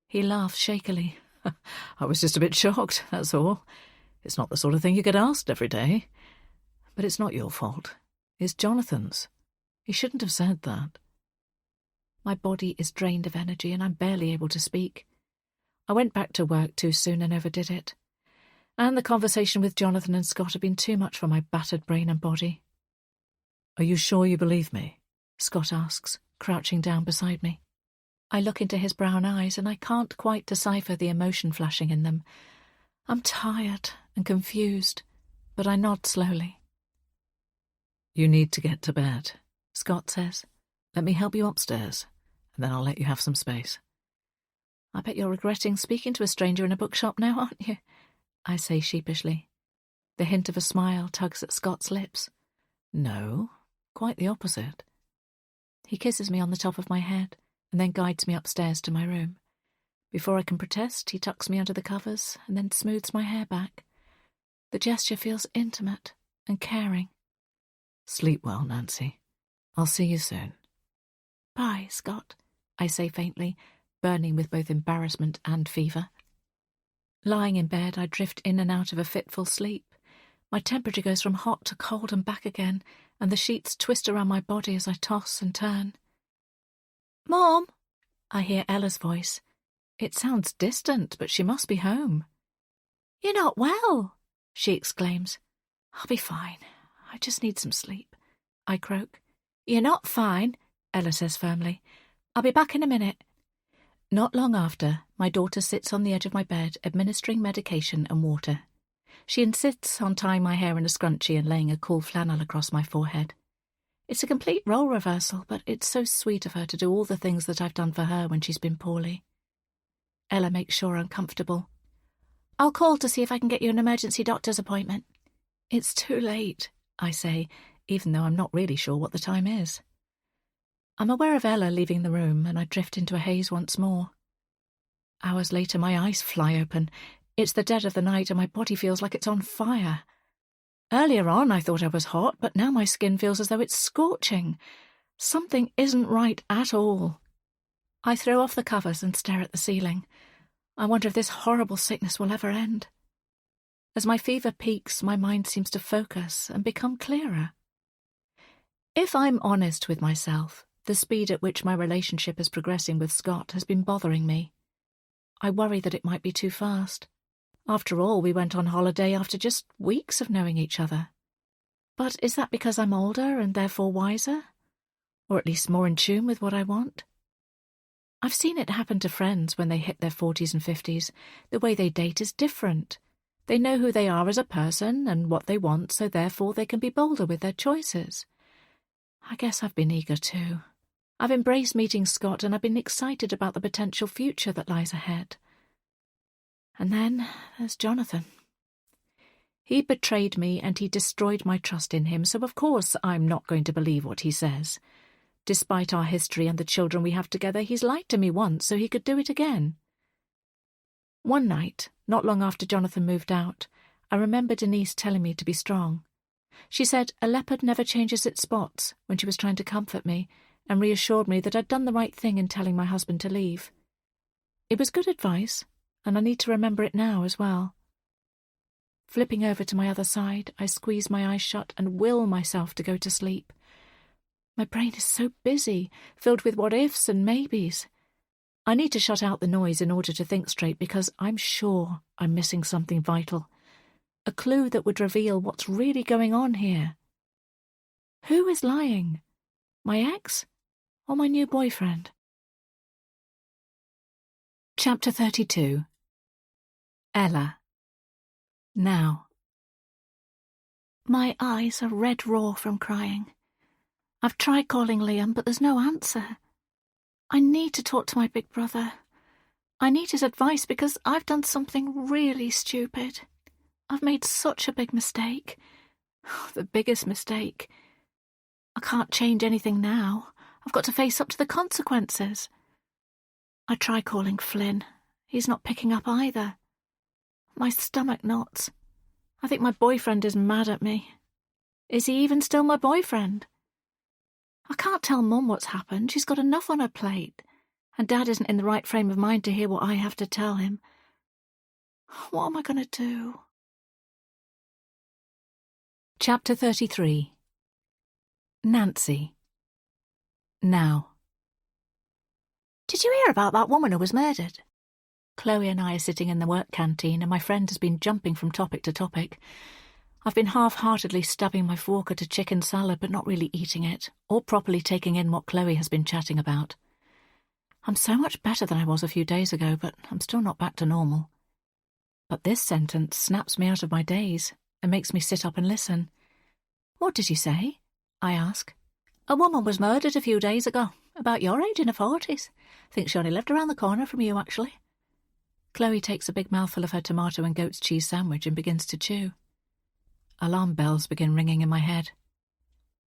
He laughed shakily. I was just a bit shocked, that's all. It's not the sort of thing you get asked every day. But it's not your fault. It's Jonathan's. He shouldn't have said that. My body is drained of energy and I'm barely able to speak. I went back to work too soon and overdid it. And the conversation with Jonathan and Scott had been too much for my battered brain and body. Are you sure you believe me? Scott asks, crouching down beside me. I look into his brown eyes and I can't quite decipher the emotion flashing in them. I'm tired and confused, but I nod slowly. You need to get to bed, Scott says. Let me help you upstairs, and then I'll let you have some space. I bet you're regretting speaking to a stranger in a bookshop now, aren't you? I say sheepishly. The hint of a smile tugs at Scott's lips. No, quite the opposite. He kisses me on the top of my head and then guides me upstairs to my room. Before I can protest, he tucks me under the covers and then smooths my hair back. The gesture feels intimate and caring. Sleep well, Nancy. I'll see you soon. Bye, Scott, I say faintly, burning with both embarrassment and fever. Lying in bed, I drift in and out of a fitful sleep. My temperature goes from hot to cold and back again, and the sheets twist around my body as I toss and turn. Mom! I hear Ella's voice. It sounds distant, but she must be home. You're not well, she exclaims. I'll be fine. I just need some sleep, I croak. You're not fine, Ella says firmly. I'll be back in a minute. Not long after, my daughter sits on the edge of my bed, administering medication and water. She insists on tying my hair in a scrunchie and laying a cool flannel across my forehead. It's a complete role reversal, but it's so sweet of her to do all the things that I've done for her when she's been poorly. Ella makes sure I'm comfortable. I'll call to see if I can get you an emergency doctor's appointment. It's too late, I say, even though I'm not really sure what the time is. I'm aware of Ella leaving the room, and I drift into a haze once more. Hours later, my eyes fly open. It's the dead of the night, and my body feels like it's on fire. Earlier on, I thought I was hot, but now my skin feels as though it's scorching. Something isn't right at all. I throw off the covers and stare at the ceiling. I wonder if this horrible sickness will ever end. As my fever peaks, my mind seems to focus and become clearer. If I'm honest with myself, the speed at which my relationship is progressing with Scott has been bothering me. I worry that it might be too fast. After all, we went on holiday after just weeks of knowing each other. But is that because I'm older and therefore wiser? Or at least more in tune with what I want? I've seen it happen to friends when they hit their 40s and 50s. The way they date is different. They know who they are as a person and what they want, so therefore they can be bolder with their choices. I guess I've been eager too. I've embraced meeting Scott and I've been excited about the potential future that lies ahead. And then there's Jonathan. He betrayed me and he destroyed my trust in him, so of course I'm not going to believe what he says. Despite our history and the children we have together, he's lied to me once, so he could do it again. One night, not long after Jonathan moved out, I remember Denise telling me to be strong. She said a leopard never changes its spots when she was trying to comfort me, and reassured me that I'd done the right thing in telling my husband to leave. It was good advice, and I need to remember it now as well. Flipping over to my other side, I squeeze my eyes shut and will myself to go to sleep. My brain is so busy, filled with what-ifs and maybes. I need to shut out the noise in order to think straight because I'm sure I'm missing something vital. A clue that would reveal what's really going on here. Who is lying? My ex or my new boyfriend? Chapter 32. Ella. Now. My eyes are red raw from crying. I've tried calling Liam, but there's no answer. I need to talk to my big brother. I need his advice because I've done something really stupid. I've made such a big mistake. The biggest mistake. I can't change anything now. I've got to face up to the consequences. I try calling Flynn. He's not picking up either. My stomach knots. I think my boyfriend is mad at me. Is he even still my boyfriend? I can't tell Mum what's happened. She's got enough on her plate. And Dad isn't in the right frame of mind to hear what I have to tell him. What am I going to do? Chapter 33. Nancy. Now. Did you hear about that woman who was murdered? Chloe and I are sitting in the work canteen and my friend has been jumping from topic to topic. I've been half-heartedly stubbing my fork at a chicken salad but not really eating it, or properly taking in what Chloe has been chatting about. I'm so much better than I was a few days ago, but I'm still not back to normal. But this sentence snaps me out of my daze and makes me sit up and listen. What did you say? I ask. A woman was murdered a few days ago, about your age, in her 40s. Think she only lived around the corner from you, actually. Chloe takes a big mouthful of her tomato and goat's cheese sandwich and begins to chew. Alarm bells begin ringing in my head.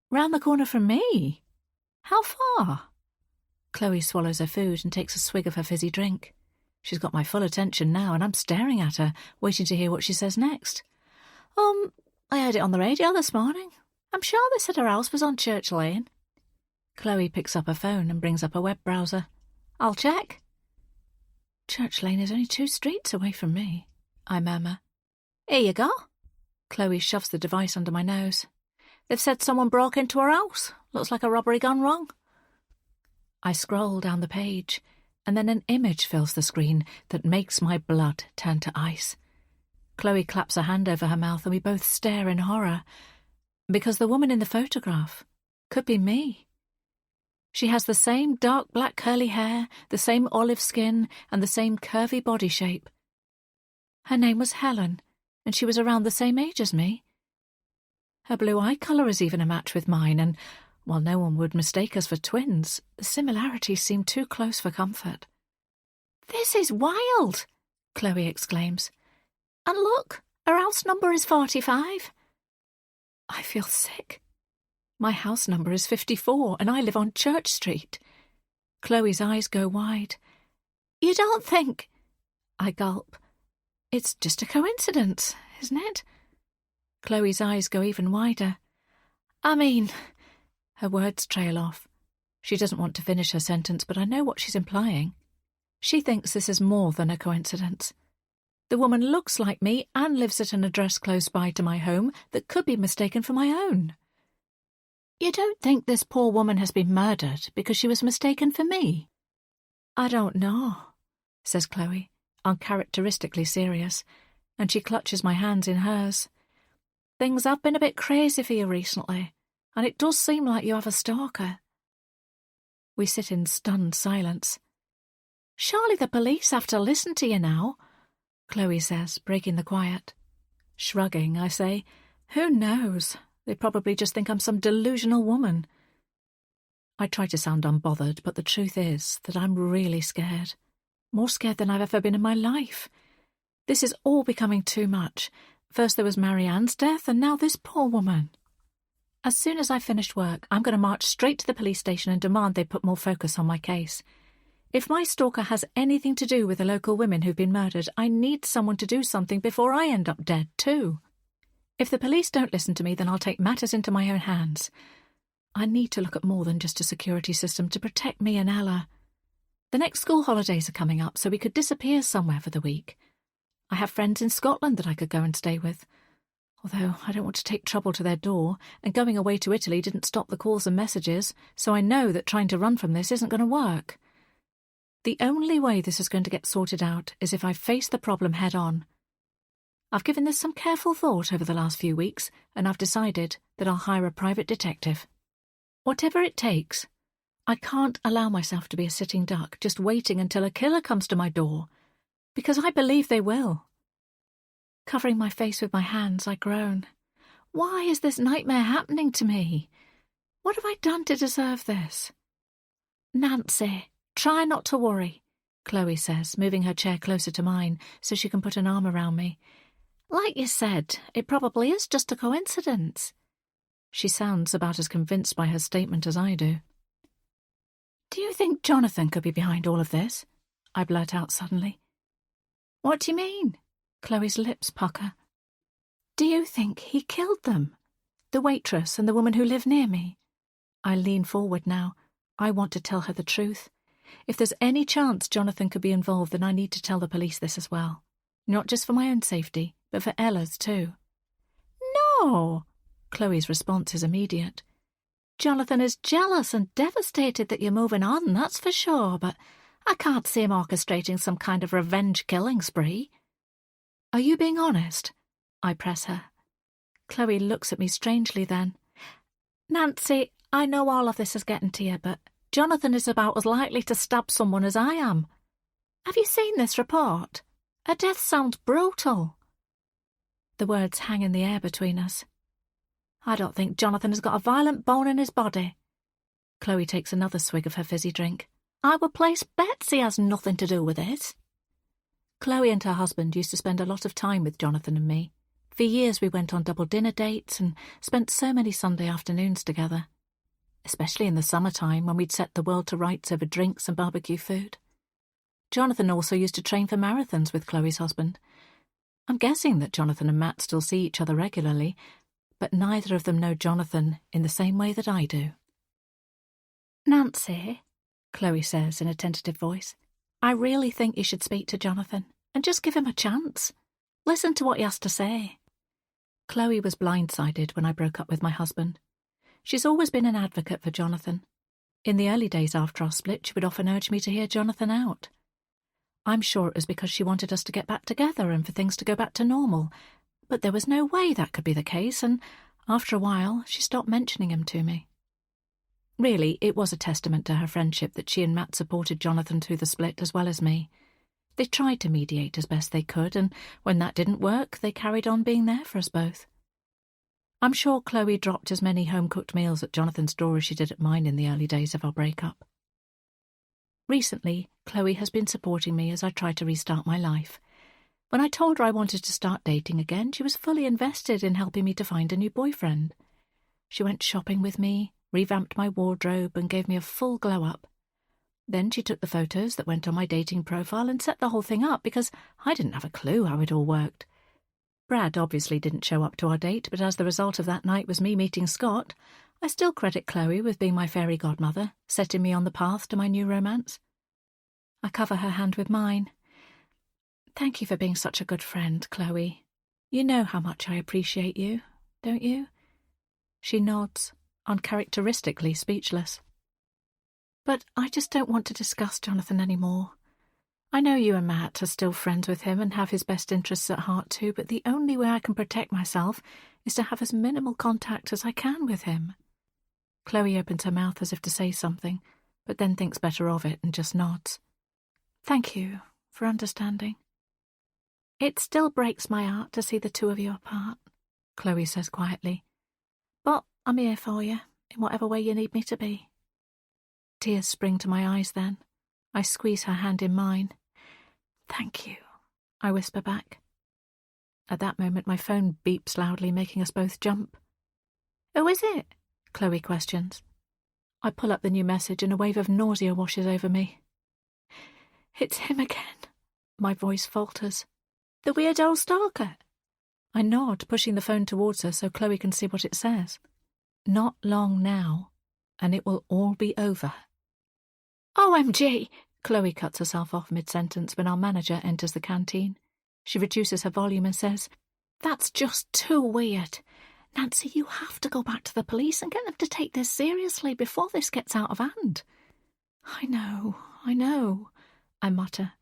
Round the corner from me? How far? Chloe swallows her food and takes a swig of her fizzy drink. She's got my full attention now and I'm staring at her, waiting to hear what she says next. I heard it on the radio this morning. I'm sure they said her house was on Church Lane. Chloe picks up her phone and brings up a web browser. I'll check. Church Lane is only 2 streets away from me, I murmur. Here you go. Chloe shoves the device under my nose. They've said someone broke into her house. Looks like a robbery gone wrong. I scroll down the page, and then an image fills the screen that makes my blood turn to ice. Chloe claps her hand over her mouth and we both stare in horror, because the woman in the photograph could be me. She has the same dark black curly hair, the same olive skin, and the same curvy body shape. Her name was Helen, and she was around the same age as me. Her blue eye colour is even a match with mine, and while no one would mistake us for twins, the similarities seem too close for comfort. This is wild, Chloe exclaims. And look, her house number is 45. I feel sick. My house number is 54, and I live on Church Street. Chloe's eyes go wide. You don't think... I gulp. It's just a coincidence, isn't it? Chloe's eyes go even wider. I mean... Her words trail off. She doesn't want to finish her sentence, but I know what she's implying. She thinks this is more than a coincidence. The woman looks like me and lives at an address close by to my home that could be mistaken for my own. You don't think this poor woman has been murdered because she was mistaken for me? I don't know, says Chloe, uncharacteristically serious, and she clutches my hands in hers. Things have been a bit crazy for you recently, and it does seem like you have a stalker. We sit in stunned silence. Surely the police have to listen to you now, Chloe says, breaking the quiet. Shrugging, I say, who knows? They probably just think I'm some delusional woman. I try to sound unbothered, but the truth is that I'm really scared. More scared than I've ever been in my life. This is all becoming too much. First there was Marianne's death, and now this poor woman. As soon as I've finished work, I'm going to march straight to the police station and demand they put more focus on my case. If my stalker has anything to do with the local women who've been murdered, I need someone to do something before I end up dead, too. If the police don't listen to me, then I'll take matters into my own hands. I need to look at more than just a security system to protect me and Ella. The next school holidays are coming up, so we could disappear somewhere for the week. I have friends in Scotland that I could go and stay with. Although I don't want to take trouble to their door, and going away to Italy didn't stop the calls and messages, so I know that trying to run from this isn't going to work. The only way this is going to get sorted out is if I face the problem head-on. I've given this some careful thought over the last few weeks, and I've decided that I'll hire a private detective. Whatever it takes. I can't allow myself to be a sitting duck, just waiting until a killer comes to my door, because I believe they will. Covering my face with my hands, I groan. Why is this nightmare happening to me? What have I done to deserve this? Nancy, try not to worry, Chloe says, moving her chair closer to mine so she can put an arm around me. Like you said, it probably is just a coincidence. She sounds about as convinced by her statement as I do. Do you think Jonathan could be behind all of this? I blurt out suddenly. What do you mean? Chloe's lips pucker. Do you think he killed them? The waitress and the woman who lived near me? I lean forward now. I want to tell her the truth. If there's any chance Jonathan could be involved, then I need to tell the police this as well. Not just for my own safety, but for Ella's too. No! Chloe's response is immediate. Jonathan is jealous and devastated that you're moving on, that's for sure, but I can't see him orchestrating some kind of revenge killing spree. Are you being honest? I press her. Chloe looks at me strangely then. Nancy, I know all of this is getting to you, but Jonathan is about as likely to stab someone as I am. Have you seen this report? Her death sounds brutal. The words hang in the air between us. I don't think Jonathan has got a violent bone in his body. Chloe takes another swig of her fizzy drink. I would place bets he has nothing to do with it. Chloe and her husband used to spend a lot of time with Jonathan and me. For years we went on double dinner dates and spent so many Sunday afternoons together, especially in the summertime when we'd set the world to rights over drinks and barbecue food. Jonathan also used to train for marathons with Chloe's husband. I'm guessing that Jonathan and Matt still see each other regularly, but neither of them know Jonathan in the same way that I do. Nancy, Chloe says in a tentative voice, I really think you should speak to Jonathan and just give him a chance. Listen to what he has to say. Chloe was blindsided when I broke up with my husband. She's always been an advocate for Jonathan. In the early days after our split, she would often urge me to hear Jonathan out. I'm sure it was because she wanted us to get back together and for things to go back to normal, but there was no way that could be the case, and after a while she stopped mentioning him to me. Really, it was a testament to her friendship that she and Matt supported Jonathan through the split as well as me. They tried to mediate as best they could, and when that didn't work, they carried on being there for us both. I'm sure Chloe dropped as many home-cooked meals at Jonathan's door as she did at mine in the early days of our breakup. Recently, Chloe has been supporting me as I try to restart my life. When I told her I wanted to start dating again, she was fully invested in helping me to find a new boyfriend. She went shopping with me, revamped my wardrobe, and gave me a full glow-up. Then she took the photos that went on my dating profile and set the whole thing up because I didn't have a clue how it all worked. Brad obviously didn't show up to our date, but as the result of that night was me meeting Scott, I still credit Chloe with being my fairy godmother, setting me on the path to my new romance. I cover her hand with mine. Thank you for being such a good friend, Chloe. You know how much I appreciate you, don't you? She nods, uncharacteristically speechless. But I just don't want to discuss Jonathan anymore. I know you and Matt are still friends with him and have his best interests at heart too, but the only way I can protect myself is to have as minimal contact as I can with him. Chloe opens her mouth as if to say something, but then thinks better of it and just nods. Thank you for understanding. It still breaks my heart to see the two of you apart, Chloe says quietly. But I'm here for you, in whatever way you need me to be. Tears spring to my eyes then. I squeeze her hand in mine. Thank you, I whisper back. At that moment my phone beeps loudly, making us both jump. Who is it? Chloe questions. I pull up the new message and a wave of nausea washes over me. It's him again. My voice falters. The weird old stalker. I nod, pushing the phone towards her so Chloe can see what it says. Not long now, and it will all be over. OMG! Chloe cuts herself off mid-sentence when our manager enters the canteen. She reduces her volume and says, That's just too weird. Nancy, you have to go back to the police and get them to take this seriously before this gets out of hand. I know, I mutter.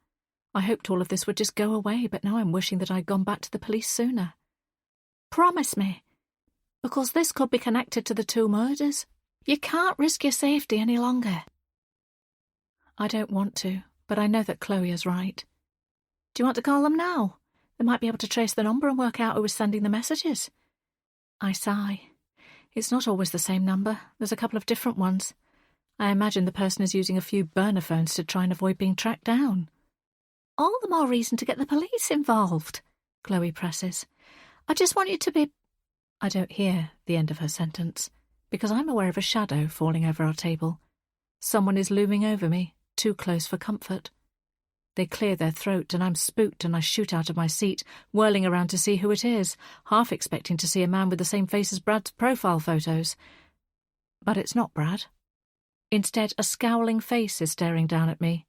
I hoped all of this would just go away, but now I'm wishing that I'd gone back to the police sooner. Promise me, because this could be connected to the two murders. You can't risk your safety any longer. I don't want to, but I know that Chloe is right. Do you want to call them now? They might be able to trace the number and work out who was sending the messages. I sigh. It's not always the same number. There's a couple of different ones. I imagine the person is using a few burner phones to try and avoid being tracked down. All the more reason to get the police involved, Chloe presses. I just want you to be... I don't hear the end of her sentence, because I'm aware of a shadow falling over our table. Someone is looming over me, too close for comfort. They clear their throat, and I'm spooked, and I shoot out of my seat, whirling around to see who it is, half expecting to see a man with the same face as Brad's profile photos. But it's not Brad. Instead, a scowling face is staring down at me.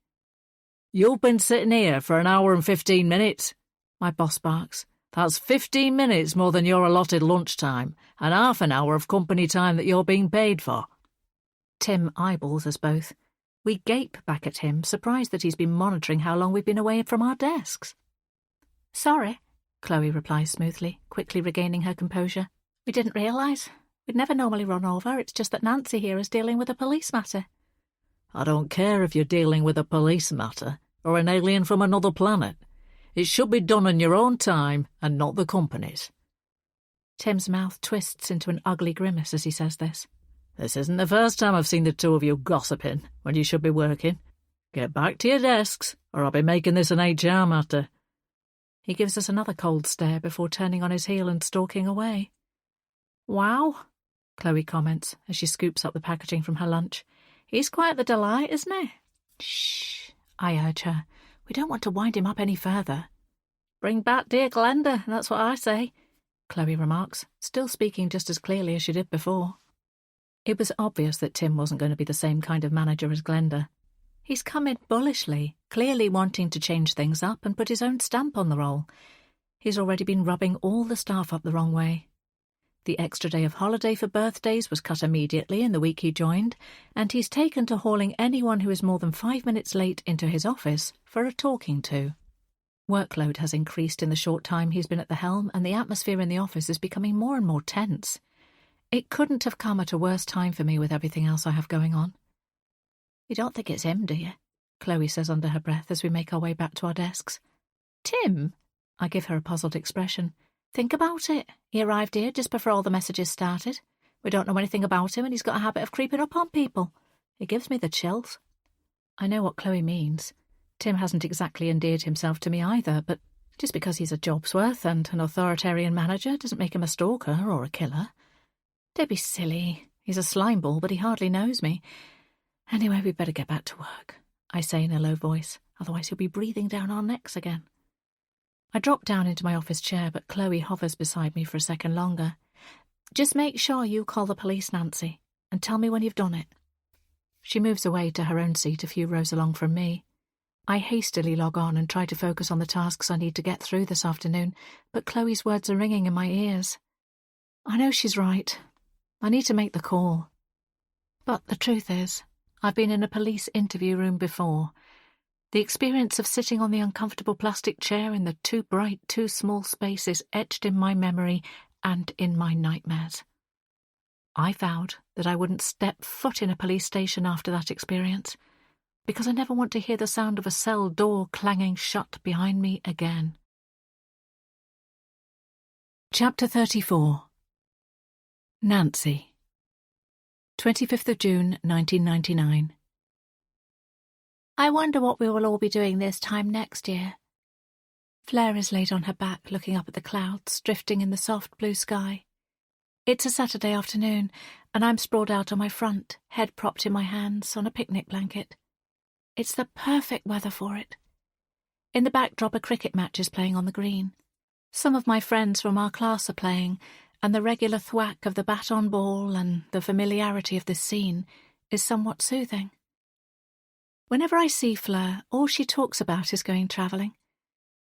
"You've been sitting here for an hour and 15 minutes, my boss barks. "That's 15 minutes more than your allotted lunchtime, and half an hour of company time that you're being paid for." Tim eyeballs us both. We gape back at him, surprised that he's been monitoring how long we've been away from our desks. "Sorry," Chloe replies smoothly, quickly regaining her composure. "We didn't realise. We'd never normally run over. It's just that Nancy here is dealing with a police matter." "I don't care if you're dealing with a police matter or an alien from another planet. It should be done in your own time and not the company's." Tim's mouth twists into an ugly grimace as he says this. "This isn't the first time I've seen the two of you gossiping when you should be working. Get back to your desks, or I'll be making this an HR matter." He gives us another cold stare before turning on his heel and stalking away. "Wow," Chloe comments as she scoops up the packaging from her lunch. "He's quite the delight, isn't he?" "Shh," I urge her. "We don't want to wind him up any further." "Bring back dear Glenda, that's what I say," Chloe remarks, still speaking just as clearly as she did before. It was obvious that Tim wasn't going to be the same kind of manager as Glenda. He's come in bullishly, clearly wanting to change things up and put his own stamp on the role. He's already been rubbing all the staff up the wrong way. The extra day of holiday for birthdays was cut immediately in the week he joined, and he's taken to hauling anyone who is more than 5 minutes late into his office for a talking to. Workload has increased in the short time he's been at the helm, and the atmosphere in the office is becoming more and more tense. It couldn't have come at a worse time for me with everything else I have going on. "You don't think it's him, do you?" Chloe says under her breath as we make our way back to our desks. "Tim?" I give her a puzzled expression. "Think about it. He arrived here just before all the messages started. We don't know anything about him, and he's got a habit of creeping up on people. It gives me the chills." I know what Chloe means. Tim hasn't exactly endeared himself to me either, but just because he's a job's worth and an authoritarian manager doesn't make him a stalker or a killer. Don't be silly. He's a slimeball, but he hardly knows me. Anyway, we'd better get back to work, I say in a low voice, otherwise he'll be breathing down our necks again. I drop down into my office chair, but Chloe hovers beside me for a second longer. "Just make sure you call the police, Nancy, and tell me when you've done it." She moves away to her own seat a few rows along from me. I hastily log on and try to focus on the tasks I need to get through this afternoon, but Chloe's words are ringing in my ears. I know she's right. I need to make the call. But the truth is, I've been in a police interview room before. The experience of sitting on the uncomfortable plastic chair in the too bright, too small space is etched in my memory and in my nightmares. I vowed that I wouldn't step foot in a police station after that experience, because I never want to hear the sound of a cell door clanging shut behind me again. Chapter 34. Nancy. 25th of June, 1999. I wonder what we will all be doing this time next year. Fleur is laid on her back, looking up at the clouds drifting in the soft blue sky. It's a Saturday afternoon, and I'm sprawled out on my front, head propped in my hands, on a picnic blanket. It's the perfect weather for it. In the backdrop, a cricket match is playing on the green. Some of my friends from our class are playing, and the regular thwack of the bat on ball and the familiarity of this scene is somewhat soothing. Whenever I see Fleur, all she talks about is going travelling.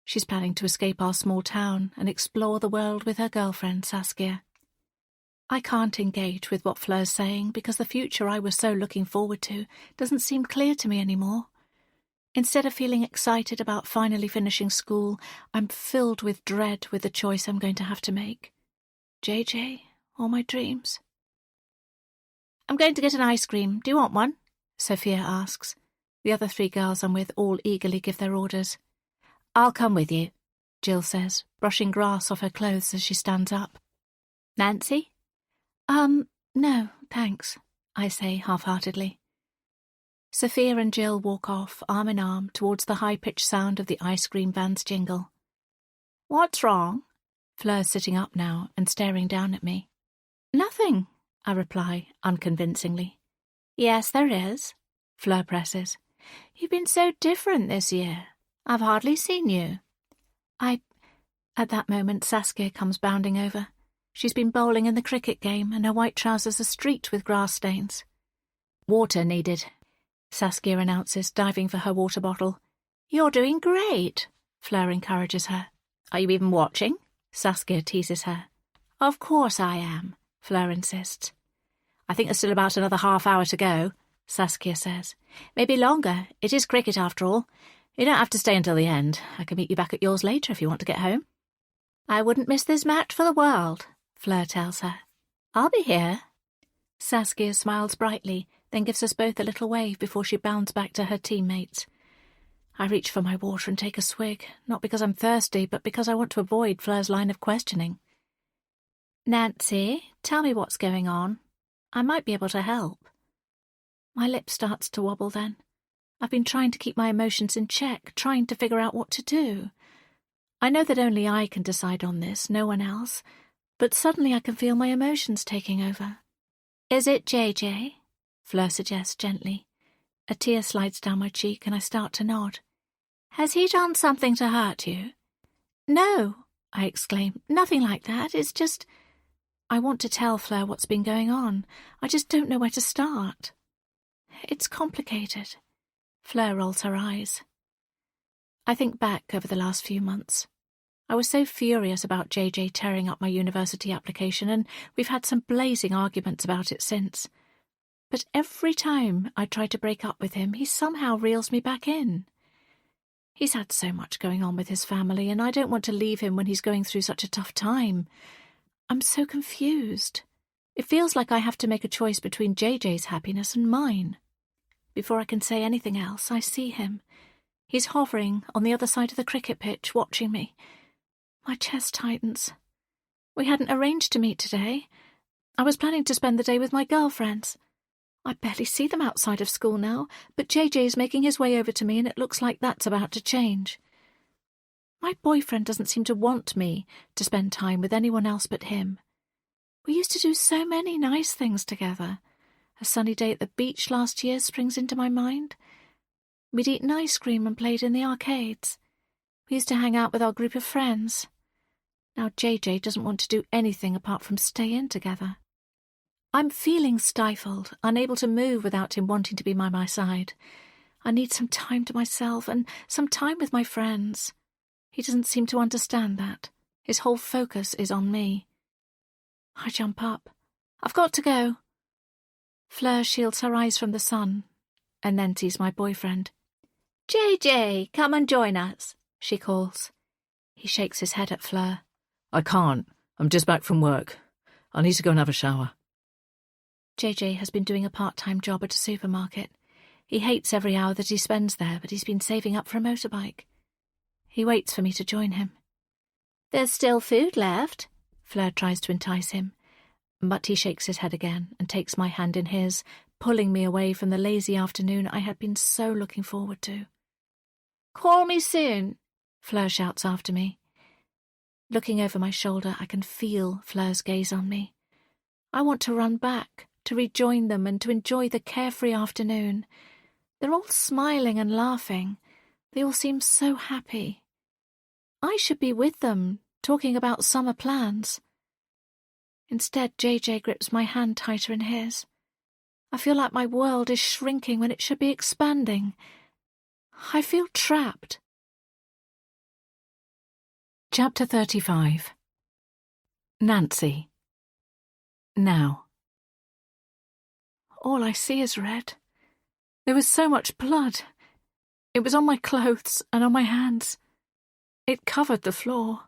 She's planning to escape our small town and explore the world with her girlfriend, Saskia. I can't engage with what Fleur's saying because the future I was so looking forward to doesn't seem clear to me anymore. Instead of feeling excited about finally finishing school, I'm filled with dread with the choice I'm going to have to make. JJ or my dreams? "I'm going to get an ice cream. Do you want one?" Sophia asks. The other 3 girls I'm with all eagerly give their orders. "I'll come with you," Jill says, brushing grass off her clothes as she stands up. "Nancy?" No, thanks," I say half-heartedly. Sophia and Jill walk off, arm in arm, towards the high-pitched sound of the ice cream van's jingle. "What's wrong?" Fleur's sitting up now and staring down at me. "Nothing," I reply, unconvincingly. "Yes, there is," Fleur presses. "You've been so different this year. I've hardly seen you." At that moment, Saskia comes bounding over. She's been bowling in the cricket game, and her white trousers are streaked with grass stains. Water needed, Saskia announces, diving for her water bottle. You're doing great, Fleur encourages her. Are you even watching? Saskia teases her. Of course I am, Fleur insists. I think there's still about another half hour to go, Saskia says. Maybe longer. It is cricket after all. You don't have to stay until the end. I can meet you back at yours later if you want to get home. I wouldn't miss this match for the world, Fleur tells her. I'll be here. Saskia smiles brightly, then gives us both a little wave before she bounds back to her teammates. I reach for my water and take a swig, not because I'm thirsty, but because I want to avoid Fleur's line of questioning. Nancy, tell me what's going on. I might be able to help. My lip starts to wobble then. I've been trying to keep my emotions in check, trying to figure out what to do. I know that only I can decide on this, no one else, but suddenly I can feel my emotions taking over. Is it JJ? Fleur suggests gently. A tear slides down my cheek and I start to nod. Has he done something to hurt you? No, I exclaim. Nothing like that. It's just... I want to tell Fleur what's been going on. I just don't know where to start. It's complicated. Fleur rolls her eyes. I think back over the last few months. I was so furious about JJ tearing up my university application, and we've had some blazing arguments about it since. But every time I try to break up with him, he somehow reels me back in. He's had so much going on with his family, and I don't want to leave him when he's going through such a tough time. I'm so confused. It feels like I have to make a choice between JJ's happiness and mine. Before I can say anything else, I see him. He's hovering on the other side of the cricket pitch, watching me. My chest tightens. We hadn't arranged to meet today. I was planning to spend the day with my girlfriends. I barely see them outside of school now, but JJ is making his way over to me and it looks like that's about to change. My boyfriend doesn't seem to want me to spend time with anyone else but him. We used to do so many nice things together. A sunny day at the beach last year springs into my mind. We'd eaten ice cream and played in the arcades. We used to hang out with our group of friends. Now JJ doesn't want to do anything apart from stay in together. I'm feeling stifled, unable to move without him wanting to be by my side. I need some time to myself and some time with my friends. He doesn't seem to understand that. His whole focus is on me. I jump up. I've got to go. Fleur shields her eyes from the sun and then sees my boyfriend. JJ, come and join us, she calls. He shakes his head at Fleur. I can't. I'm just back from work. I need to go and have a shower. JJ has been doing a part-time job at a supermarket. He hates every hour that he spends there, but he's been saving up for a motorbike. He waits for me to join him. There's still food left, Fleur tries to entice him, but he shakes his head again and takes my hand in his, pulling me away from the lazy afternoon I had been so looking forward to. Call me soon, Fleur shouts after me. Looking over my shoulder, I can feel Fleur's gaze on me. I want to run back, to rejoin them and to enjoy the carefree afternoon. They're all smiling and laughing. They all seem so happy. I should be with them, talking about summer plans. Instead, JJ grips my hand tighter in his. I feel like my world is shrinking when it should be expanding. I feel trapped. Chapter 35. Nancy. Now. All I see is red. There was so much blood. It was on my clothes and on my hands. It covered the floor.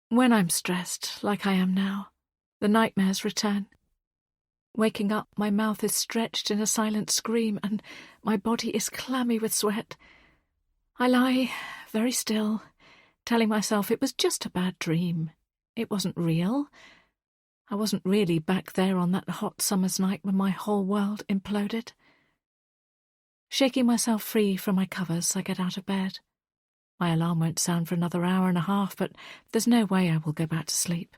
When I'm stressed, like I am now, the nightmares return. Waking up, my mouth is stretched in a silent scream and my body is clammy with sweat. I lie very still, telling myself it was just a bad dream. It wasn't real. I wasn't really back there on that hot summer's night when my whole world imploded. Shaking myself free from my covers, I get out of bed. My alarm won't sound for another hour and a half, but there's no way I will go back to sleep.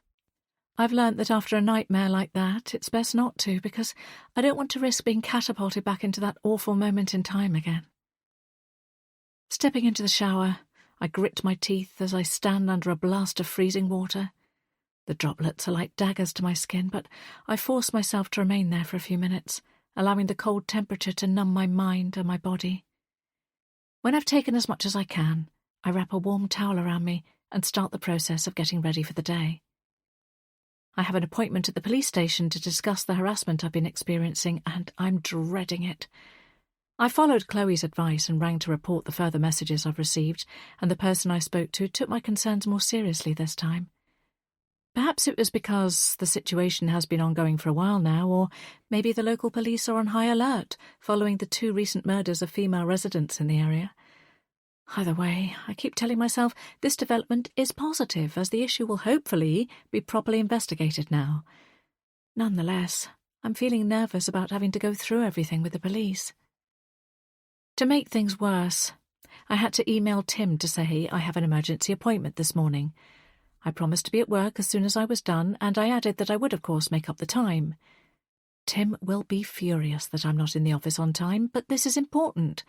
I've learnt that after a nightmare like that, it's best not to, because I don't want to risk being catapulted back into that awful moment in time again. Stepping into the shower, I grit my teeth as I stand under a blast of freezing water. The droplets are like daggers to my skin, but I force myself to remain there for a few minutes, allowing the cold temperature to numb my mind and my body. When I've taken as much as I can, I wrap a warm towel around me and start the process of getting ready for the day. I have an appointment at the police station to discuss the harassment I've been experiencing, and I'm dreading it. I followed Chloe's advice and rang to report the further messages I've received, and the person I spoke to took my concerns more seriously this time. Perhaps it was because the situation has been ongoing for a while now, or maybe the local police are on high alert following the 2 recent murders of female residents in the area. Either way, I keep telling myself this development is positive, as the issue will hopefully be properly investigated now. Nonetheless, I'm feeling nervous about having to go through everything with the police. To make things worse, I had to email Tim to say I have an emergency appointment this morning. I promised to be at work as soon as I was done, and I added that I would, of course, make up the time. Tim will be furious that I'm not in the office on time, but this is important.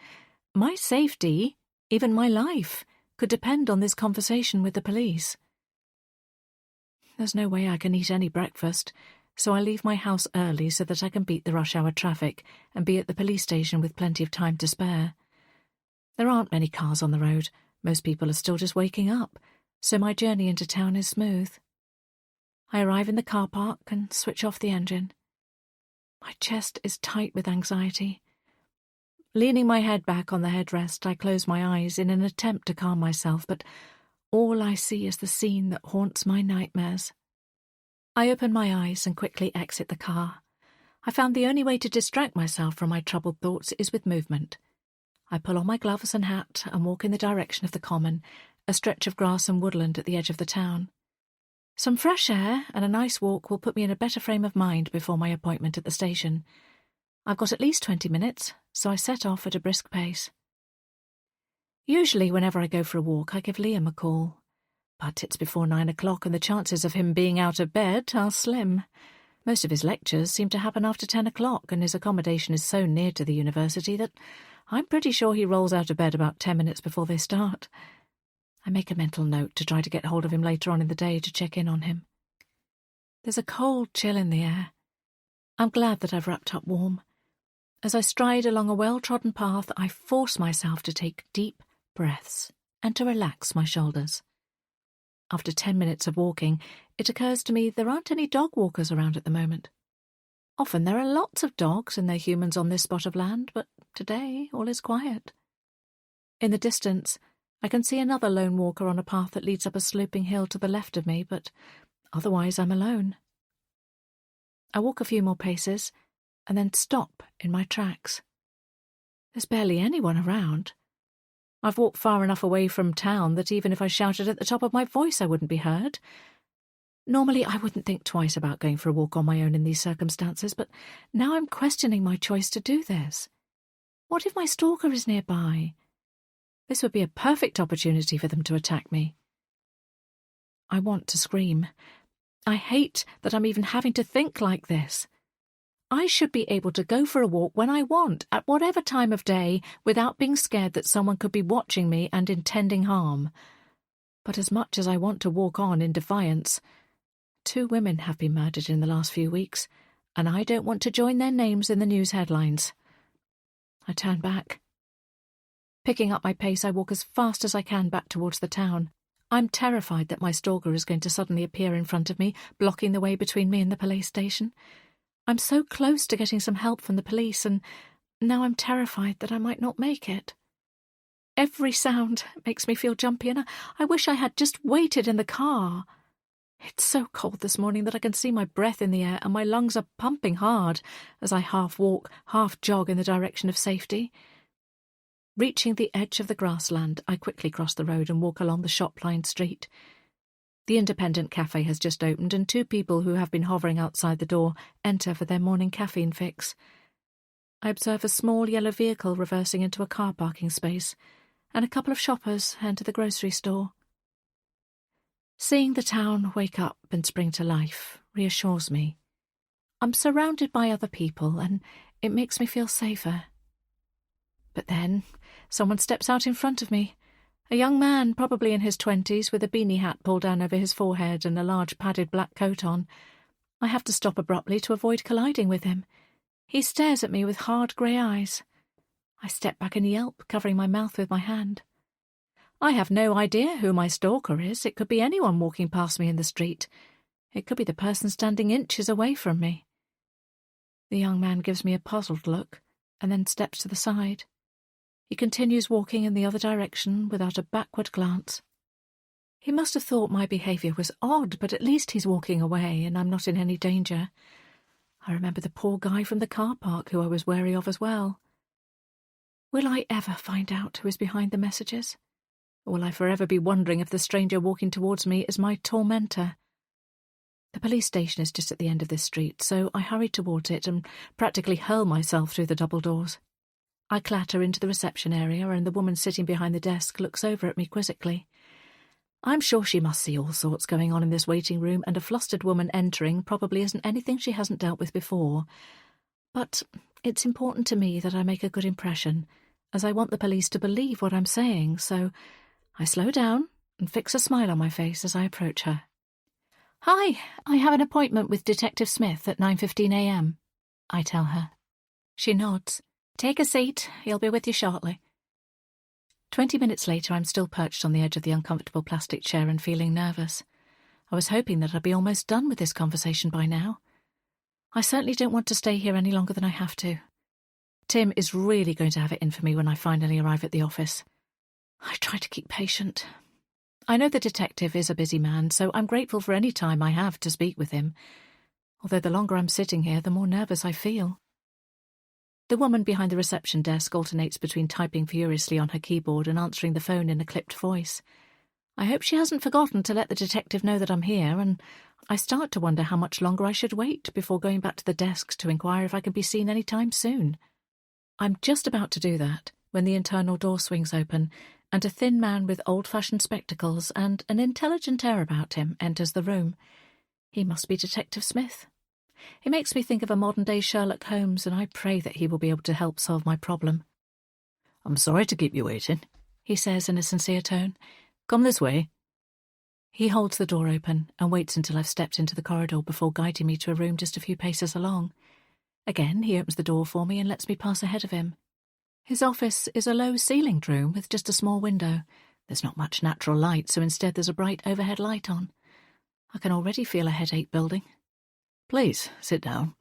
My safety, even my life, could depend on this conversation with the police. There's no way I can eat any breakfast, so I leave my house early so that I can beat the rush hour traffic and be at the police station with plenty of time to spare. There aren't many cars on the road. Most people are still just waking up, so my journey into town is smooth. I arrive in the car park and switch off the engine. My chest is tight with anxiety. Leaning my head back on the headrest, I close my eyes in an attempt to calm myself, but all I see is the scene that haunts my nightmares. I open my eyes and quickly exit the car. I found the only way to distract myself from my troubled thoughts is with movement. I pull on my gloves and hat and walk in the direction of the common, a stretch of grass and woodland at the edge of the town. Some fresh air and a nice walk will put me in a better frame of mind before my appointment at the station. I've got at least 20 minutes, so I set off at a brisk pace. Usually, whenever I go for a walk, I give Liam a call. But it's before 9 o'clock, and the chances of him being out of bed are slim. Most of his lectures seem to happen after 10 o'clock, and his accommodation is so near to the university that I'm pretty sure he rolls out of bed about 10 minutes before they start. I make a mental note to try to get hold of him later on in the day to check in on him. There's a cold chill in the air. I'm glad that I've wrapped up warm. As I stride along a well-trodden path, I force myself to take deep breaths and to relax my shoulders. After 10 minutes of walking, it occurs to me there aren't any dog walkers around at the moment. Often there are lots of dogs and their humans on this spot of land, but today all is quiet. In the distance, I can see another lone walker on a path that leads up a sloping hill to the left of me, but otherwise I'm alone. I walk a few more paces and then stop in my tracks. There's barely anyone around. I've walked far enough away from town that even if I shouted at the top of my voice I wouldn't be heard. Normally I wouldn't think twice about going for a walk on my own in these circumstances, but now I'm questioning my choice to do this. What if my stalker is nearby? This would be a perfect opportunity for them to attack me. I want to scream. I hate that I'm even having to think like this. I should be able to go for a walk when I want, at whatever time of day, without being scared that someone could be watching me and intending harm. But as much as I want to walk on in defiance, 2 women have been murdered in the last few weeks, and I don't want to join their names in the news headlines. I turn back. Picking up my pace, I walk as fast as I can back towards the town. I'm terrified that my stalker is going to suddenly appear in front of me, blocking the way between me and the police station. I'm so close to getting some help from the police, and now I'm terrified that I might not make it. Every sound makes me feel jumpy, and I wish I had just waited in the car. It's so cold this morning that I can see my breath in the air, and my lungs are pumping hard as I half walk, half jog in the direction of safety. Reaching the edge of the grassland, I quickly cross the road and walk along the shop-lined street. The independent cafe has just opened, and 2 people who have been hovering outside the door enter for their morning caffeine fix. I observe a small yellow vehicle reversing into a car parking space, and a couple of shoppers enter the grocery store. Seeing the town wake up and spring to life reassures me. I'm surrounded by other people, and it makes me feel safer. But then someone steps out in front of me. A young man, probably in his 20s, with a beanie hat pulled down over his forehead and a large padded black coat on. I have to stop abruptly to avoid colliding with him. He stares at me with hard grey eyes. I step back and yelp, covering my mouth with my hand. I have no idea who my stalker is. It could be anyone walking past me in the street. It could be the person standing inches away from me. The young man gives me a puzzled look and then steps to the side. He continues walking in the other direction without a backward glance. He must have thought my behaviour was odd, but at least he's walking away and I'm not in any danger. I remember the poor guy from the car park who I was wary of as well. Will I ever find out who is behind the messages? Or will I forever be wondering if the stranger walking towards me is my tormentor? The police station is just at the end of this street, so I hurry towards it and practically hurl myself through the double doors. I clatter into the reception area, and the woman sitting behind the desk looks over at me quizzically. I'm sure she must see all sorts going on in this waiting room, and a flustered woman entering probably isn't anything she hasn't dealt with before. But it's important to me that I make a good impression, as I want the police to believe what I'm saying, so I slow down and fix a smile on my face as I approach her. "Hi, I have an appointment with Detective Smith at 9:15 a.m, I tell her. She nods. "Take a seat, he'll be with you shortly." 20 minutes later, I'm still perched on the edge of the uncomfortable plastic chair and feeling nervous. I was hoping that I'd be almost done with this conversation by now. I certainly don't want to stay here any longer than I have to. Tim is really going to have it in for me when I finally arrive at the office. I try to keep patient. I know the detective is a busy man, so I'm grateful for any time I have to speak with him, although the longer I'm sitting here, the more nervous I feel. The woman behind the reception desk alternates between typing furiously on her keyboard and answering the phone in a clipped voice. I hope she hasn't forgotten to let the detective know that I'm here, and I start to wonder how much longer I should wait before going back to the desk to inquire if I can be seen any time soon. I'm just about to do that when the internal door swings open, and a thin man with old-fashioned spectacles and an intelligent air about him enters the room. He must be Detective Smith. He makes me think of a modern-day Sherlock Holmes, and I pray that he will be able to help solve my problem. "I'm sorry to keep you waiting," he says in a sincere tone. "Come this way." He holds the door open and waits until I've stepped into the corridor before guiding me to a room just a few paces along. Again, he opens the door for me and lets me pass ahead of him. His office is a low-ceilinged room with just a small window. There's not much natural light, so instead there's a bright overhead light on. I can already feel a headache building. "Please, sit down."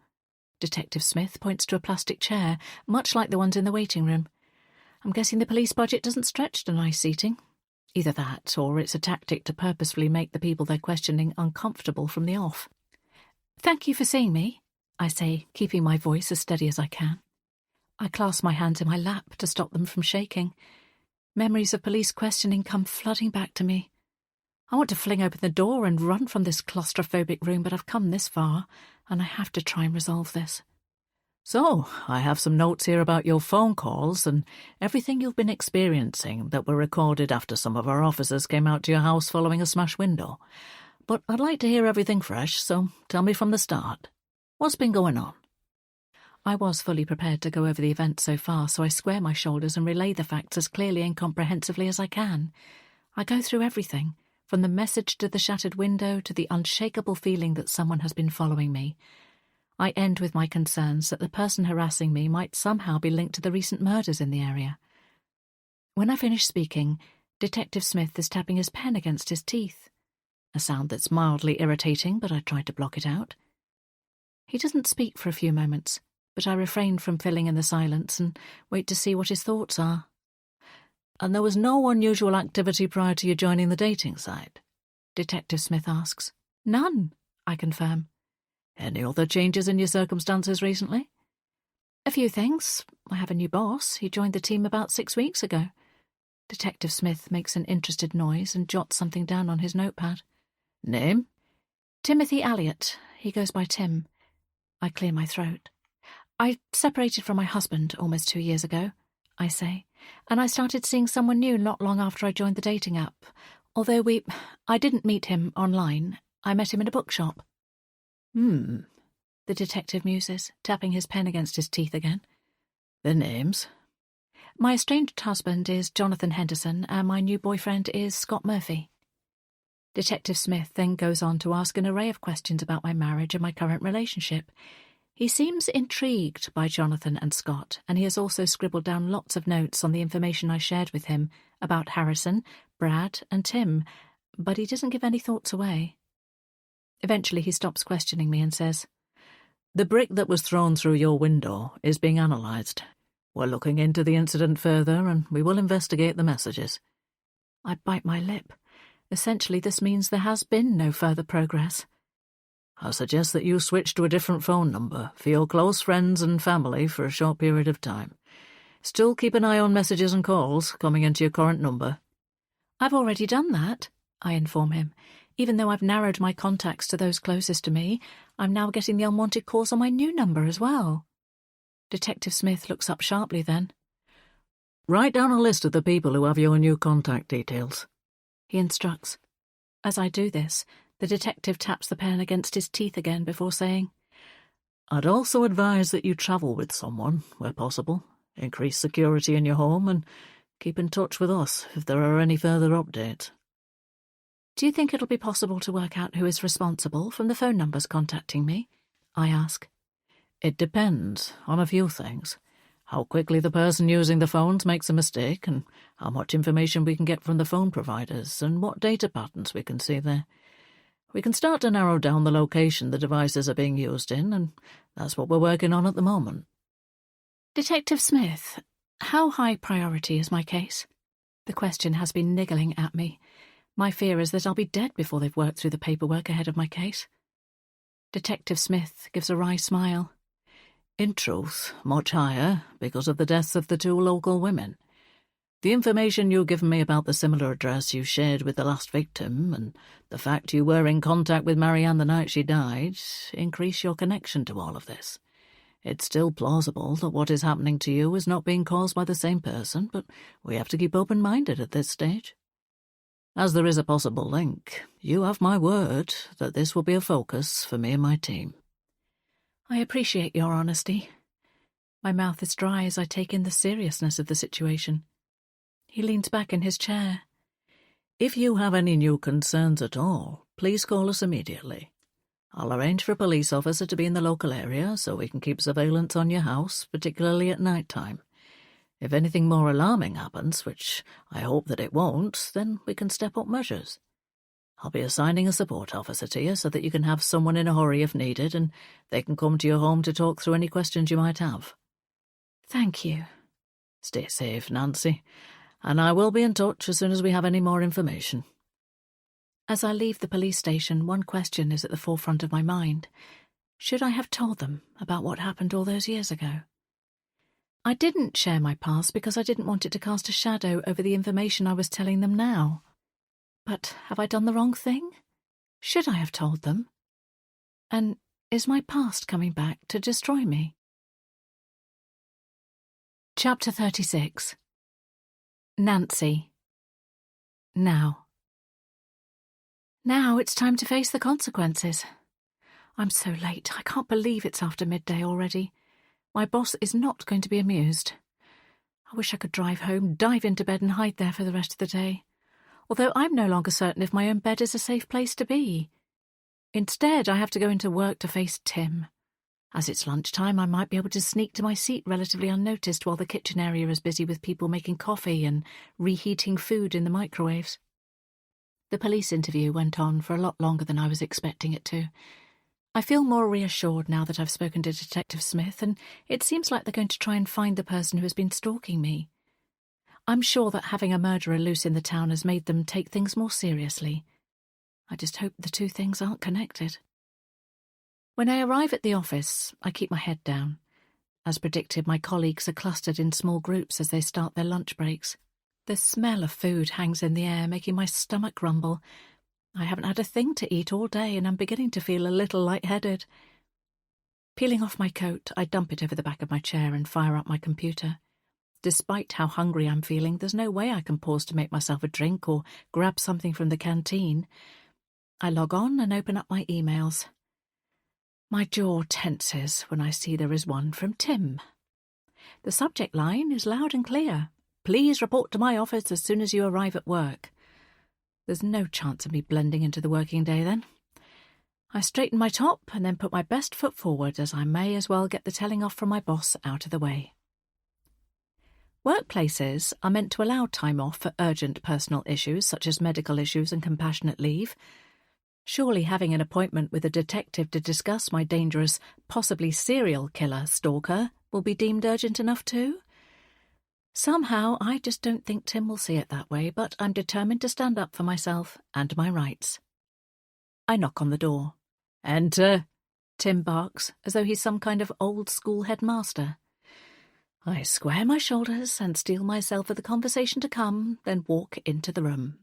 Detective Smith points to a plastic chair, much like the ones in the waiting room. I'm guessing the police budget doesn't stretch to nice seating. Either that, or it's a tactic to purposefully make the people they're questioning uncomfortable from the off. "Thank you for seeing me," I say, keeping my voice as steady as I can. I clasp my hands in my lap to stop them from shaking. Memories of police questioning come flooding back to me. I want to fling open the door and run from this claustrophobic room, but I've come this far, and I have to try and resolve this. "So, I have some notes here about your phone calls and everything you've been experiencing that were recorded after some of our officers came out to your house following a smashed window. But I'd like to hear everything fresh, so tell me from the start. What's been going on?" I was fully prepared to go over the events so far, so I square my shoulders and relay the facts as clearly and comprehensively as I can. I go through everything, from the message to the shattered window to the unshakable feeling that someone has been following me. I end with my concerns that the person harassing me might somehow be linked to the recent murders in the area. When I finish speaking, Detective Smith is tapping his pen against his teeth, a sound that's mildly irritating, but I try to block it out. He doesn't speak for a few moments, but I refrain from filling in the silence and wait to see what his thoughts are. "And there was no unusual activity prior to you joining the dating site?" Detective Smith asks. "None," I confirm. "Any other changes in your circumstances recently?" "A few things. I have a new boss. He joined the team about 6 weeks ago." Detective Smith makes an interested noise and jots something down on his notepad. "Name?" "Timothy Elliot. He goes by Tim." I clear my throat. "I separated from my husband almost 2 years ago," I say, "and I started seeing someone new not long after I joined the dating app. Although I didn't meet him online. I met him in a bookshop." The detective muses, tapping his pen against his teeth again. "The names?" My estranged husband is Jonathan Henderson, and my new boyfriend is Scott Murphy. Detective Smith then goes on to ask an array of questions about my marriage and my current relationship. He seems intrigued by Jonathan and Scott, and he has also scribbled down lots of notes on the information I shared with him about Harrison, Brad, and Tim, but he doesn't give any thoughts away. Eventually he stops questioning me and says, "The brick that was thrown through your window is being analysed. We're looking into the incident further, and we will investigate the messages." I bite my lip. Essentially, this means there has been no further progress. "I suggest that you switch to a different phone number for your close friends and family for a short period of time. Still keep an eye on messages and calls coming into your current number." "I've already done that," I inform him. "Even though I've narrowed my contacts to those closest to me, I'm now getting the unwanted calls on my new number as well." Detective Smith looks up sharply then. "Write down a list of the people who have your new contact details," he instructs. As I do this, the detective taps the pen against his teeth again before saying, "I'd also advise that you travel with someone, where possible. Increase security in your home and keep in touch with us if there are any further updates." "Do you think it'll be possible to work out who is responsible from the phone numbers contacting me?" I ask. "It depends on a few things. How quickly the person using the phones makes a mistake, and how much information we can get from the phone providers, and what data patterns we can see there. We can start to narrow down the location the devices are being used in, and that's what we're working on at the moment." "Detective Smith, how high priority is my case?" The question has been niggling at me. My fear is that I'll be dead before they've worked through the paperwork ahead of my case. Detective Smith gives a wry smile. "In truth, much higher, because of the deaths of the two local women. The information you've given me about the similar address you shared with the last victim, and the fact you were in contact with Marianne the night she died, increase your connection to all of this. It's still plausible that what is happening to you is not being caused by the same person, but we have to keep open-minded at this stage. As there is a possible link, you have my word that this will be a focus for me and my team." I appreciate your honesty. My mouth is dry as I take in the seriousness of the situation. He leans back in his chair. "If you have any new concerns at all, please call us immediately. I'll arrange for a police officer to be in the local area so we can keep surveillance on your house, particularly at night time. If anything more alarming happens, which I hope that it won't, then we can step up measures. I'll be assigning a support officer to you so that you can have someone in a hurry if needed, and they can come to your home to talk through any questions you might have." "Thank you." "Stay safe, Nancy, and I will be in touch as soon as we have any more information." As I leave the police station, one question is at the forefront of my mind. Should I have told them about what happened all those years ago? I didn't share my past because I didn't want it to cast a shadow over the information I was telling them now. But have I done the wrong thing? Should I have told them? And is my past coming back to destroy me? Chapter 36. Nancy. Now. Now it's time to face the consequences. I'm so late. I can't believe it's after midday already. My boss is not going to be amused. I wish I could drive home, dive into bed and hide there for the rest of the day. Although I'm no longer certain if my own bed is a safe place to be. Instead, I have to go into work to face Tim. As it's lunchtime, I might be able to sneak to my seat relatively unnoticed while the kitchen area is busy with people making coffee and reheating food in the microwaves. The police interview went on for a lot longer than I was expecting it to. I feel more reassured now that I've spoken to Detective Smith, and it seems like they're going to try and find the person who has been stalking me. I'm sure that having a murderer loose in the town has made them take things more seriously. I just hope the two things aren't connected. When I arrive at the office, I keep my head down. As predicted, my colleagues are clustered in small groups as they start their lunch breaks. The smell of food hangs in the air, making my stomach rumble. I haven't had a thing to eat all day, and I'm beginning to feel a little lightheaded. Peeling off my coat, I dump it over the back of my chair and fire up my computer. Despite how hungry I'm feeling, there's no way I can pause to make myself a drink or grab something from the canteen. I log on and open up my emails. My jaw tenses when I see there is one from Tim. The subject line is loud and clear. Please report to my office as soon as you arrive at work. There's no chance of me blending into the working day then. I straighten my top and then put my best foot forward, as I may as well get the telling off from my boss out of the way. Workplaces are meant to allow time off for urgent personal issues such as medical issues and compassionate leave. Surely having an appointment with a detective to discuss my dangerous, possibly serial killer stalker will be deemed urgent enough too? Somehow I just don't think Tim will see it that way, but I'm determined to stand up for myself and my rights. I knock on the door. "Enter," Tim barks, as though he's some kind of old-school headmaster. I square my shoulders and steel myself for the conversation to come, then walk into the room.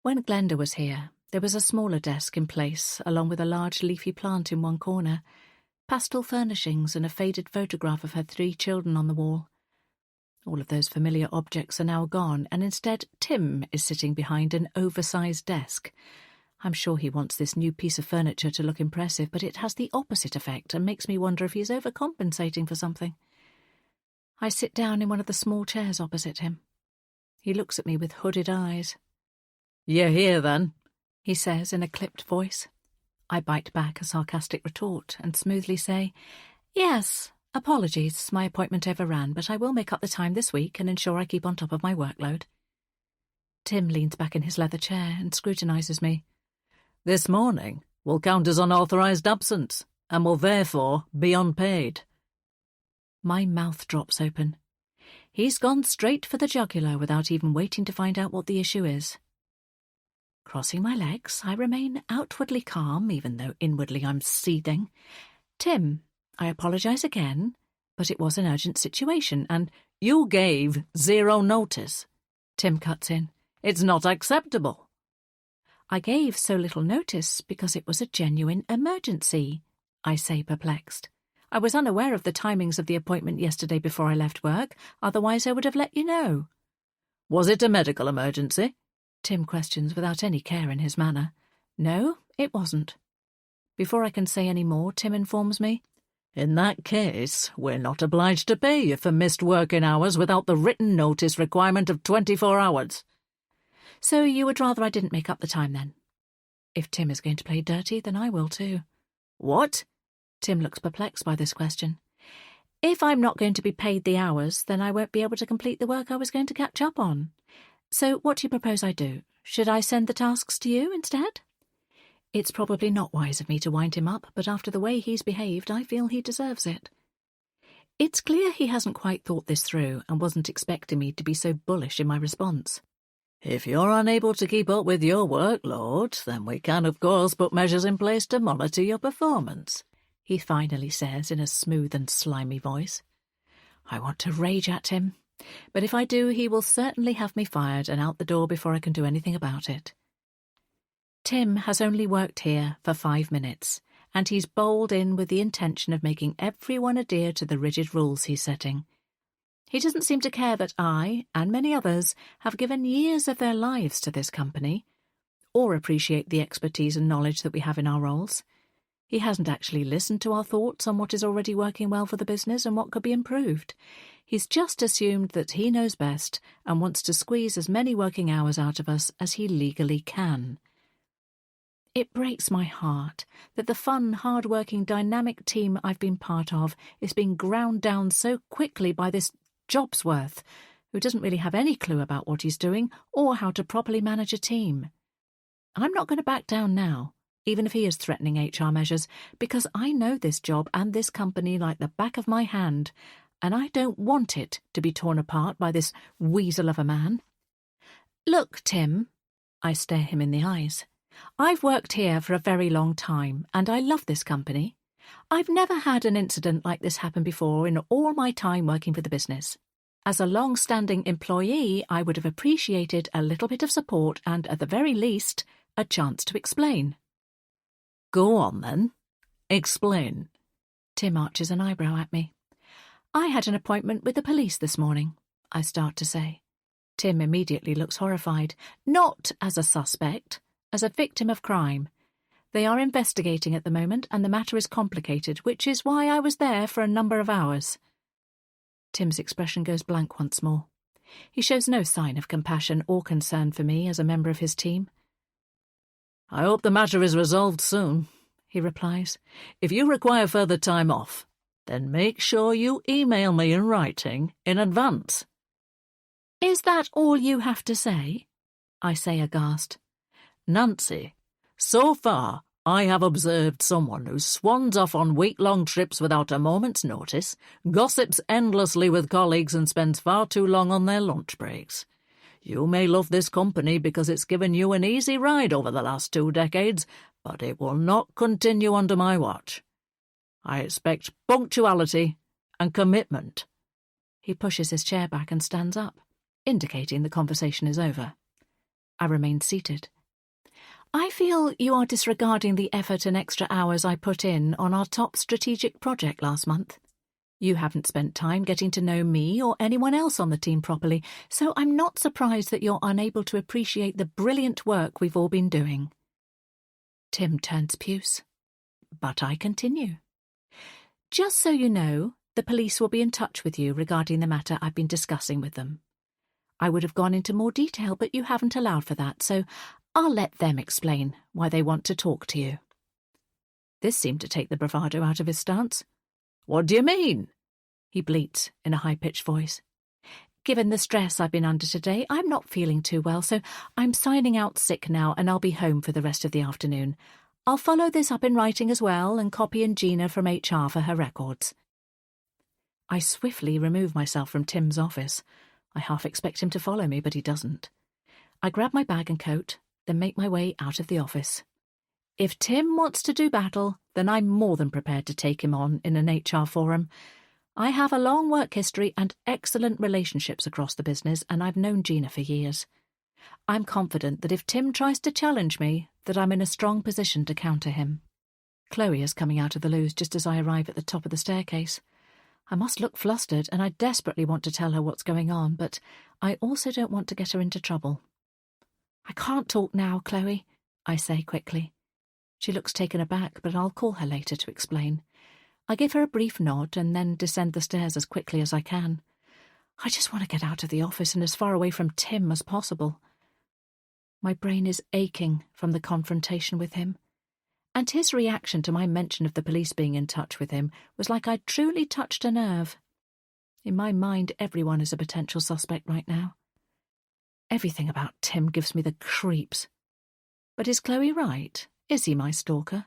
When Glenda was here, there was a smaller desk in place, along with a large leafy plant in one corner, pastel furnishings and a faded photograph of her 3 children on the wall. All of those familiar objects are now gone, and instead Tim is sitting behind an oversized desk. I'm sure he wants this new piece of furniture to look impressive, but it has the opposite effect and makes me wonder if he's overcompensating for something. I sit down in one of the small chairs opposite him. He looks at me with hooded eyes. "You're here, then?" he says in a clipped voice. I bite back a sarcastic retort and smoothly say, "Yes, apologies, my appointment overran, but I will make up the time this week and ensure I keep on top of my workload." Tim leans back in his leather chair and scrutinises me. "This morning will count as unauthorised absence and will therefore be unpaid." My mouth drops open. He's gone straight for the jugular without even waiting to find out what the issue is. Crossing my legs, I remain outwardly calm, even though inwardly I'm seething. "Tim, I apologise again, but it was an urgent situation, and—" "You gave 0 notice," Tim cuts in. "It's not acceptable." "I gave so little notice because it was a genuine emergency," I say, perplexed. "I was unaware of the timings of the appointment yesterday before I left work, otherwise I would have let you know." "Was it a medical emergency?" Tim questions without any care in his manner. "No, it wasn't." Before I can say any more, Tim informs me, "In that case, we're not obliged to pay you for missed working hours without the written notice requirement of 24 hours. "So you would rather I didn't make up the time, then?" If Tim is going to play dirty, then I will too. "What?" Tim looks perplexed by this question. "If I'm not going to be paid the hours, then I won't be able to complete the work I was going to catch up on. So what do you propose I do? Should I send the tasks to you instead?" It's probably not wise of me to wind him up, but after the way he's behaved, I feel he deserves it. It's clear he hasn't quite thought this through and wasn't expecting me to be so bullish in my response. "If you're unable to keep up with your workload, then we can, of course, put measures in place to monitor your performance," he finally says in a smooth and slimy voice. I want to rage at him, but if I do, he will certainly have me fired and out the door before I can do anything about it. Tim has only worked here for 5 minutes, and he's bowled in with the intention of making everyone adhere to the rigid rules he's setting. He doesn't seem to care that I, and many others, have given years of their lives to this company, or appreciate the expertise and knowledge that we have in our roles. He hasn't actually listened to our thoughts on what is already working well for the business and what could be improved. He's just assumed that he knows best and wants to squeeze as many working hours out of us as he legally can. It breaks my heart that the fun, hard-working, dynamic team I've been part of is being ground down so quickly by this Jobsworth, who doesn't really have any clue about what he's doing or how to properly manage a team. I'm not going to back down now, even if he is threatening HR measures, because I know this job and this company like the back of my hand, and I don't want it to be torn apart by this weasel of a man. Look, Tim, I stare him in the eyes. I've worked here for a very long time, and I love this company. I've never had an incident like this happen before in all my time working for the business. As a long-standing employee, I would have appreciated a little bit of support and, at the very least, a chance to explain. Go on, then. Explain. Tim arches an eyebrow at me. I had an appointment with the police this morning, I start to say. Tim immediately looks horrified. Not as a suspect, as a victim of crime. They are investigating at the moment, and the matter is complicated, which is why I was there for a number of hours. Tim's expression goes blank once more. He shows no sign of compassion or concern for me as a member of his team. "I hope the matter is resolved soon," he replies. "If you require further time off, then make sure you email me in writing in advance." "Is that all you have to say?" I say aghast. "Nancy, so far I have observed someone who swans off on week-long trips without a moment's notice, gossips endlessly with colleagues and spends far too long on their lunch breaks. You may love this company because it's given you an easy ride over the last 2 decades, but it will not continue under my watch. I expect punctuality and commitment." He pushes his chair back and stands up, indicating the conversation is over. I remain seated. "I feel you are disregarding the effort and extra hours I put in on our top strategic project last month. You haven't spent time getting to know me or anyone else on the team properly, so I'm not surprised that you're unable to appreciate the brilliant work we've all been doing." Tim turns puce, but I continue. "Just so you know, the police will be in touch with you regarding the matter I've been discussing with them. I would have gone into more detail, but you haven't allowed for that, so I'll let them explain why they want to talk to you." This seemed to take the bravado out of his stance. "What do you mean?" he bleats in a high-pitched voice. "Given the stress I've been under today, I'm not feeling too well, so I'm signing out sick now and I'll be home for the rest of the afternoon. I'll follow this up in writing as well and copy in Gina from HR for her records." I swiftly remove myself from Tim's office. I half expect him to follow me, but he doesn't. I grab my bag and coat, then make my way out of the office. If Tim wants to do battle, then I'm more than prepared to take him on in an HR forum. I have a long work history and excellent relationships across the business, and I've known Gina for years. I'm confident that if Tim tries to challenge me, that I'm in a strong position to counter him. Chloe is coming out of the loo just as I arrive at the top of the staircase. I must look flustered, and I desperately want to tell her what's going on, but I also don't want to get her into trouble. "I can't talk now, Chloe," I say quickly. She looks taken aback, but I'll call her later to explain. I give her a brief nod and then descend the stairs as quickly as I can. I just want to get out of the office and as far away from Tim as possible. My brain is aching from the confrontation with him, and his reaction to my mention of the police being in touch with him was like I'd truly touched a nerve. In my mind, everyone is a potential suspect right now. Everything about Tim gives me the creeps. But is Chloe right? Is he my stalker?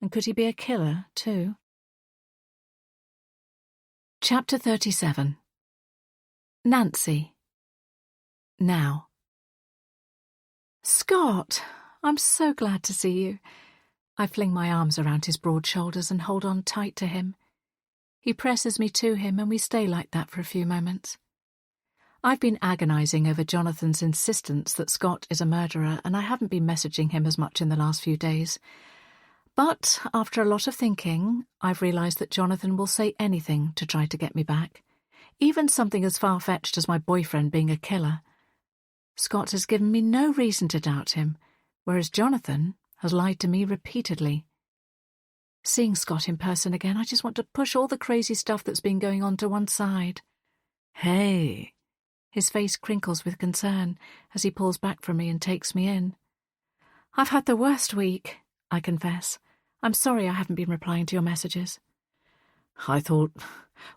And could he be a killer, too? Chapter 37. Nancy. Now. "Scott, I'm so glad to see you." I fling my arms around his broad shoulders and hold on tight to him. He presses me to him and we stay like that for a few moments. I've been agonizing over Jonathan's insistence that Scott is a murderer, and I haven't been messaging him as much in the last few days. But after a lot of thinking, I've realized that Jonathan will say anything to try to get me back, even something as far-fetched as my boyfriend being a killer. Scott has given me no reason to doubt him, whereas Jonathan has lied to me repeatedly. Seeing Scott in person again, I just want to push all the crazy stuff that's been going on to one side. "Hey." His face crinkles with concern as he pulls back from me and takes me in. "I've had the worst week," I confess. "I'm sorry I haven't been replying to your messages." I thought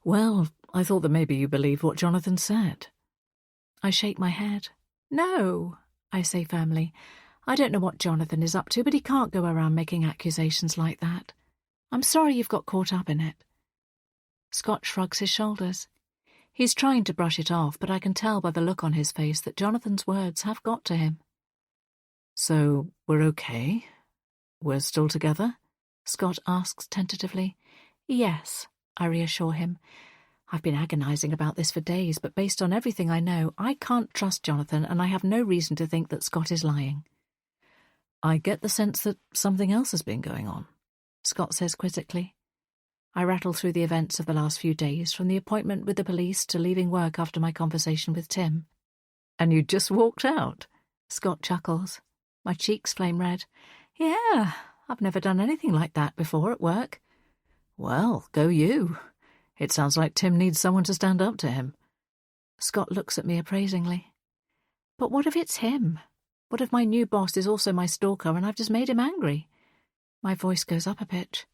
that maybe you believed what Jonathan said." I shake my head. "No," I say firmly. "I don't know what Jonathan is up to, but he can't go around making accusations like that. I'm sorry you've got caught up in it." Scott shrugs his shoulders. He's trying to brush it off, but I can tell by the look on his face that Jonathan's words have got to him. "So we're okay? We're still together?" Scott asks tentatively. "Yes," I reassure him. I've been agonizing about this for days, but based on everything I know, I can't trust Jonathan, and I have no reason to think that Scott is lying. "I get the sense that something else has been going on," Scott says quizzically. I rattle through the events of the last few days, from the appointment with the police to leaving work after my conversation with Tim. "And you just walked out?" Scott chuckles. My cheeks flame red. "Yeah, I've never done anything like that before at work." "Well, go you. It sounds like Tim needs someone to stand up to him. Scott looks at me appraisingly. But what if it's him? What if my new boss is also my stalker and I've just made him angry? My voice goes up a pitch.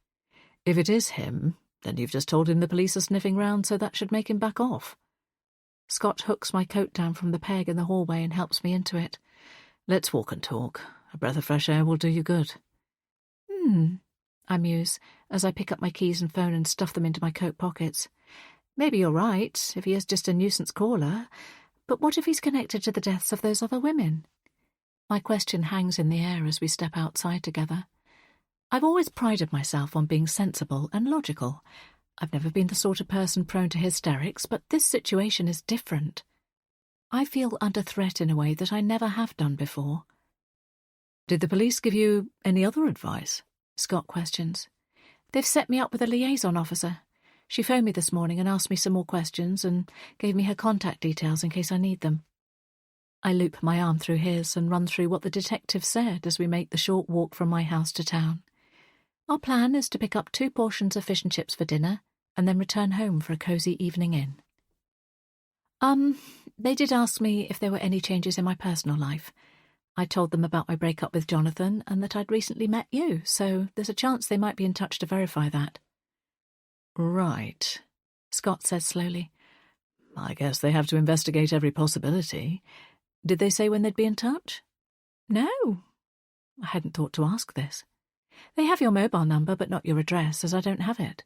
If it is him, then you've just told him the police are sniffing round, so that should make him back off. Scott hooks my coat down from the peg in the hallway and helps me into it. Let's walk and talk. A breath of fresh air will do you good. I muse, as I pick up my keys and phone and stuff them into my coat pockets. Maybe you're right, if he is just a nuisance caller, but what if he's connected to the deaths of those other women? My question hangs in the air as we step outside together. I've always prided myself on being sensible and logical. I've never been the sort of person prone to hysterics, but this situation is different. I feel under threat in a way that I never have done before. Did the police give you any other advice? Scott questions. They've set me up with a liaison officer. She phoned me this morning and asked me some more questions and gave me her contact details in case I need them. I loop my arm through his and run through what the detective said as we make the short walk from my house to town. Our plan is to pick up 2 portions of fish and chips for dinner and then return home for a cosy evening in. They did ask me if there were any changes in my personal life. I told them about my breakup with Jonathan and that I'd recently met you, so there's a chance they might be in touch to verify that. Right, Scott says slowly. I guess they have to investigate every possibility. Did they say when they'd be in touch? No. I hadn't thought to ask this. They have your mobile number, but not your address, as I don't have it.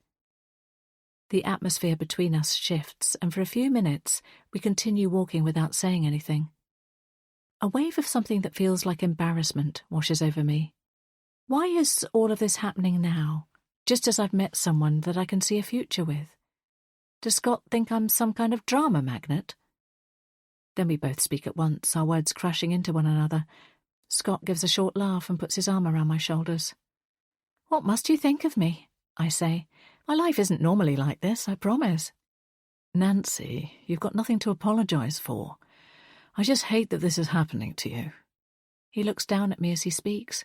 The atmosphere between us shifts, and for a few minutes we continue walking without saying anything. A wave of something that feels like embarrassment washes over me. Why is all of this happening now, just as I've met someone that I can see a future with? Does Scott think I'm some kind of drama magnet? Then we both speak at once, our words crashing into one another. Scott gives a short laugh and puts his arm around my shoulders. What must you think of me? I say. My life isn't normally like this, I promise. Nancy, you've got nothing to apologise for. I just hate that this is happening to you. He looks down at me as he speaks.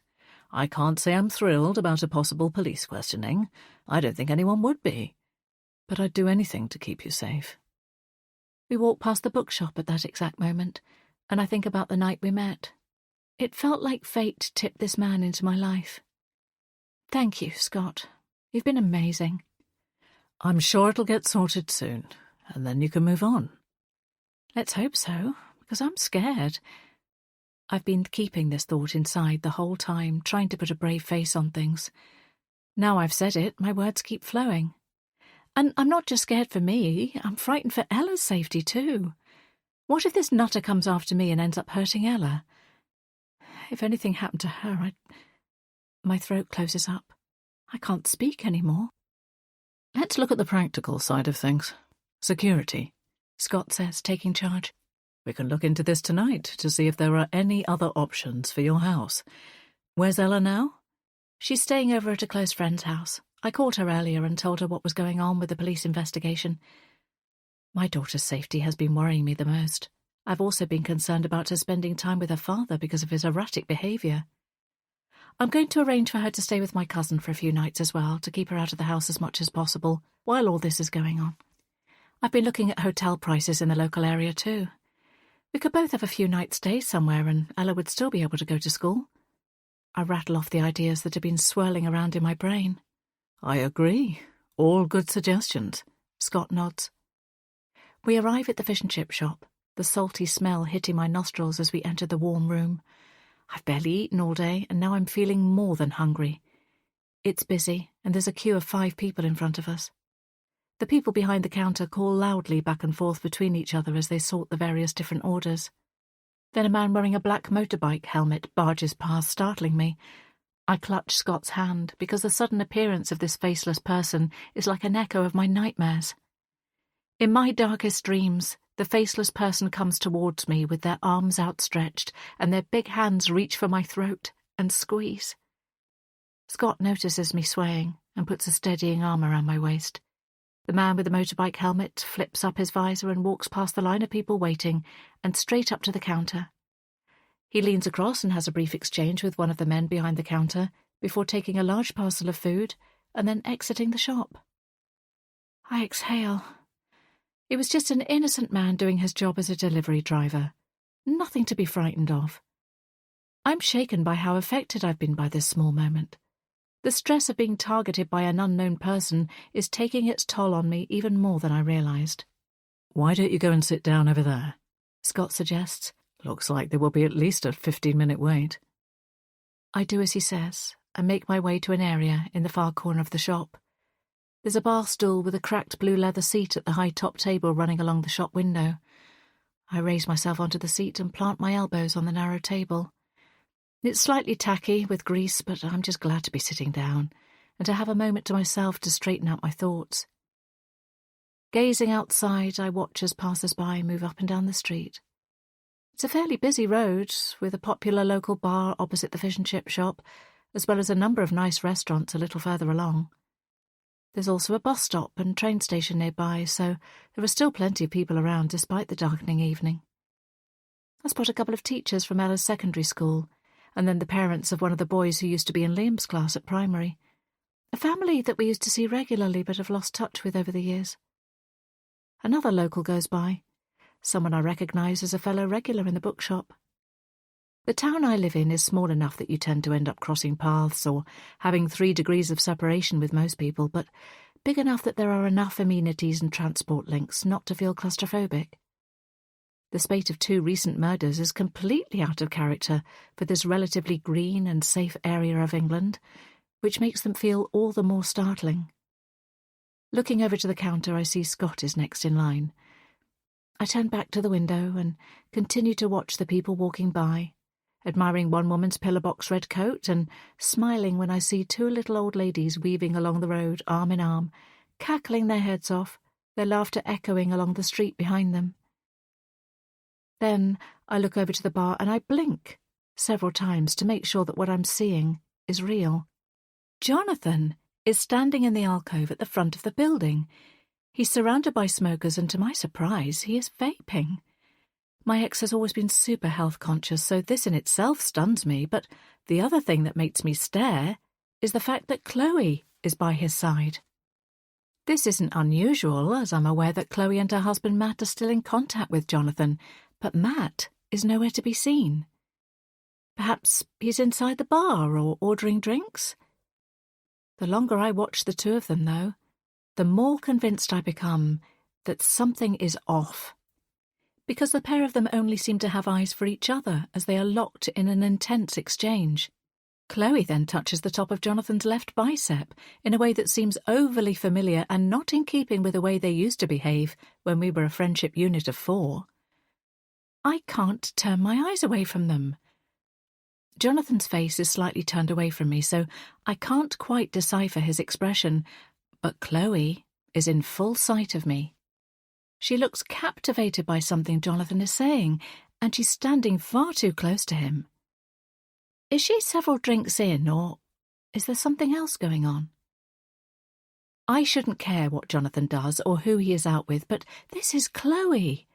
I can't say I'm thrilled about a possible police questioning. I don't think anyone would be. But I'd do anything to keep you safe. We walk past the bookshop at that exact moment, and I think about the night we met. It felt like fate tipped this man into my life. Thank you, Scott. You've been amazing. I'm sure it'll get sorted soon, and then you can move on. Let's hope so, because I'm scared. I've been keeping this thought inside the whole time, trying to put a brave face on things. Now I've said it, my words keep flowing. And I'm not just scared for me, I'm frightened for Ella's safety too. What if this nutter comes after me and ends up hurting Ella? If anything happened to her, My throat closes up. I can't speak anymore. Let's look at the practical side of things. Security, Scott says, taking charge. We can look into this tonight to see if there are any other options for your house. Where's Ella now? She's staying over at a close friend's house. I called her earlier and told her what was going on with the police investigation. My daughter's safety has been worrying me the most. I've also been concerned about her spending time with her father because of his erratic behaviour. I'm going to arrange for her to stay with my cousin for a few nights as well, to keep her out of the house as much as possible while all this is going on. I've been looking at hotel prices in the local area too. We could both have a few nights' stays somewhere and Ella would still be able to go to school. I rattle off the ideas that have been swirling around in my brain. I agree. All good suggestions. Scott nods. We arrive at the fish and chip shop, the salty smell hitting my nostrils as we enter the warm room. I've barely eaten all day, and now I'm feeling more than hungry. It's busy, and there's a queue of 5 people in front of us. The people behind the counter call loudly back and forth between each other as they sort the various different orders. Then a man wearing a black motorbike helmet barges past, startling me. I clutch Scott's hand, because the sudden appearance of this faceless person is like an echo of my nightmares. In my darkest dreams, the faceless person comes towards me with their arms outstretched, and their big hands reach for my throat and squeeze. Scott notices me swaying and puts a steadying arm around my waist. The man with the motorbike helmet flips up his visor and walks past the line of people waiting and straight up to the counter. He leans across and has a brief exchange with one of the men behind the counter before taking a large parcel of food and then exiting the shop. I exhale. It was just an innocent man doing his job as a delivery driver. Nothing to be frightened of. I'm shaken by how affected I've been by this small moment. The stress of being targeted by an unknown person is taking its toll on me even more than I realised. Why don't you go and sit down over there? Scott suggests. Looks like there will be at least a 15-minute wait. I do as he says and make my way to an area in the far corner of the shop. There's a bar stool with a cracked blue leather seat at the high-top table running along the shop window. I raise myself onto the seat and plant my elbows on the narrow table. It's slightly tacky with grease, but I'm just glad to be sitting down and to have a moment to myself to straighten out my thoughts. Gazing outside, I watch as passers-by move up and down the street. It's a fairly busy road, with a popular local bar opposite the fish and chip shop, as well as a number of nice restaurants a little further along. There's also a bus stop and train station nearby, so there are still plenty of people around despite the darkening evening. I spot a couple of teachers from Ella's secondary school, and then the parents of one of the boys who used to be in Liam's class at primary. A family that we used to see regularly but have lost touch with over the years. Another local goes by, someone I recognise as a fellow regular in the bookshop. The town I live in is small enough that you tend to end up crossing paths or having 3 degrees of separation with most people, but big enough that there are enough amenities and transport links not to feel claustrophobic. The spate of 2 recent murders is completely out of character for this relatively green and safe area of England, which makes them feel all the more startling. Looking over to the counter, I see Scott is next in line. I turn back to the window and continue to watch the people walking by, admiring one woman's pillar-box red coat and smiling when I see 2 little old ladies weaving along the road arm in arm, cackling their heads off, their laughter echoing along the street behind them. Then I look over to the bar and I blink several times to make sure that what I'm seeing is real. Jonathan is standing in the alcove at the front of the building. He's surrounded by smokers and, to my surprise, he is vaping. My ex has always been super health-conscious, so this in itself stuns me, but the other thing that makes me stare is the fact that Chloe is by his side. This isn't unusual, as I'm aware that Chloe and her husband Matt are still in contact with Jonathan, but Matt is nowhere to be seen. Perhaps he's inside the bar or ordering drinks? The longer I watch the 2 of them, though, the more convinced I become that something is off. Because the pair of them only seem to have eyes for each other as they are locked in an intense exchange. Chloe then touches the top of Jonathan's left bicep in a way that seems overly familiar and not in keeping with the way they used to behave when we were a friendship unit of 4. I can't turn my eyes away from them. Jonathan's face is slightly turned away from me, so I can't quite decipher his expression, but Chloe is in full sight of me. She looks captivated by something Jonathan is saying, and she's standing far too close to him. Is she several drinks in, or is there something else going on? I shouldn't care what Jonathan does or who he is out with, but this is Chloe,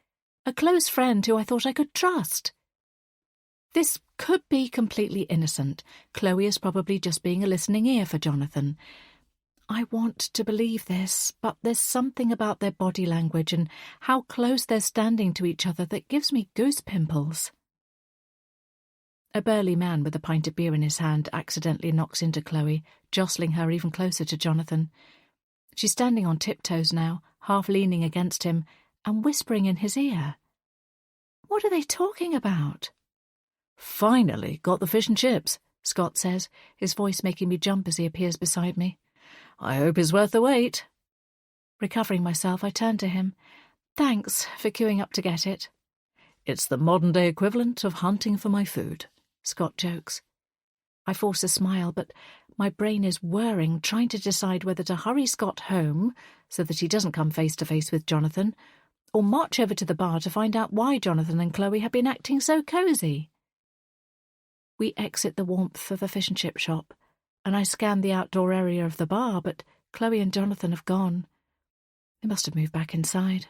a close friend who I thought I could trust. This could be completely innocent. Chloe is probably just being a listening ear for Jonathan. I want to believe this, but there's something about their body language and how close they're standing to each other that gives me goose pimples. A burly man with a pint of beer in his hand accidentally knocks into Chloe, jostling her even closer to Jonathan. She's standing on tiptoes now, half leaning against him, and whispering in his ear. What are they talking about? Finally got the fish and chips, Scott says, his voice making me jump as he appears beside me. I hope it's worth the wait. Recovering myself, I turn to him. Thanks for queuing up to get it. It's the modern-day equivalent of hunting for my food, Scott jokes. I force a smile, but my brain is whirring, trying to decide whether to hurry Scott home so that he doesn't come face-to-face with Jonathan, or march over to the bar to find out why Jonathan and Chloe have been acting so cosy. We exit the warmth of the fish and chip shop, and I scan the outdoor area of the bar, but Chloe and Jonathan have gone. They must have moved back inside.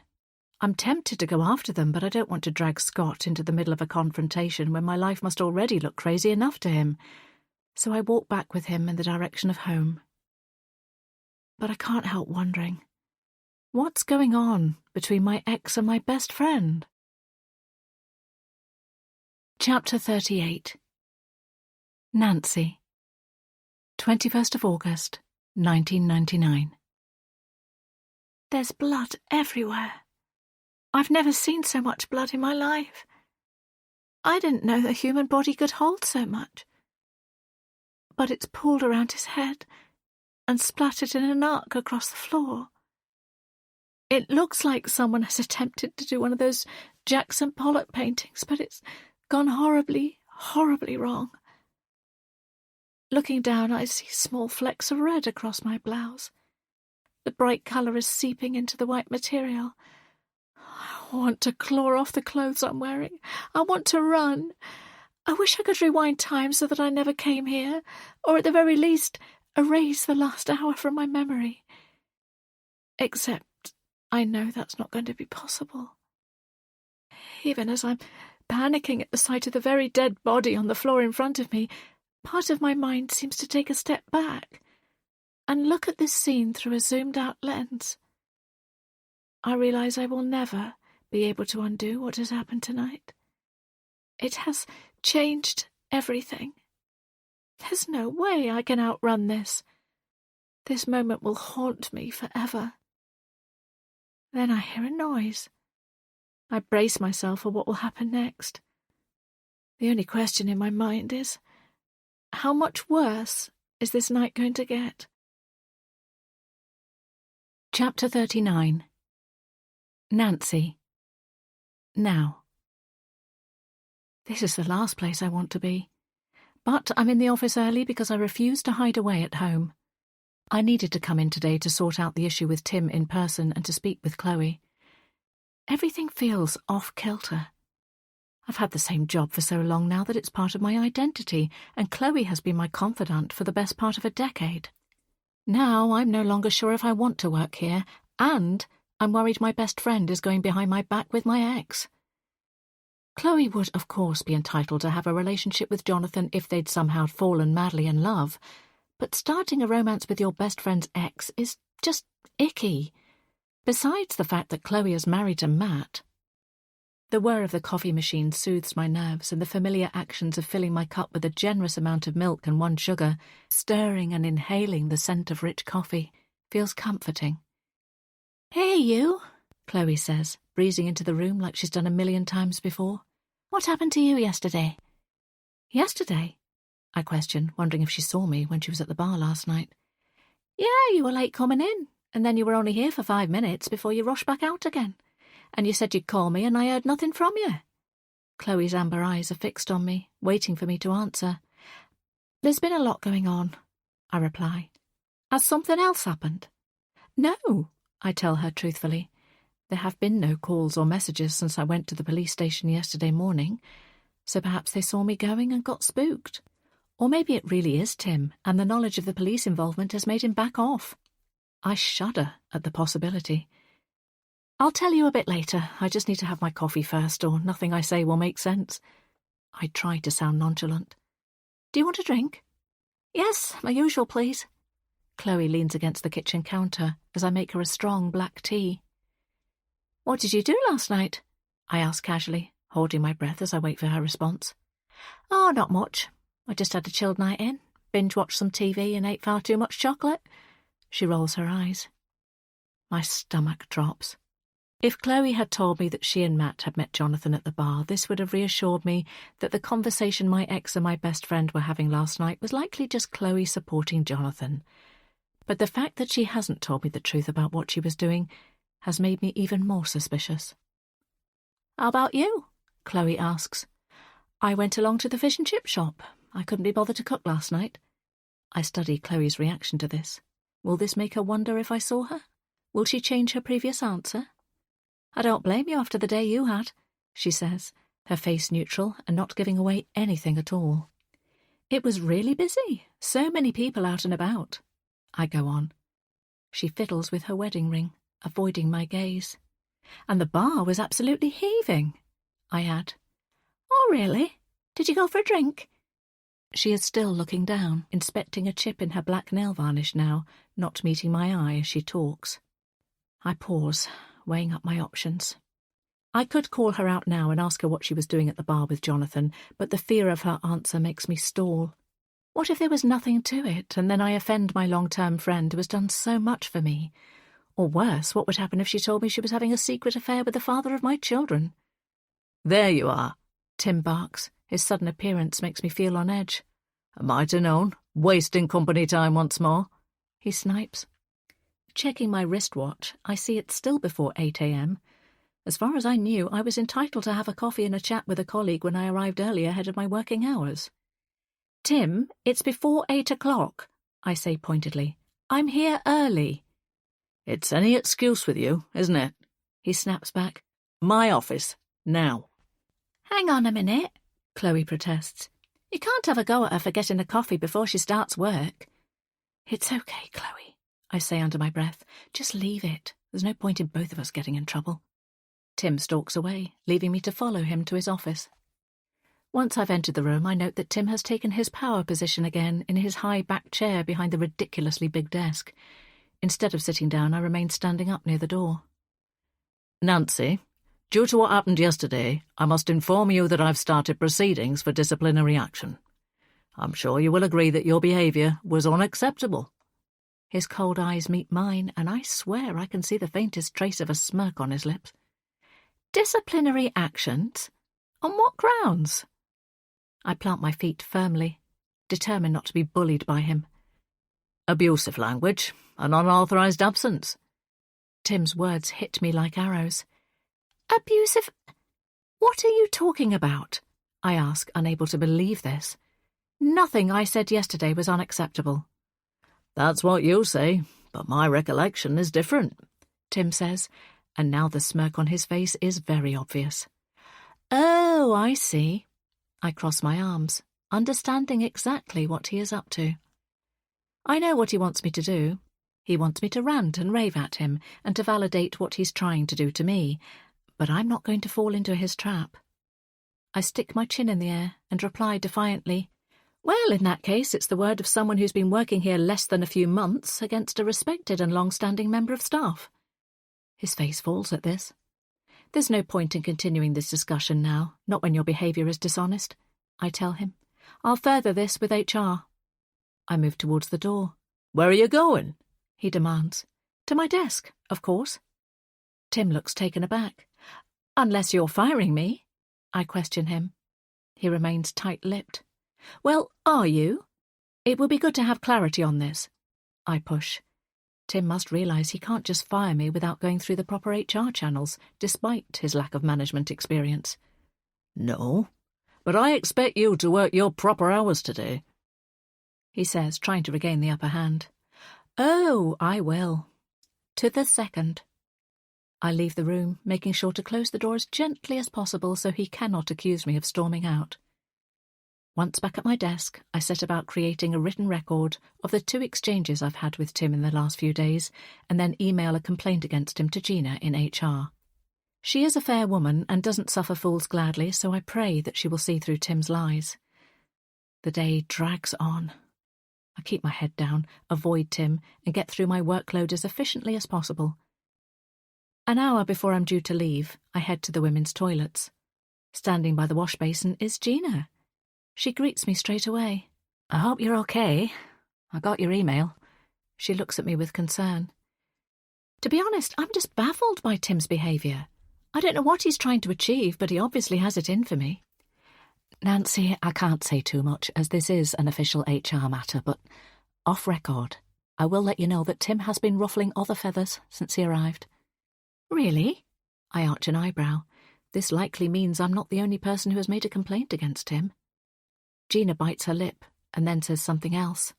I'm tempted to go after them, but I don't want to drag Scott into the middle of a confrontation when my life must already look crazy enough to him, so I walk back with him in the direction of home. But I can't help wondering, What's going on between my ex and my best friend? Chapter 38. Nancy. 21st of August, 1999. There's blood everywhere. I've never seen so much blood in my life. I didn't know the human body could hold so much. But it's pooled around his head and splattered in an arc across the floor. It looks like someone has attempted to do one of those Jackson Pollock paintings, but it's gone horribly, horribly wrong. Looking down, I see small flecks of red across my blouse. The bright colour is seeping into the white material. I want to claw off the clothes I'm wearing. I want to run. I wish I could rewind time so that I never came here, or at the very least, erase the last hour from my memory. Except I know that's not going to be possible. Even as I'm panicking at the sight of the very dead body on the floor in front of me, part of my mind seems to take a step back and look at this scene through a zoomed-out lens. I realise I will never be able to undo what has happened tonight. It has changed everything. There's no way I can outrun this. This moment will haunt me forever. Then I hear a noise. I brace myself for what will happen next. The only question in my mind is, how much worse is this night going to get? Chapter 39. Nancy. Now. This is the last place I want to be. But I'm in the office early because I refuse to hide away at home. I needed to come in today to sort out the issue with Tim in person and to speak with Chloe. Everything feels off-kilter. I've had the same job for so long now that it's part of my identity, and Chloe has been my confidant for the best part of a decade. Now I'm no longer sure if I want to work here, and I'm worried my best friend is going behind my back with my ex. Chloe would, of course, be entitled to have a relationship with Jonathan if they'd somehow fallen madly in love, but starting a romance with your best friend's ex is just icky. Besides the fact that Chloe is married to Matt. The whir of the coffee machine soothes my nerves, and the familiar actions of filling my cup with a generous amount of milk and 1 sugar, stirring and inhaling the scent of rich coffee, feels comforting. "Hey, you," Chloe says, breezing into the room like she's done 1,000,000 times before. "What happened to you yesterday?" "Yesterday?" I question, wondering if she saw me when she was at the bar last night. "Yeah, you were late coming in, and then you were only here for 5 minutes before you rushed back out again. And you said you'd call me, and I heard nothing from you." Chloe's amber eyes are fixed on me, waiting for me to answer. "There's been a lot going on," I reply. "Has something else happened?" "No," I tell her truthfully. There have been no calls or messages since I went to the police station yesterday morning, so perhaps they saw me going and got spooked. Or maybe it really is Tim, and the knowledge of the police involvement has made him back off. I shudder at the possibility. "I'll tell you a bit later. I just need to have my coffee first, or nothing I say will make sense." I try to sound nonchalant. "Do you want a drink?" "Yes, my usual, please." Chloe leans against the kitchen counter as I make her a strong black tea. "What did you do last night?" I ask casually, holding my breath as I wait for her response. "Oh, not much. I just had a chilled night in, binge-watched some TV and ate far too much chocolate." She rolls her eyes. My stomach drops. If Chloe had told me that she and Matt had met Jonathan at the bar, this would have reassured me that the conversation my ex and my best friend were having last night was likely just Chloe supporting Jonathan. But the fact that she hasn't told me the truth about what she was doing has made me even more suspicious. "How about you?" Chloe asks. "I went along to the fish and chip shop. I couldn't be bothered to cook last night." I study Chloe's reaction to this. Will this make her wonder if I saw her? Will she change her previous answer? "I don't blame you after the day you had," she says, her face neutral and not giving away anything at all. "It was really busy. So many people out and about." I go on. She fiddles with her wedding ring, avoiding my gaze. "And the bar was absolutely heaving," I add. "Oh, really? Did you go for a drink?" She is still looking down, inspecting a chip in her black nail varnish now, not meeting my eye as she talks. I pause, weighing up my options. I could call her out now and ask her what she was doing at the bar with Jonathan, but the fear of her answer makes me stall. What if there was nothing to it, and then I offend my long-term friend who has done so much for me? Or worse, what would happen if she told me she was having a secret affair with the father of my children? There you are, Tim barks. His sudden appearance makes me feel on edge. I might have known. Wasting company time once more, he snipes. Checking my wristwatch, I see it's still before 8 a.m. As far as I knew, I was entitled to have a coffee and a chat with a colleague when I arrived early ahead of my working hours. Tim, it's before 8 o'clock, I say pointedly. I'm here early. It's any excuse with you, isn't it? He snaps back. My office, now. Hang on a minute, Chloe protests. You can't have a go at her for getting a coffee before she starts work. It's okay, Chloe, I say under my breath. Just leave it. There's no point in both of us getting in trouble. Tim stalks away, leaving me to follow him to his office. Once I've entered the room, I note that Tim has taken his power position again in his high-backed chair behind the ridiculously big desk. Instead of sitting down, I remain standing up near the door. Nancy, due to what happened yesterday, I must inform you that I've started proceedings for disciplinary action. I'm sure you will agree that your behaviour was unacceptable. His cold eyes meet mine, and I swear I can see the faintest trace of a smirk on his lips. Disciplinary actions? On what grounds? I plant my feet firmly, determined not to be bullied by him. Abusive language, an unauthorised absence. Tim's words hit me like arrows. Abusive? What are you talking about? I ask, unable to believe this. Nothing I said yesterday was unacceptable. That's what you say, but my recollection is different, Tim says, and now the smirk on his face is very obvious. Oh, I see. I cross my arms, understanding exactly what he is up to. I know what he wants me to do. He wants me to rant and rave at him and to validate what he's trying to do to me, but I'm not going to fall into his trap. I stick my chin in the air and reply defiantly, Well, in that case, it's the word of someone who's been working here less than a few months against a respected and long-standing member of staff. His face falls at this. There's no point in continuing this discussion now, not when your behaviour is dishonest, I tell him. I'll further this with HR. I move towards the door. Where are you going? He demands. To my desk, of course. Tim looks taken aback. Unless you're firing me, I question him. He remains tight-lipped. Well, are you? It would be good to have clarity on this. I push. Tim must realise he can't just fire me without going through the proper HR channels, despite his lack of management experience. No, but I expect you to work your proper hours today, he says, trying to regain the upper hand. Oh, I will. To the second. I leave the room, making sure to close the door as gently as possible so he cannot accuse me of storming out. Once back at my desk, I set about creating a written record of the 2 exchanges I've had with Tim in the last few days, and then email a complaint against him to Gina in HR. She is a fair woman and doesn't suffer fools gladly, so I pray that she will see through Tim's lies. The day drags on. I keep my head down, avoid Tim, and get through my workload as efficiently as possible. An hour before I'm due to leave, I head to the women's toilets. Standing by the wash basin is Gina. She greets me straight away. I hope you're okay. I got your email. She looks at me with concern. To be honest, I'm just baffled by Tim's behaviour. I don't know what he's trying to achieve, but he obviously has it in for me. Nancy, I can't say too much, as this is an official HR matter, but off record, I will let you know that Tim has been ruffling other feathers since he arrived. Really? I arch an eyebrow. This likely means I'm not the only person who has made a complaint against him. Gina bites her lip and then says something else.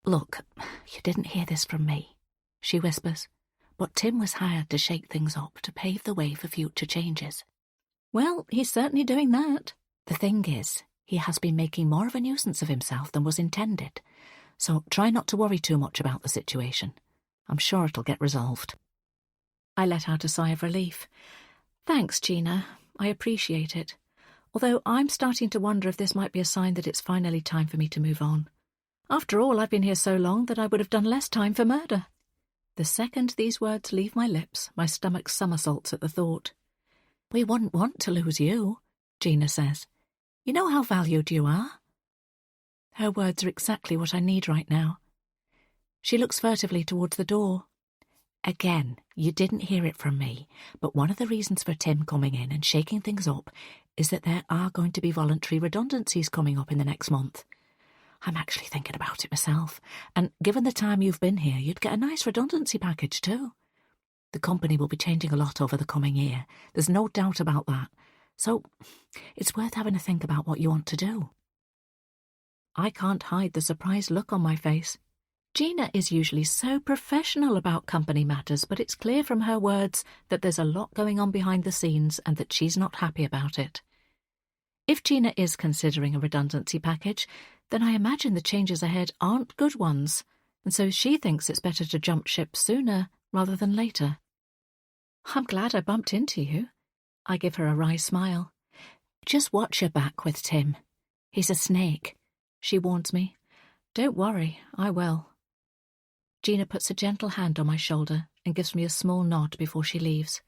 Look, you didn't hear this from me, she whispers, but Tim was hired to shake things up to pave the way for future changes. Well, he's certainly doing that. The thing is, he has been making more of a nuisance of himself than was intended, so try not to worry too much about the situation. I'm sure it'll get resolved. I let out a sigh of relief. Thanks, Gina. I appreciate it. Although I'm starting to wonder if this might be a sign that it's finally time for me to move on. After all, I've been here so long that I would have done less time for murder. The second these words leave my lips, my stomach somersaults at the thought. "We wouldn't want to lose you," Gina says. "You know how valued you are." Her words are exactly what I need right now. She looks furtively towards the door. "Again, you didn't hear it from me, but one of the reasons for Tim coming in and shaking things up is that there are going to be voluntary redundancies coming up in the next month. I'm actually thinking about it myself, and given the time you've been here, you'd get a nice redundancy package too. The company will be changing a lot over the coming year, there's no doubt about that, so it's worth having a think about what you want to do." I can't hide the surprised look on my face. Gina is usually so professional about company matters, but it's clear from her words that there's a lot going on behind the scenes and that she's not happy about it. If Gina is considering a redundancy package, then I imagine the changes ahead aren't good ones, and so she thinks it's better to jump ship sooner rather than later. "I'm glad I bumped into you." I give her a wry smile. "Just watch your back with Tim. He's a snake," she warns me. "Don't worry, I will." Gina puts a gentle hand on my shoulder and gives me a small nod before she leaves.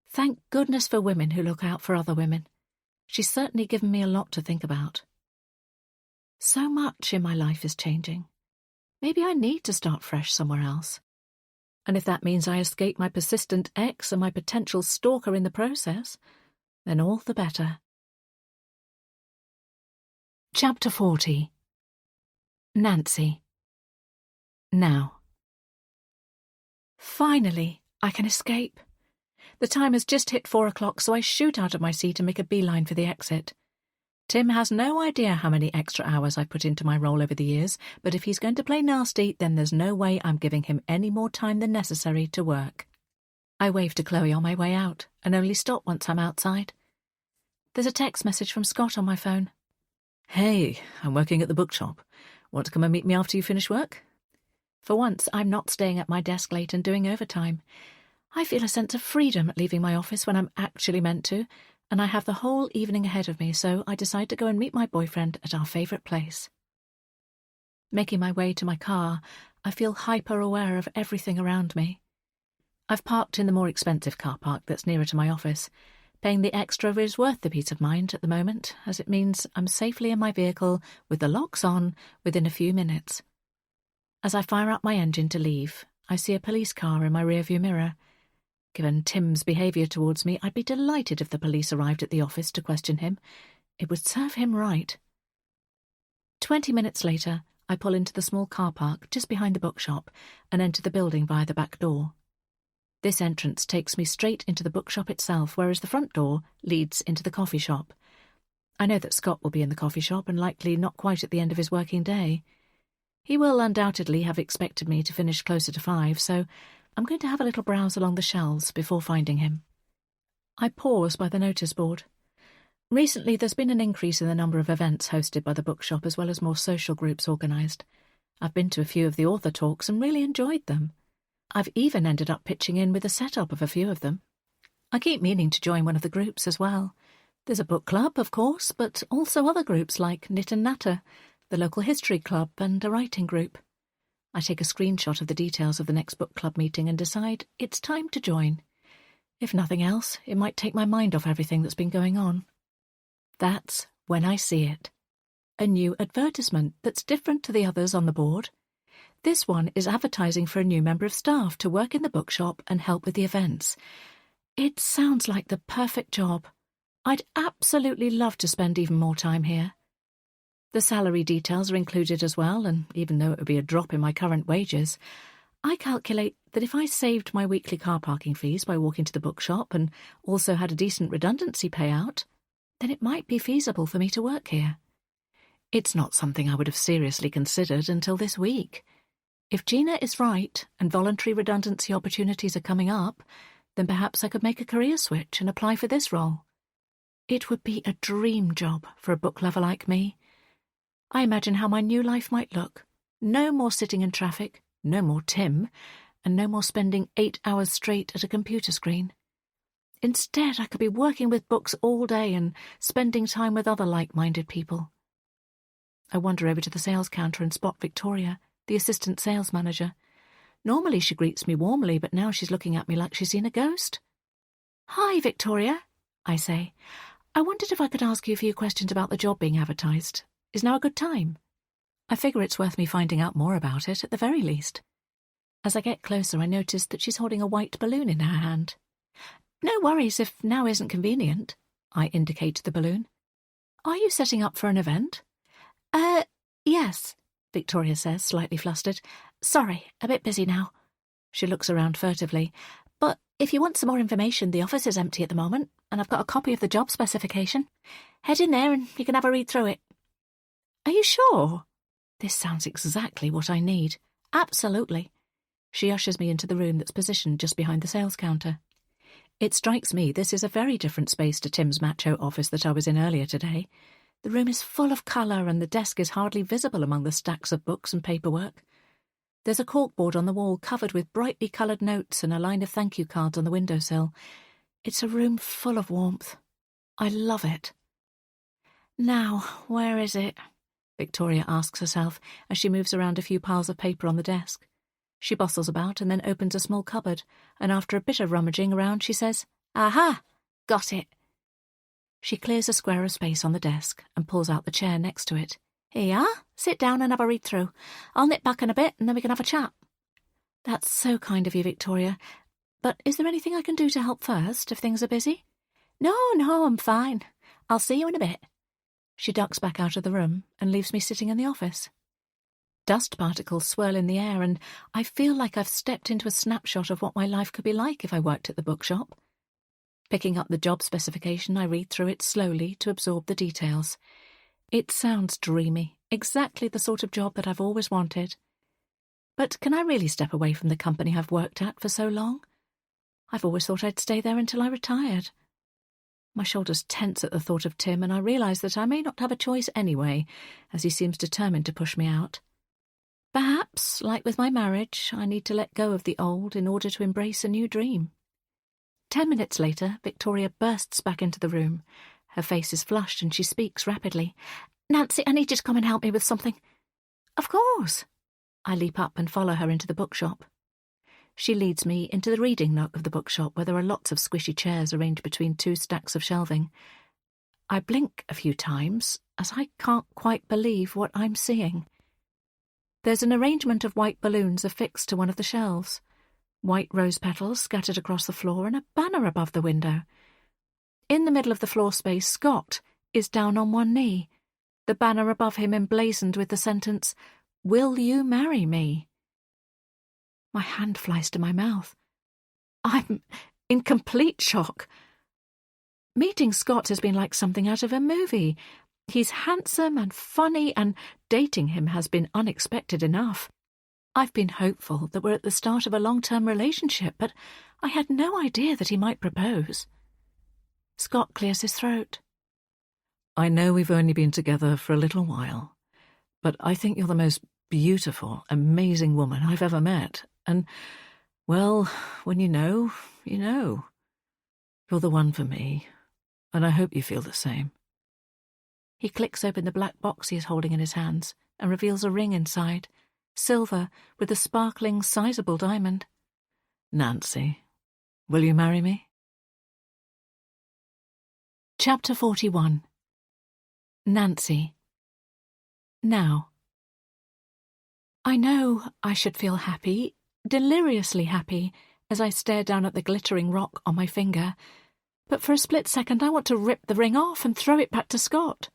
Thank goodness for women who look out for other women. She's certainly given me a lot to think about. So much in my life is changing. Maybe I need to start fresh somewhere else. And if that means I escape my persistent ex and my potential stalker in the process, then all the better. Chapter 40. Nancy. Now. Finally, I can escape. The time has just hit 4 o'clock, so I shoot out of my seat and make a beeline for the exit. Tim has no idea how many extra hours I've put into my role over the years, but if he's going to play nasty, then there's no way I'm giving him any more time than necessary to work. I wave to Chloe on my way out, and only stop once I'm outside. There's a text message from Scott on my phone. "Hey, I'm working at the bookshop. Want to come and meet me after you finish work?" For once, I'm not staying at my desk late and doing overtime. I feel a sense of freedom at leaving my office when I'm actually meant to, and I have the whole evening ahead of me, so I decide to go and meet my boyfriend at our favourite place. Making my way to my car, I feel hyper-aware of everything around me. I've parked in the more expensive car park that's nearer to my office. Paying the extra is worth the peace of mind at the moment, as it means I'm safely in my vehicle with the locks on within a few minutes. As I fire up my engine to leave, I see a police car in my rearview mirror. Given Tim's behaviour towards me, I'd be delighted if the police arrived at the office to question him. It would serve him right. 20 minutes later, I pull into the small car park just behind the bookshop and enter the building via the back door. This entrance takes me straight into the bookshop itself, whereas the front door leads into the coffee shop. I know that Scott will be in the coffee shop and likely not quite at the end of his working day. He will undoubtedly have expected me to finish closer to 5, so I'm going to have a little browse along the shelves before finding him. I pause by the notice board. Recently there's been an increase in the number of events hosted by the bookshop as well as more social groups organised. I've been to a few of the author talks and really enjoyed them. I've even ended up pitching in with the setup of a few of them. I keep meaning to join one of the groups as well. There's a book club, of course, but also other groups like Knit and Natter, the local history club and a writing group. I take a screenshot of the details of the next book club meeting and decide it's time to join. If nothing else, it might take my mind off everything that's been going on. That's when I see it. A new advertisement that's different to the others on the board. This one is advertising for a new member of staff to work in the bookshop and help with the events. It sounds like the perfect job. I'd absolutely love to spend even more time here. The salary details are included as well, and even though it would be a drop in my current wages, I calculate that if I saved my weekly car parking fees by walking to the bookshop and also had a decent redundancy payout, then it might be feasible for me to work here. It's not something I would have seriously considered until this week. If Gina is right and voluntary redundancy opportunities are coming up, then perhaps I could make a career switch and apply for this role. It would be a dream job for a book lover like me. I imagine how my new life might look. No more sitting in traffic, no more Tim, and no more spending 8 hours straight at a computer screen. Instead, I could be working with books all day and spending time with other like-minded people. I wander over to the sales counter and spot Victoria, the assistant sales manager. Normally she greets me warmly, but now she's looking at me like she's seen a ghost. "Hi, Victoria," I say. "I wondered if I could ask you a few questions about the job being advertised. Is now a good time?" I figure it's worth me finding out more about it, at the very least. As I get closer, I notice that she's holding a white balloon in her hand. "No worries if now isn't convenient," I indicate the balloon. "Are you setting up for an event?" Yes," Victoria says, slightly flustered. "Sorry, a bit busy now." She looks around furtively. "But if you want some more information, the office is empty at the moment, and I've got a copy of the job specification. Head in there and you can have a read through it." "Are you sure?" This sounds exactly what I need. "Absolutely." She ushers me into the room that's positioned just behind the sales counter. It strikes me this is a very different space to Tim's macho office that I was in earlier today. The room is full of colour and the desk is hardly visible among the stacks of books and paperwork. There's a corkboard on the wall covered with brightly coloured notes and a line of thank you cards on the windowsill. It's a room full of warmth. I love it. "Now, where is it?" Victoria asks herself as she moves around a few piles of paper on the desk. She bustles about and then opens a small cupboard, and after a bit of rummaging around she says, "Aha! Got it." She clears a square of space on the desk and pulls out the chair next to it. "Here you are. Sit down and have a read through. I'll nip back in a bit and then we can have a chat." "That's so kind of you, Victoria. But is there anything I can do to help first, if things are busy?" No, I'm fine. I'll see you in a bit." She ducks back out of the room and leaves me sitting in the office. Dust particles swirl in the air and I feel like I've stepped into a snapshot of what my life could be like if I worked at the bookshop. Picking up the job specification, I read through it slowly to absorb the details. It sounds dreamy, exactly the sort of job that I've always wanted. But can I really step away from the company I've worked at for so long? I've always thought I'd stay there until I retired. My shoulders tense at the thought of Tim, and I realise that I may not have a choice anyway, as he seems determined to push me out. Perhaps, like with my marriage, I need to let go of the old in order to embrace a new dream. 10 minutes later, Victoria bursts back into the room. Her face is flushed and she speaks rapidly. "Nancy, I need you to come and help me with something." "Of course." I leap up and follow her into the bookshop. She leads me into the reading nook of the bookshop where there are lots of squishy chairs arranged between two stacks of shelving. I blink a few times as I can't quite believe what I'm seeing. There's an arrangement of white balloons affixed to one of the shelves, white rose petals scattered across the floor and a banner above the window. In the middle of the floor space, Scott is down on one knee, the banner above him emblazoned with the sentence, "Will you marry me?" My hand flies to my mouth. I'm in complete shock. Meeting Scott has been like something out of a movie. He's handsome and funny, and dating him has been unexpected enough. I've been hopeful that we're at the start of a long-term relationship, but I had no idea that he might propose. Scott clears his throat. "I know we've only been together for a little while, but I think you're the most beautiful, amazing woman I've ever met, and, well, when you know, you know. You're the one for me, and I hope you feel the same." He clicks open the black box he is holding in his hands and reveals a ring inside, silver with a sparkling, sizable diamond. "Nancy, will you marry me?" Chapter 41. Nancy. Now. I know I should feel happy, deliriously happy, as I stare down at the glittering rock on my finger, but for a split second I want to rip the ring off and throw it back to Scott.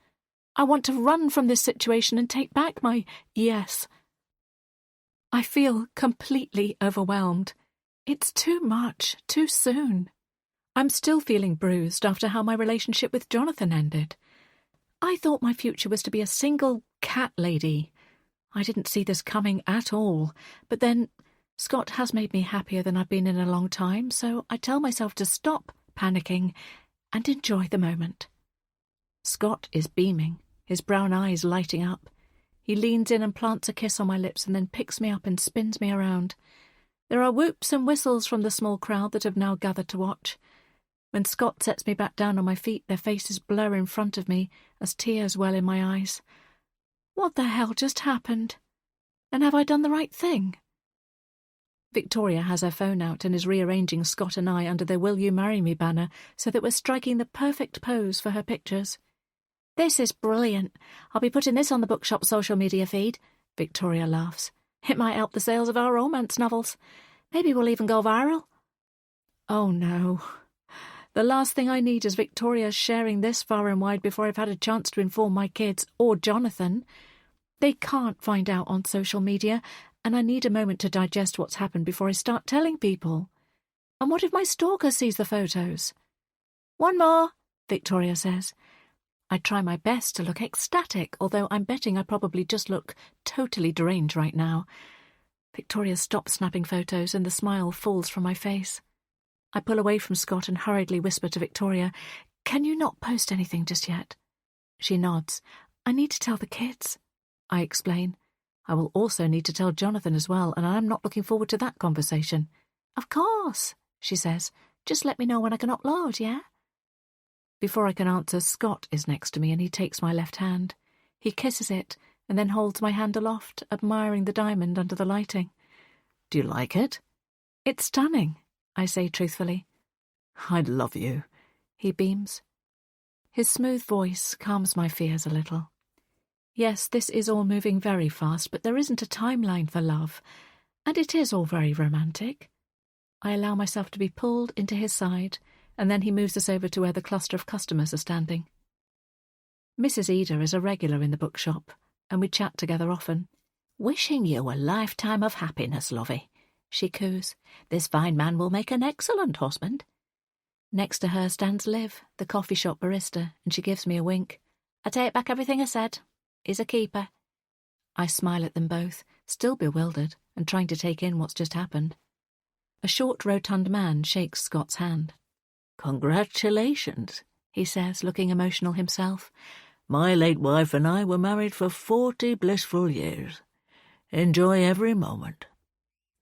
I want to run from this situation and take back my yes. I feel completely overwhelmed. It's too much, too soon. I'm still feeling bruised after how my relationship with Jonathan ended. I thought my future was to be a single cat lady. I didn't see this coming at all, but then Scott has made me happier than I've been in a long time, so I tell myself to stop panicking and enjoy the moment. Scott is beaming, his brown eyes lighting up. He leans in and plants a kiss on my lips and then picks me up and spins me around. There are whoops and whistles from the small crowd that have now gathered to watch. When Scott sets me back down on my feet, their faces blur in front of me as tears well in my eyes. What the hell just happened? And have I done the right thing? Victoria has her phone out and is rearranging Scott and I under the Will You Marry Me banner so that we're striking the perfect pose for her pictures. This is brilliant. I'll be putting this on the bookshop social media feed, Victoria laughs. It might help the sales of our romance novels. Maybe we'll even go viral. Oh no. The last thing I need is Victoria sharing this far and wide before I've had a chance to inform my kids, or Jonathan. They can't find out on social media, and I need a moment to digest what's happened before I start telling people. And what if my stalker sees the photos? One more, Victoria says. I try my best to look ecstatic, although I'm betting I probably just look totally deranged right now. Victoria stops snapping photos and the smile falls from my face. I pull away from Scott and hurriedly whisper to Victoria, "Can you not post anything just yet?" She nods. "I need to tell the kids," I explain. I will also need to tell Jonathan as well, and I'm not looking forward to that conversation. "Of course," she says. "Just let me know when I can upload, yeah?" Before I can answer, Scott is next to me and he takes my left hand. He kisses it and then holds my hand aloft, admiring the diamond under the lighting. "Do you like it?" "It's stunning," I say truthfully. "I love you," he beams. His smooth voice calms my fears a little. Yes, this is all moving very fast, but there isn't a timeline for love, and it is all very romantic. I allow myself to be pulled into his side, and then he moves us over to where the cluster of customers are standing. Mrs. Eda is a regular in the bookshop, and we chat together often. "Wishing you a lifetime of happiness, lovey," she coos. "This fine man will make an excellent husband." Next to her stands Liv, the coffee shop barista, and she gives me a wink. "I take back everything I said. He's a keeper." I smile at them both, still bewildered, and trying to take in what's just happened. A short, rotund man shakes Scott's hand. "Congratulations," he says, looking emotional himself. "My late wife and I were married for 40 blissful years. Enjoy every moment."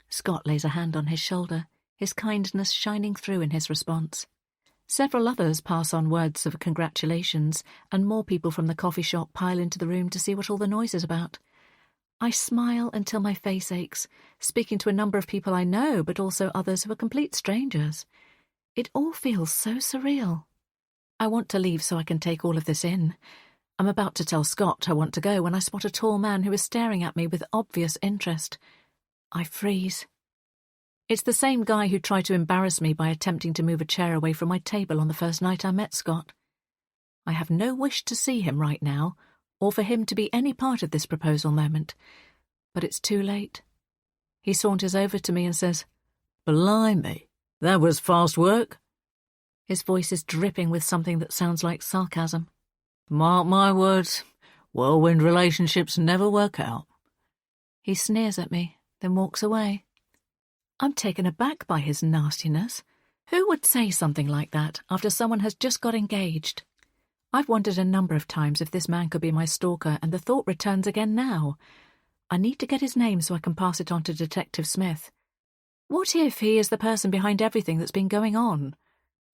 Scott lays a hand on his shoulder, his kindness shining through in his response. Several others pass on words of congratulations, and more people from the coffee shop pile into the room to see what all the noise is about. I smile until my face aches, speaking to a number of people I know, but also others who are complete strangers. It all feels so surreal. I want to leave so I can take all of this in. I'm about to tell Scott I want to go when I spot a tall man who is staring at me with obvious interest. I freeze. It's the same guy who tried to embarrass me by attempting to move a chair away from my table on the first night I met Scott. I have no wish to see him right now, or for him to be any part of this proposal moment, but it's too late. He saunters over to me and says, "Blimey, that was fast work." His voice is dripping with something that sounds like sarcasm. "Mark my words, whirlwind relationships never work out." He sneers at me, then walks away. I'm taken aback by his nastiness. Who would say something like that after someone has just got engaged? I've wondered a number of times if this man could be my stalker, and the thought returns again now. I need to get his name so I can pass it on to Detective Smith. What if he is the person behind everything that's been going on?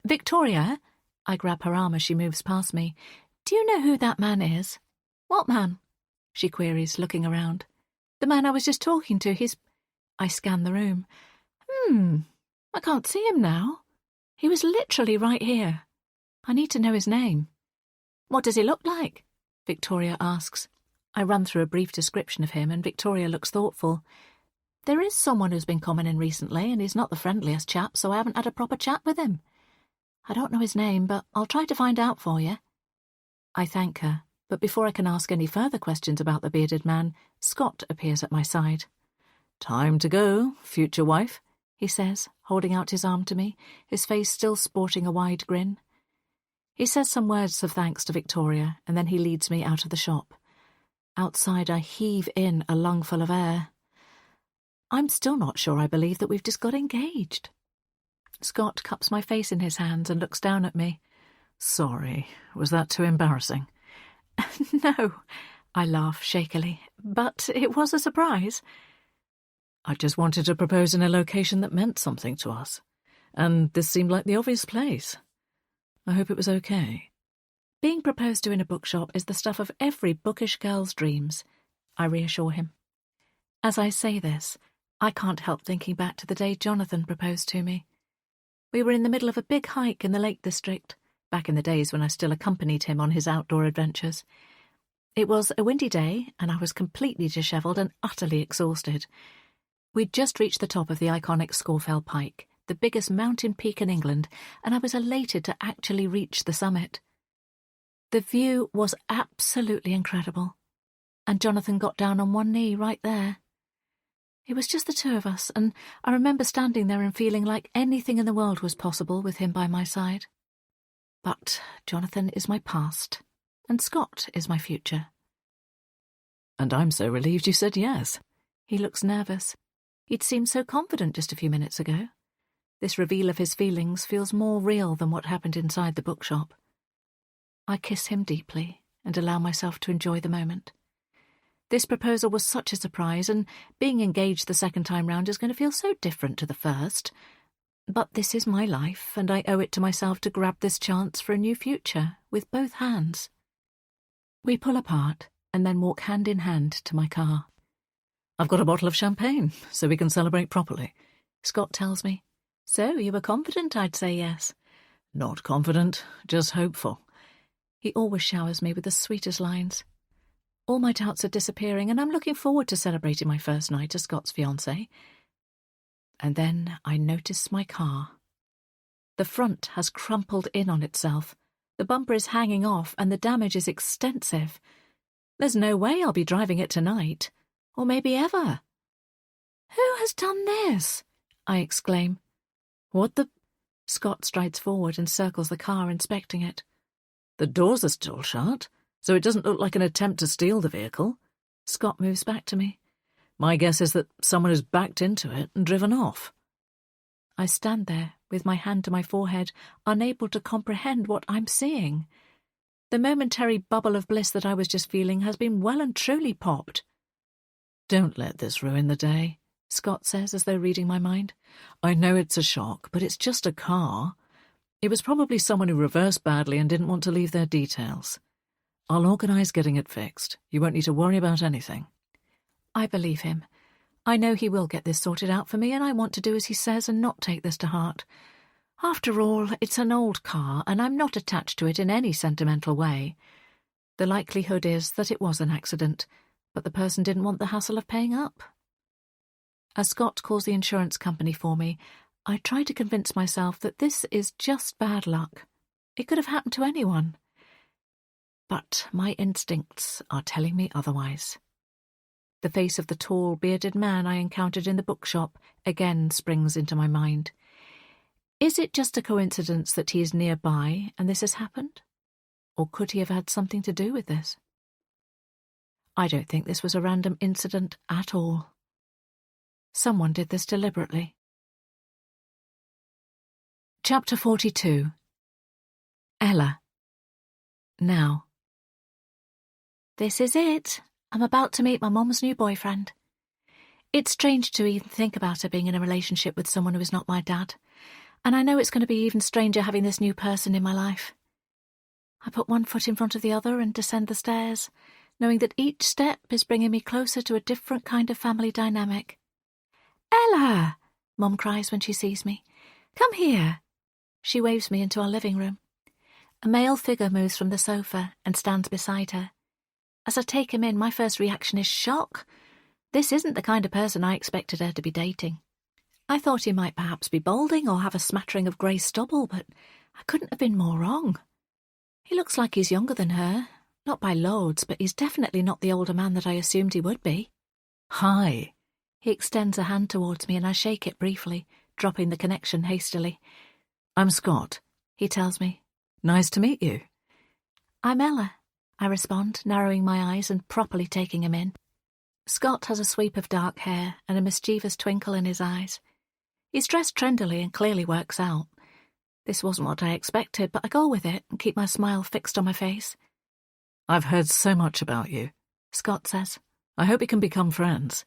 "Victoria," I grab her arm as she moves past me. "Do you know who that man is?" "What man?" she queries, looking around. "The man I was just talking to. I scan the room. I can't see him now. He was literally right here. I need to know his name." "What does he look like?" Victoria asks. I run through a brief description of him, and Victoria looks thoughtful. "There is someone who's been coming in recently, and he's not the friendliest chap, so I haven't had a proper chat with him. I don't know his name, but I'll try to find out for you." I thank her, but before I can ask any further questions about the bearded man, Scott appears at my side. "Time to go, future wife," he says, holding out his arm to me, his face still sporting a wide grin. He says some words of thanks to Victoria, and then he leads me out of the shop. Outside, I heave in a lungful of air. I'm still not sure I believe that we've just got engaged. Scott cups my face in his hands and looks down at me. "Sorry, was that too embarrassing?" "No," I laugh shakily, "but it was a surprise." "I just wanted to propose in a location that meant something to us, and this seemed like the obvious place. I hope it was okay." "Being proposed to in a bookshop is the stuff of every bookish girl's dreams," I reassure him. As I say this, I can't help thinking back to the day Jonathan proposed to me. We were in the middle of a big hike in the Lake District, back in the days when I still accompanied him on his outdoor adventures. It was a windy day, and I was completely dishevelled and utterly exhausted. We'd just reached the top of the iconic Scawfell Pike, the biggest mountain peak in England, and I was elated to actually reach the summit. The view was absolutely incredible, and Jonathan got down on one knee right there. It was just the two of us, and I remember standing there and feeling like anything in the world was possible with him by my side. But Jonathan is my past, and Scott is my future. And I'm so relieved you said yes. He looks nervous. He'd seemed so confident just a few minutes ago. This reveal of his feelings feels more real than what happened inside the bookshop. I kiss him deeply and allow myself to enjoy the moment. This proposal was such a surprise, and being engaged the second time round is going to feel so different to the first. But this is my life, and I owe it to myself to grab this chance for a new future with both hands. We pull apart and then walk hand in hand to my car. I've got a bottle of champagne, so we can celebrate properly, Scott tells me. So you were confident I'd say yes? Not confident, just hopeful. He always showers me with the sweetest lines. All my doubts are disappearing, and I'm looking forward to celebrating my first night as Scott's fiancée. And then I notice my car. The front has crumpled in on itself. The bumper is hanging off, and the damage is extensive. There's no way I'll be driving it tonight, or maybe ever. "Who has done this?" I exclaim. What the... Scott strides forward and circles the car, inspecting it. The doors are still shut, so it doesn't look like an attempt to steal the vehicle. Scott moves back to me. My guess is that someone has backed into it and driven off. I stand there, with my hand to my forehead, unable to comprehend what I'm seeing. The momentary bubble of bliss that I was just feeling has been well and truly popped. Don't let this ruin the day, Scott says, as though reading my mind. I know it's a shock, but it's just a car. It was probably someone who reversed badly and didn't want to leave their details. I'll organise getting it fixed. You won't need to worry about anything. I believe him. I know he will get this sorted out for me, and I want to do as he says and not take this to heart. After all, it's an old car, and I'm not attached to it in any sentimental way. The likelihood is that it was an accident, but the person didn't want the hassle of paying up. As Scott calls the insurance company for me, I try to convince myself that this is just bad luck. It could have happened to anyone. But my instincts are telling me otherwise. The face of the tall, bearded man I encountered in the bookshop again springs into my mind. Is it just a coincidence that he is nearby and this has happened? Or could he have had something to do with this? I don't think this was a random incident at all. Someone did this deliberately. Chapter 42. Ella. Now. This is it. I'm about to meet my mum's new boyfriend. It's strange to even think about her being in a relationship with someone who is not my dad, and I know it's going to be even stranger having this new person in my life. I put one foot in front of the other and descend the stairs, knowing that each step is bringing me closer to a different kind of family dynamic. "Ella!" Mum cries when she sees me. "Come here." She waves me into our living room. A male figure moves from the sofa and stands beside her. As I take him in, my first reaction is shock. This isn't the kind of person I expected her to be dating. I thought he might perhaps be balding or have a smattering of grey stubble, but I couldn't have been more wrong. He looks like he's younger than her, not by loads, but he's definitely not the older man that I assumed he would be. Hi. He extends a hand towards me and I shake it briefly, dropping the connection hastily. I'm Scott, he tells me. Nice to meet you. I'm Ella, I respond, narrowing my eyes and properly taking him in. Scott has a sweep of dark hair and a mischievous twinkle in his eyes. He's dressed trendily and clearly works out. This wasn't what I expected, but I go with it and keep my smile fixed on my face. I've heard so much about you, Scott says. I hope we can become friends.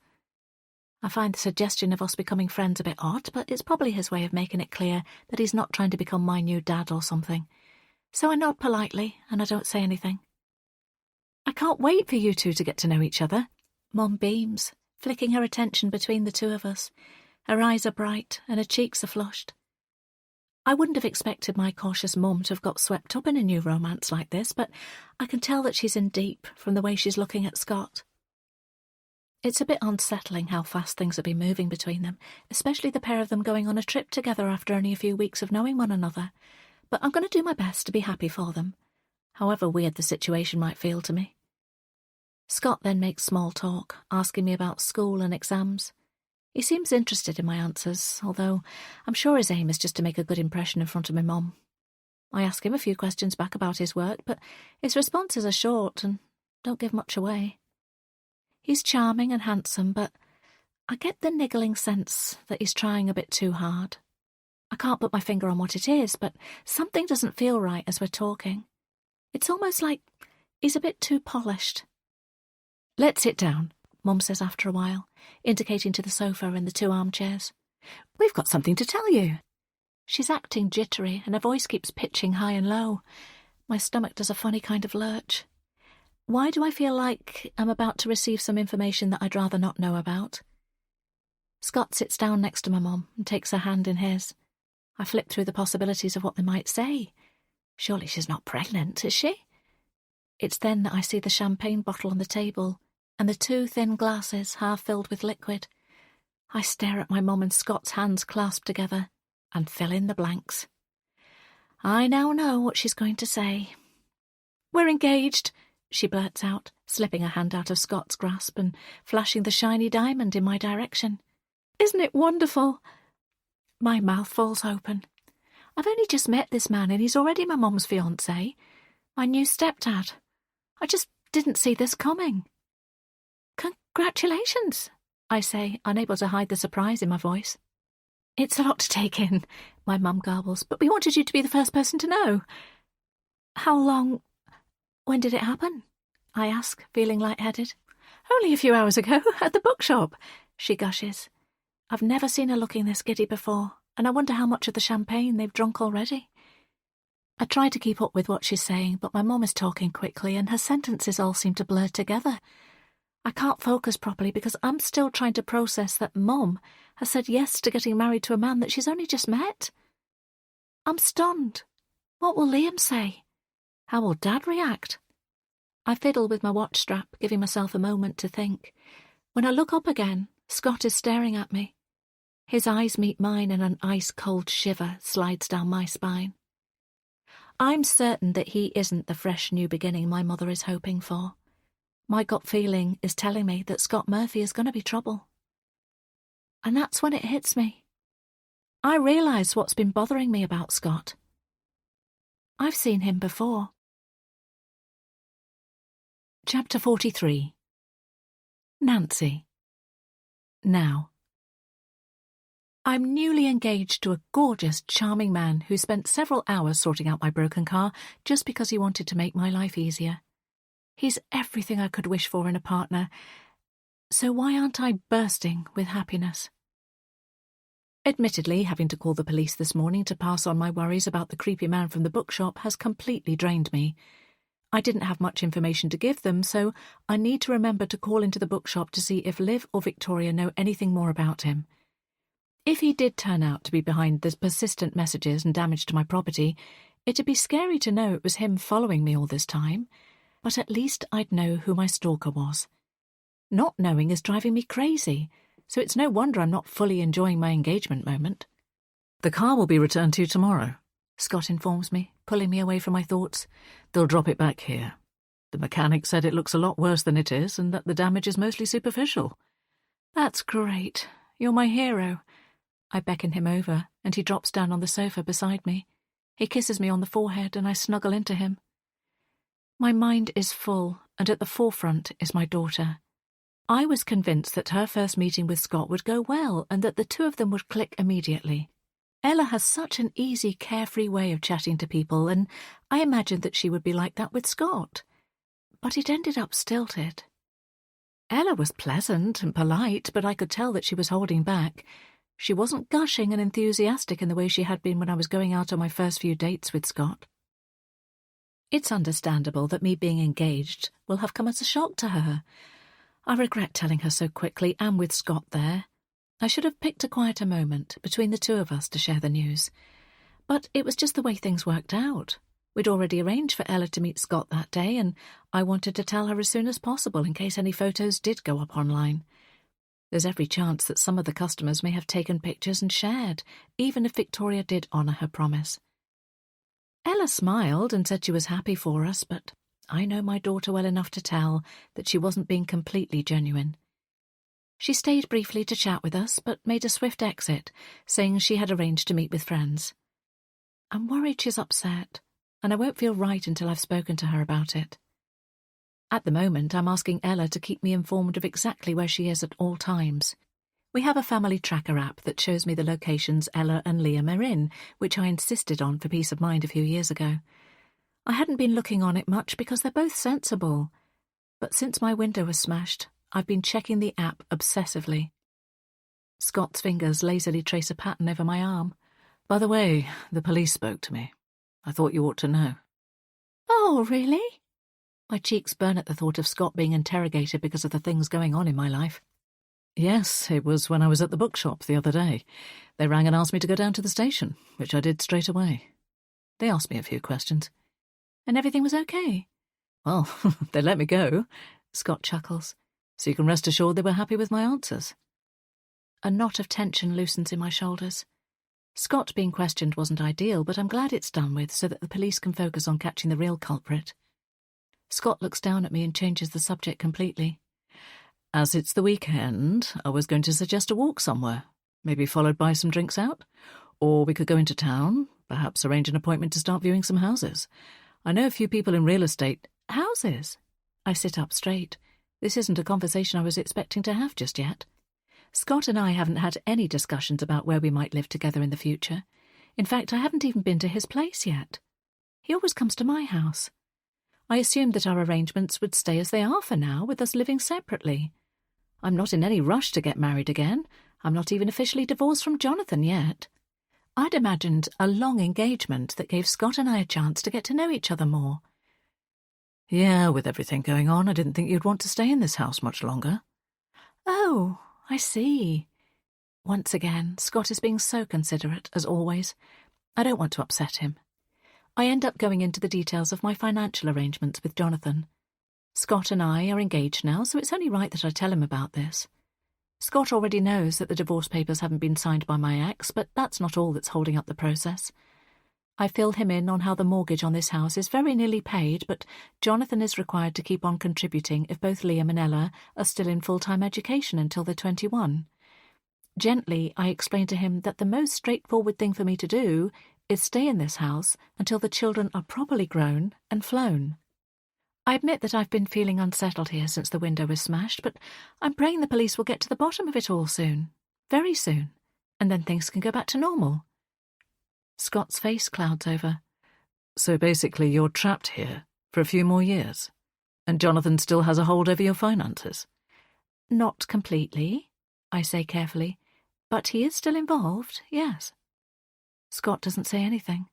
I find the suggestion of us becoming friends a bit odd, but it's probably his way of making it clear that he's not trying to become my new dad or something. So I nod politely and I don't say anything. I can't wait for you two to get to know each other. Mum beams. flicking her attention between the two of us. Her eyes are bright and her cheeks are flushed. I wouldn't have expected my cautious mum to have got swept up in a new romance like this, but I can tell that she's in deep from the way she's looking at Scott. It's a bit unsettling how fast things have been moving between them, especially the pair of them going on a trip together after only a few weeks of knowing one another. But I'm going to do my best to be happy for them, however weird the situation might feel to me. Scott then makes small talk, asking me about school and exams. He seems interested in my answers, although I'm sure his aim is just to make a good impression in front of my mum. I ask him a few questions back about his work, but his responses are short and don't give much away. He's charming and handsome, but I get the niggling sense that he's trying a bit too hard. I can't put my finger on what it is, but something doesn't feel right as we're talking. It's almost like he's a bit too polished. "Let's sit down," Mum says after a while, indicating to the sofa and the two armchairs. "We've got something to tell you." She's acting jittery and her voice keeps pitching high and low. My stomach does a funny kind of lurch. Why do I feel like I'm about to receive some information that I'd rather not know about? Scott sits down next to my mum and takes her hand in his. I flip through the possibilities of what they might say. Surely she's not pregnant, is she? It's then that I see the champagne bottle on the table and the two thin glasses half filled with liquid. I stare at my mum and Scott's hands clasped together and fill in the blanks. I now know what she's going to say. "We're engaged," she blurts out, slipping her hand out of Scott's grasp and flashing the shiny diamond in my direction. "Isn't it wonderful?" My mouth falls open. I've only just met this man and he's already my mum's fiancé, my new stepdad. I just didn't see this coming. "Congratulations," I say, unable to hide the surprise in my voice. "It's a lot to take in," my mum garbles, "but we wanted you to be the first person to know." When did it happen?" I ask, feeling lightheaded. "Only a few hours ago, at the bookshop," she gushes. I've never seen her looking this giddy before, and I wonder how much of the champagne they've drunk already. I try to keep up with what she's saying, but my mum is talking quickly and her sentences all seem to blur together. I can't focus properly because I'm still trying to process that Mum has said yes to getting married to a man that she's only just met. I'm stunned. What will Liam say? How will Dad react? I fiddle with my watch strap, giving myself a moment to think. When I look up again, Scott is staring at me. His eyes meet mine and an ice-cold shiver slides down my spine. I'm certain that he isn't the fresh new beginning my mother is hoping for. My gut feeling is telling me that Scott Murphy is going to be trouble. And that's when it hits me. I realise what's been bothering me about Scott. I've seen him before. Chapter 43. Nancy. Now. I'm newly engaged to a gorgeous, charming man who spent several hours sorting out my broken car just because he wanted to make my life easier. He's everything I could wish for in a partner, so why aren't I bursting with happiness? Admittedly, having to call the police this morning to pass on my worries about the creepy man from the bookshop has completely drained me. I didn't have much information to give them, so I need to remember to call into the bookshop to see if Liv or Victoria know anything more about him. If he did turn out to be behind the persistent messages and damage to my property, it'd be scary to know it was him following me all this time, but at least I'd know who my stalker was. Not knowing is driving me crazy, so it's no wonder I'm not fully enjoying my engagement moment. The car will be returned to you tomorrow, Scott informs me, pulling me away from my thoughts. They'll drop it back here. The mechanic said it looks a lot worse than it is and that the damage is mostly superficial. That's great. You're my hero. I beckon him over, and he drops down on the sofa beside me. He kisses me on the forehead, and I snuggle into him. My mind is full, and at the forefront is my daughter. I was convinced that her first meeting with Scott would go well, and that the two of them would click immediately. Ella has such an easy, carefree way of chatting to people, and I imagined that she would be like that with Scott. But it ended up stilted. Ella was pleasant and polite, but I could tell that she was holding back. She wasn't gushing and enthusiastic in the way she had been when I was going out on my first few dates with Scott. It's understandable that me being engaged will have come as a shock to her. I regret telling her so quickly and with Scott there. I should have picked a quieter moment between the two of us to share the news. But it was just the way things worked out. We'd already arranged for Ella to meet Scott that day, and I wanted to tell her as soon as possible in case any photos did go up online. There's every chance that some of the customers may have taken pictures and shared, even if Victoria did honour her promise. Ella smiled and said she was happy for us, but I know my daughter well enough to tell that she wasn't being completely genuine. She stayed briefly to chat with us, but made a swift exit, saying she had arranged to meet with friends. I'm worried she's upset, and I won't feel right until I've spoken to her about it. At the moment, I'm asking Ella to keep me informed of exactly where she is at all times. We have a family tracker app that shows me the locations Ella and Liam are in, which I insisted on for peace of mind a few years ago. I hadn't been looking on it much because they're both sensible, but since my window was smashed, I've been checking the app obsessively. Scott's fingers lazily trace a pattern over my arm. By the way, the police spoke to me. I thought you ought to know. Oh, really? My cheeks burn at the thought of Scott being interrogated because of the things going on in my life. Yes, it was when I was at the bookshop the other day. They rang and asked me to go down to the station, which I did straight away. They asked me a few questions. And everything was okay? Well, they let me go, Scott chuckles, so you can rest assured they were happy with my answers. A knot of tension loosens in my shoulders. Scott being questioned wasn't ideal, but I'm glad it's done with so that the police can focus on catching the real culprit. Scott looks down at me and changes the subject completely. As it's the weekend, I was going to suggest a walk somewhere, maybe followed by some drinks out. Or we could go into town, perhaps arrange an appointment to start viewing some houses. I know a few people in real estate. Houses? I sit up straight. This isn't a conversation I was expecting to have just yet. Scott and I haven't had any discussions about where we might live together in the future. In fact, I haven't even been to his place yet. He always comes to my house. I assumed that our arrangements would stay as they are for now, with us living separately. I'm not in any rush to get married again. I'm not even officially divorced from Jonathan yet. I'd imagined a long engagement that gave Scott and I a chance to get to know each other more. Yeah, with everything going on, I didn't think you'd want to stay in this house much longer. Oh, I see. Once again, Scott is being so considerate, as always. I don't want to upset him. I end up going into the details of my financial arrangements with Jonathan. Scott and I are engaged now, so it's only right that I tell him about this. Scott already knows that the divorce papers haven't been signed by my ex, but that's not all that's holding up the process. I fill him in on how the mortgage on this house is very nearly paid, but Jonathan is required to keep on contributing if both Liam and Ella are still in full-time education until they're 21. Gently, I explain to him that the most straightforward thing for me to do is stay in this house until the children are properly grown and flown. I admit that I've been feeling unsettled here since the window was smashed, but I'm praying the police will get to the bottom of it all soon. Very soon. And then things can go back to normal. Scott's face clouds over. So basically you're trapped here for a few more years, and Jonathan still has a hold over your finances? Not completely, I say carefully, but he is still involved, yes. Scott doesn't say anything.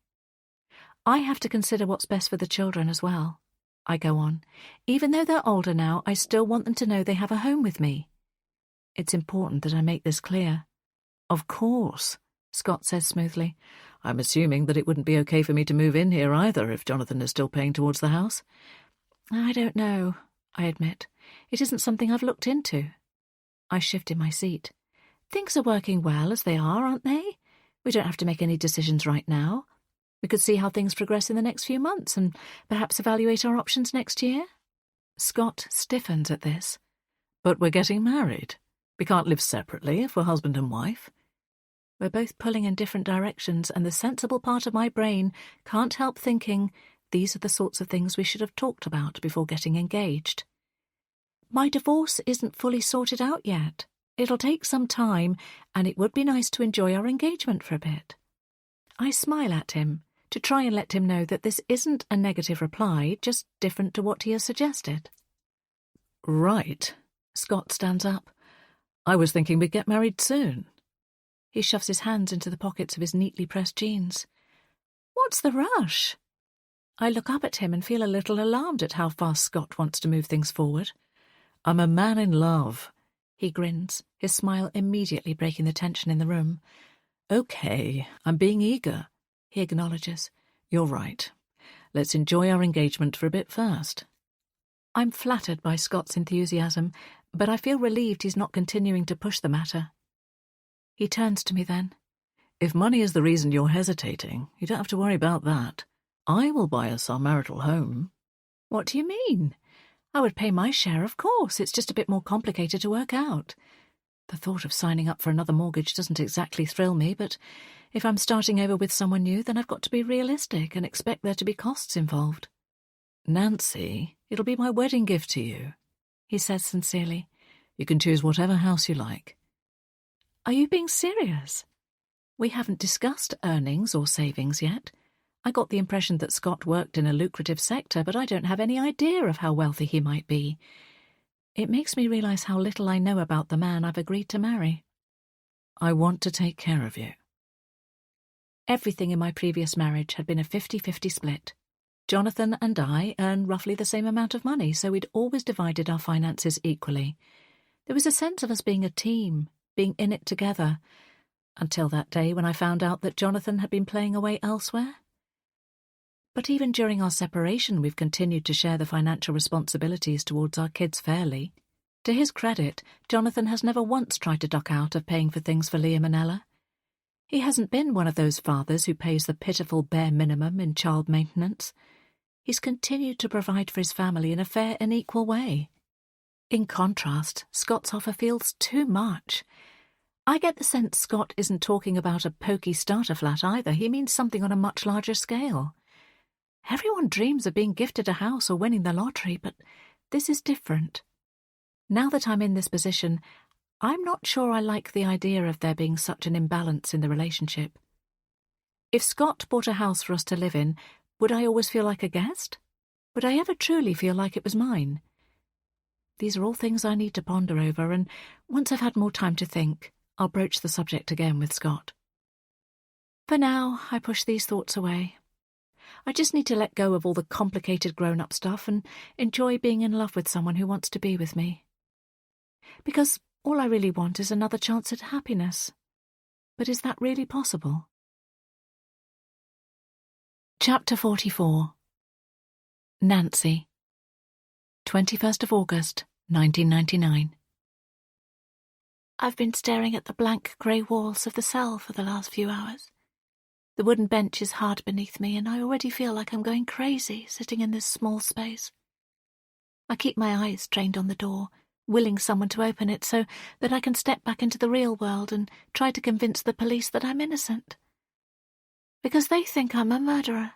I have to consider what's best for the children as well. I go on. Even though they're older now, I still want them to know they have a home with me. It's important that I make this clear. Of course, Scott says smoothly. I'm assuming that it wouldn't be okay for me to move in here either if Jonathan is still paying towards the house. I don't know, I admit. It isn't something I've looked into. I shift in my seat. Things are working well as they are, aren't they? We don't have to make any decisions right now. We could see how things progress in the next few months and perhaps evaluate our options next year. Scott stiffens at this. But we're getting married. We can't live separately if we're husband and wife. We're both pulling in different directions, and the sensible part of my brain can't help thinking these are the sorts of things we should have talked about before getting engaged. My divorce isn't fully sorted out yet. It'll take some time, and it would be nice to enjoy our engagement for a bit. I smile at him to try and let him know that this isn't a negative reply, just different to what he has suggested. Right. Scott stands up. I was thinking we'd get married soon. He shoves his hands into the pockets of his neatly pressed jeans. What's the rush? I look up at him and feel a little alarmed at how fast Scott wants to move things forward. I'm a man in love. He grins, his smile immediately breaking the tension in the room. Okay, I'm being eager, he acknowledges. You're right. Let's enjoy our engagement for a bit first. I'm flattered by Scott's enthusiasm, but I feel relieved he's not continuing to push the matter. He turns to me then. If money is the reason you're hesitating, you don't have to worry about that. I will buy us our marital home. What do you mean? I would pay my share, of course. It's just a bit more complicated to work out. The thought of signing up for another mortgage doesn't exactly thrill me, but if I'm starting over with someone new, then I've got to be realistic and expect there to be costs involved. Nancy, it'll be my wedding gift to you, he says sincerely. You can choose whatever house you like. Are you being serious? We haven't discussed earnings or savings yet. I got the impression that Scott worked in a lucrative sector, but I don't have any idea of how wealthy he might be. It makes me realise how little I know about the man I've agreed to marry. I want to take care of you. Everything in my previous marriage had been a 50-50 split. Jonathan and I earn roughly the same amount of money, so we'd always divided our finances equally. There was a sense of us being a team, being in it together, until that day when I found out that Jonathan had been playing away elsewhere. But even during our separation, we've continued to share the financial responsibilities towards our kids fairly. To his credit, Jonathan has never once tried to duck out of paying for things for Liam and Ella. He hasn't been one of those fathers who pays the pitiful bare minimum in child maintenance. He's continued to provide for his family in a fair and equal way. In contrast, Scott's offer feels too much. I get the sense Scott isn't talking about a pokey starter flat either. He means something on a much larger scale. Everyone dreams of being gifted a house or winning the lottery, but this is different. Now that I'm in this position, I'm not sure I like the idea of there being such an imbalance in the relationship. If Scott bought a house for us to live in, would I always feel like a guest? Would I ever truly feel like it was mine? These are all things I need to ponder over, and once I've had more time to think, I'll broach the subject again with Scott. For now, I push these thoughts away. I just need to let go of all the complicated grown-up stuff and enjoy being in love with someone who wants to be with me. Because all I really want is another chance at happiness. But is that really possible? Chapter 44. Nancy. 21st of August, 1999. I've been staring at the blank grey walls of the cell for the last few hours. The wooden bench is hard beneath me, and I already feel like I'm going crazy sitting in this small space. I keep my eyes trained on the door, willing someone to open it so that I can step back into the real world and try to convince the police that I'm innocent. Because they think I'm a murderer.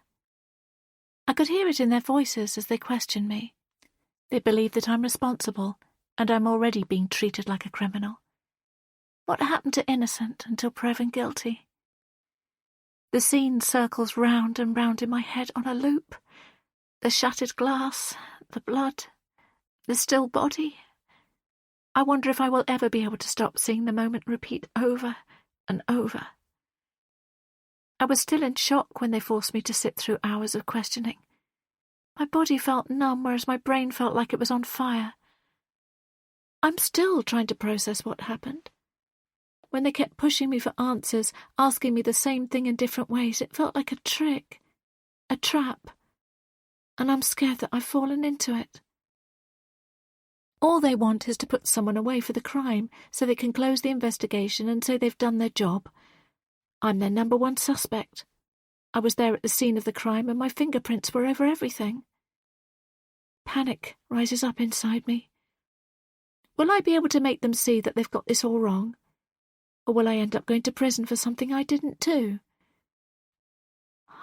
I could hear it in their voices as they question me. They believe that I'm responsible, and I'm already being treated like a criminal. What happened to innocent until proven guilty? The scene circles round and round in my head on a loop. The shattered glass, the blood, the still body. I wonder if I will ever be able to stop seeing the moment repeat over and over. I was still in shock when they forced me to sit through hours of questioning. My body felt numb, whereas my brain felt like it was on fire. I'm still trying to process what happened. When they kept pushing me for answers, asking me the same thing in different ways, it felt like a trick, a trap, and I'm scared that I've fallen into it. All they want is to put someone away for the crime so they can close the investigation and say they've done their job. I'm their number one suspect. I was there at the scene of the crime and my fingerprints were over everything. Panic rises up inside me. Will I be able to make them see that they've got this all wrong? Or will I end up going to prison for something I didn't do?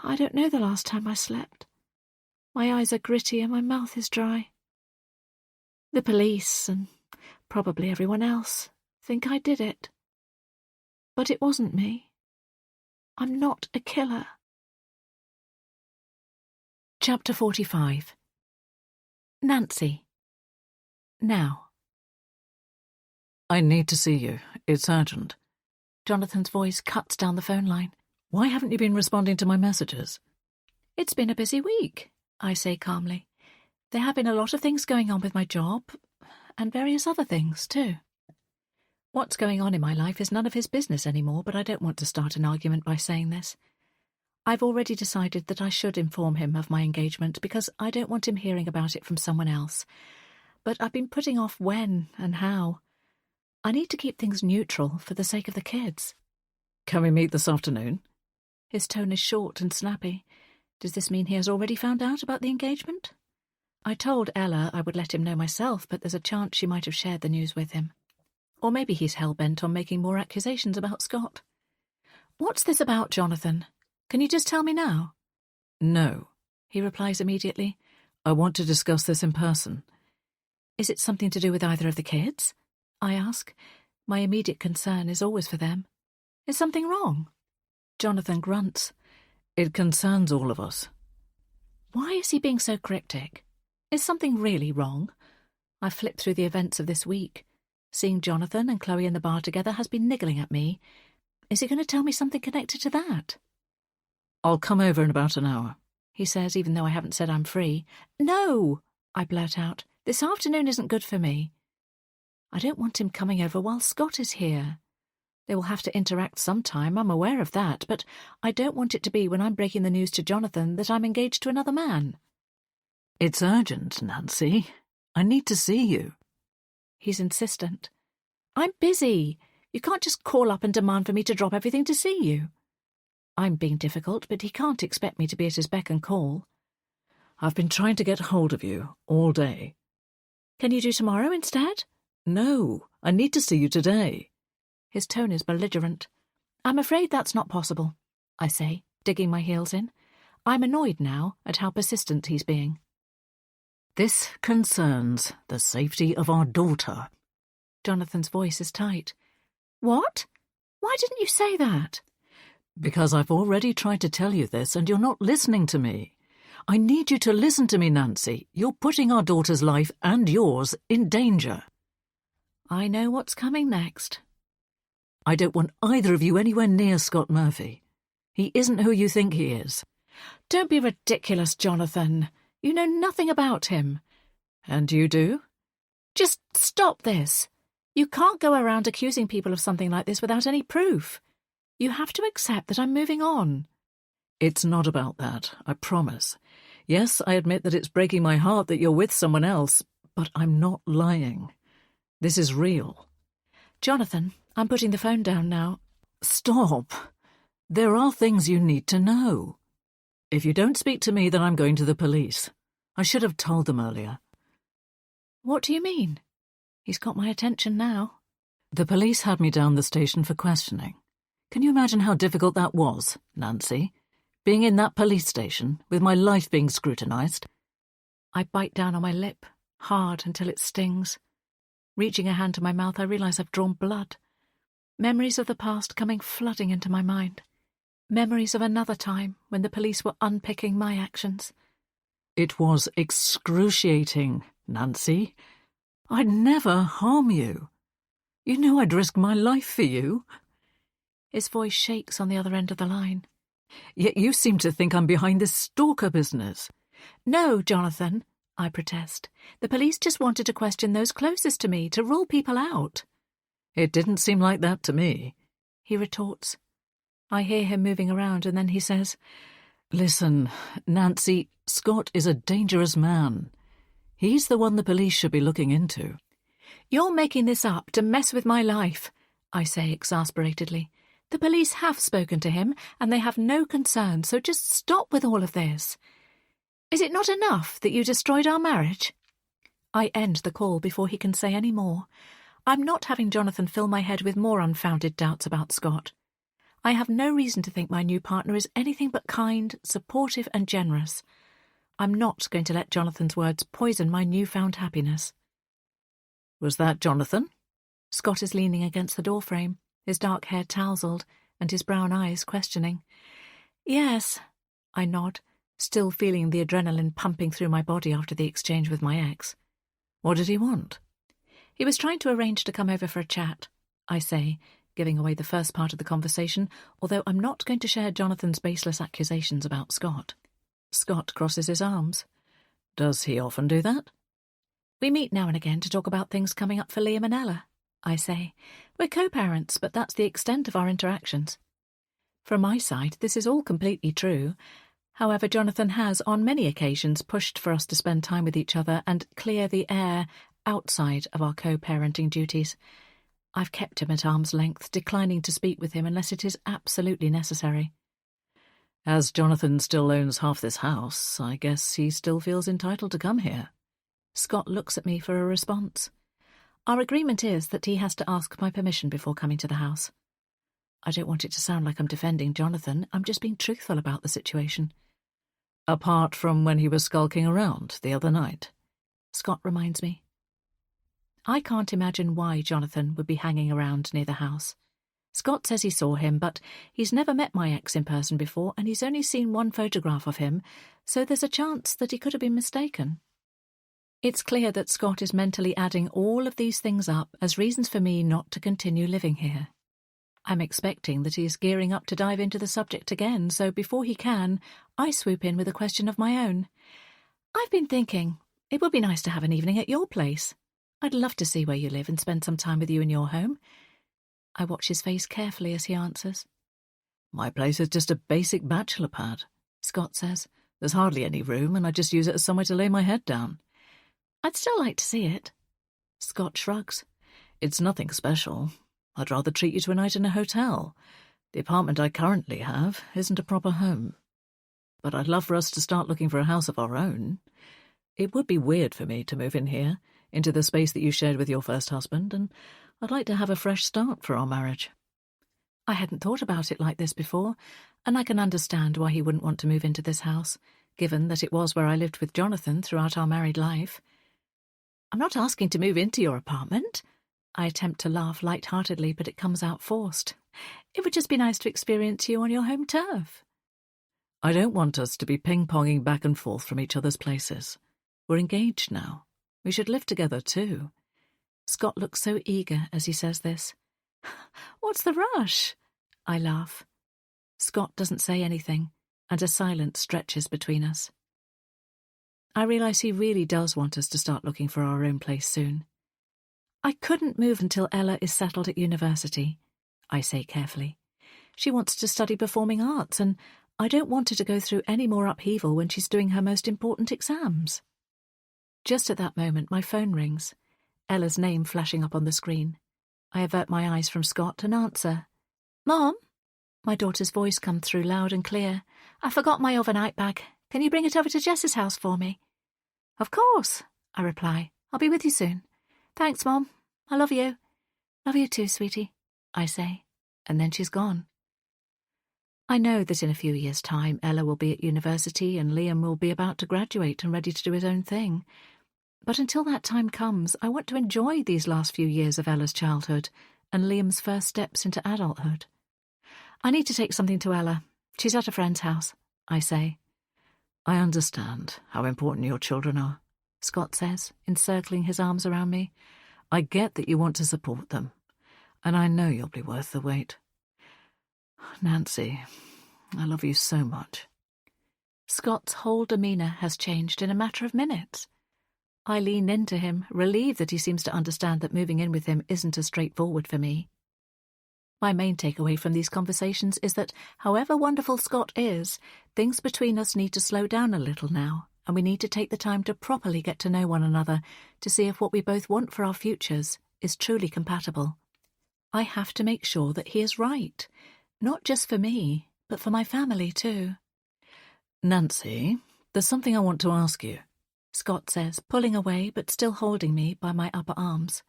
I don't know the last time I slept. My eyes are gritty and my mouth is dry. The police, and probably everyone else, think I did it. But it wasn't me. I'm not a killer. Chapter 45. Nancy. Now. I need to see you. It's urgent. Jonathan's voice cuts down the phone line. Why haven't you been responding to my messages? It's been a busy week, I say calmly. There have been a lot of things going on with my job, and various other things, too. What's going on in my life is none of his business anymore, but I don't want to start an argument by saying this. I've already decided that I should inform him of my engagement because I don't want him hearing about it from someone else. But I've been putting off when and how. I need to keep things neutral for the sake of the kids. Can we meet this afternoon? His tone is short and snappy. Does this mean he has already found out about the engagement? I told Ella I would let him know myself, but there's a chance she might have shared the news with him. Or maybe he's hell-bent on making more accusations about Scott. What's this about, Jonathan? Can you just tell me now? No, he replies immediately. I want to discuss this in person. Is it something to do with either of the kids? I ask. My immediate concern is always for them. Is something wrong? Jonathan grunts. It concerns all of us. Why is he being so cryptic? Is something really wrong? I flip through the events of this week. Seeing Jonathan and Chloe in the bar together has been niggling at me. Is he going to tell me something connected to that? I'll come over in about an hour, he says, even though I haven't said I'm free. No, I blurt out. This afternoon isn't good for me. I don't want him coming over while Scott is here. They will have to interact sometime, I'm aware of that, but I don't want it to be when I'm breaking the news to Jonathan that I'm engaged to another man. It's urgent, Nancy. I need to see you. He's insistent. I'm busy. You can't just call up and demand for me to drop everything to see you. I'm being difficult, but he can't expect me to be at his beck and call. I've been trying to get hold of you all day. Can you do tomorrow instead? No, I need to see you today. His tone is belligerent. I'm afraid that's not possible, I say, digging my heels in. I'm annoyed now at how persistent he's being. This concerns the safety of our daughter. Jonathan's voice is tight. What? Why didn't you say that? Because I've already tried to tell you this and you're not listening to me. I need you to listen to me, Nancy. You're putting our daughter's life and yours in danger. I know what's coming next. I don't want either of you anywhere near Scott Murphy. He isn't who you think he is. Don't be ridiculous, Jonathan. You know nothing about him. And you do? Just stop this. You can't go around accusing people of something like this without any proof. You have to accept that I'm moving on. It's not about that, I promise. Yes, I admit that it's breaking my heart that you're with someone else, but I'm not lying. This is real. Jonathan, I'm putting the phone down now. Stop. There are things you need to know. If you don't speak to me, then I'm going to the police. I should have told them earlier. What do you mean? He's got my attention now. The police had me down the station for questioning. Can you imagine how difficult that was, Nancy? Being in that police station, with my life being scrutinised? I bite down on my lip, hard until it stings. Reaching a hand to my mouth, I realise I've drawn blood. Memories of the past coming flooding into my mind. Memories of another time when the police were unpicking my actions. It was excruciating, Nancy. I'd never harm you. You know I'd risk my life for you. His voice shakes on the other end of the line. Yet you seem to think I'm behind this stalker business. No, Jonathan, I protest. The police just wanted to question those closest to me, to rule people out. It didn't seem like that to me, he retorts. I hear him moving around and then he says, Listen, Nancy, Scott is a dangerous man. He's the one the police should be looking into. You're making this up to mess with my life, I say exasperatedly. The police have spoken to him and they have no concern, so just stop with all of this. Is it not enough that you destroyed our marriage? I end the call before he can say any more. I'm not having Jonathan fill my head with more unfounded doubts about Scott. I have no reason to think my new partner is anything but kind, supportive and generous. I'm not going to let Jonathan's words poison my newfound happiness. Was that Jonathan? Scott is leaning against the doorframe, his dark hair tousled and his brown eyes questioning. Yes, I nod, still feeling the adrenaline pumping through my body after the exchange with my ex. What did he want? He was trying to arrange to come over for a chat, I say, giving away the first part of the conversation, although I'm not going to share Jonathan's baseless accusations about Scott. Scott crosses his arms. Does he often do that? We meet now and again to talk about things coming up for Liam and Ella, I say. We're co-parents, but that's the extent of our interactions. From my side, this is all completely true. However, Jonathan has, on many occasions, pushed for us to spend time with each other and clear the air outside of our co-parenting duties. I've kept him at arm's length, declining to speak with him unless it is absolutely necessary. As Jonathan still owns half this house, I guess he still feels entitled to come here. Scott looks at me for a response. Our agreement is that he has to ask my permission before coming to the house. I don't want it to sound like I'm defending Jonathan. I'm just being truthful about the situation. Apart from when he was skulking around the other night, Scott reminds me. I can't imagine why Jonathan would be hanging around near the house. Scott says he saw him, but he's never met my ex in person before, and he's only seen one photograph of him, so there's a chance that he could have been mistaken. It's clear that Scott is mentally adding all of these things up as reasons for me not to continue living here. I'm expecting that he's gearing up to dive into the subject again, so before he can, I swoop in with a question of my own. I've been thinking, it would be nice to have an evening at your place. I'd love to see where you live and spend some time with you in your home. I watch his face carefully as he answers. My place is just a basic bachelor pad, Scott says. There's hardly any room, and I just use it as somewhere to lay my head down. I'd still like to see it. Scott shrugs. It's nothing special. I'd rather treat you to a night in a hotel. The apartment I currently have isn't a proper home. But I'd love for us to start looking for a house of our own. It would be weird for me to move in here, into the space that you shared with your first husband, and I'd like to have a fresh start for our marriage. I hadn't thought about it like this before, and I can understand why he wouldn't want to move into this house, given that it was where I lived with Jonathan throughout our married life. I'm not asking to move into your apartment. I attempt to laugh light-heartedly, but it comes out forced. It would just be nice to experience you on your home turf. I don't want us to be ping-ponging back and forth from each other's places. We're engaged now. We should live together too. Scott looks so eager as he says this. What's the rush? I laugh. Scott doesn't say anything, and a silence stretches between us. I realise he really does want us to start looking for our own place soon. I couldn't move until Ella is settled at university, I say carefully. She wants to study performing arts, and I don't want her to go through any more upheaval when she's doing her most important exams. Just at that moment, my phone rings, Ella's name flashing up on the screen. I avert my eyes from Scott and answer. Mom? My daughter's voice comes through loud and clear. I forgot my overnight bag. Can you bring it over to Jess's house for me? Of course, I reply. I'll be with you soon. Thanks, Mom. I love you. Love you too, sweetie, I say, and then she's gone. I know that in a few years' time Ella will be at university and Liam will be about to graduate and ready to do his own thing. But until that time comes, I want to enjoy these last few years of Ella's childhood and Liam's first steps into adulthood. I need to take something to Ella. She's at a friend's house, I say. I understand how important your children are, Scott says, encircling his arms around me. I get that you want to support them, and I know you'll be worth the wait. Nancy, I love you so much. Scott's whole demeanour has changed in a matter of minutes. I lean into him, relieved that he seems to understand that moving in with him isn't as straightforward for me. My main takeaway from these conversations is that, however wonderful Scott is, things between us need to slow down a little now, and we need to take the time to properly get to know one another to see if what we both want for our futures is truly compatible. I have to make sure that he is right, not just for me, but for my family too. Nancy, there's something I want to ask you, Scott says, pulling away but still holding me by my upper arms.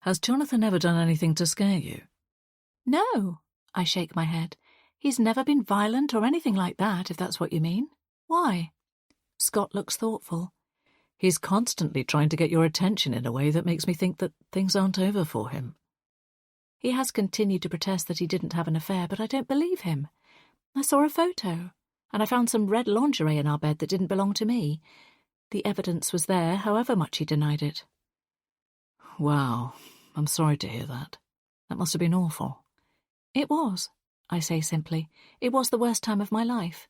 Has Jonathan ever done anything to scare you? No, I shake my head. He's never been violent or anything like that, if that's what you mean. Why? Scott looks thoughtful. He's constantly trying to get your attention in a way that makes me think that things aren't over for him. He has continued to protest that he didn't have an affair, but I don't believe him. I saw a photo, and I found some red lingerie in our bed that didn't belong to me. The evidence was there, however much he denied it. Wow, I'm sorry to hear that. That must have been awful. It was, I say simply. It was the worst time of my life.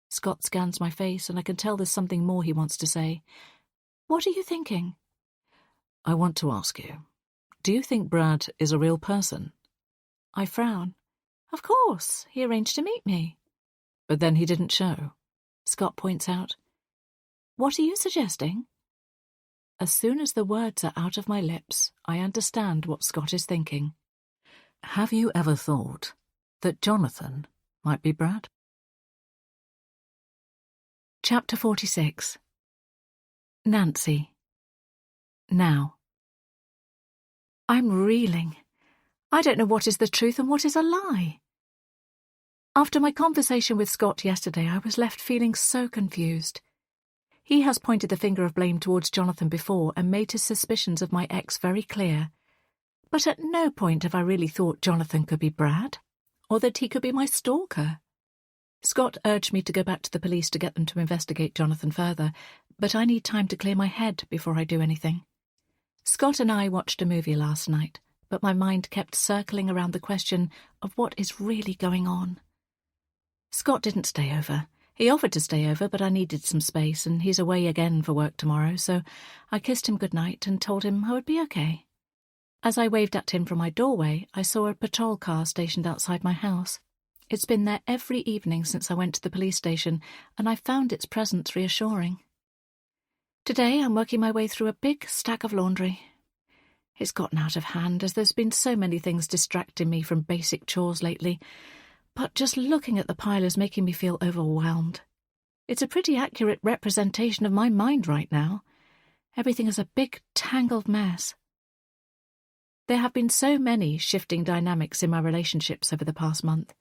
Scott scans my face, and I can tell there's something more he wants to say. What are you thinking? I want to ask you, do you think Brad is a real person? I frown. Of course, he arranged to meet me. But then he didn't show. Scott points out. What are you suggesting? As soon as the words are out of my lips, I understand what Scott is thinking. Have you ever thought that Jonathan might be Brad? Chapter 46. Nancy. Now. I'm reeling. I don't know what is the truth and what is a lie. After my conversation with Scott yesterday, I was left feeling so confused. He has pointed the finger of blame towards Jonathan before and made his suspicions of my ex very clear. But at no point have I really thought Jonathan could be Brad, or that he could be my stalker. Scott urged me to go back to the police to get them to investigate Jonathan further, but I need time to clear my head before I do anything. Scott and I watched a movie last night, but my mind kept circling around the question of what is really going on. Scott didn't stay over. He offered to stay over, but I needed some space, and he's away again for work tomorrow, so I kissed him goodnight and told him I would be okay. As I waved at him from my doorway, I saw a patrol car stationed outside my house. It's been there every evening since I went to the police station, and I found its presence reassuring. Today I'm working my way through a big stack of laundry. It's gotten out of hand, as there's been so many things distracting me from basic chores lately, but just looking at the pile is making me feel overwhelmed. It's a pretty accurate representation of my mind right now. Everything is a big, tangled mess. There have been so many shifting dynamics in my relationships over the past month.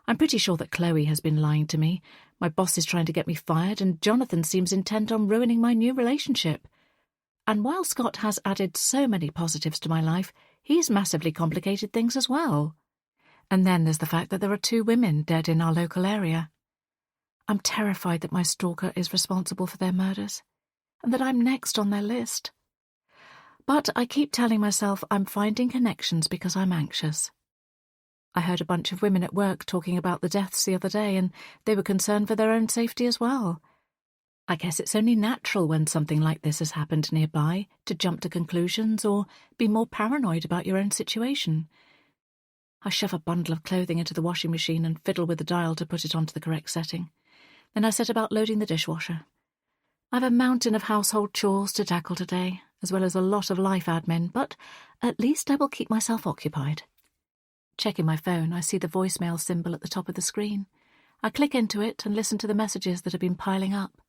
I'm pretty sure that Chloe has been lying to me, my boss is trying to get me fired, and Jonathan seems intent on ruining my new relationship. And while Scott has added so many positives to my life, he's massively complicated things as well. And then there's the fact that there are 2 women dead in our local area. I'm terrified that my stalker is responsible for their murders, and that I'm next on their list. But I keep telling myself I'm finding connections because I'm anxious. I heard a bunch of women at work talking about the deaths the other day, and they were concerned for their own safety as well. I guess it's only natural when something like this has happened nearby to jump to conclusions or be more paranoid about your own situation. I shove a bundle of clothing into the washing machine and fiddle with the dial to put it onto the correct setting. Then I set about loading the dishwasher. I've a mountain of household chores to tackle today, as well as a lot of life admin, but at least I will keep myself occupied. Checking my phone, I see the voicemail symbol at the top of the screen. I click into it and listen to the messages that have been piling up.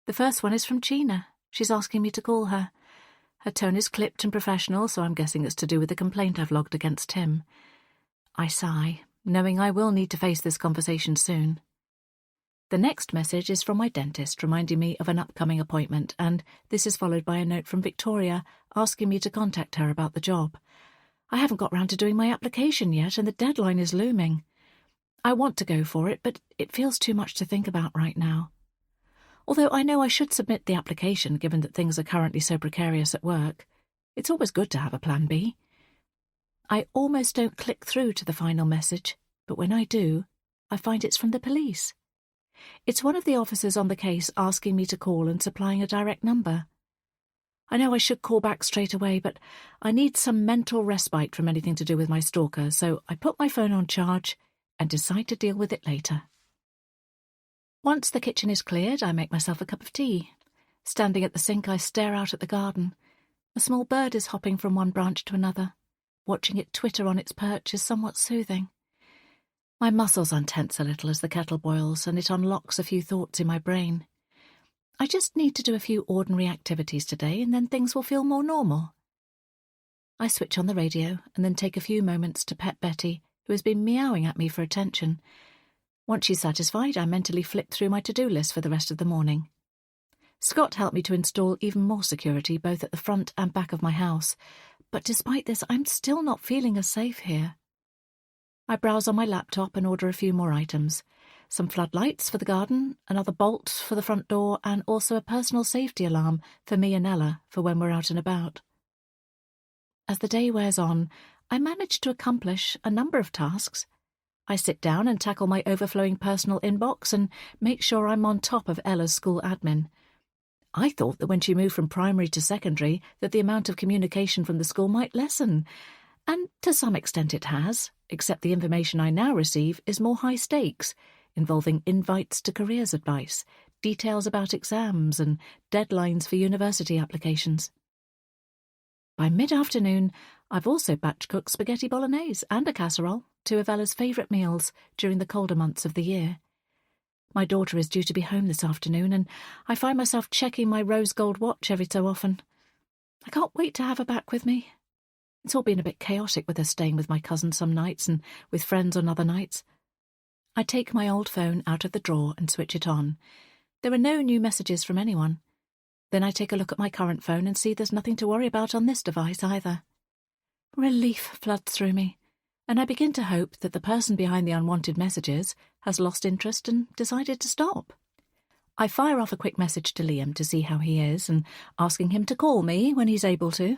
The first one is from Gina. She's asking me to call her. Her tone is clipped and professional, so I'm guessing it's to do with the complaint I've logged against Tim. I sigh, knowing I will need to face this conversation soon. The next message is from my dentist, reminding me of an upcoming appointment, and this is followed by a note from Victoria asking me to contact her about the job. I haven't got round to doing my application yet, and the deadline is looming. I want to go for it, but it feels too much to think about right now. Although I know I should submit the application, given that things are currently so precarious at work. It's always good to have a plan B. I almost don't click through to the final message, but when I do, I find it's from the police. It's one of the officers on the case asking me to call and supplying a direct number. I know I should call back straight away, but I need some mental respite from anything to do with my stalker, so I put my phone on charge and decide to deal with it later. Once the kitchen is cleared, I make myself a cup of tea. Standing at the sink, I stare out at the garden. A small bird is hopping from one branch to another. Watching it twitter on its perch is somewhat soothing. My muscles untense a little as the kettle boils, and it unlocks a few thoughts in my brain. I just need to do a few ordinary activities today, and then things will feel more normal. I switch on the radio, and then take a few moments to pet Betty, who has been meowing at me for attention. Once she's satisfied, I mentally flip through my to-do list for the rest of the morning. Scott helped me to install even more security both at the front and back of my house, but despite this, I'm still not feeling as safe here. I browse on my laptop and order a few more items. Some floodlights for the garden, another bolt for the front door, and also a personal safety alarm for me and Ella for when we're out and about. As the day wears on, I manage to accomplish a number of tasks. I sit down and tackle my overflowing personal inbox and make sure I'm on top of Ella's school admin. I thought that when she moved from primary to secondary that the amount of communication from the school might lessen, and to some extent it has, except the information I now receive is more high stakes, involving invites to careers advice, details about exams and deadlines for university applications. By mid-afternoon, I've also batch-cooked spaghetti bolognese and a casserole, two of Ella's favourite meals during the colder months of the year. My daughter is due to be home this afternoon, and I find myself checking my rose gold watch every so often. I can't wait to have her back with me. It's all been a bit chaotic with her staying with my cousin some nights and with friends on other nights. I take my old phone out of the drawer and switch it on. There are no new messages from anyone. Then I take a look at my current phone and see there's nothing to worry about on this device either. Relief floods through me, and I begin to hope that the person behind the unwanted messages has lost interest and decided to stop. I fire off a quick message to Liam to see how he is and asking him to call me when he's able to.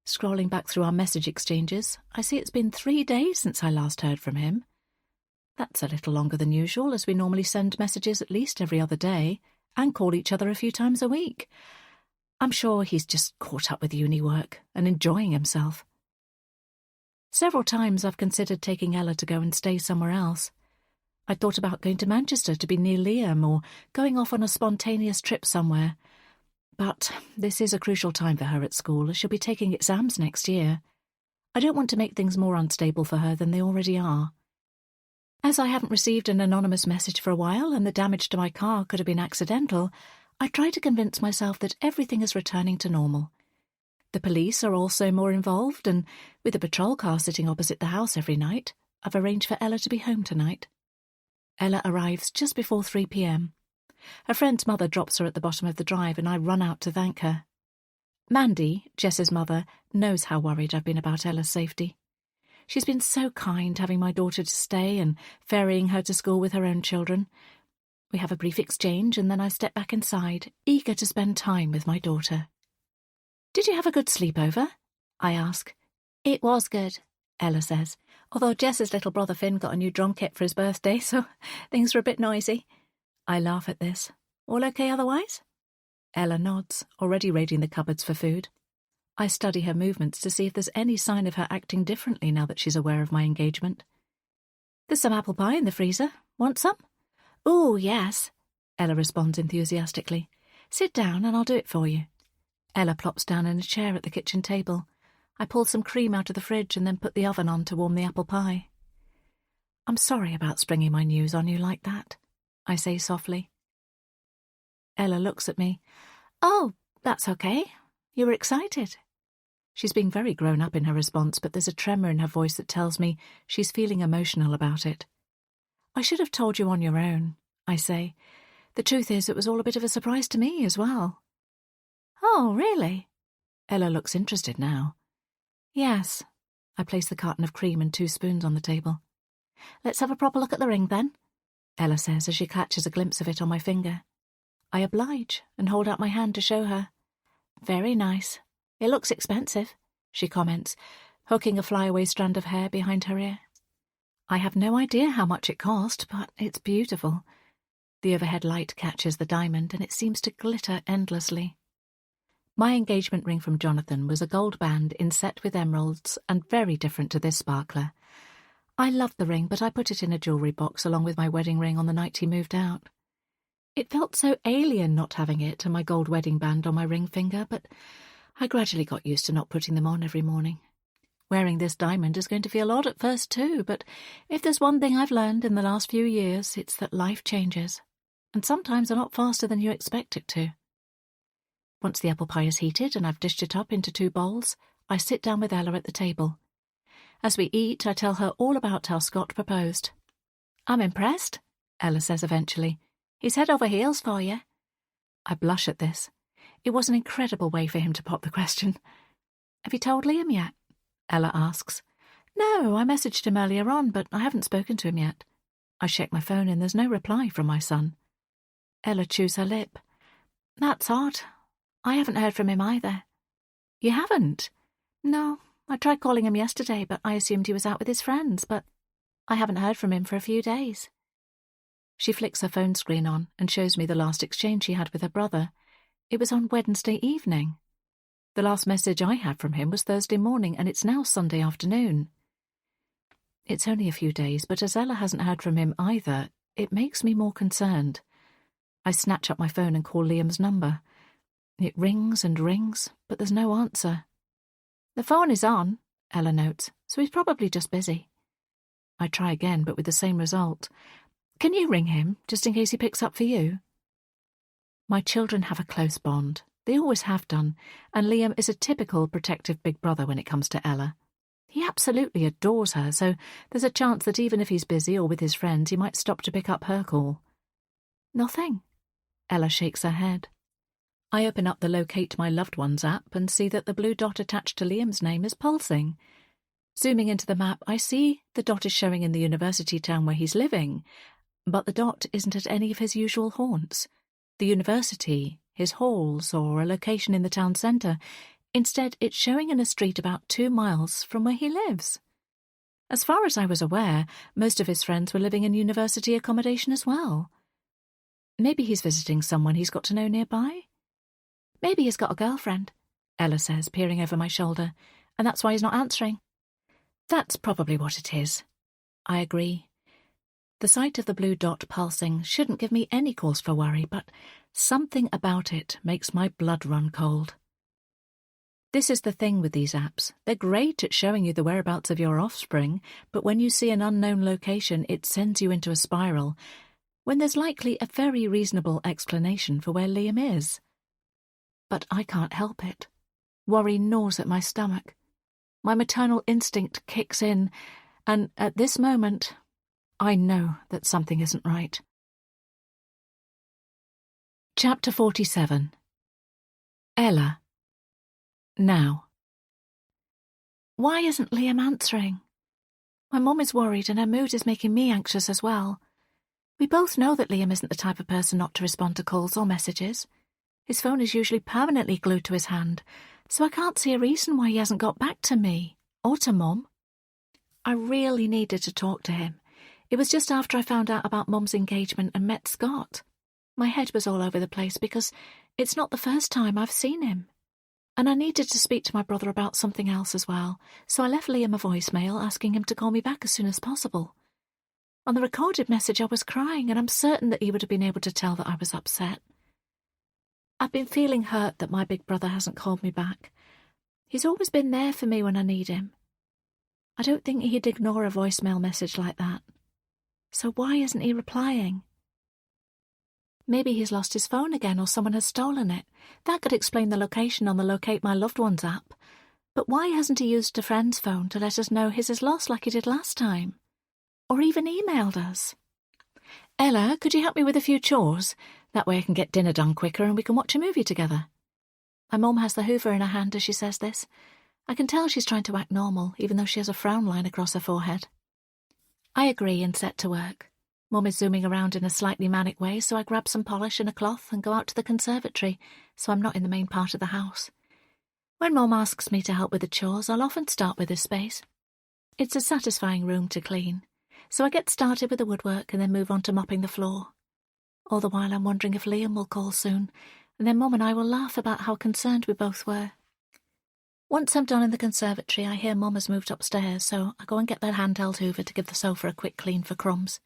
Scrolling back through our message exchanges, I see it's been 3 days since I last heard from him. That's a little longer than usual, as we normally send messages at least every other day and call each other a few times a week. I'm sure he's just caught up with uni work and enjoying himself. Several times I've considered taking Ella to go and stay somewhere else. I thought about going to Manchester to be near Liam or going off on a spontaneous trip somewhere. But this is a crucial time for her at school, as she'll be taking exams next year. I don't want to make things more unstable for her than they already are. As I haven't received an anonymous message for a while and the damage to my car could have been accidental, I try to convince myself that everything is returning to normal. The police are also more involved, and with a patrol car sitting opposite the house every night, I've arranged for Ella to be home tonight. Ella arrives just before 3 p.m. Her friend's mother drops her at the bottom of the drive and I run out to thank her. Mandy, Jess's mother, knows how worried I've been about Ella's safety. She's been so kind having my daughter to stay and ferrying her to school with her own children. We have a brief exchange and then I step back inside, eager to spend time with my daughter. "Did you have a good sleepover?" I ask. "It was good," Ella says, although Jess's little brother Finn got a new drum kit for his birthday, so things were a bit noisy. I laugh at this. "All okay otherwise?" Ella nods, already raiding the cupboards for food. I study her movements to see if there's any sign of her acting differently now that she's aware of my engagement. "There's some apple pie in the freezer. Want some?" "Oh, yes," Ella responds enthusiastically. "Sit down and I'll do it for you." Ella plops down in a chair at the kitchen table. I pull some cream out of the fridge and then put the oven on to warm the apple pie. "I'm sorry about springing my news on you like that," I say softly. Ella looks at me. "Oh, that's okay. You were excited." She's being very grown up in her response, but there's a tremor in her voice that tells me she's feeling emotional about it. "I should have told you on your own," I say. "The truth is, it was all a bit of a surprise to me as well." "Oh, really?" Ella looks interested now. "Yes." I place the carton of cream and 2 spoons on the table. "Let's have a proper look at the ring, then," Ella says as she catches a glimpse of it on my finger. I oblige and hold out my hand to show her. "Very nice. It looks expensive," she comments, hooking a flyaway strand of hair behind her ear. I have no idea how much it cost, but it's beautiful. The overhead light catches the diamond and it seems to glitter endlessly. My engagement ring from Jonathan was a gold band inset with emeralds and very different to this sparkler. I loved the ring, but I put it in a jewellery box along with my wedding ring on the night he moved out. It felt so alien not having it and my gold wedding band on my ring finger, but I gradually got used to not putting them on every morning. Wearing this diamond is going to feel odd at first too, but if there's one thing I've learned in the last few years, it's that life changes, and sometimes a lot faster than you expect it to. Once the apple pie is heated and I've dished it up into 2 bowls, I sit down with Ella at the table. As we eat, I tell her all about how Scott proposed. "I'm impressed," Ella says eventually. "He's head over heels for you." I blush at this. It was an incredible way for him to pop the question. "Have you told Liam yet?" Ella asks. "No, I messaged him earlier on, but I haven't spoken to him yet." I check my phone and there's no reply from my son. Ella chews her lip. "That's odd. I haven't heard from him either." "You haven't?" "No, I tried calling him yesterday, but I assumed he was out with his friends, but I haven't heard from him for a few days." She flicks her phone screen on and shows me the last exchange she had with her brother. It was on Wednesday evening. The last message I had from him was Thursday morning, and it's now Sunday afternoon. It's only a few days, but as Ella hasn't heard from him either, it makes me more concerned. I snatch up my phone and call Liam's number. It rings and rings, but there's no answer. The phone is on, Ella notes, so he's probably just busy. I try again, but with the same result. Can you ring him, just in case he picks up for you? My children have a close bond. They always have done, and Liam is a typical protective big brother when it comes to Ella. He absolutely adores her, so there's a chance that even if he's busy or with his friends, he might stop to pick up her call. Nothing. Ella shakes her head. I open up the Locate My Loved Ones app and see that the blue dot attached to Liam's name is pulsing. Zooming into the map, I see the dot is showing in the university town where he's living, but the dot isn't at any of his usual haunts. The university, his halls, or a location in the town centre. Instead, it's showing in a street about 2 miles from where he lives. As far as I was aware, most of his friends were living in university accommodation as well. Maybe he's visiting someone he's got to know nearby? Maybe he's got a girlfriend, Ella says, peering over my shoulder, and that's why he's not answering. That's probably what it is. I agree. The sight of the blue dot pulsing shouldn't give me any cause for worry, but something about it makes my blood run cold. This is the thing with these apps. They're great at showing you the whereabouts of your offspring, but when you see an unknown location, it sends you into a spiral, when there's likely a very reasonable explanation for where Liam is. But I can't help it. Worry gnaws at my stomach. My maternal instinct kicks in, and at this moment, I know that something isn't right. Chapter 47. Ella. Now. Why isn't Liam answering? My mum is worried and her mood is making me anxious as well. We both know that Liam isn't the type of person not to respond to calls or messages. His phone is usually permanently glued to his hand, so I can't see a reason why he hasn't got back to me, or to Mum. I really needed to talk to him. It was just after I found out about Mum's engagement and met Scott. My head was all over the place because it's not the first time I've seen him. And I needed to speak to my brother about something else as well, so I left Liam a voicemail asking him to call me back as soon as possible. On the recorded message I was crying, and I'm certain that he would have been able to tell that I was upset. I've been feeling hurt that my big brother hasn't called me back. He's always been there for me when I need him. I don't think he'd ignore a voicemail message like that. So why isn't he replying? Maybe he's lost his phone again or someone has stolen it. That could explain the location on the Locate My Loved Ones app. But why hasn't he used a friend's phone to let us know his is lost like he did last time? Or even emailed us? Ella, could you help me with a few chores? That way I can get dinner done quicker and we can watch a movie together. My mum has the hoover in her hand as she says this. I can tell she's trying to act normal, even though she has a frown line across her forehead. I agree and set to work. Mum is zooming around in a slightly manic way, so I grab some polish and a cloth and go out to the conservatory, so I'm not in the main part of the house. When Mum asks me to help with the chores, I'll often start with this space. It's a satisfying room to clean, so I get started with the woodwork and then move on to mopping the floor. All the while I'm wondering if Liam will call soon, and then Mum and I will laugh about how concerned we both were. Once I'm done in the conservatory, I hear Mum has moved upstairs, so I go and get that handheld hoover to give the sofa a quick clean for crumbs.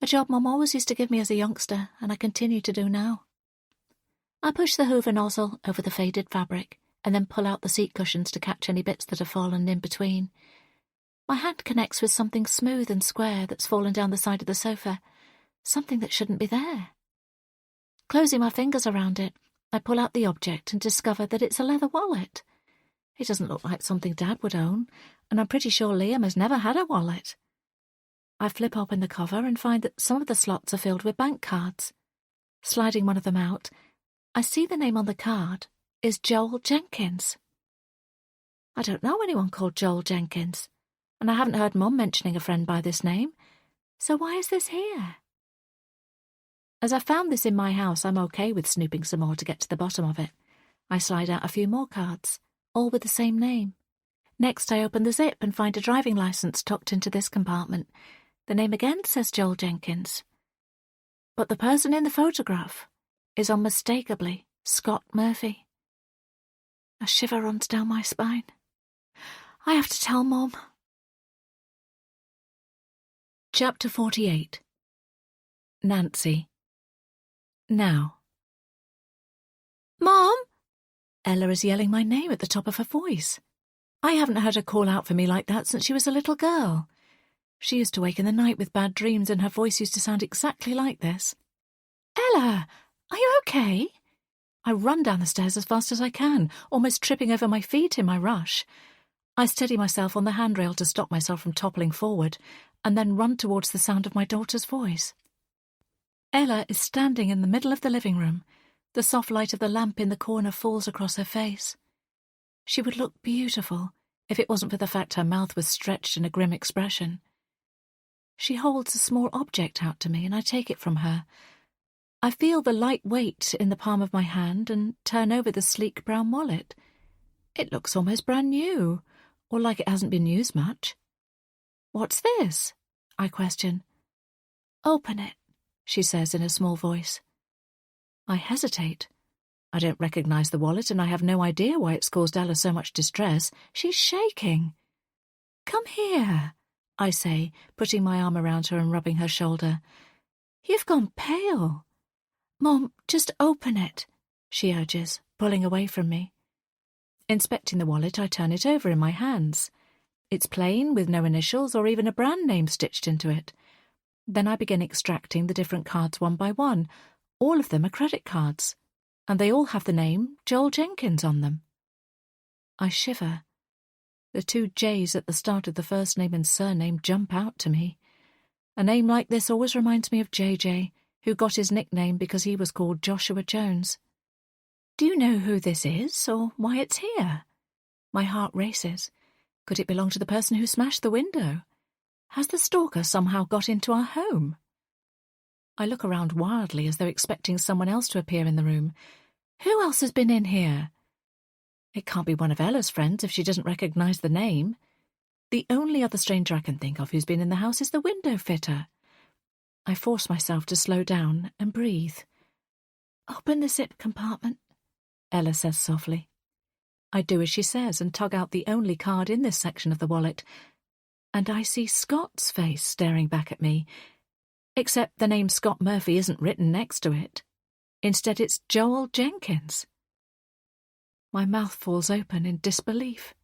A job Mum always used to give me as a youngster, and I continue to do now. I push the hoover nozzle over the faded fabric, and then pull out the seat cushions to catch any bits that have fallen in between. My hand connects with something smooth and square that's fallen down the side of the sofa, something that shouldn't be there. Closing my fingers around it, I pull out the object and discover that it's a leather wallet. It doesn't look like something Dad would own, and I'm pretty sure Liam has never had a wallet. I flip open the cover and find that some of the slots are filled with bank cards. Sliding one of them out, I see the name on the card is Joel Jenkins. I don't know anyone called Joel Jenkins, and I haven't heard Mum mentioning a friend by this name, so why is this here? As I found this in my house, I'm okay with snooping some more to get to the bottom of it. I slide out a few more cards, all with the same name. Next, I open the zip and find a driving licence tucked into this compartment. The name again says Joel Jenkins. But the person in the photograph is unmistakably Scott Murphy. A shiver runs down my spine. I have to tell Mom. Chapter 48. Nancy. Now. Mom! Ella is yelling my name at the top of her voice. I haven't heard her call out for me like that since she was a little girl. She used to wake in the night with bad dreams and her voice used to sound exactly like this. Ella, are you okay? I run down the stairs as fast as I can, almost tripping over my feet in my rush. I steady myself on the handrail to stop myself from toppling forward, and then run towards the sound of my daughter's voice. Ella is standing in the middle of the living room. The soft light of the lamp in the corner falls across her face. She would look beautiful if it wasn't for the fact her mouth was stretched in a grim expression. She holds a small object out to me, and I take it from her. I feel the light weight in the palm of my hand and turn over the sleek brown wallet. It looks almost brand new, or like it hasn't been used much. "What's this?" I question. "Open it," she says in a small voice. I hesitate. I don't recognize the wallet, and I have no idea why it's caused Ella so much distress. She's shaking. "Come here," I say, putting my arm around her and rubbing her shoulder. "You've gone pale." "Mom, just open it," she urges, pulling away from me. Inspecting the wallet, I turn it over in my hands. It's plain, with no initials or even a brand name stitched into it. Then I begin extracting the different cards one by one. All of them are credit cards, and they all have the name Joel Jenkins on them. I shiver. The two J's at the start of the first name and surname jump out to me. A name like this always reminds me of JJ, who got his nickname because he was called Joshua Jones. Do you know who this is, or why it's here? My heart races. Could it belong to the person who smashed the window? Has the stalker somehow got into our home? I look around wildly as though expecting someone else to appear in the room. Who else has been in here? It can't be one of Ella's friends if she doesn't recognize the name. The only other stranger I can think of who's been in the house is the window fitter. I force myself to slow down and breathe. "Open the zip compartment," Ella says softly. I do as she says and tug out the only card in this section of the wallet, and I see Scott's face staring back at me, except the name Scott Murphy isn't written next to it. Instead, it's Joel Jenkins. My mouth falls open in disbelief.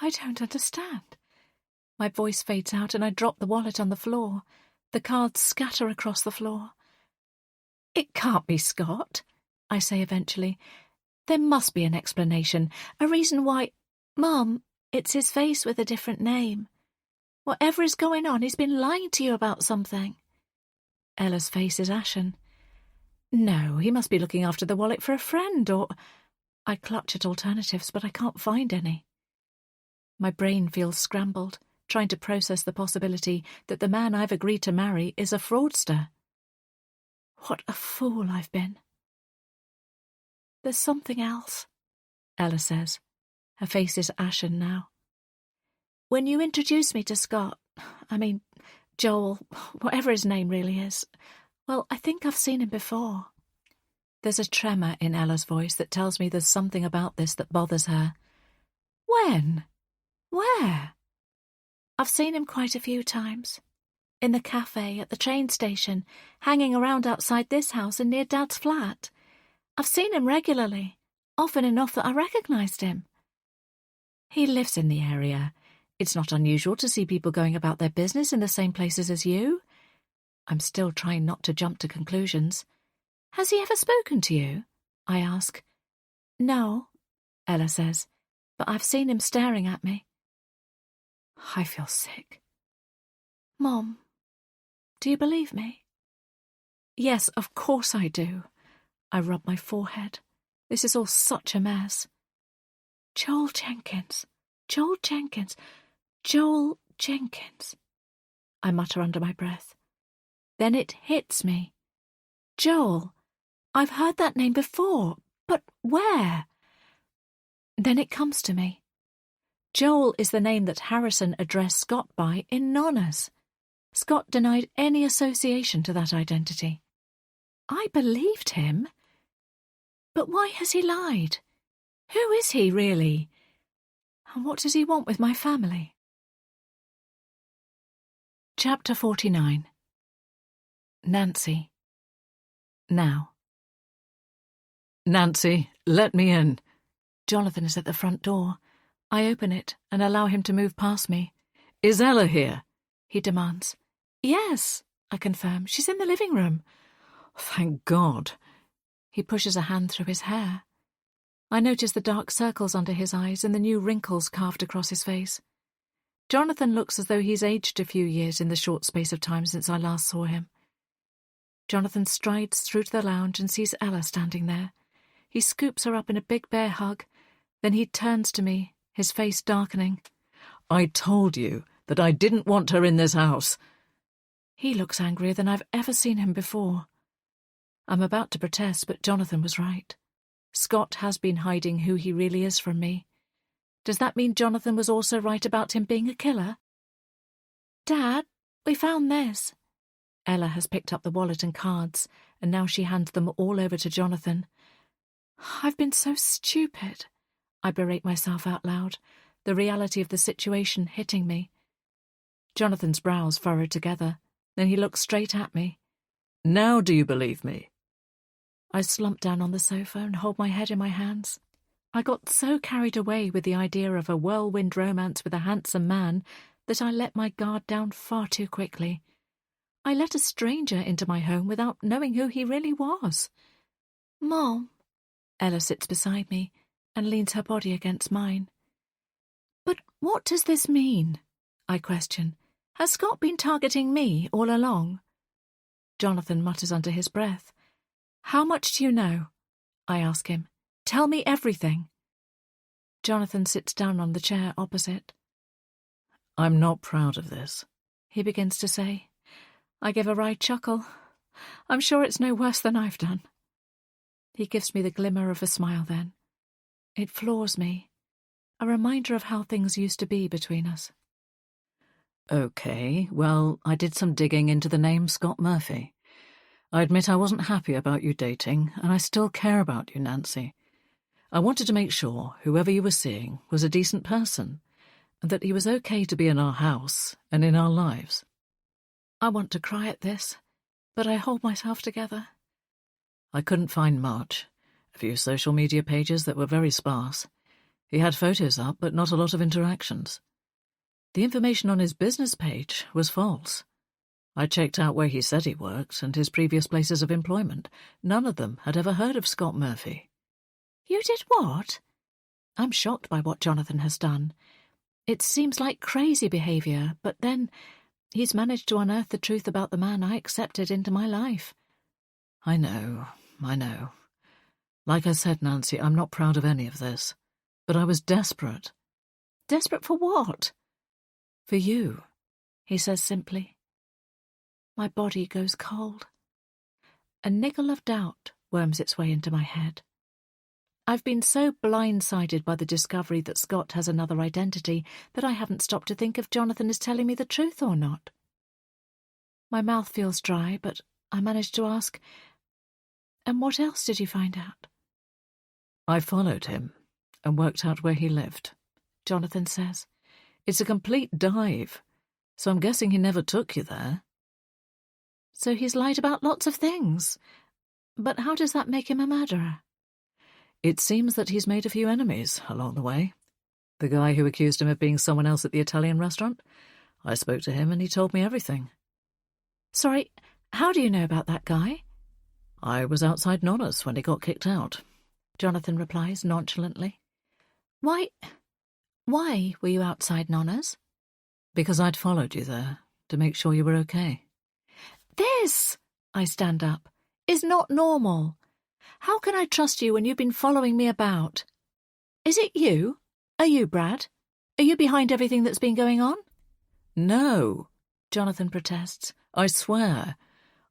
I don't understand. My voice fades out and I drop the wallet on the floor. The cards scatter across the floor. "It can't be Scott," I say eventually. "There must be an explanation, a reason why—" "Mom, it's his face with a different name. Whatever is going on, he's been lying to you about something." Ella's face is ashen. "No, he must be looking after the wallet for a friend, or—" I clutch at alternatives, but I can't find any. My brain feels scrambled, trying to process the possibility that the man I've agreed to marry is a fraudster. What a fool I've been. "There's something else," Ella says. Her face is ashen now. "When you introduced me to Scott, Joel, whatever his name really is, well, I think I've seen him before." There's a tremor in Ella's voice that tells me there's something about this that bothers her. "When? Where?" "I've seen him quite a few times. In the cafe, at the train station, hanging around outside this house and near Dad's flat. I've seen him regularly, often enough that I recognised him." "He lives in the area. It's not unusual to see people going about their business in the same places as you." I'm still trying not to jump to conclusions. "Has he ever spoken to you?" I ask. "No," Ella says, "but I've seen him staring at me." I feel sick. "Mom, do you believe me?" "Yes, of course I do." I rub my forehead. This is all such a mess. Joel Jenkins, Joel Jenkins, Joel Jenkins," I mutter under my breath. Then it hits me. Joel. I've heard that name before, but where? Then it comes to me. Joel is the name that Harrison addressed Scott by in Nonna's. Scott denied any association to that identity. I believed him. But why has he lied? Who is he, really? And what does he want with my family? Chapter 49. Nancy. Now. Nancy, let me in. Jonathan is at the front door. I open it and allow him to move past me. Is Ella here? He demands. Yes, I confirm. She's in the living room. Thank God. He pushes a hand through his hair. I notice the dark circles under his eyes and the new wrinkles carved across his face. Jonathan looks as though he's aged a few years in the short space of time since I last saw him. Jonathan strides through to the lounge and sees Ella standing there. He scoops her up in a big bear hug. Then he turns to me, his face darkening. I told you that I didn't want her in this house. He looks angrier than I've ever seen him before. I'm about to protest, but Jonathan was right. Scott has been hiding who he really is from me. Does that mean Jonathan was also right about him being a killer? Dad, we found this. Ella has picked up the wallet and cards, and now she hands them all over to Jonathan. I've been so stupid. I berate myself out loud, the reality of the situation hitting me. Jonathan's brows furrow together. Then he looks straight at me. Now do you believe me? I slump down on the sofa and hold my head in my hands. I got so carried away with the idea of a whirlwind romance with a handsome man that I let my guard down far too quickly. I let a stranger into my home without knowing who he really was. Mom. Ella sits beside me and leans her body against mine. But what does this mean? I question. Has Scott been targeting me all along? Jonathan mutters under his breath. How much do you know? I ask him. Tell me everything. Jonathan sits down on the chair opposite. I'm not proud of this, he begins to say. I give a wry chuckle. I'm sure it's no worse than I've done. He gives me the glimmer of a smile then. It floors me, a reminder of how things used to be between us. Okay, well, I did some digging into the name Scott Murphy. I admit I wasn't happy about you dating, and I still care about you, Nancy. I wanted to make sure whoever you were seeing was a decent person, and that he was okay to be in our house and in our lives. I want to cry at this, but I hold myself together. I couldn't find much. A few social media pages that were very sparse. He had photos up, but not a lot of interactions. The information on his business page was false. I checked out where he said he worked and his previous places of employment. None of them had ever heard of Scott Murphy. You did what? I'm shocked by what Jonathan has done. It seems like crazy behaviour, but then he's managed to unearth the truth about the man I accepted into my life. I know. Like I said, Nancy, I'm not proud of any of this. But I was desperate. Desperate for what? For you, he says simply. My body goes cold. A niggle of doubt worms its way into my head. I've been so blindsided by the discovery that Scott has another identity that I haven't stopped to think if Jonathan is telling me the truth or not. My mouth feels dry, but I manage to ask, and what else did you find out? I followed him and worked out where he lived, Jonathan says. It's a complete dive, so I'm guessing he never took you there. So he's lied about lots of things. But how does that make him a murderer? It seems that he's made a few enemies along the way. The guy who accused him of being someone else at the Italian restaurant, I spoke to him and he told me everything. Sorry, how do you know about that guy? I was outside Nonna's when he got kicked out, Jonathan replies nonchalantly. Why were you outside Nonna's? Because I'd followed you there, to make sure you were okay. This, I stand up, is not normal. How can I trust you when you've been following me about? Is it you? Are you, Brad? Are you behind everything that's been going on? No, Jonathan protests. I swear.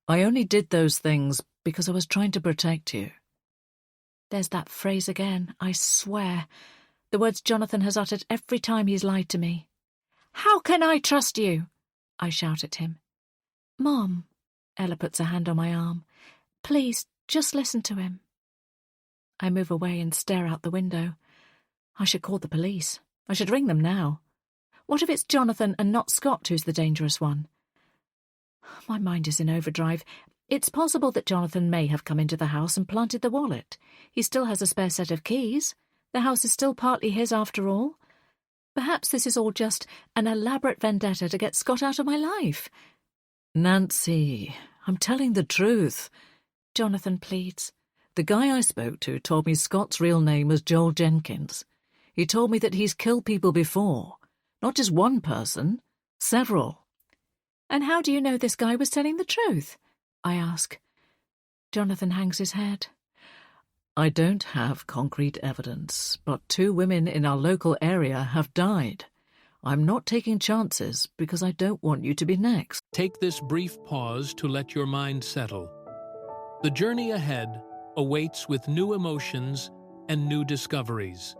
I only did those things because I was trying to protect you. There's that phrase again, I swear. The words Jonathan has uttered every time he's lied to me. How can I trust you? I shout at him. Mom, Ella puts a hand on my arm. Please, just listen to him. I move away and stare out the window. I should call the police. I should ring them now. What if it's Jonathan and not Scott who's the dangerous one? My mind is in overdrive. It's possible that Jonathan may have come into the house and planted the wallet. He still has a spare set of keys. The house is still partly his after all. Perhaps this is all just an elaborate vendetta to get Scott out of my life. Nancy, I'm telling the truth, Jonathan pleads. The guy I spoke to told me Scott's real name was Joel Jenkins. He told me that he's killed people before. Not just one person, several. And how do you know this guy was telling the truth? I ask. Jonathan hangs his head. I don't have concrete evidence, but 2 women in our local area have died. I'm not taking chances because I don't want you to be next. Take this brief pause to let your mind settle. The journey ahead awaits with new emotions and new discoveries.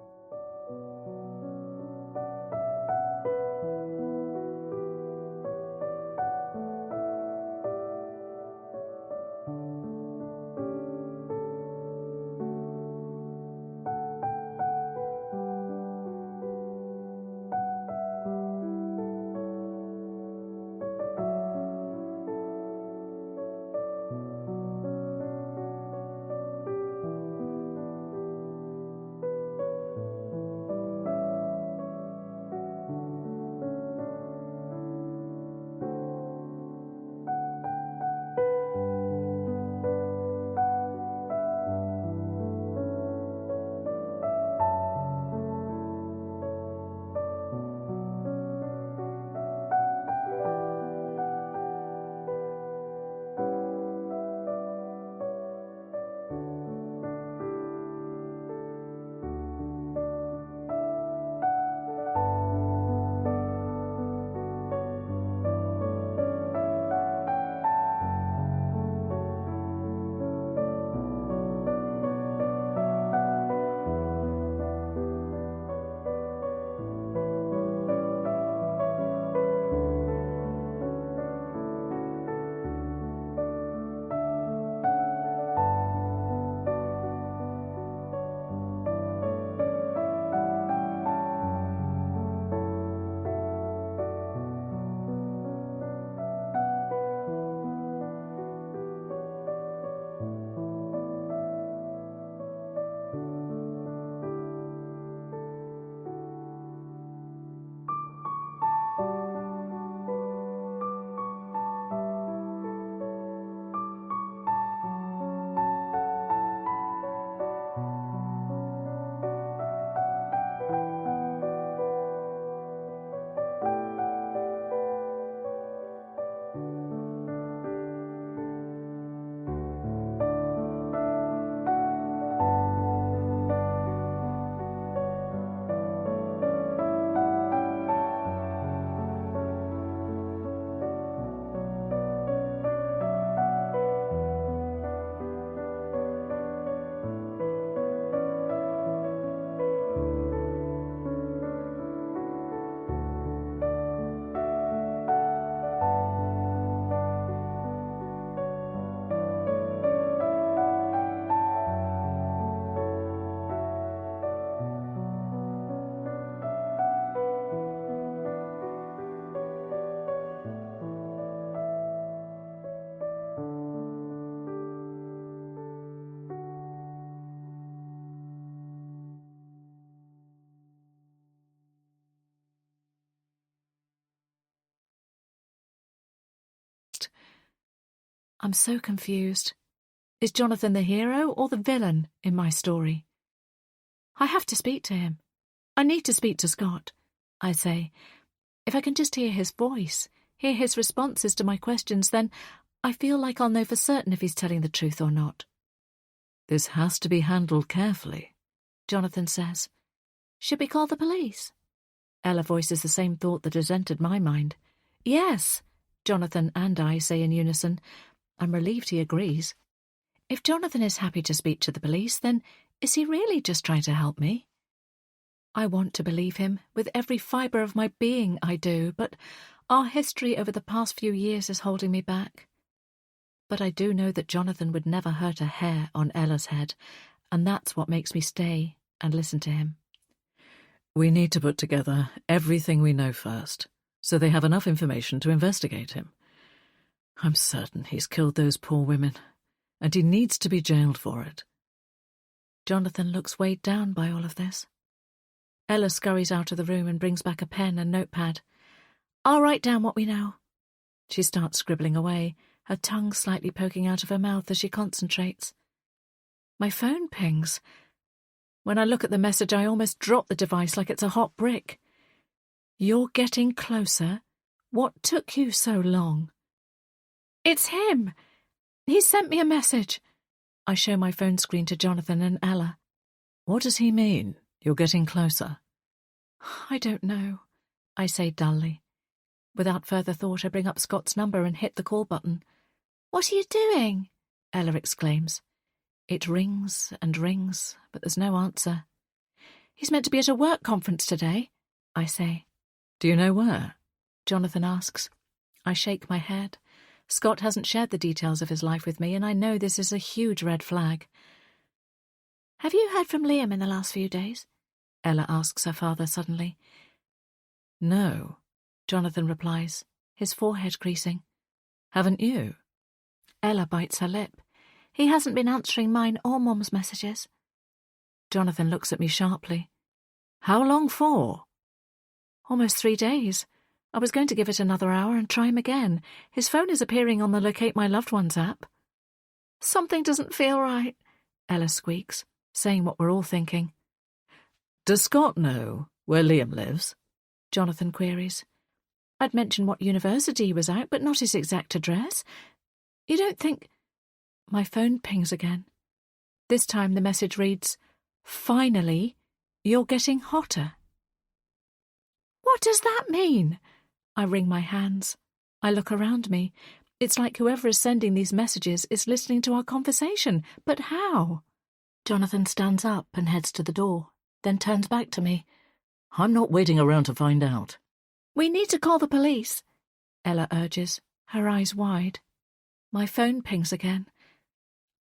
I'm so confused. Is Jonathan the hero or the villain in my story? I have to speak to him. I need to speak to Scott, I say. If I can just hear his voice, hear his responses to my questions, then I feel like I'll know for certain if he's telling the truth or not. This has to be handled carefully, Jonathan says. Should we call the police? Ella voices the same thought that has entered my mind. Yes, Jonathan and I say in unison. I'm relieved he agrees. If Jonathan is happy to speak to the police, then is he really just trying to help me? I want to believe him. With every fibre of my being I do, but our history over the past few years is holding me back. But I do know that Jonathan would never hurt a hair on Ella's head, and that's what makes me stay and listen to him. We need to put together everything we know first, so they have enough information to investigate him. I'm certain he's killed those poor women, and he needs to be jailed for it. Jonathan looks weighed down by all of this. Ella scurries out of the room and brings back a pen and notepad. I'll write down what we know. She starts scribbling away, her tongue slightly poking out of her mouth as she concentrates. My phone pings. When I look at the message, I almost drop the device like it's a hot brick. You're getting closer. What took you so long? It's him. He sent me a message. I show my phone screen to Jonathan and Ella. What does he mean, you're getting closer? I don't know, I say dully. Without further thought, I bring up Scott's number and hit the call button. What are you doing? Ella exclaims. It rings and rings, but there's no answer. He's meant to be at a work conference today, I say. Do you know where? Jonathan asks. I shake my head. Scott hasn't shared the details of his life with me, and I know this is a huge red flag. Have you heard from Liam in the last few days? Ella asks her father suddenly. No, Jonathan replies, his forehead creasing. Haven't you? Ella bites her lip. He hasn't been answering mine or Mom's messages. Jonathan looks at me sharply. How long for? Almost 3 days. I was going to give it another hour and try him again. His phone is appearing on the Locate My Loved Ones app. Something doesn't feel right, Ella squeaks, saying what we're all thinking. Does Scott know where Liam lives? Jonathan queries. I'd mentioned what university he was at, but not his exact address. You don't think... My phone pings again. This time the message reads, Finally, you're getting hotter. What does that mean? I wring my hands. I look around me. It's like whoever is sending these messages is listening to our conversation. But how? Jonathan stands up and heads to the door, then turns back to me. I'm not waiting around to find out. We need to call the police, Ella urges, her eyes wide. My phone pings again.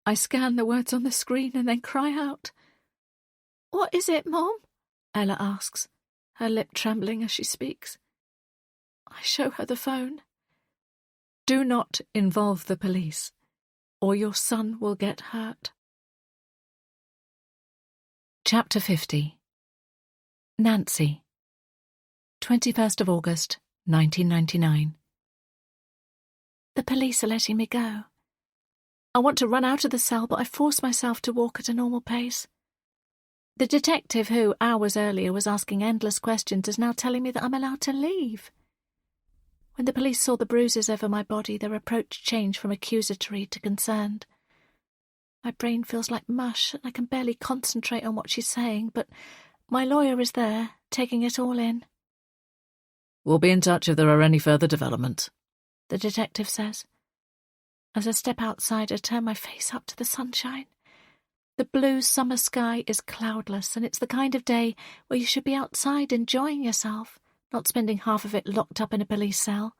I scan the words on the screen and then cry out. What is it, Mom? Ella asks, her lip trembling as she speaks. I show her the phone. Do not involve the police, or your son will get hurt. Chapter 50. Nancy. 21st of August, 1999. The police are letting me go. I want to run out of the cell, but I force myself to walk at a normal pace. The detective who, hours earlier, was asking endless questions is now telling me that I'm allowed to leave. When the police saw the bruises over my body, their approach changed from accusatory to concerned. My brain feels like mush, and I can barely concentrate on what she's saying, but my lawyer is there, taking it all in. We'll be in touch if there are any further developments, the detective says. As I step outside, I turn my face up to the sunshine. The blue summer sky is cloudless, and it's the kind of day where you should be outside enjoying yourself, not spending half of it locked up in a police cell.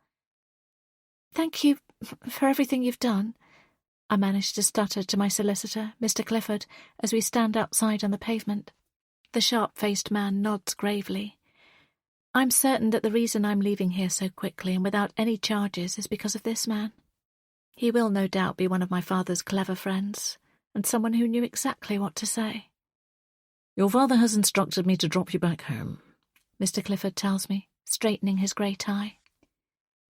Thank you for everything you've done, I manage to stutter to my solicitor, Mr. Clifford, as we stand outside on the pavement. The sharp-faced man nods gravely. I'm certain that the reason I'm leaving here so quickly and without any charges is because of this man. He will no doubt be one of my father's clever friends, and someone who knew exactly what to say. Your father has instructed me to drop you back home, Mr. Clifford tells me, straightening his grey tie.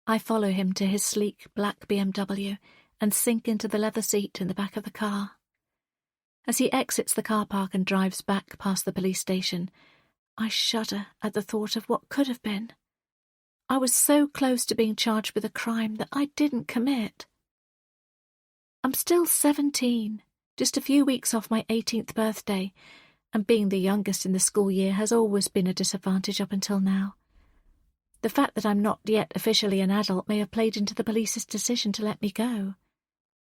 I follow him to his sleek black BMW and sink into the leather seat in the back of the car. As he exits the car park and drives back past the police station, I shudder at the thought of what could have been. I was so close to being charged with a crime that I didn't commit. I'm still 17, just a few weeks off my 18th birthday, and being the youngest in the school year has always been a disadvantage up until now. The fact that I'm not yet officially an adult may have played into the police's decision to let me go.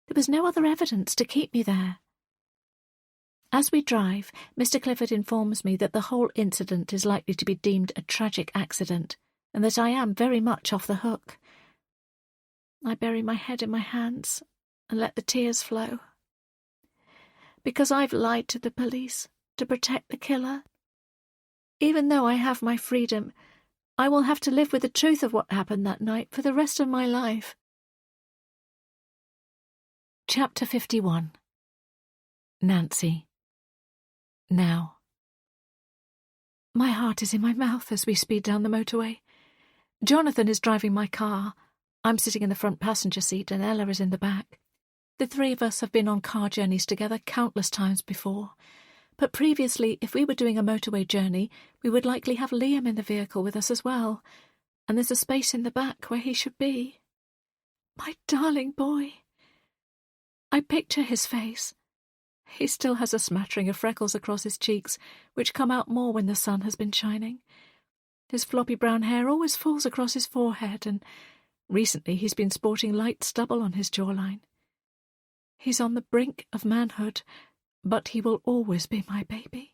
There was no other evidence to keep me there. As we drive, Mr. Clifford informs me that the whole incident is likely to be deemed a tragic accident, and that I am very much off the hook. I bury my head in my hands and let the tears flow. Because I've lied to the police to protect the killer. Even though I have my freedom, I will have to live with the truth of what happened that night for the rest of my life. Chapter 51. Nancy. Now. My heart is in my mouth as we speed down the motorway. Jonathan is driving my car. I'm sitting in the front passenger seat and Ella is in the back. The three of us have been on car journeys together countless times before. But previously, if we were doing a motorway journey, we would likely have Liam in the vehicle with us as well. And there's a space in the back where he should be. My darling boy. I picture his face. He still has a smattering of freckles across his cheeks, which come out more when the sun has been shining. His floppy brown hair always falls across his forehead, and recently he's been sporting light stubble on his jawline. He's on the brink of manhood, but he will always be my baby.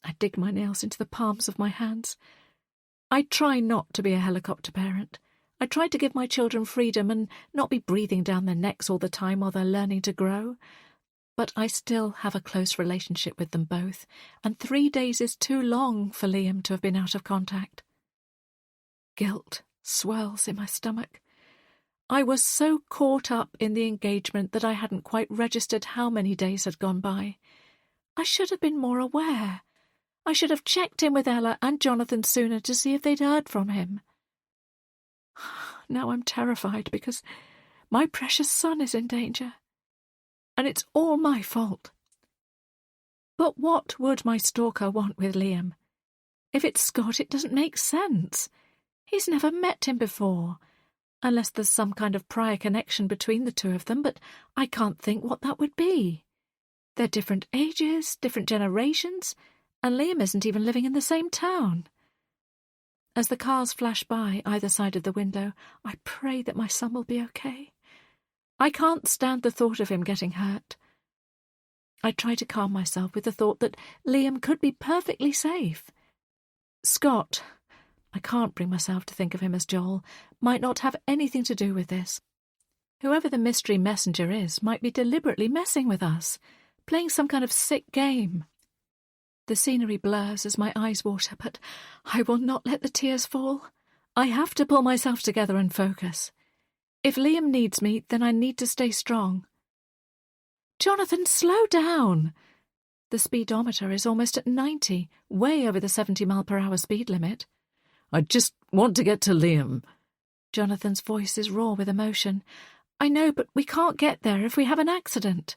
I dig my nails into the palms of my hands. I try not to be a helicopter parent. I try to give my children freedom and not be breathing down their necks all the time while they're learning to grow. But I still have a close relationship with them both, and 3 days is too long for Liam to have been out of contact. Guilt swirls in my stomach. I was so caught up in the engagement that I hadn't quite registered how many days had gone by. I should have been more aware. I should have checked in with Ella and Jonathan sooner to see if they'd heard from him. Now I'm terrified because my precious son is in danger. And it's all my fault. But what would my stalker want with Liam? If it's Scott, it doesn't make sense. He's never met him before, unless there's some kind of prior connection between the two of them, but I can't think what that would be. They're different ages, different generations, and Liam isn't even living in the same town. As the cars flash by either side of the window, I pray that my son will be okay. I can't stand the thought of him getting hurt. I try to calm myself with the thought that Liam could be perfectly safe. Scott, I can't bring myself to think of him as Joel, might not have anything to do with this. Whoever the mystery messenger is might be deliberately messing with us, playing some kind of sick game. The scenery blurs as my eyes water, but I will not let the tears fall. I have to pull myself together and focus. If Liam needs me, then I need to stay strong. Jonathan, slow down! The speedometer is almost at 90, way over the 70-mile-per-hour speed limit. I just want to get to Liam. Jonathan's voice is raw with emotion. I know, but we can't get there if we have an accident.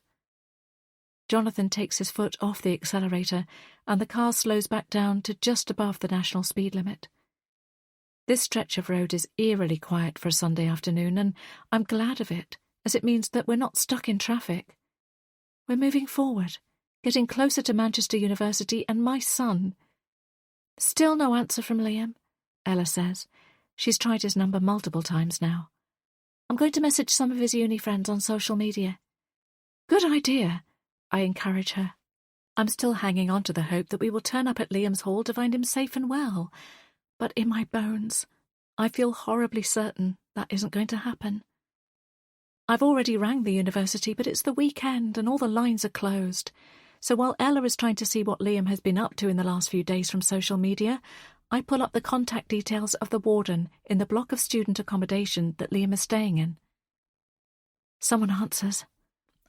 Jonathan takes his foot off the accelerator, and the car slows back down to just above the national speed limit. This stretch of road is eerily quiet for a Sunday afternoon, and I'm glad of it, as it means that we're not stuck in traffic. We're moving forward, getting closer to Manchester University and my son. Still no answer from Liam, Ella says. She's tried his number multiple times now. I'm going to message some of his uni friends on social media. Good idea, I encourage her. I'm still hanging on to the hope that we will turn up at Liam's hall to find him safe and well, but in my bones, I feel horribly certain that isn't going to happen. I've already rang the university, but it's the weekend and all the lines are closed. So while Ella is trying to see what Liam has been up to in the last few days from social media, I pull up the contact details of the warden in the block of student accommodation that Liam is staying in. Someone answers.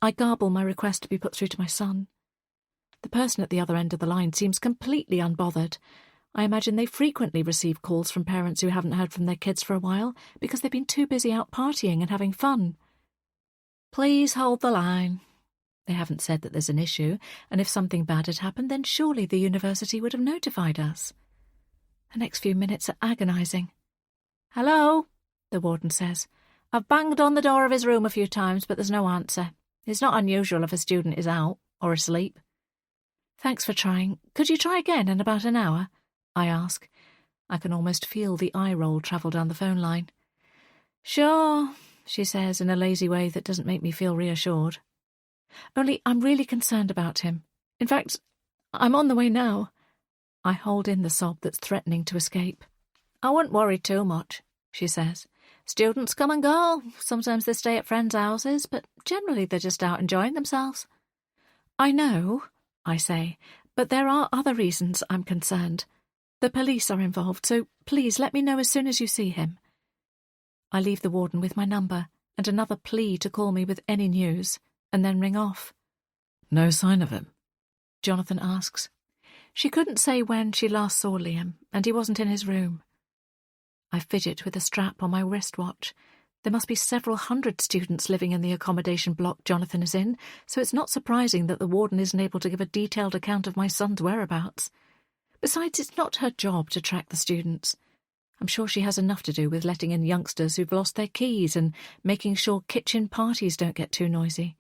I garble my request to be put through to my son. The person at the other end of the line seems completely unbothered. I imagine they frequently receive calls from parents who haven't heard from their kids for a while because they've been too busy out partying and having fun. Please hold the line. They haven't said that there's an issue, and if something bad had happened, then surely the university would have notified us. The next few minutes are agonising. Hello, the warden says. I've banged on the door of his room a few times, but there's no answer. It's not unusual if a student is out or asleep. Thanks for trying. Could you try again in about an hour? I ask. I can almost feel the eye roll travel down the phone line. Sure, she says in a lazy way that doesn't make me feel reassured. Only I'm really concerned about him. In fact, I'm on the way now. I hold in the sob that's threatening to escape. I wouldn't worry too much, she says. Students come and go. Sometimes they stay at friends' houses, but generally they're just out enjoying themselves. I know, I say, but there are other reasons I'm concerned. The police are involved, so please let me know as soon as you see him. I leave the warden with my number and another plea to call me with any news, and then ring off. No sign of him? Jonathan asks. She couldn't say when she last saw Liam, and he wasn't in his room. I fidget with a strap on my wristwatch. There must be several hundred students living in the accommodation block Jonathan is in, so it's not surprising that the warden isn't able to give a detailed account of my son's whereabouts. Besides, it's not her job to track the students. I'm sure she has enough to do with letting in youngsters who've lost their keys and making sure kitchen parties don't get too noisy.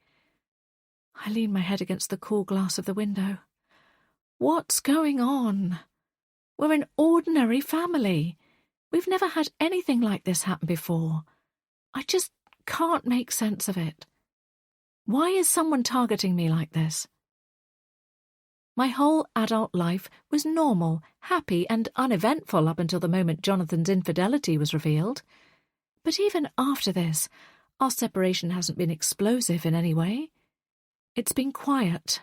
I lean my head against the cool glass of the window. What's going on? We're an ordinary family. We've never had anything like this happen before. I just can't make sense of it. Why is someone targeting me like this? My whole adult life was normal, happy, and uneventful up until the moment Jonathan's infidelity was revealed. But even after this, our separation hasn't been explosive in any way. It's been quiet,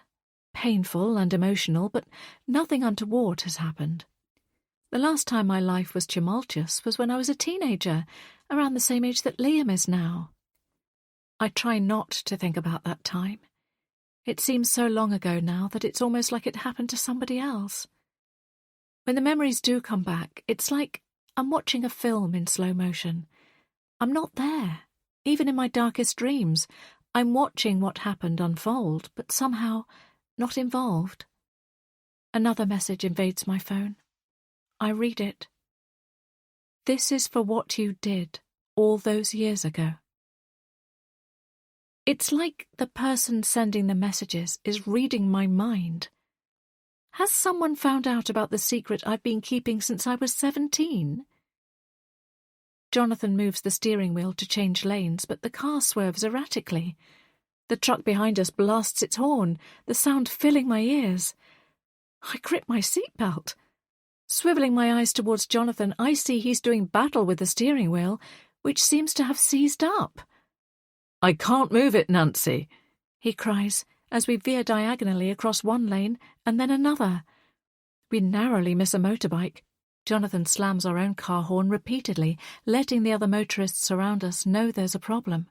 painful and emotional, but nothing untoward has happened. The last time my life was tumultuous was when I was a teenager, around the same age that Liam is now. I try not to think about that time. It seems so long ago now that it's almost like it happened to somebody else. When the memories do come back, it's like I'm watching a film in slow motion. I'm not there. Even in my darkest dreams, I'm watching what happened unfold, but somehow not involved. Another message invades my phone. I read it. This is for what you did all those years ago. It's like the person sending the messages is reading my mind. Has someone found out about the secret I've been keeping since I was 17? Jonathan moves the steering wheel to change lanes, but the car swerves erratically. The truck behind us blasts its horn, the sound filling my ears. I grip my seatbelt. Swivelling my eyes towards Jonathan, I see he's doing battle with the steering wheel, which seems to have seized up. I can't move it, Nancy, he cries, as we veer diagonally across one lane and then another. We narrowly miss a motorbike. Jonathan slams our own car horn repeatedly, letting the other motorists around us know there's a problem.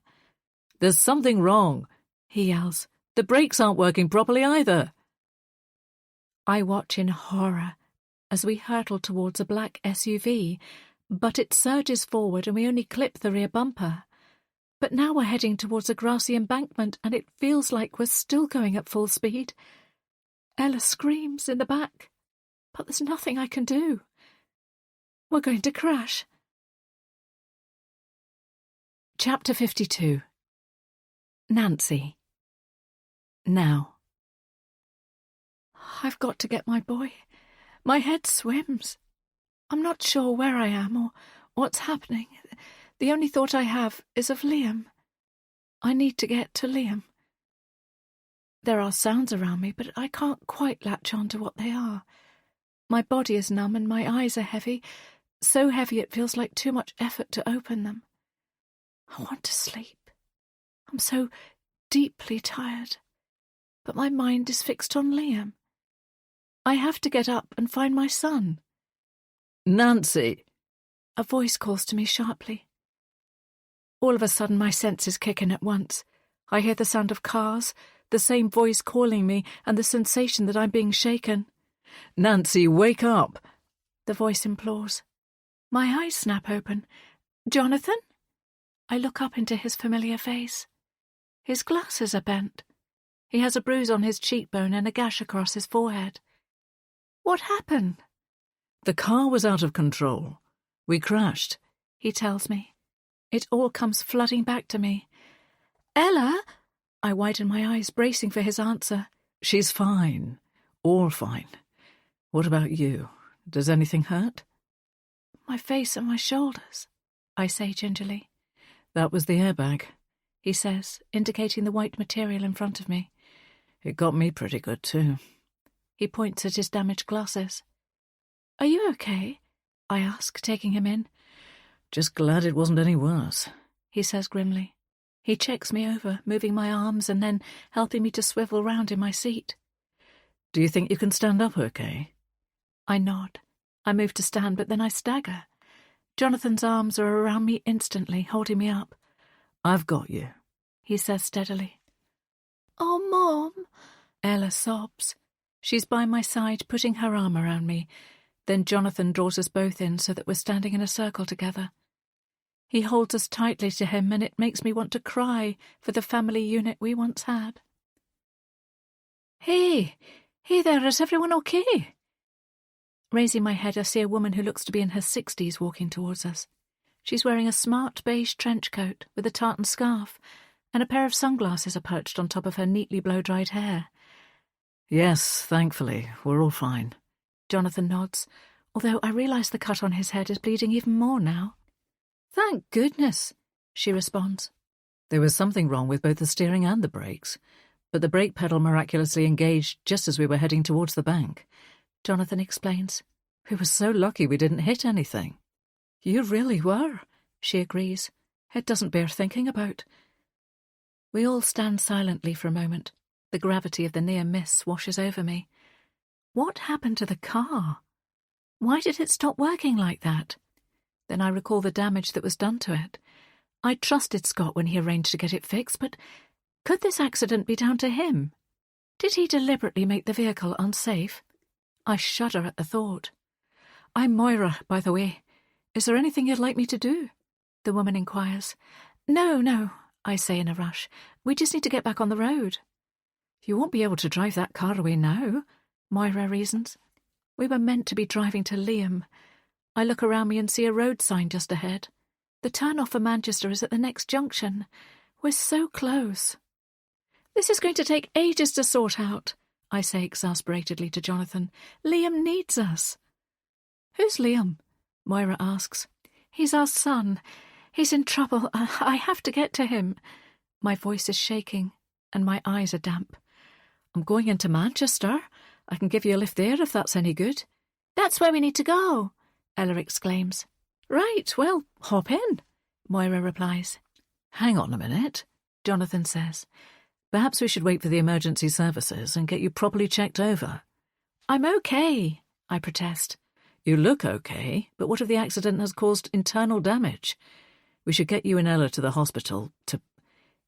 There's something wrong, he yells. The brakes aren't working properly either. I watch in horror as we hurtle towards a black SUV, but it surges forward and we only clip the rear bumper. But now we're heading towards a grassy embankment and it feels like we're still going at full speed. Ella screams in the back, but there's nothing I can do. We're going to crash. Chapter 52. Nancy. Now. I've got to get my boy. My head swims. I'm not sure where I am or what's happening. The only thought I have is of Liam. I need to get to Liam. There are sounds around me, but I can't quite latch on to what they are. My body is numb and my eyes are heavy, so heavy it feels like too much effort to open them. I want to sleep. I'm so deeply tired, but my mind is fixed on Liam. I have to get up and find my son. Nancy! A voice calls to me sharply. All of a sudden my senses kick in at once. I hear the sound of cars, the same voice calling me, and the sensation that I'm being shaken. Nancy, wake up! The voice implores. My eyes snap open. Jonathan? I look up into his familiar face. His glasses are bent. He has a bruise on his cheekbone and a gash across his forehead. What happened? The car was out of control. We crashed, he tells me. It all comes flooding back to me. Ella? I widen my eyes, bracing for his answer. She's fine. All fine. What about you? Does anything hurt? My face and my shoulders, I say gingerly. That was the airbag, he says, indicating the white material in front of me. It got me pretty good too. He points at his damaged glasses. Are you okay? I ask, taking him in. Just glad it wasn't any worse, he says grimly. He checks me over, moving my arms and then helping me to swivel round in my seat. Do you think you can stand up okay? I nod. I move to stand, but then I stagger. Jonathan's arms are around me instantly, holding me up. I've got you, he says steadily. Oh, Mom! Ella sobs. She's by my side, putting her arm around me. Then Jonathan draws us both in so that we're standing in a circle together. He holds us tightly to him, and it makes me want to cry for the family unit we once had. Hey there, is everyone okay? Raising my head, I see a woman who looks to be in her 60s walking towards us. She's wearing a smart beige trench coat with a tartan scarf, and a pair of sunglasses are perched on top of her neatly blow-dried hair. Yes, thankfully, we're all fine. Jonathan nods, although I realise the cut on his head is bleeding even more now. Thank goodness, she responds. There was something wrong with both the steering and the brakes, but the brake pedal miraculously engaged just as we were heading towards the bank. Jonathan explains. We were so lucky we didn't hit anything. You really were, she agrees. It doesn't bear thinking about. We all stand silently for a moment. The gravity of the near miss washes over me. What happened to the car? Why did it stop working like that? Then I recall the damage that was done to it. I trusted Scott when he arranged to get it fixed, but could this accident be down to him? Did he deliberately make the vehicle unsafe? I shudder at the thought. I'm Moira, by the way. Is there anything you'd like me to do? The woman inquires. No, I say in a rush. We just need to get back on the road. You won't be able to drive that car away now, Moira reasons. We were meant to be driving to Liam. I look around me and see a road sign just ahead. The turn-off for Manchester is at the next junction. We're so close. This is going to take ages to sort out, I say exasperatedly to Jonathan. Liam needs us. Who's Liam? Moira asks. He's our son. He's in trouble. I have to get to him. My voice is shaking and my eyes are damp. I'm going into Manchester. I can give you a lift there if that's any good. That's where we need to go, Ella exclaims. Right, well, hop in, Moira replies. Hang on a minute, Jonathan says. Perhaps we should wait for the emergency services and get you properly checked over. I'm okay, I protest. You look okay, but what if the accident has caused internal damage? We should get you and Ella to the hospital to...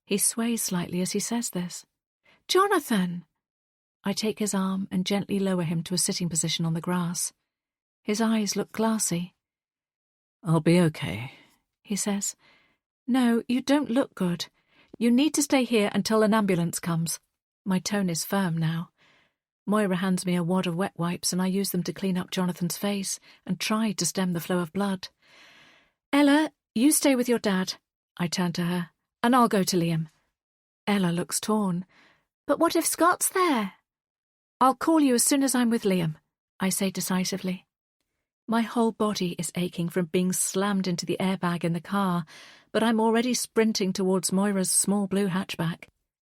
He sways slightly as he says this. Jonathan! I take his arm and gently lower him to a sitting position on the grass. His eyes look glassy. I'll be okay, he says. No, you don't look good. You need to stay here until an ambulance comes. My tone is firm now. Moira hands me a wad of wet wipes and I use them to clean up Jonathan's face and try to stem the flow of blood. Ella, you stay with your dad, I turn to her, and I'll go to Liam. Ella looks torn. But what if Scott's there? I'll call you as soon as I'm with Liam, I say decisively. My whole body is aching from being slammed into the airbag in the car, but I'm already sprinting towards Moira's small blue hatchback.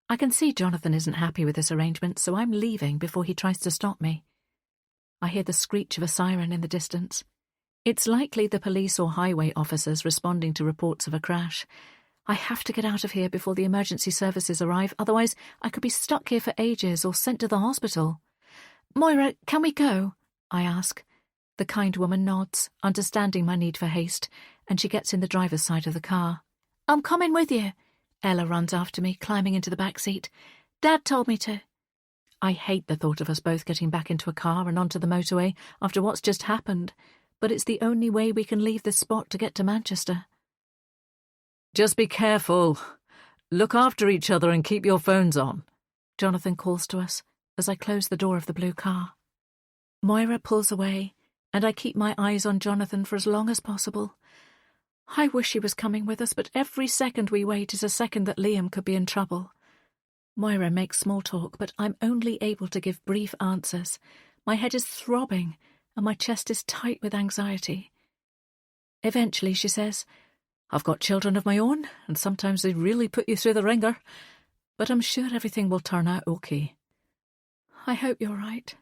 I can see Jonathan isn't happy with this arrangement, so I'm leaving before he tries to stop me. I hear the screech of a siren in the distance. It's likely the police or highway officers responding to reports of a crash. I have to get out of here before the emergency services arrive, otherwise I could be stuck here for ages or sent to the hospital. Moira, can we go? I ask. The kind woman nods, understanding my need for haste, and she gets in the driver's side of the car. I'm coming with you. Ella runs after me, climbing into the back seat. Dad told me to. I hate the thought of us both getting back into a car and onto the motorway after what's just happened, but it's the only way we can leave this spot to get to Manchester. Just be careful. Look after each other and keep your phones on, Jonathan calls to us as I close the door of the blue car. Moira pulls away, and I keep my eyes on Jonathan for as long as possible. I wish he was coming with us, but every second we wait is a second that Liam could be in trouble. Moira makes small talk, but I'm only able to give brief answers. My head is throbbing, and my chest is tight with anxiety. Eventually, she says, I've got children of my own, and sometimes they really put you through the ringer, but I'm sure everything will turn out okay. I hope you're right,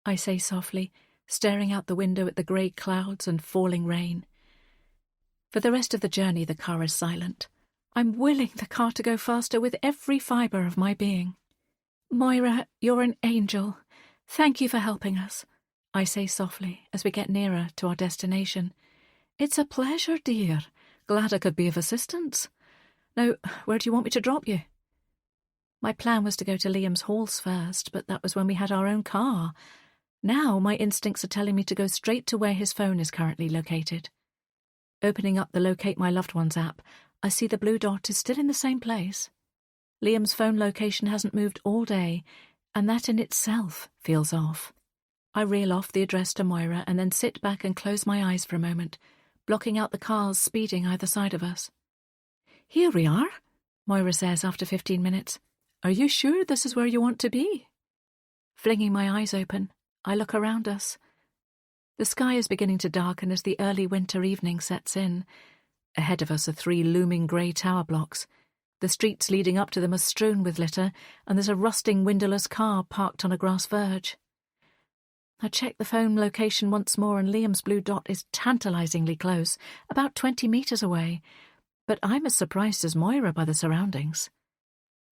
I say softly, staring out the window at the grey clouds and falling rain. For the rest of the journey, the car is silent. I'm willing the car to go faster with every fibre of my being. Moira, you're an angel. Thank you for helping us, I say softly as we get nearer to our destination. It's a pleasure, dear. Glad I could be of assistance. Now, where do you want me to drop you? My plan was to go to Liam's halls first, but that was when we had our own car. Now my instincts are telling me to go straight to where his phone is currently located. Opening up the Locate My Loved Ones app, I see the blue dot is still in the same place. Liam's phone location hasn't moved all day, and that in itself feels off. I reel off the address to Moira and then sit back and close my eyes for a moment, blocking out the cars speeding either side of us. Here we are, Moira says after 15 minutes. Are you sure this is where you want to be? Flinging my eyes open, I look around us. The sky is beginning to darken as the early winter evening sets in. Ahead of us are 3 looming grey tower blocks. The streets leading up to them are strewn with litter, and there's a rusting windowless car parked on a grass verge. I check the phone location once more, and Liam's blue dot is tantalisingly close, about 20 metres away. But I'm as surprised as Moira by the surroundings.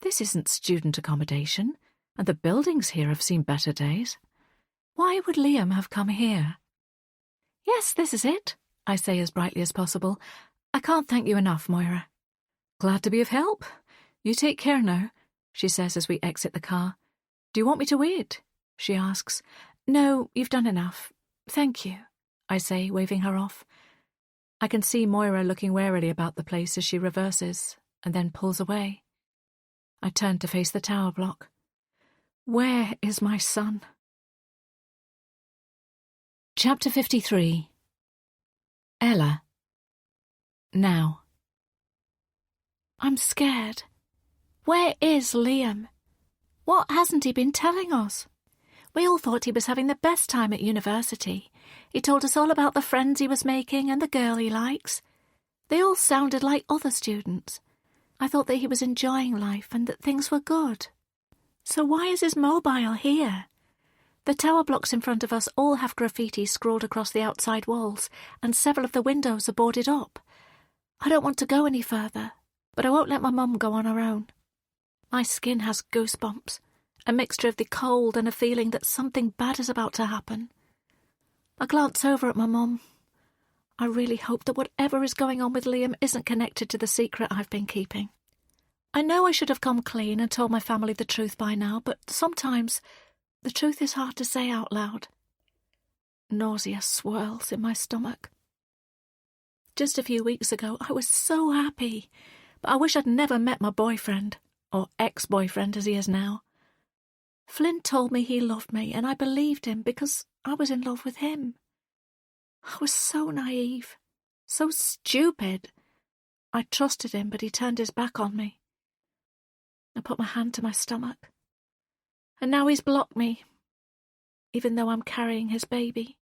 This isn't student accommodation, and the buildings here have seen better days. Why would Liam have come here? Yes, this is it, I say as brightly as possible. I can't thank you enough, Moira. Glad to be of help. You take care now, she says as we exit the car. Do you want me to wait? She asks. No, you've done enough. Thank you, I say, waving her off. I can see Moira looking warily about the place as she reverses and then pulls away. I turn to face the tower block. Where is my son? Chapter 53. Ella. Now. I'm scared. Where is Liam? What hasn't he been telling us? We all thought he was having the best time at university. He told us all about the friends he was making and the girl he likes. They all sounded like other students. I thought that he was enjoying life and that things were good. So why is his mobile here? The tower blocks in front of us all have graffiti scrawled across the outside walls, and several of the windows are boarded up. I don't want to go any further, but I won't let my mum go on her own. My skin has goosebumps, a mixture of the cold and a feeling that something bad is about to happen. I glance over at my mum. I really hope that whatever is going on with Liam isn't connected to the secret I've been keeping. I know I should have come clean and told my family the truth by now, but sometimes the truth is hard to say out loud. Nausea swirls in my stomach. Just a few weeks ago, I was so happy, but I wish I'd never met my boyfriend, or ex-boyfriend as he is now. Flint told me he loved me, and I believed him because I was in love with him. I was so naive, so stupid. I trusted him, but he turned his back on me. I put my hand to my stomach. And now he's blocked me, even though I'm carrying his baby.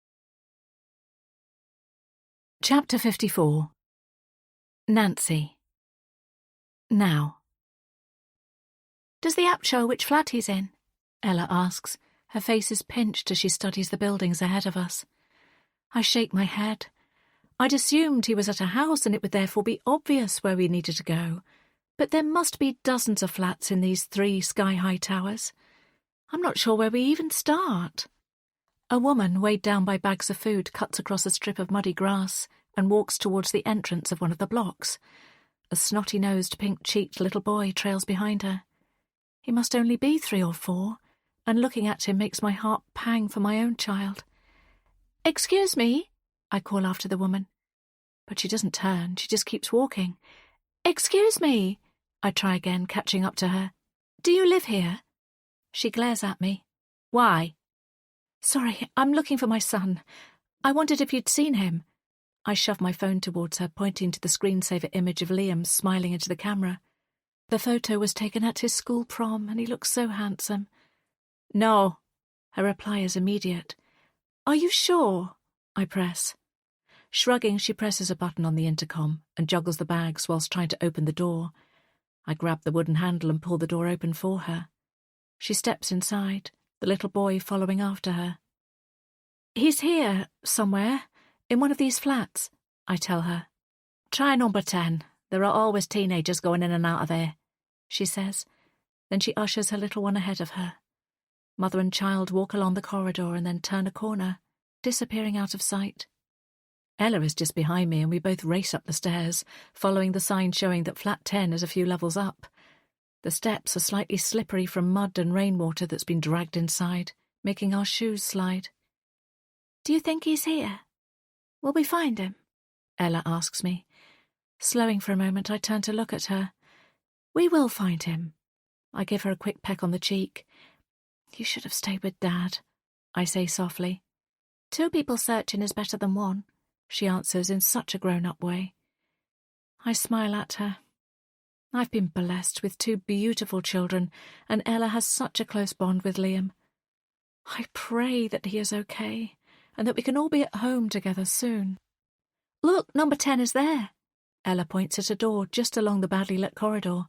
Chapter 54. Nancy. Now. Does the app show which flat he's in? Ella asks. Her face is pinched as she studies the buildings ahead of us. I shake my head. I'd assumed he was at a house and it would therefore be obvious where we needed to go. But there must be dozens of flats in these 3 sky-high towers. I'm not sure where we even start. A woman, weighed down by bags of food, cuts across a strip of muddy grass and walks towards the entrance of one of the blocks. A snotty-nosed, pink-cheeked little boy trails behind her. He must only be 3 or 4, and looking at him makes my heart pang for my own child. "Excuse me," I call after the woman. But she doesn't turn, she just keeps walking. "Excuse me," I try again, catching up to her. "Do you live here?" She glares at me. "Why?" "Sorry, I'm looking for my son. I wondered if you'd seen him." I shove my phone towards her, pointing to the screensaver image of Liam smiling into the camera. The photo was taken at his school prom, and he looks so handsome. "No." Her reply is immediate. "Are you sure?" I press. Shrugging, she presses a button on the intercom and juggles the bags whilst trying to open the door. I grab the wooden handle and pull the door open for her. She steps inside, the little boy following after her. "He's here, somewhere, in one of these flats," I tell her. "Try number 10, There are always teenagers going in and out of there, she says. Then she ushers her little one ahead of her. Mother and child walk along the corridor and then turn a corner, disappearing out of sight. Ella is just behind me and we both race up the stairs, following the sign showing that flat 10 is a few levels up. The steps are slightly slippery from mud and rainwater that's been dragged inside, making our shoes slide. Do you think he's here? Will we find him? Ella asks me. Slowing for a moment, I turn to look at her. We will find him. I give her a quick peck on the cheek. You should have stayed with Dad, I say softly. 2 people searching is better than 1, she answers in such a grown-up way. I smile at her. I've been blessed with 2 beautiful children, and Ella has such a close bond with Liam. I pray that he is okay, and that we can all be at home together soon. Look, number 10 is there. Ella points at a door just along the badly lit corridor.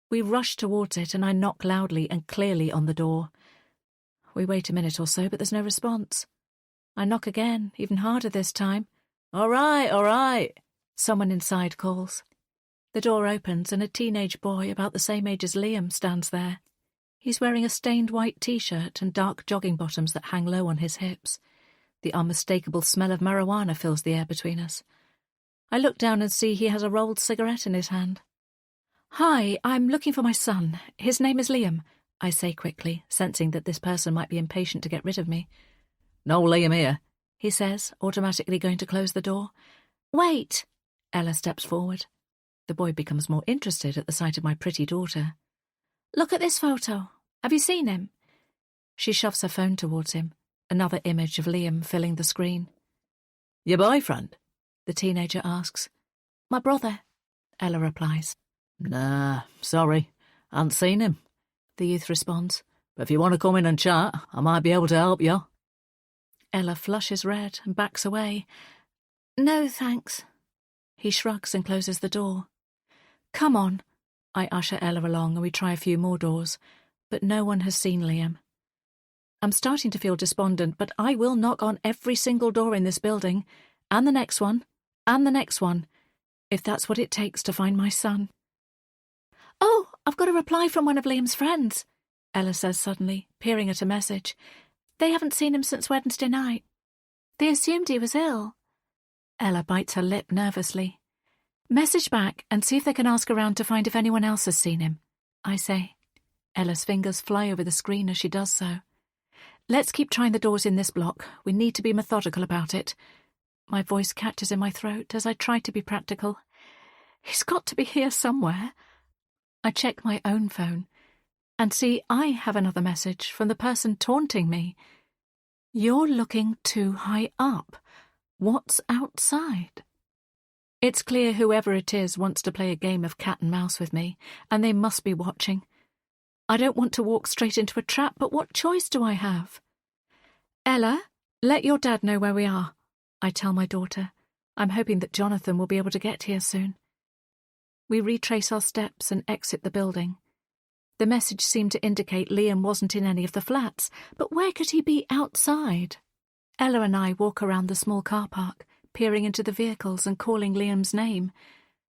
We rush towards it and I knock loudly and clearly on the door. We wait a minute or so, but there's no response. I knock again, even harder this time. All right, someone inside calls. The door opens and a teenage boy about the same age as Liam stands there. He's wearing a stained white t-shirt and dark jogging bottoms that hang low on his hips. The unmistakable smell of marijuana fills the air between us. I look down and see he has a rolled cigarette in his hand. Hi, I'm looking for my son. His name is Liam, I say quickly, sensing that this person might be impatient to get rid of me. No Liam here, he says, automatically going to close the door. Wait! Ella steps forward. The boy becomes more interested at the sight of my pretty daughter. Look at this photo. Have you seen him? She shoves her phone towards him, another image of Liam filling the screen. Your boyfriend? The teenager asks. My brother, Ella replies. Nah, sorry, I haven't seen him, the youth responds. But if you want to come in and chat, I might be able to help you. Ella flushes red and backs away. No, thanks. He shrugs and closes the door. Come on. I usher Ella along and we try a few more doors, but no one has seen Liam. I'm starting to feel despondent, but I will knock on every single door in this building, and the next one, and the next one, if that's what it takes to find my son. Oh, I've got a reply from one of Liam's friends, Ella says suddenly, peering at a message. They haven't seen him since Wednesday night. They assumed he was ill. Ella bites her lip nervously. Message back and see if they can ask around to find if anyone else has seen him, I say. Ella's fingers fly over the screen as she does so. Let's keep trying the doors in this block. We need to be methodical about it. My voice catches in my throat as I try to be practical. He's got to be here somewhere. I check my own phone and see I have another message from the person taunting me. You're looking too high up. What's outside? It's clear whoever it is wants to play a game of cat and mouse with me, and they must be watching. I don't want to walk straight into a trap, but what choice do I have? Ella, let your dad know where we are, I tell my daughter. I'm hoping that Jonathan will be able to get here soon. We retrace our steps and exit the building. The message seemed to indicate Liam wasn't in any of the flats, but where could he be outside? Ella and I walk around the small car park, peering into the vehicles and calling Liam's name.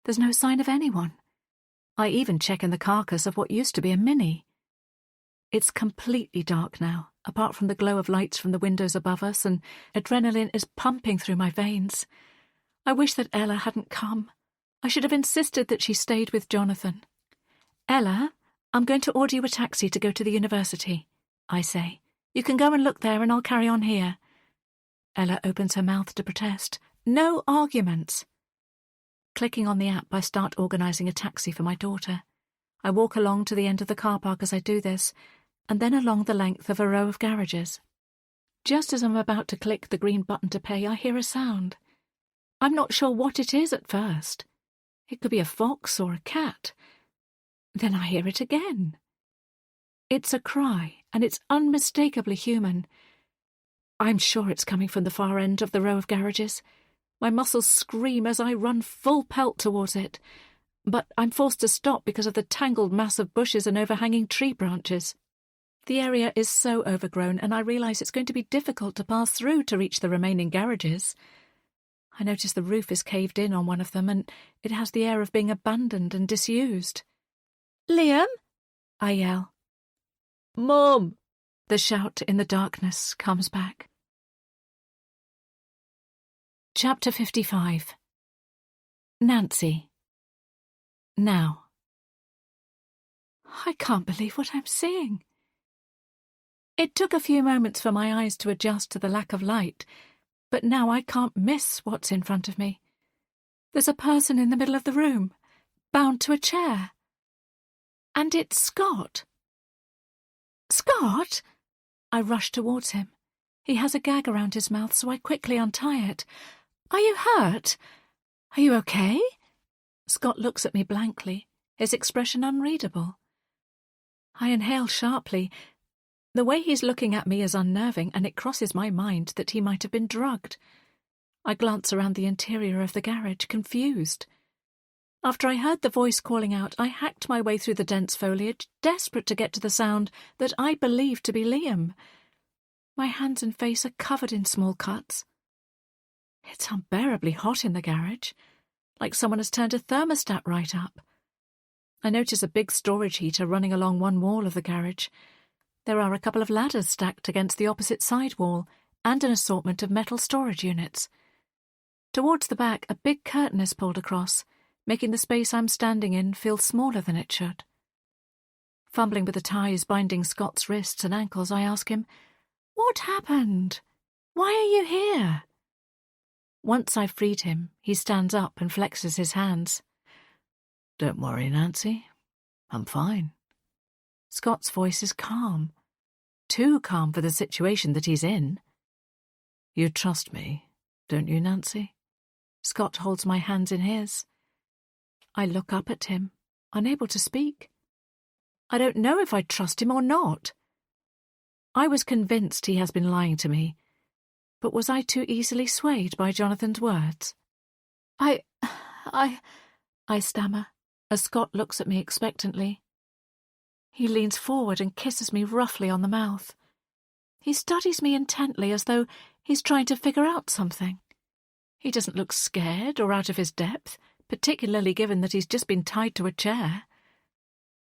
There's no sign of anyone. I even check in the carcass of what used to be a Mini. It's completely dark now, apart from the glow of lights from the windows above us, and adrenaline is pumping through my veins. I wish that Ella hadn't come. I should have insisted that she stayed with Jonathan. Ella, I'm going to order you a taxi to go to the university, I say. You can go and look there and I'll carry on here. Ella opens her mouth to protest. No arguments. Clicking on the app, I start organising a taxi for my daughter. I walk along to the end of the car park as I do this, and then along the length of a row of garages. Just as I'm about to click the green button to pay, I hear a sound. I'm not sure what it is at first. It could be a fox or a cat. Then I hear it again. It's a cry, and it's unmistakably human. I'm sure it's coming from the far end of the row of garages. My muscles scream as I run full pelt towards it, but I'm forced to stop because of the tangled mass of bushes and overhanging tree branches. The area is so overgrown, and I realise it's going to be difficult to pass through to reach the remaining garages. I notice the roof is caved in on one of them, and it has the air of being abandoned and disused. "Liam!" I yell. "Mum!" The shout in the darkness comes back. Chapter 55. Nancy. Now. I can't believe what I'm seeing. It took a few moments for my eyes to adjust to the lack of light, but now I can't miss what's in front of me. There's a person in the middle of the room, bound to a chair. And it's Scott. Scott! I rush towards him. He has a gag around his mouth, so I quickly untie it. Are you hurt? Are you okay? Scott looks at me blankly, his expression unreadable. I inhale sharply. The way he's looking at me is unnerving, and it crosses my mind that he might have been drugged. I glance around the interior of the garage, confused. After I heard the voice calling out, I hacked my way through the dense foliage, desperate to get to the sound that I believed to be Liam. My hands and face are covered in small cuts. It's unbearably hot in the garage, like someone has turned a thermostat right up. I notice a big storage heater running along one wall of the garage. There are a couple of ladders stacked against the opposite side wall, and an assortment of metal storage units. Towards the back, a big curtain is pulled across, making the space I'm standing in feel smaller than it should. Fumbling with the ties binding Scott's wrists and ankles, I ask him, "What happened? Why are you here?" Once I've freed him, he stands up and flexes his hands. "Don't worry, Nancy. I'm fine." Scott's voice is calm. Too calm for the situation that he's in. "You trust me, don't you, Nancy?" Scott holds my hands in his. I look up at him, unable to speak. I don't know if I trust him or not. I was convinced he has been lying to me, but was I too easily swayed by Jonathan's words? I stammer, as Scott looks at me expectantly. He leans forward and kisses me roughly on the mouth. He studies me intently as though he's trying to figure out something. He doesn't look scared or out of his depth, particularly given that he's just been tied to a chair.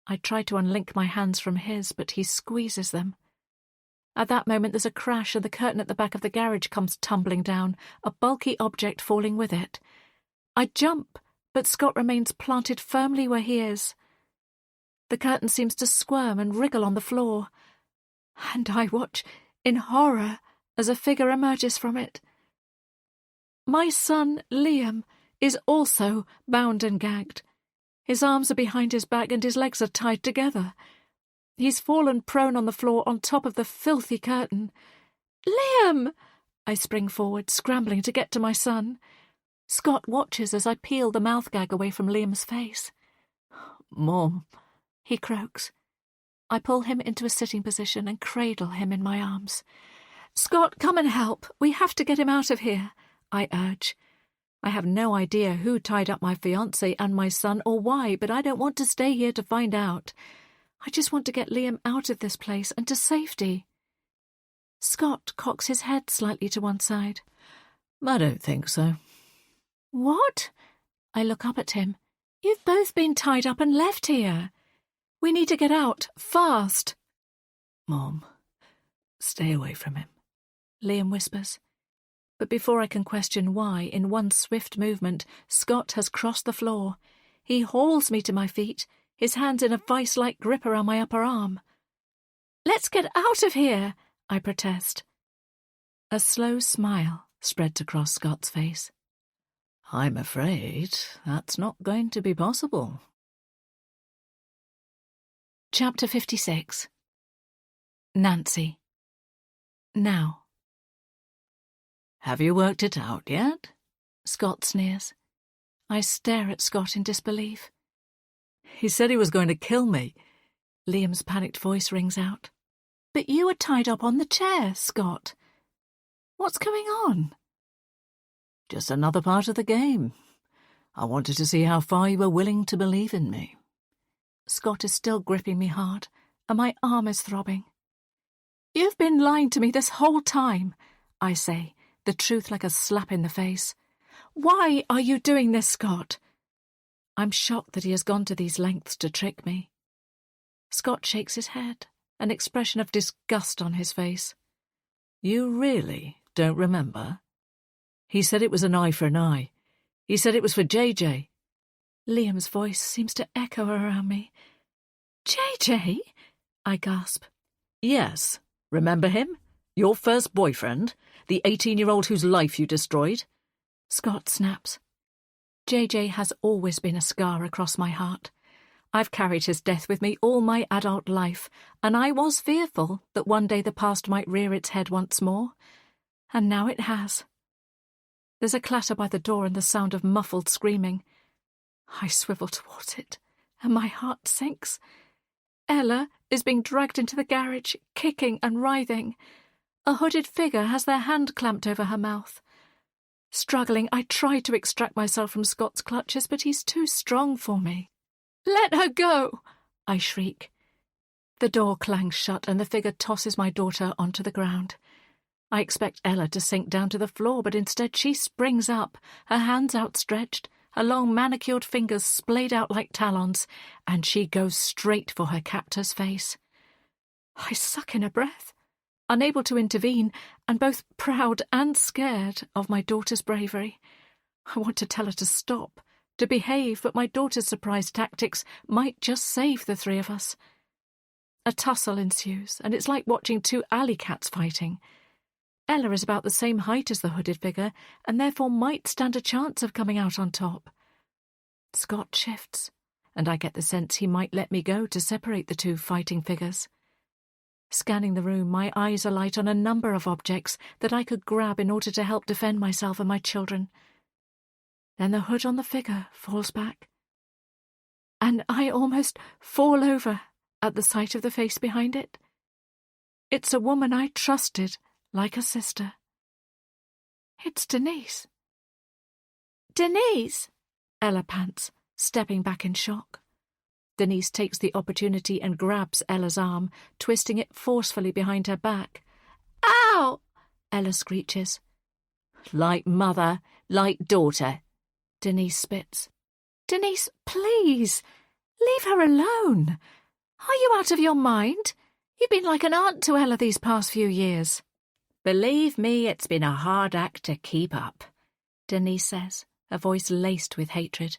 I try to unlink my hands from his, but he squeezes them. At that moment there's a crash and the curtain at the back of the garage comes tumbling down, a bulky object falling with it. I jump, but Scott remains planted firmly where he is. The curtain seems to squirm and wriggle on the floor, and I watch in horror as a figure emerges from it. My son, Liam, is also bound and gagged. His arms are behind his back and his legs are tied together. He's fallen prone on the floor on top of the filthy curtain. "Liam!" I spring forward, scrambling to get to my son. Scott watches as I peel the mouth gag away from Liam's face. "Mom," he croaks. I pull him into a sitting position and cradle him in my arms. "Scott, come and help. We have to get him out of here," I urge. I have no idea who tied up my fiancé and my son or why, but I don't want to stay here to find out. I just want to get Liam out of this place and to safety. Scott cocks his head slightly to one side. "I don't think so." "What?" I look up at him. "You've both been tied up and left here. We need to get out, fast." "Mom, stay away from him," Liam whispers. But before I can question why, in one swift movement, Scott has crossed the floor. He hauls me to my feet, his hands in a vice-like grip around my upper arm. "Let's get out of here," I protest. A slow smile spreads across Scott's face. "I'm afraid that's not going to be possible." Chapter 56. Nancy. Now. "Have you worked it out yet?" Scott sneers. I stare at Scott in disbelief. "He said he was going to kill me." Liam's panicked voice rings out. "But you were tied up on the chair, Scott. What's going on?" "Just another part of the game. I wanted to see how far you were willing to believe in me." Scott is still gripping me hard, and my arm is throbbing. "You've been lying to me this whole time," I say, the truth like a slap in the face. Why are you doing this, Scott? I'm shocked that he has gone to these lengths to trick me. Scott shakes his head, an expression of disgust on his face. You really don't remember? He said it was an eye for an eye. He said it was for JJ. Liam's voice seems to echo around me. JJ? I gasp. Yes. Remember him? Your first boyfriend? The 18-year-old whose life you destroyed? Scott snaps. JJ has always been a scar across my heart. I've carried his death with me all my adult life, and I was fearful that one day the past might rear its head once more. And now it has. There's a clatter by the door and the sound of muffled screaming. I swivel towards it, and my heart sinks. Ella is being dragged into the garage, kicking and writhing. A hooded figure has their hand clamped over her mouth. Struggling, I try to extract myself from Scott's clutches, but he's too strong for me. "Let her go!" I shriek. The door clangs shut and the figure tosses my daughter onto the ground. I expect Ella to sink down to the floor, but instead she springs up, her hands outstretched, her long manicured fingers splayed out like talons, and she goes straight for her captor's face. I suck in a breath, unable to intervene, and both proud and scared of my daughter's bravery. I want to tell her to stop, to behave, but my daughter's surprise tactics might just save the three of us. A tussle ensues, and it's like watching two alley cats fighting. Ella is about the same height as the hooded figure, and therefore might stand a chance of coming out on top. Scott shifts, and I get the sense he might let me go to separate the two fighting figures. Scanning the room, my eyes alight on a number of objects that I could grab in order to help defend myself and my children. Then the hood on the figure falls back, and I almost fall over at the sight of the face behind it. It's a woman I trusted like a sister. It's Denise. "Denise!" Ella pants, stepping back in shock. Denise takes the opportunity and grabs Ella's arm, twisting it forcefully behind her back. "Ow!" Ella screeches. Like mother, like daughter. Denise spits. "Denise, please! Leave her alone! Are you out of your mind? You've been like an aunt to Ella these past few years." Believe me, it's been a hard act to keep up, Denise says, her voice laced with hatred.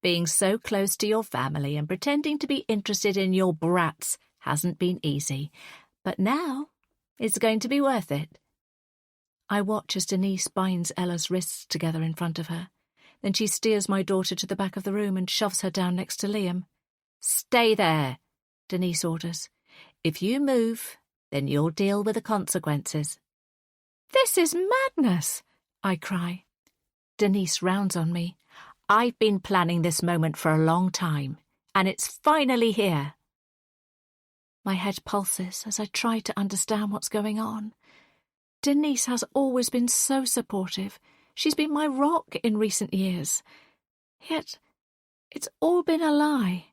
Being so close to your family and pretending to be interested in your brats hasn't been easy, but now it's going to be worth it. I watch as Denise binds Ella's wrists together in front of her. Then she steers my daughter to the back of the room and shoves her down next to Liam. "Stay there," Denise orders. "If you move, then you'll deal with the consequences." "This is madness," I cry. Denise rounds on me. "I've been planning this moment for a long time, and it's finally here." My head pulses as I try to understand what's going on. Denise has always been so supportive. She's been my rock in recent years. Yet, it's all been a lie.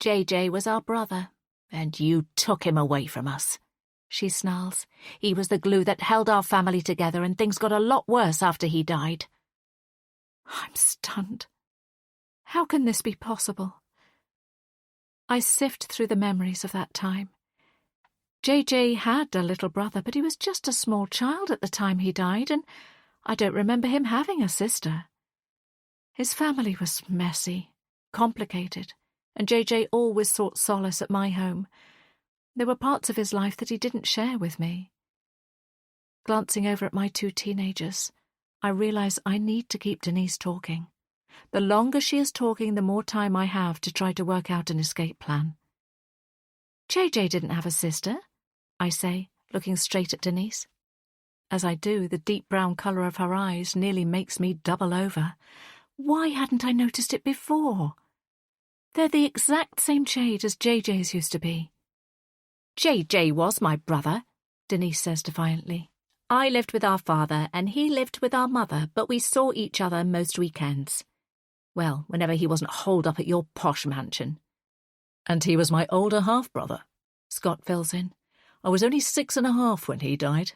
JJ was our brother, and you took him away from us, she snarls. He was the glue that held our family together, and things got a lot worse after he died. I'm stunned. How can this be possible? I sift through the memories of that time. JJ had a little brother, but he was just a small child at the time he died, and I don't remember him having a sister. His family was messy, complicated, and JJ always sought solace at my home. There were parts of his life that he didn't share with me. Glancing over at my two teenagers, I realize I need to keep Denise talking. The longer she is talking, the more time I have to try to work out an escape plan. JJ didn't have a sister, I say, looking straight at Denise. As I do, the deep brown colour of her eyes nearly makes me double over. Why hadn't I noticed it before? They're the exact same shade as JJ's used to be. JJ was my brother, Denise says defiantly. I lived with our father and he lived with our mother, but we saw each other most weekends. Well, whenever he wasn't holed up at your posh mansion. And he was my older half-brother, Scott fills in. I was only 6.5 when he died.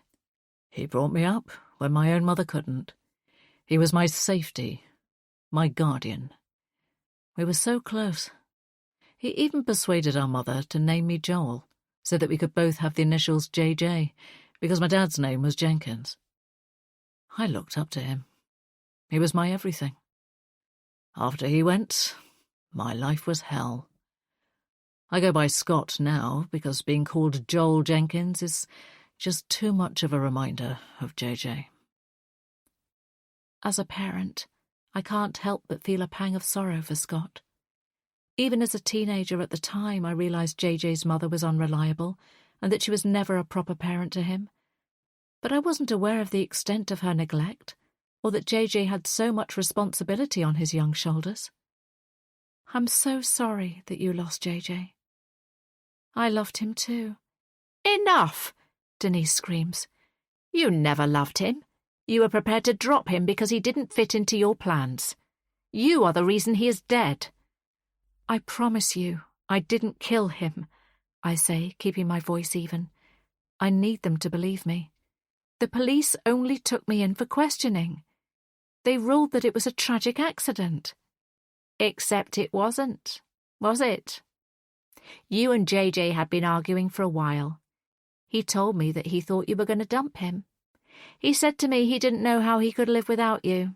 He brought me up when my own mother couldn't. He was my safety, my guardian. We were so close. He even persuaded our mother to name me Joel, so that we could both have the initials JJ, because my dad's name was Jenkins. I looked up to him. He was my everything. After he went, my life was hell. I go by Scott now because being called Joel Jenkins is just too much of a reminder of JJ. As a parent, I can't help but feel a pang of sorrow for Scott. Even as a teenager at the time, I realised JJ's mother was unreliable and that she was never a proper parent to him. But I wasn't aware of the extent of her neglect, or that JJ had so much responsibility on his young shoulders. I'm so sorry that you lost JJ. I loved him too. Enough! Denise screams. You never loved him. You were prepared to drop him because he didn't fit into your plans. You are the reason he is dead. I promise you, I didn't kill him, I say, keeping my voice even. I need them to believe me. The police only took me in for questioning. They ruled that it was a tragic accident. Except it wasn't, was it? You and JJ had been arguing for a while. He told me that he thought you were going to dump him. He said to me he didn't know how he could live without you.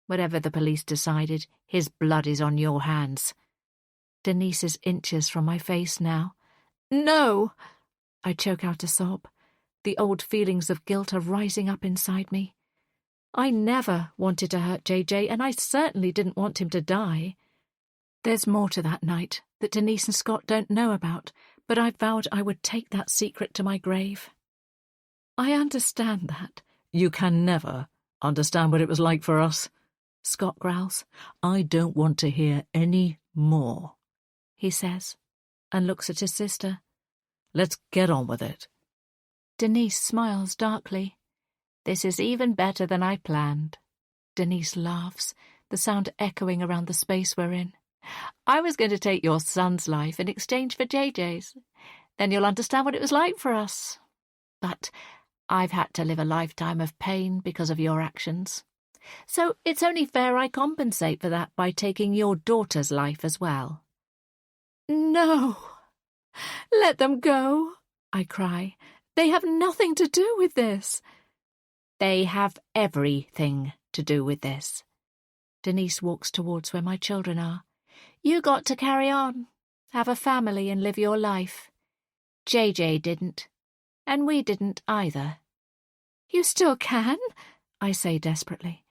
Whatever the police decided, his blood is on your hands. Denise is inches from my face now. No! I choke out a sob. The old feelings of guilt are rising up inside me. I never wanted to hurt JJ, and I certainly didn't want him to die. There's more to that night that Denise and Scott don't know about, but I vowed I would take that secret to my grave. I understand that. You can never understand what it was like for us, Scott growls. I don't want to hear any more, he says, and looks at his sister. Let's get on with it. Denise smiles darkly. This is even better than I planned. Denise laughs, the sound echoing around the space we're in. I was going to take your son's life in exchange for JJ's. Then you'll understand what it was like for us. But I've had to live a lifetime of pain because of your actions. So it's only fair I compensate for that by taking your daughter's life as well. No! Let them go, I cry. They have nothing to do with this. They have everything to do with this. Denise walks towards where my children are. You got to carry on, have a family and live your life. JJ didn't, and we didn't either. You still can, I say desperately.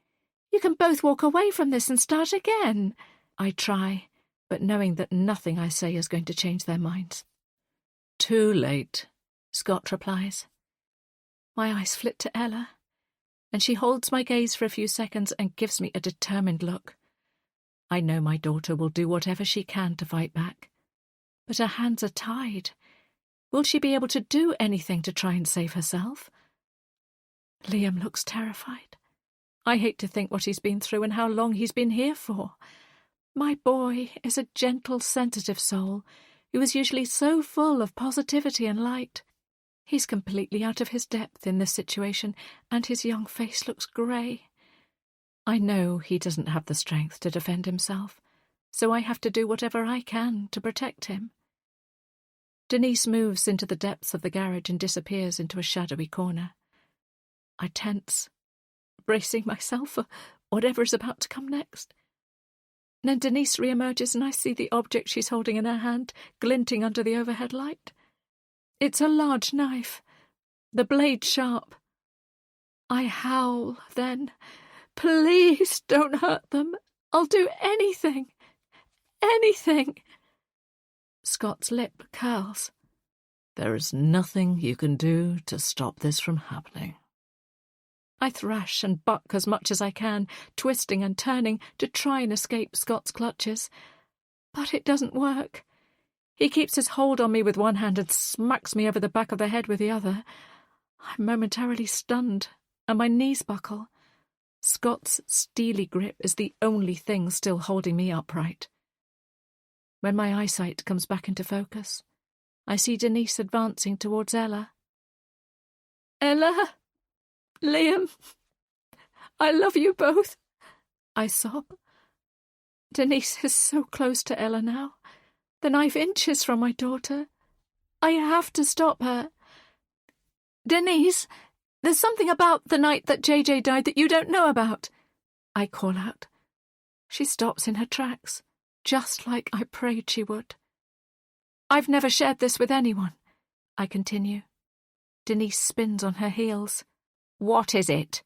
You can both walk away from this and start again. I try, but knowing that nothing I say is going to change their minds. Too late, Scott replies. My eyes flit to Ella, and she holds my gaze for a few seconds and gives me a determined look. I know my daughter will do whatever she can to fight back, but her hands are tied. Will she be able to do anything to try and save herself? Liam looks terrified. I hate to think what he's been through and how long he's been here for. My boy is a gentle, sensitive soul who is usually so full of positivity and light. He's completely out of his depth in this situation, and his young face looks grey. I know he doesn't have the strength to defend himself, so I have to do whatever I can to protect him. Denise moves into the depths of the garage and disappears into a shadowy corner. I tense, bracing myself for whatever is about to come next. Then Denise re-emerges and I see the object she's holding in her hand glinting under the overhead light. It's a large knife, the blade sharp. I howl then, "Please don't hurt them. I'll do anything. Anything." Scott's lip curls. There is nothing you can do to stop this from happening. I thrash and buck as much as I can, twisting and turning to try and escape Scott's clutches. But it doesn't work. He keeps his hold on me with one hand and smacks me over the back of the head with the other. I'm momentarily stunned, and my knees buckle. Scott's steely grip is the only thing still holding me upright. When my eyesight comes back into focus, I see Denise advancing towards Ella. "Ella, Liam, I love you both, I sob. Denise is so close to Ella now. The knife inches from my daughter. I have to stop her. Denise, there's something about the night that JJ died that you don't know about, I call out. She stops in her tracks, just like I prayed she would. I've never shared this with anyone, I continue. Denise spins on her heels. What is it?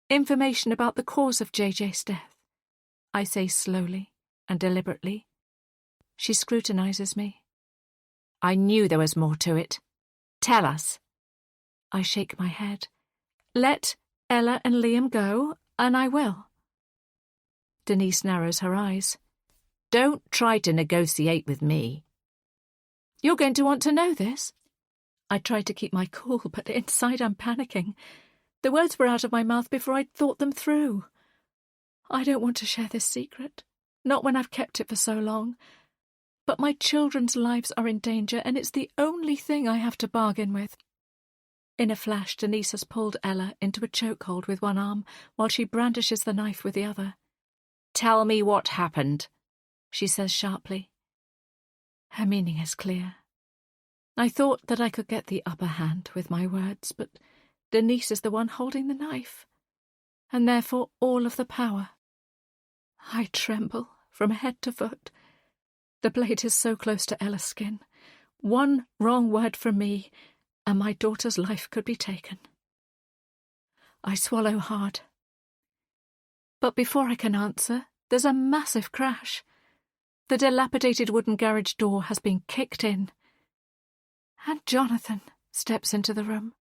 Information about the cause of JJ's death, I say slowly and deliberately. She scrutinises me. I knew there was more to it. Tell us. I shake my head. Let Ella and Liam go, and I will. Denise narrows her eyes. Don't try to negotiate with me. You're going to want to know this? I try to keep my cool, but inside I'm panicking. The words were out of my mouth before I'd thought them through. I don't want to share this secret, not when I've kept it for so long. But my children's lives are in danger, and it's the only thing I have to bargain with. In a flash, Denise has pulled Ella into a chokehold with one arm, while she brandishes the knife with the other. Tell me what happened, she says sharply. Her meaning is clear. I thought that I could get the upper hand with my words, but Denise is the one holding the knife, and therefore all of the power. I tremble from head to foot. The blade is so close to Ella's skin. One wrong word from me, and my daughter's life could be taken. I swallow hard. But before I can answer, there's a massive crash. The dilapidated wooden garage door has been kicked in, and Jonathan steps into the room.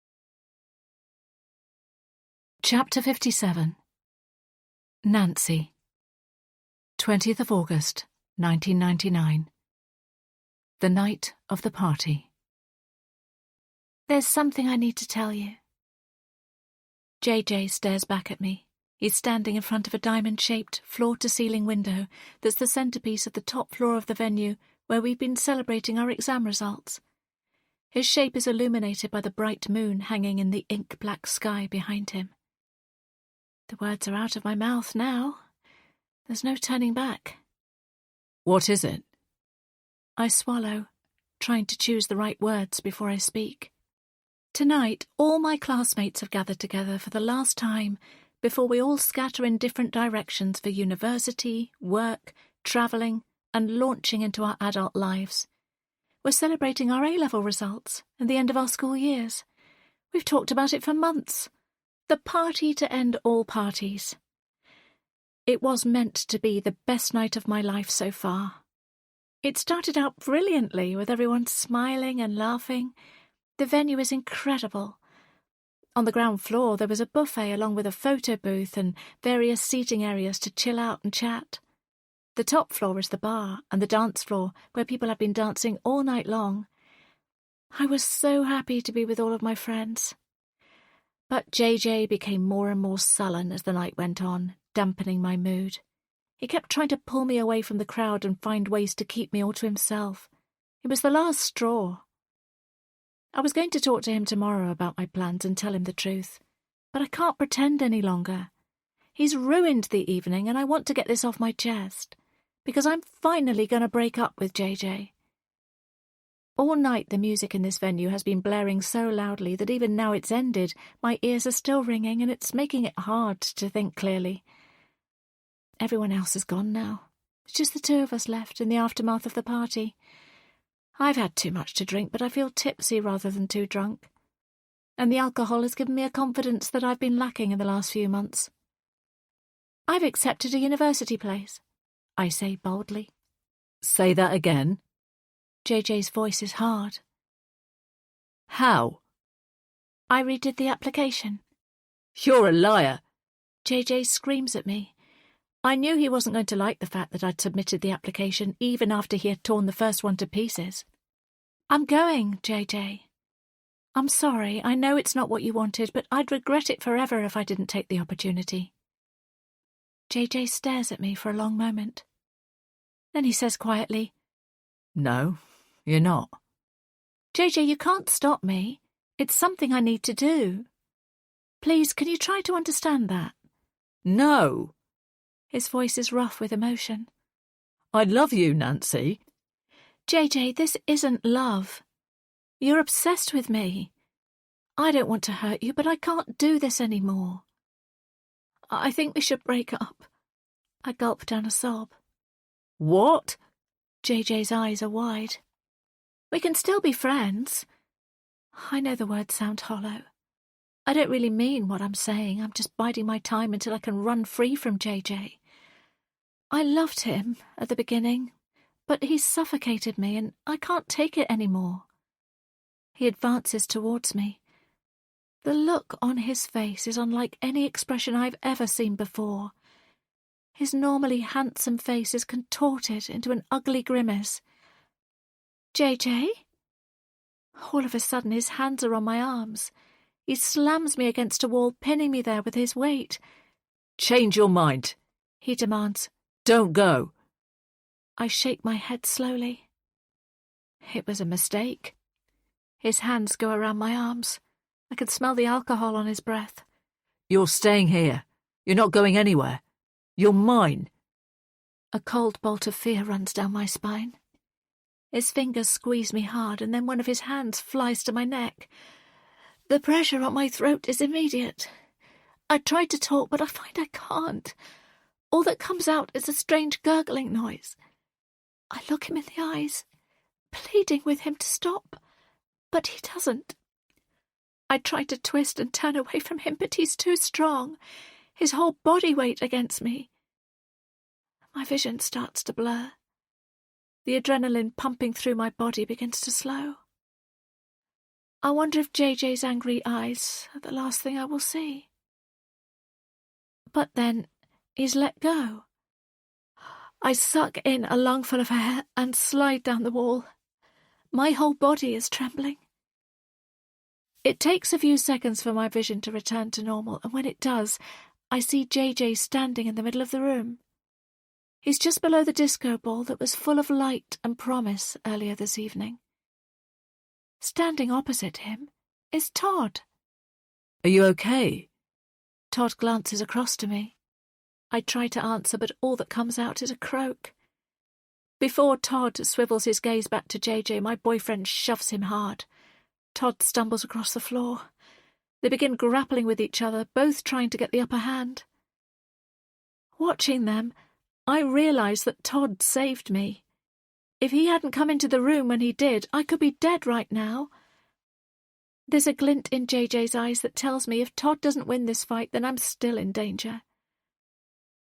Chapter 57. Nancy. 20th of August, 1999. The night of the party. There's something I need to tell you. JJ stares back at me. He's standing in front of a diamond-shaped, floor-to-ceiling window that's the centrepiece of the top floor of the venue where we've been celebrating our exam results. His shape is illuminated by the bright moon hanging in the ink-black sky behind him. The words are out of my mouth now. There's no turning back. What is it? I swallow, trying to choose the right words before I speak. Tonight, all my classmates have gathered together for the last time before we all scatter in different directions for university, work, travelling, and launching into our adult lives. We're celebrating our A-level results and the end of our school years. We've talked about it for months. The party to end all parties. It was meant to be the best night of my life so far. It started out brilliantly with everyone smiling and laughing. The venue is incredible. On the ground floor there was a buffet along with a photo booth and various seating areas to chill out and chat. The top floor is the bar and the dance floor where people have been dancing all night long. I was so happy to be with all of my friends. But JJ became more and more sullen as the night went on, dampening my mood. He kept trying to pull me away from the crowd and find ways to keep me all to himself. It was the last straw. I was going to talk to him tomorrow about my plans and tell him the truth, but I can't pretend any longer. He's ruined the evening and I want to get this off my chest, because I'm finally going to break up with JJ. All night the music in this venue has been blaring so loudly that even now it's ended, my ears are still ringing and it's making it hard to think clearly. Everyone else is gone now. It's just the two of us left in the aftermath of the party. I've had too much to drink, but I feel tipsy rather than too drunk. And the alcohol has given me a confidence that I've been lacking in the last few months. I've accepted a university place, I say boldly. Say that again. JJ's voice is hard. How? I redid the application. You're a liar. JJ screams at me. I knew he wasn't going to like the fact that I'd submitted the application even after he had torn the first one to pieces. I'm going, JJ. I'm sorry, I know it's not what you wanted, but I'd regret it forever if I didn't take the opportunity. JJ stares at me for a long moment. Then he says quietly, No, you're not. JJ, you can't stop me. It's something I need to do. Please, can you try to understand that? No. His voice is rough with emotion. I love you, Nancy. JJ, this isn't love. You're obsessed with me. I don't want to hurt you, but I can't do this anymore. I think we should break up. I gulp down a sob. What? JJ's eyes are wide. We can still be friends. I know the words sound hollow. I don't really mean what I'm saying. I'm just biding my time until I can run free from JJ. I loved him at the beginning, but he suffocated me and I can't take it anymore. He advances towards me. The look on his face is unlike any expression I've ever seen before. His normally handsome face is contorted into an ugly grimace. JJ? All of a sudden his hands are on my arms. He slams me against a wall, pinning me there with his weight. Change your mind, he demands. Don't go. I shake my head slowly. It was a mistake. His hands go around my arms. I can smell the alcohol on his breath. You're staying here. You're not going anywhere. You're mine. A cold bolt of fear runs down my spine. His fingers squeeze me hard, and then one of his hands flies to my neck. The pressure on my throat is immediate. I try to talk, but I find I can't. All that comes out is a strange gurgling noise. I look him in the eyes, pleading with him to stop, but he doesn't. I try to twist and turn away from him, but he's too strong, his whole body weight against me. My vision starts to blur. The adrenaline pumping through my body begins to slow. I wonder if JJ's angry eyes are the last thing I will see. But then he's let go. I suck in a lungful of air and slide down the wall. My whole body is trembling. It takes a few seconds for my vision to return to normal, and when it does, I see JJ standing in the middle of the room. He's just below the disco ball that was full of light and promise earlier this evening. Standing opposite him is Todd. Are you okay? Todd glances across to me. I try to answer, but all that comes out is a croak. Before Todd swivels his gaze back to JJ, my boyfriend shoves him hard. Todd stumbles across the floor. They begin grappling with each other, both trying to get the upper hand. Watching them, I realise that Todd saved me. If he hadn't come into the room when he did, I could be dead right now. There's a glint in JJ's eyes that tells me if Todd doesn't win this fight, then I'm still in danger.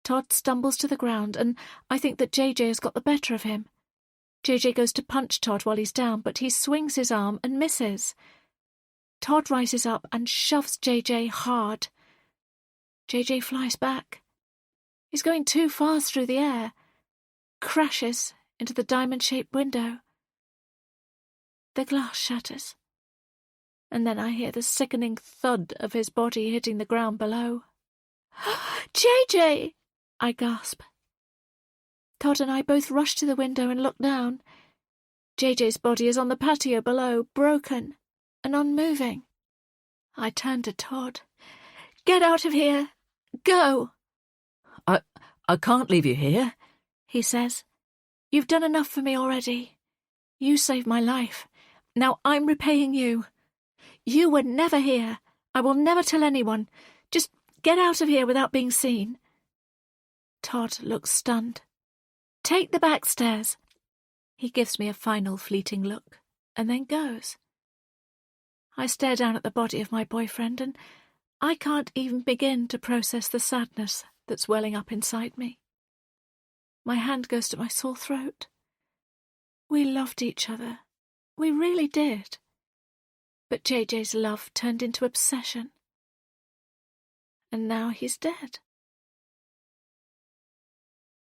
Todd stumbles to the ground, and I think that JJ has got the better of him. JJ goes to punch Todd while he's down, but he swings his arm and misses. Todd rises up and shoves JJ hard. JJ flies back. He's going too fast through the air. Crashes into the diamond-shaped window. The glass shatters. And then I hear the sickening thud of his body hitting the ground below. JJ! I gasp. Todd and I both rush to the window and look down. JJ's body is on the patio below, broken and unmoving. I turn to Todd. Get out of here! Go! I can't leave you here, he says. You've done enough for me already. You saved my life. Now I'm repaying you. You were never here. I will never tell anyone. Just get out of here without being seen. Todd looks stunned. Take the back stairs. He gives me a final fleeting look, and then goes. I stare down at the body of my boyfriend, and I can't even begin to process the sadness that's welling up inside me. My hand goes to my sore throat. We loved each other. We really did. But JJ's love turned into obsession. And now he's dead.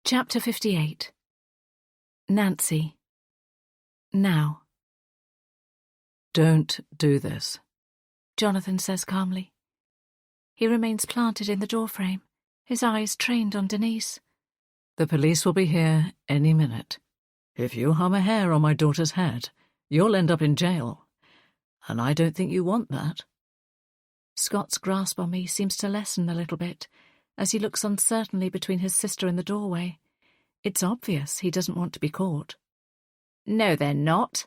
Chapter 58. Nancy. Now. Don't do this, Jonathan says calmly. He remains planted in the doorframe, his eyes trained on Denise. The police will be here any minute. If you harm a hair on my daughter's head, you'll end up in jail. And I don't think you want that. Scott's grasp on me seems to lessen a little bit, as he looks uncertainly between his sister and the doorway. It's obvious he doesn't want to be caught. No, they're not,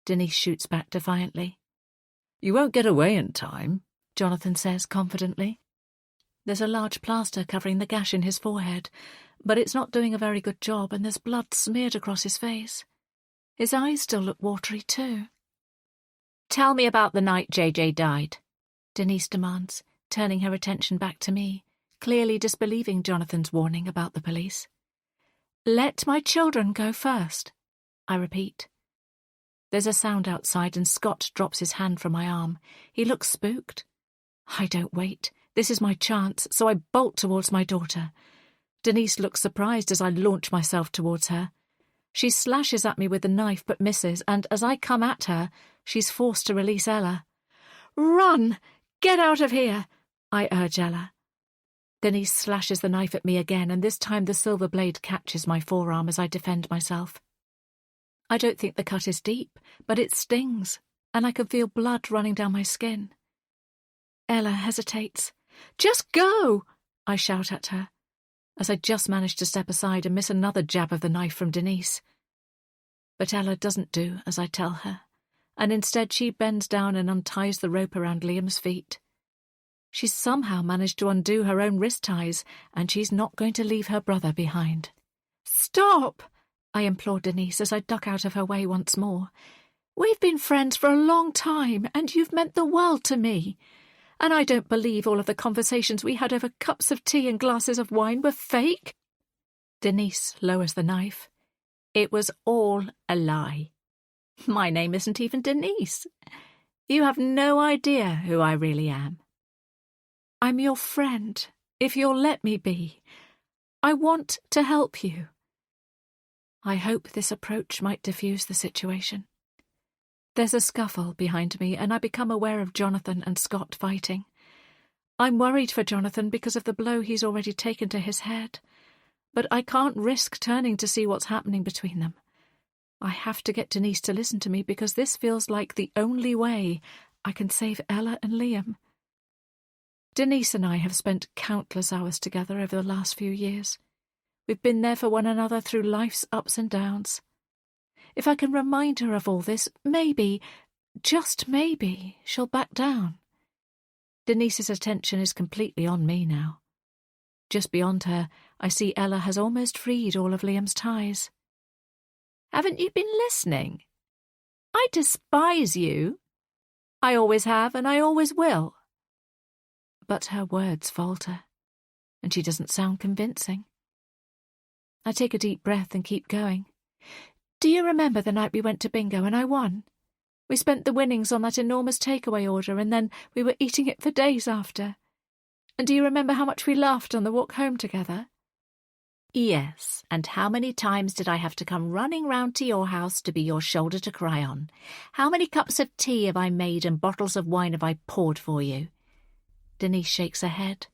Denise shoots back defiantly. You won't get away in time, Jonathan says confidently. There's a large plaster covering the gash in his forehead, but it's not doing a very good job, and there's blood smeared across his face. His eyes still look watery too. Tell me about the night JJ died, Denise demands, turning her attention back to me, clearly disbelieving Jonathan's warning about the police. Let my children go first, I repeat. There's a sound outside and Scott drops his hand from my arm. He looks spooked. I don't wait. This is my chance, so I bolt towards my daughter. Denise looks surprised as I launch myself towards her. She slashes at me with the knife but misses, and as I come at her, she's forced to release Ella. Run! Get out of here! I urge Ella. Denise slashes the knife at me again, and this time the silver blade catches my forearm as I defend myself. I don't think the cut is deep, but it stings, and I can feel blood running down my skin. Ella hesitates. Just go! I shout at her, as I just manage to step aside and miss another jab of the knife from Denise. But Ella doesn't do as I tell her, and instead she bends down and unties the rope around Liam's feet. She's somehow managed to undo her own wrist ties, and she's not going to leave her brother behind. Stop! I implore Denise as I duck out of her way once more. We've been friends for a long time, and you've meant the world to me. And I don't believe all of the conversations we had over cups of tea and glasses of wine were fake. Denise lowers the knife. It was all a lie. My name isn't even Denise. You have no idea who I really am. I'm your friend, if you'll let me be. I want to help you. I hope this approach might diffuse the situation. There's a scuffle behind me, and I become aware of Jonathan and Scott fighting. I'm worried for Jonathan because of the blow he's already taken to his head, but I can't risk turning to see what's happening between them. I have to get Denise to listen to me because this feels like the only way I can save Ella and Liam. Denise and I have spent countless hours together over the last few years. We've been there for one another through life's ups and downs. If I can remind her of all this, maybe, just maybe, she'll back down. Denise's attention is completely on me now. Just beyond her, I see Ella has almost freed all of Liam's ties. Haven't you been listening? I despise you. I always have, and I always will. But her words falter, and she doesn't sound convincing. I take a deep breath and keep going. Do you remember the night we went to bingo and I won? We spent the winnings on that enormous takeaway order, and then we were eating it for days after. And do you remember how much we laughed on the walk home together? Yes, and how many times did I have to come running round to your house to be your shoulder to cry on? How many cups of tea have I made and bottles of wine have I poured for you? Denise shakes her head.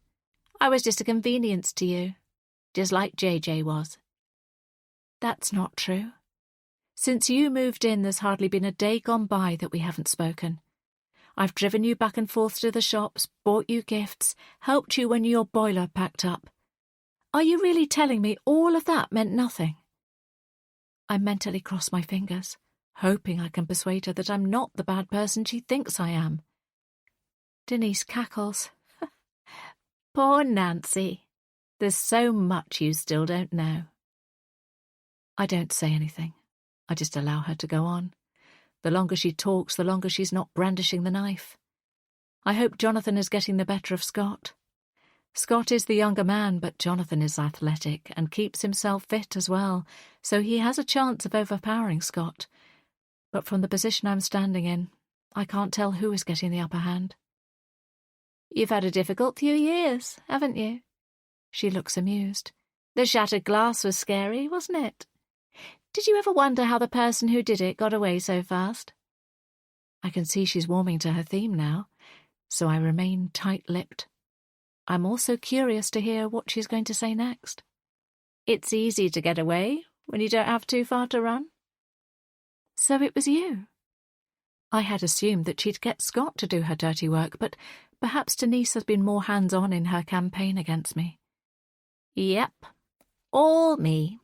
I was just a convenience to you, just like JJ was. That's not true. Since you moved in, there's hardly been a day gone by that we haven't spoken. I've driven you back and forth to the shops, bought you gifts, helped you when your boiler packed up. Are you really telling me all of that meant nothing? I mentally cross my fingers, hoping I can persuade her that I'm not the bad person she thinks I am. Denise cackles. Poor Nancy. There's so much you still don't know. I don't say anything. I just allow her to go on. The longer she talks, the longer she's not brandishing the knife. I hope Jonathan is getting the better of Scott. Scott is the younger man, but Jonathan is athletic and keeps himself fit as well, so he has a chance of overpowering Scott. But from the position I'm standing in, I can't tell who is getting the upper hand. You've had a difficult few years, haven't you? She looks amused. The shattered glass was scary, wasn't it? Did you ever wonder how the person who did it got away so fast? I can see she's warming to her theme now, so I remain tight-lipped. I'm also curious to hear what she's going to say next. It's easy to get away when you don't have too far to run. So it was you. I had assumed that she'd get Scott to do her dirty work, but perhaps Denise has been more hands-on in her campaign against me. Yep, all me.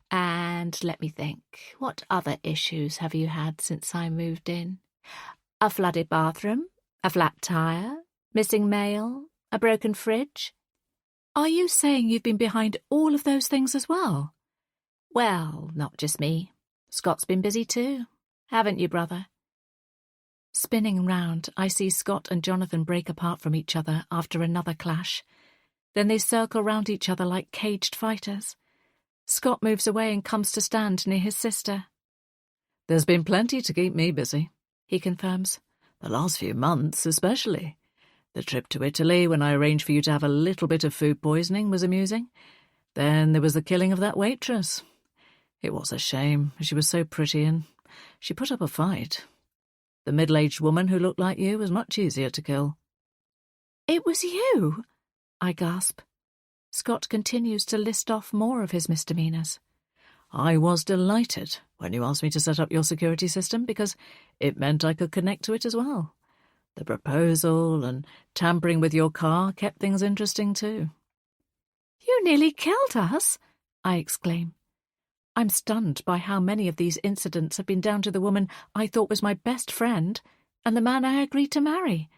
And let me think, what other issues have you had since I moved in? A flooded bathroom, a flat tire, missing mail, a broken fridge. Are you saying you've been behind all of those things as well? Well, not just me. Scott's been busy too. Haven't you, brother? Spinning round, I see Scott and Jonathan break apart from each other after another clash. Then they circle round each other like caged fighters. Scott moves away and comes to stand near his sister. There's been plenty to keep me busy, he confirms. The last few months especially. The trip to Italy, when I arranged for you to have a little bit of food poisoning, was amusing. Then there was the killing of that waitress. It was a shame. She was so pretty and she put up a fight. The middle-aged woman who looked like you was much easier to kill. It was you? I gasp. Scott continues to list off more of his misdemeanours. I was delighted when you asked me to set up your security system because it meant I could connect to it as well. The proposal and tampering with your car kept things interesting too. You nearly killed us, I exclaim. I'm stunned by how many of these incidents have been down to the woman I thought was my best friend and the man I agreed to marry.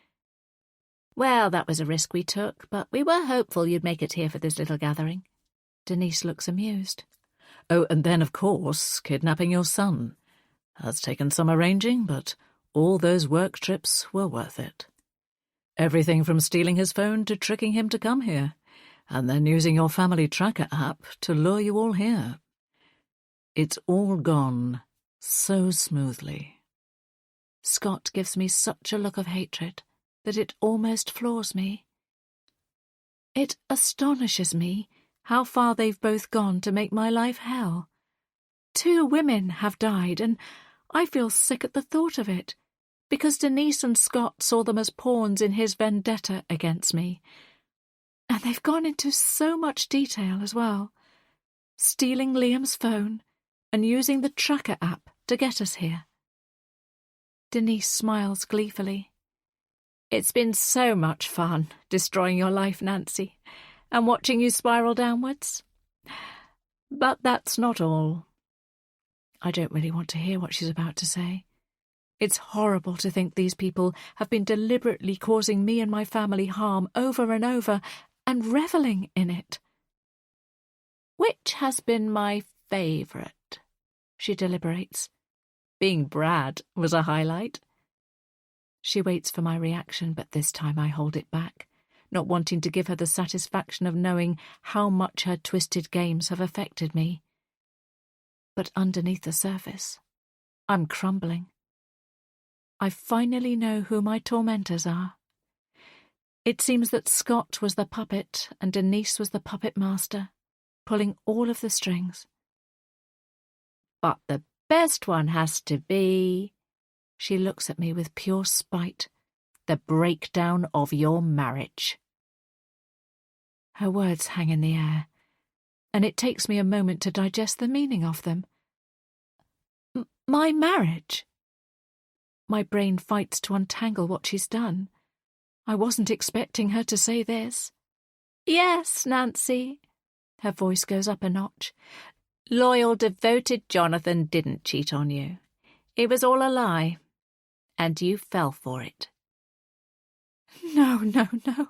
Well, that was a risk we took, but we were hopeful you'd make it here for this little gathering. Denise looks amused. Oh, and then, of course, kidnapping your son. Has taken some arranging, but all those work trips were worth it. Everything from stealing his phone to tricking him to come here, and then using your family tracker app to lure you all here. It's all gone so smoothly. Scott gives me such a look of hatred that it almost floors me. It astonishes me how far they've both gone to make my life hell. 2 women have died, and I feel sick at the thought of it, because Denise and Scott saw them as pawns in his vendetta against me. And they've gone into so much detail as well, stealing Liam's phone and using the tracker app to get us here. Denise smiles gleefully. It's been so much fun destroying your life, Nancy, and watching you spiral downwards. But that's not all. I don't really want to hear what she's about to say. It's horrible to think these people have been deliberately causing me and my family harm over and over and revelling in it. Which has been my favourite? She deliberates. Being Brad was a highlight. She waits for my reaction, but this time I hold it back, not wanting to give her the satisfaction of knowing how much her twisted games have affected me. But underneath the surface, I'm crumbling. I finally know who my tormentors are. It seems that Scott was the puppet and Denise was the puppet master, pulling all of the strings. But the best one has to be... She looks at me with pure spite. The breakdown of your marriage. Her words hang in the air, and it takes me a moment to digest the meaning of them. My marriage? My brain fights to untangle what she's done. I wasn't expecting her to say this. Yes, Nancy. Her voice goes up a notch. Loyal, devoted Jonathan didn't cheat on you. It was all a lie. And you fell for it. No, no, no.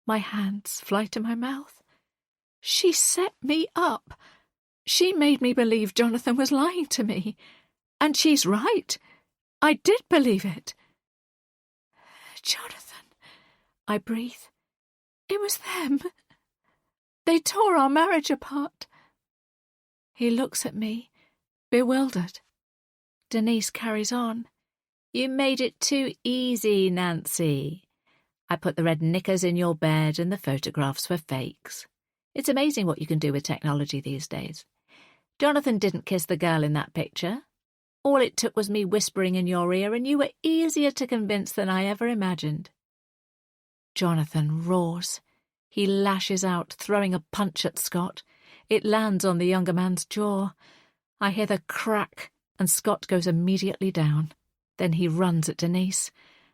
My hands fly to my mouth. She set me up. She made me believe Jonathan was lying to me. And she's right. I did believe it. Jonathan, I breathe. It was them. They tore our marriage apart. He looks at me, bewildered. Denise carries on. You made it too easy, Nancy. I put the red knickers in your bed and the photographs were fakes. It's amazing what you can do with technology these days. Jonathan didn't kiss the girl in that picture. All it took was me whispering in your ear and you were easier to convince than I ever imagined. Jonathan roars. He lashes out, throwing a punch at Scott. It lands on the younger man's jaw. I hear the crack, and Scott goes immediately down. Then he runs at Denise.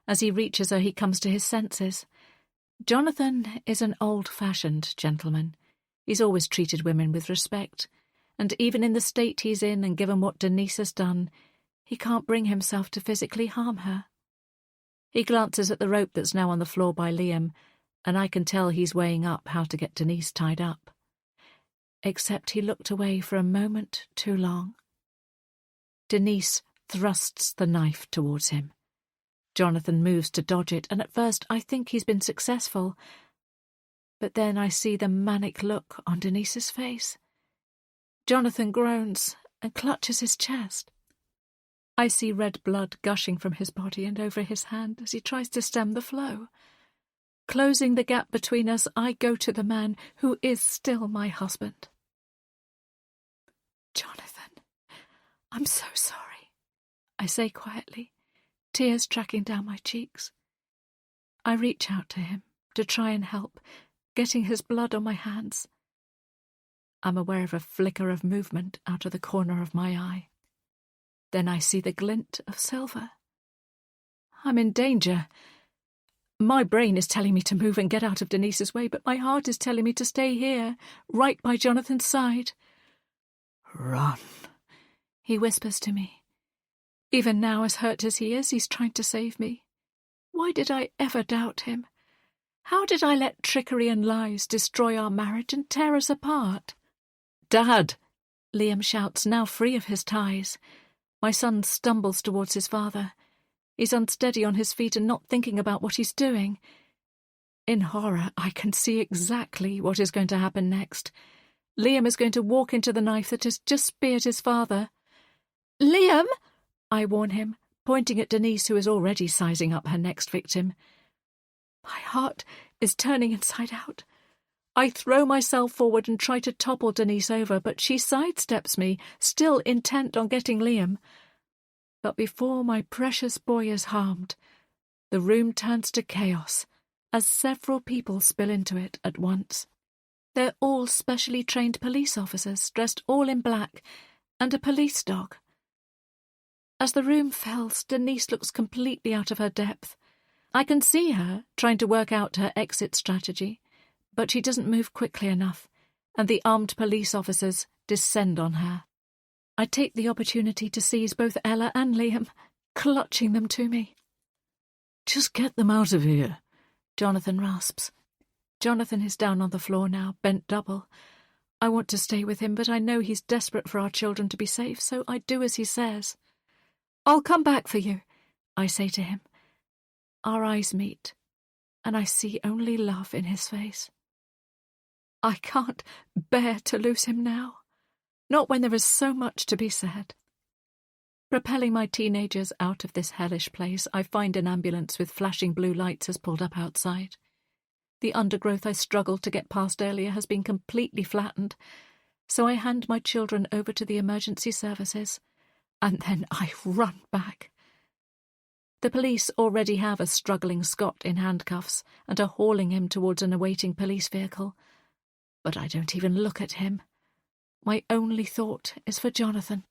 As he reaches her, he comes to his senses. Jonathan is an old-fashioned gentleman. He's always treated women with respect, and even in the state he's in and given what Denise has done, he can't bring himself to physically harm her. He glances at the rope that's now on the floor by Liam, and I can tell he's weighing up how to get Denise tied up. Except he looked away for a moment too long. Denise thrusts the knife towards him. Jonathan moves to dodge it, and at first I think he's been successful. But then I see the manic look on Denise's face. Jonathan groans and clutches his chest. I see red blood gushing from his body and over his hand as he tries to stem the flow. Closing the gap between us, I go to the man who is still my husband. Jonathan, I'm so sorry, I say quietly, tears tracking down my cheeks. I reach out to him to try and help, getting his blood on my hands. I'm aware of a flicker of movement out of the corner of my eye. Then I see the glint of silver. I'm in danger. My brain is telling me to move and get out of Denise's way, but my heart is telling me to stay here, right by Jonathan's side. Run, he whispers to me. Even now, as hurt as he is, he's trying to save me. Why did I ever doubt him? How did I let trickery and lies destroy our marriage and tear us apart? Dad! Liam shouts, now free of his ties. My son stumbles towards his father. He's unsteady on his feet and not thinking about what he's doing. In horror, I can see exactly what is going to happen next. Liam is going to walk into the knife that has just speared his father. Liam! I warn him, pointing at Denise, who is already sizing up her next victim. My heart is turning inside out. I throw myself forward and try to topple Denise over, but she sidesteps me, still intent on getting Liam. But before my precious boy is harmed, the room turns to chaos as several people spill into it at once. They're all specially trained police officers, dressed all in black, and a police dog. As the room fills, Denise looks completely out of her depth. I can see her trying to work out her exit strategy, but she doesn't move quickly enough, and the armed police officers descend on her. I take the opportunity to seize both Ella and Liam, clutching them to me. Just get them out of here, Jonathan rasps. Jonathan is down on the floor now, bent double. I want to stay with him, but I know he's desperate for our children to be safe, so I do as he says. I'll come back for you, I say to him. Our eyes meet, and I see only love in his face. I can't bear to lose him now. Not when there is so much to be said. Propelling my teenagers out of this hellish place, I find an ambulance with flashing blue lights has pulled up outside. The undergrowth I struggled to get past earlier has been completely flattened, so I hand my children over to the emergency services, and then I run back. The police already have a struggling Scott in handcuffs and are hauling him towards an awaiting police vehicle, but I don't even look at him. My only thought is for Jonathan.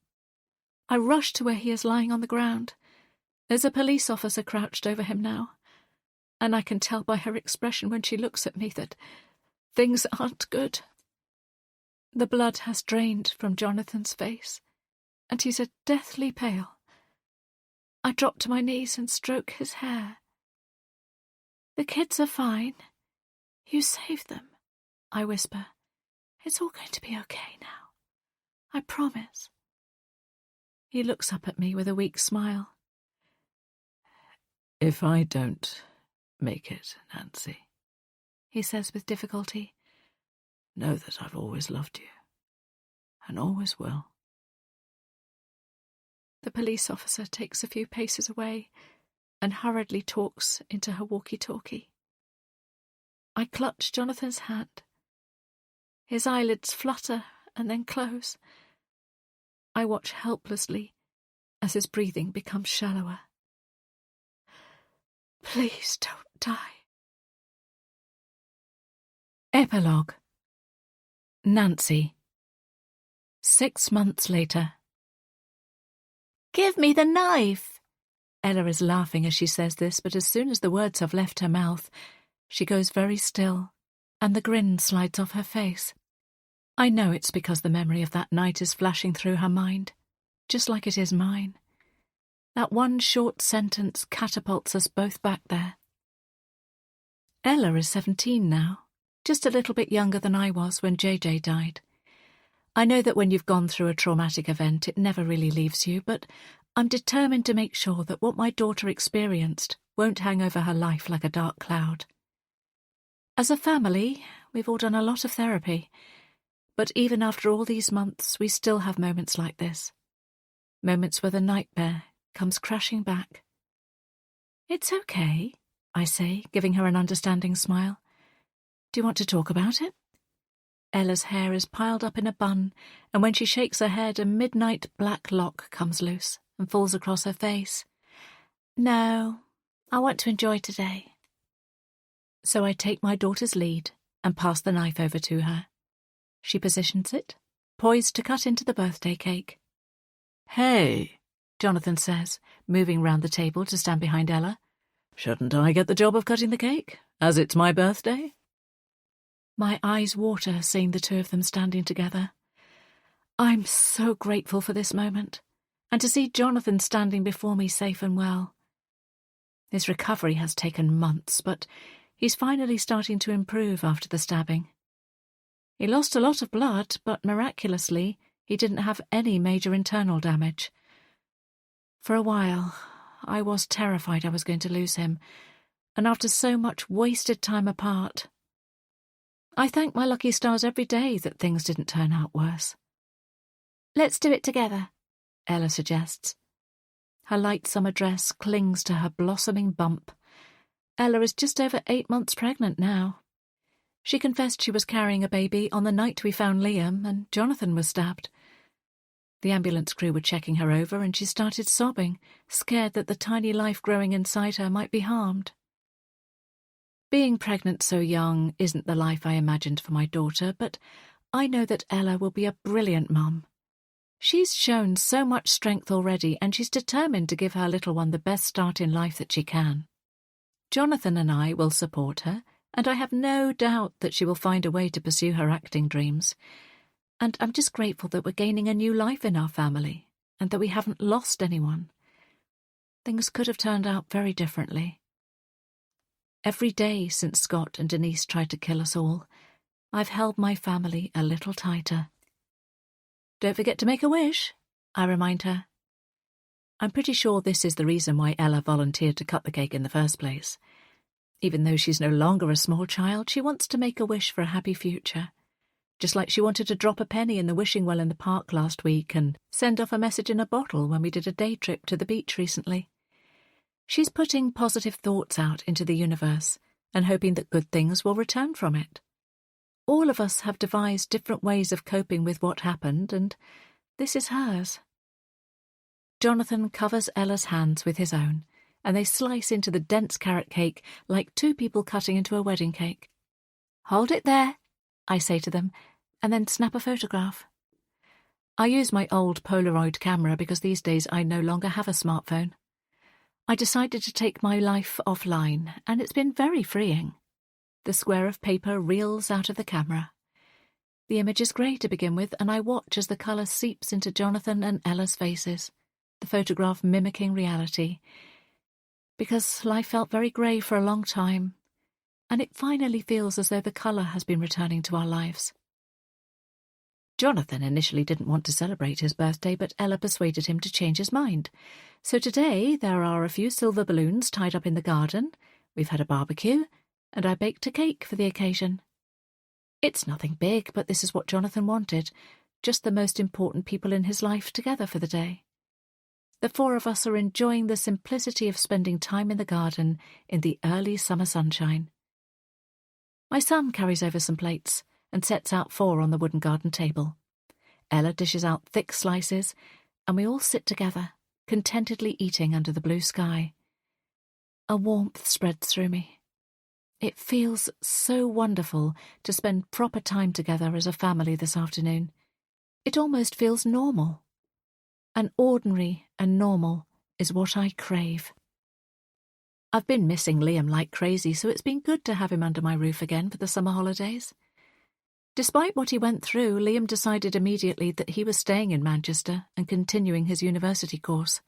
I rush to where he is lying on the ground. There's a police officer crouched over him now, and I can tell by her expression when she looks at me that things aren't good. The blood has drained from Jonathan's face, and he's a deathly pale. I drop to my knees and stroke his hair. The kids are fine. You saved them, I whisper. It's all going to be okay now. I promise. He looks up at me with a weak smile. If I don't make it, Nancy, he says with difficulty, know that I've always loved you, and always will. The police officer takes a few paces away and hurriedly talks into her walkie-talkie. I clutch Jonathan's hand. His eyelids flutter and then close. I watch helplessly as his breathing becomes shallower. Please don't die. Epilogue. Nancy. 6 months later. Give me the knife! Ella is laughing as she says this, but as soon as the words have left her mouth, She goes very still, and the grin slides off her face. I know it's because the memory of that night is flashing through her mind, just like it is mine. That one short sentence catapults us both back there. Ella is 17 now, just a little bit younger than I was when JJ died. I know that when you've gone through a traumatic event, it never really leaves you, but I'm determined to make sure that what my daughter experienced won't hang over her life like a dark cloud. As a family, we've all done a lot of therapy, but even after all these months, we still have moments like this. Moments where the nightmare comes crashing back. It's okay, I say, giving her an understanding smile. Do you want to talk about it? Ella's hair is piled up in a bun, and when she shakes her head, a midnight black lock comes loose and falls across her face. No, I want to enjoy today. So I take my daughter's lead and pass the knife over to her. She positions it, poised to cut into the birthday cake. Hey, Jonathan says, moving round the table to stand behind Ella. Shouldn't I get the job of cutting the cake, as it's my birthday? My eyes water seeing the two of them standing together. I'm so grateful for this moment, and to see Jonathan standing before me safe and well. His recovery has taken months, but he's finally starting to improve after the stabbing. He lost a lot of blood, but miraculously, he didn't have any major internal damage. For a while, I was terrified I was going to lose him, and after so much wasted time apart, I thank my lucky stars every day that things didn't turn out worse. Let's do it together, Ella suggests. Her light summer dress clings to her blossoming bump. Ella is just over 8 months pregnant now. She confessed she was carrying a baby on the night we found Liam, and Jonathan was stabbed. The ambulance crew were checking her over, and she started sobbing, scared that the tiny life growing inside her might be harmed. Being pregnant so young isn't the life I imagined for my daughter, but I know that Ella will be a brilliant mum. She's shown so much strength already, and she's determined to give her little one the best start in life that she can. Jonathan and I will support her, and I have no doubt that she will find a way to pursue her acting dreams. And I'm just grateful that we're gaining a new life in our family, and that we haven't lost anyone. Things could have turned out very differently. Every day since Scott and Denise tried to kill us all, I've held my family a little tighter. Don't forget to make a wish, I remind her. I'm pretty sure this is the reason why Ella volunteered to cut the cake in the first place. Even though she's no longer a small child, she wants to make a wish for a happy future. Just like she wanted to drop a penny in the wishing well in the park last week and send off a message in a bottle when we did a day trip to the beach recently. She's putting positive thoughts out into the universe and hoping that good things will return from it. All of us have devised different ways of coping with what happened, and this is hers. Jonathan covers Ella's hands with his own, and they slice into the dense carrot cake like two people cutting into a wedding cake. Hold it there, I say to them, and then snap a photograph. I use my old Polaroid camera because these days I no longer have a smartphone. I decided to take my life offline, and it's been very freeing. The square of paper reels out of the camera. The image is grey to begin with, and I watch as the colour seeps into Jonathan and Ella's faces, the photograph mimicking reality. Because life felt very grey for a long time, and it finally feels as though the colour has been returning to our lives. Jonathan initially didn't want to celebrate his birthday, but Ella persuaded him to change his mind. So today there are a few silver balloons tied up in the garden, we've had a barbecue, and I baked a cake for the occasion. It's nothing big, but this is what Jonathan wanted, just the most important people in his life together for the day. The four of us are enjoying the simplicity of spending time in the garden in the early summer sunshine. My son carries over some plates and sets out 4 on the wooden garden table. Ella dishes out thick slices, and we all sit together, contentedly eating under the blue sky. A warmth spreads through me. It feels so wonderful to spend proper time together as a family this afternoon. It almost feels normal. And ordinary and normal is what I crave. I've been missing Liam like crazy, so it's been good to have him under my roof again for the summer holidays. Despite what he went through, Liam decided immediately that he was staying in Manchester and continuing his university course.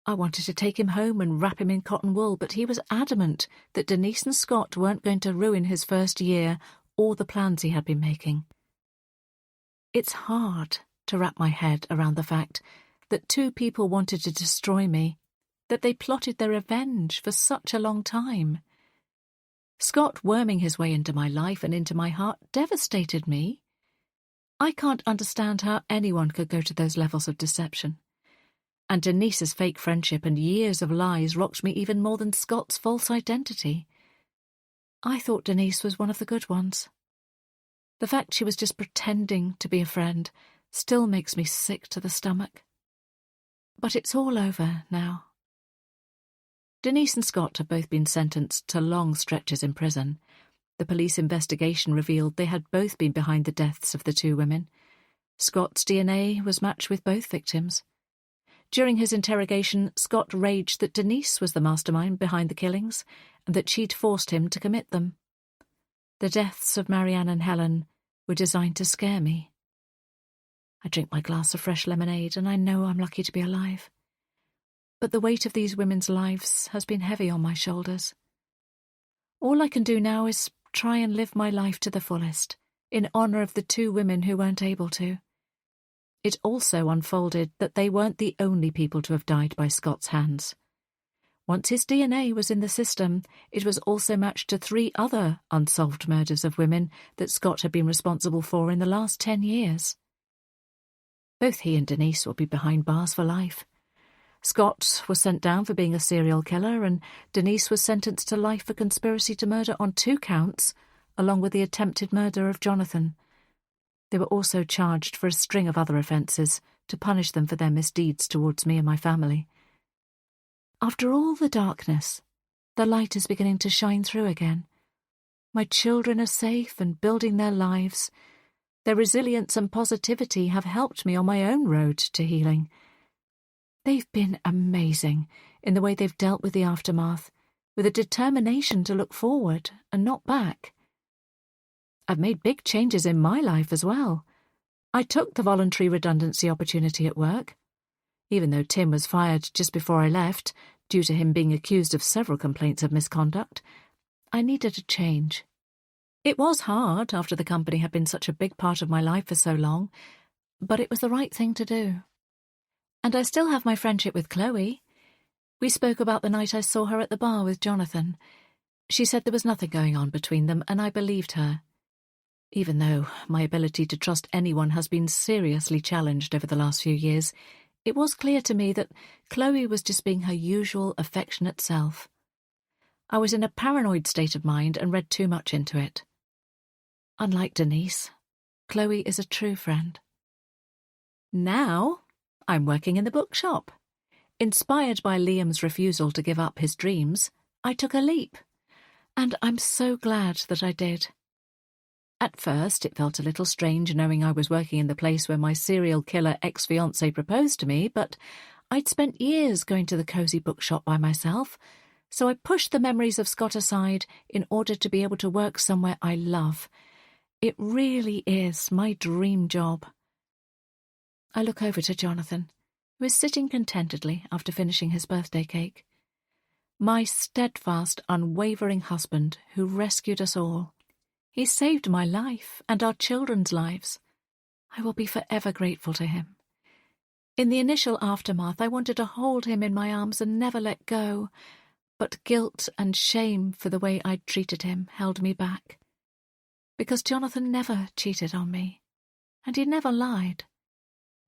I wanted to take him home and wrap him in cotton wool, but he was adamant that Denise and Scott weren't going to ruin his first year or the plans he had been making. It's hard to wrap my head around the fact that two people wanted to destroy me, that they plotted their revenge for such a long time. Scott worming his way into my life and into my heart devastated me. I can't understand how anyone could go to those levels of deception. And Denise's fake friendship and years of lies rocked me even more than Scott's false identity. I thought Denise was one of the good ones. The fact she was just pretending to be a friend still makes me sick to the stomach. But it's all over now. Denise and Scott have both been sentenced to long stretches in prison. The police investigation revealed they had both been behind the deaths of the two women. Scott's DNA was matched with both victims. During his interrogation, Scott raged that Denise was the mastermind behind the killings and that she'd forced him to commit them. The deaths of Marianne and Helen were designed to scare me. I drink my glass of fresh lemonade and I know I'm lucky to be alive. But the weight of these women's lives has been heavy on my shoulders. All I can do now is try and live my life to the fullest, in honour of the two women who weren't able to. It also unfolded that they weren't the only people to have died by Scott's hands. Once his DNA was in the system, it was also matched to 3 other unsolved murders of women that Scott had been responsible for in the last 10 years. Both he and Denise will be behind bars for life. Scott was sent down for being a serial killer, and Denise was sentenced to life for conspiracy to murder on 2 counts, along with the attempted murder of Jonathan. They were also charged for a string of other offences to punish them for their misdeeds towards me and my family. After all the darkness, the light is beginning to shine through again. My children are safe and building their lives. Their resilience and positivity have helped me on my own road to healing. They've been amazing in the way they've dealt with the aftermath, with a determination to look forward and not back. I've made big changes in my life as well. I took the voluntary redundancy opportunity at work. Even though Tim was fired just before I left, due to him being accused of several complaints of misconduct, I needed a change. It was hard after the company had been such a big part of my life for so long, but it was the right thing to do. And I still have my friendship with Chloe. We spoke about the night I saw her at the bar with Jonathan. She said there was nothing going on between them, and I believed her. Even though my ability to trust anyone has been seriously challenged over the last few years, it was clear to me that Chloe was just being her usual affectionate self. I was in a paranoid state of mind and read too much into it. Unlike Denise, Chloe is a true friend. Now I'm working in the bookshop. Inspired by Liam's refusal to give up his dreams, I took a leap. And I'm so glad that I did. At first, it felt a little strange knowing I was working in the place where my serial killer ex-fiancé proposed to me, but I'd spent years going to the cosy bookshop by myself, so I pushed the memories of Scott aside in order to be able to work somewhere I love. It really is my dream job. I look over to Jonathan, who is sitting contentedly after finishing his birthday cake. My steadfast, unwavering husband who rescued us all. He saved my life and our children's lives. I will be forever grateful to him. In the initial aftermath, I wanted to hold him in my arms and never let go, but guilt and shame for the way I'd treated him held me back. Because Jonathan never cheated on me, and he never lied.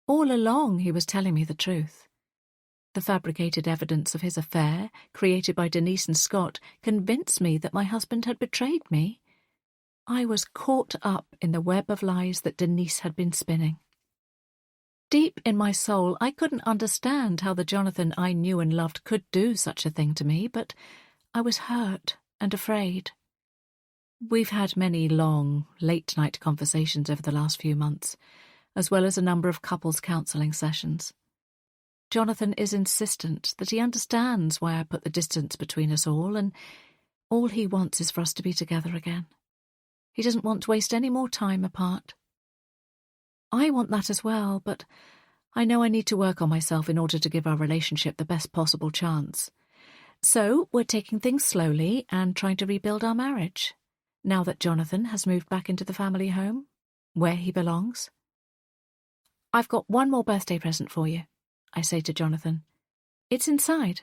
All along he was telling me the truth. The fabricated evidence of his affair, created by Denise and Scott, convinced me that my husband had betrayed me. I was caught up in the web of lies that Denise had been spinning. Deep in my soul, I couldn't understand how the Jonathan I knew and loved could do such a thing to me, but I was hurt and afraid. We've had many long, late-night conversations over the last few months, as well as a number of couples counselling sessions. Jonathan is insistent that he understands why I put the distance between us all, and all he wants is for us to be together again. He doesn't want to waste any more time apart. I want that as well, but I know I need to work on myself in order to give our relationship the best possible chance. So we're taking things slowly and trying to rebuild our marriage, now that Jonathan has moved back into the family home, where he belongs. I've got one more birthday present for you, I say to Jonathan. It's inside.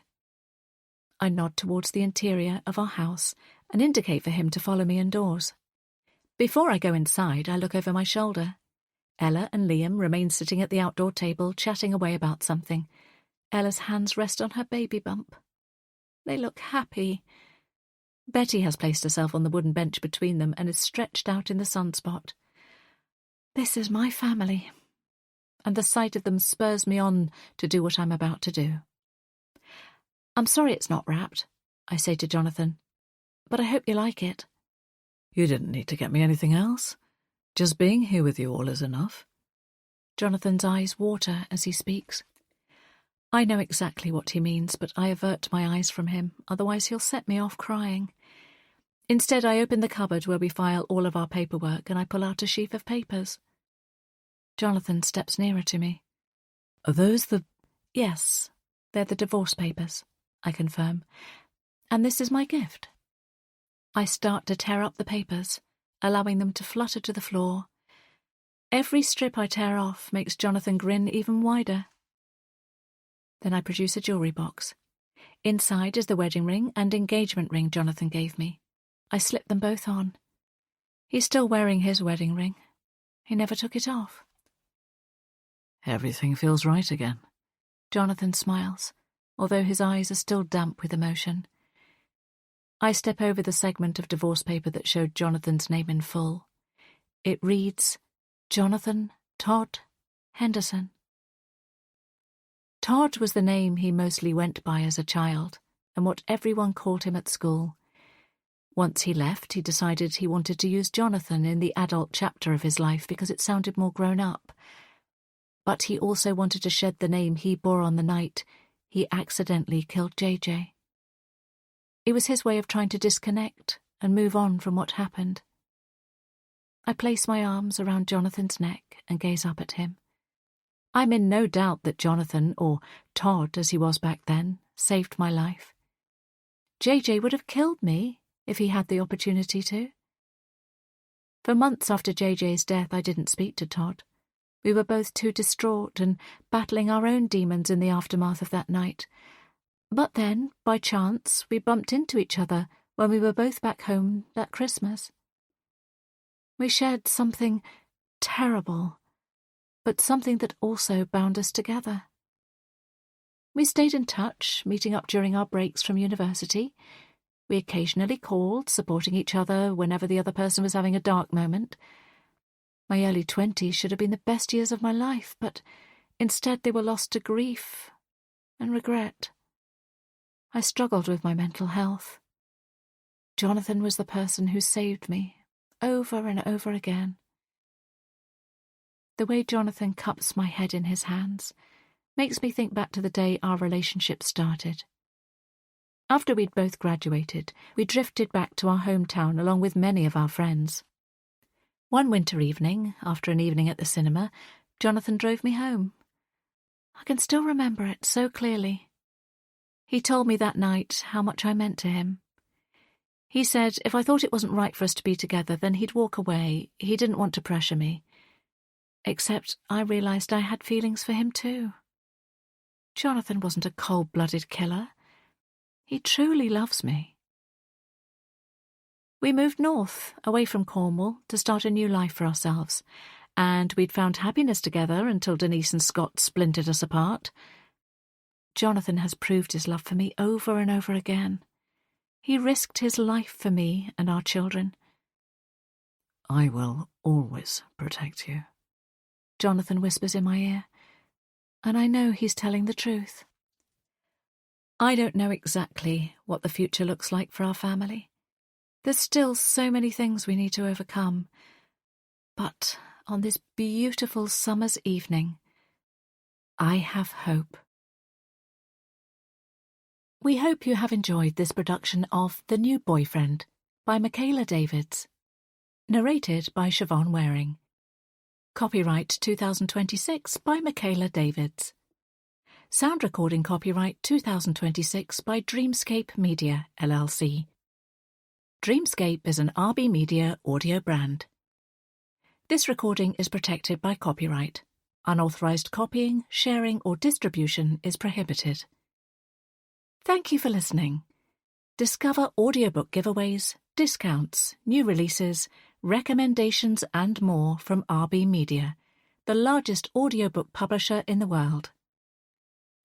I nod towards the interior of our house and indicate for him to follow me indoors. Before I go inside, I look over my shoulder. Ella and Liam remain sitting at the outdoor table, chatting away about something. Ella's hands rest on her baby bump. They look happy. Betty has placed herself on the wooden bench between them and is stretched out in the sunspot. This is my family, and the sight of them spurs me on to do what I'm about to do. I'm sorry it's not wrapped, I say to Jonathan, but I hope you like it. You didn't need to get me anything else. Just being here with you all is enough. Jonathan's eyes water as he speaks. I know exactly what he means, but I avert my eyes from him, otherwise he'll set me off crying. Instead, I open the cupboard where we file all of our paperwork and I pull out a sheaf of papers. Jonathan steps nearer to me. Are those the... Yes, they're the divorce papers, I confirm. And this is my gift. I start to tear up the papers, allowing them to flutter to the floor. Every strip I tear off makes Jonathan grin even wider. Then I produce a jewellery box. Inside is the wedding ring and engagement ring Jonathan gave me. I slip them both on. He's still wearing his wedding ring. He never took it off. Everything feels right again. Jonathan smiles, although his eyes are still damp with emotion. I step over the segment of divorce paper that showed Jonathan's name in full. It reads, Jonathan Todd Henderson. Todd was the name he mostly went by as a child, and what everyone called him at school. Once he left, he decided he wanted to use Jonathan in the adult chapter of his life because it sounded more grown up. But he also wanted to shed the name he bore on the night he accidentally killed JJ. It was his way of trying to disconnect and move on from what happened. I place my arms around Jonathan's neck and gaze up at him. I'm in no doubt that Jonathan, or Todd as he was back then, saved my life. JJ would have killed me if he had the opportunity to. For months after JJ's death, I didn't speak to Todd. We were both too distraught and battling our own demons in the aftermath of that night. But then, by chance, we bumped into each other when we were both back home that Christmas. We shared something terrible, but something that also bound us together. We stayed in touch, meeting up during our breaks from university. We occasionally called, supporting each other whenever the other person was having a dark moment. My early 20s should have been the best years of my life, but instead they were lost to grief and regret. I struggled with my mental health. Jonathan was the person who saved me, over and over again. The way Jonathan cups my head in his hands makes me think back to the day our relationship started. After we'd both graduated, we drifted back to our hometown along with many of our friends. One winter evening, after an evening at the cinema, Jonathan drove me home. I can still remember it so clearly. He told me that night how much I meant to him. He said if I thought it wasn't right for us to be together, then he'd walk away. He didn't want to pressure me. Except I realised I had feelings for him too. Jonathan wasn't a cold-blooded killer. He truly loves me. We moved north, away from Cornwall, to start a new life for ourselves, and we'd found happiness together until Denise and Scott splintered us apart. Jonathan has proved his love for me over and over again. He risked his life for me and our children. I will always protect you, Jonathan whispers in my ear, and I know he's telling the truth. I don't know exactly what the future looks like for our family. There's still so many things we need to overcome. But on this beautiful summer's evening, I have hope. We hope you have enjoyed this production of The New Boyfriend by Mikayla Davids. Narrated by Siobhan Waring. Copyright 2026 by Mikayla Davids. Sound recording copyright 2026 by Dreamscape Media, LLC. Dreamscape is an RB Media audio brand. This recording is protected by copyright. Unauthorized copying, sharing, or distribution is prohibited. Thank you for listening. Discover audiobook giveaways, discounts, new releases, recommendations, and more from RB Media, the largest audiobook publisher in the world.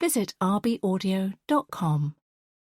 Visit rbaudio.com.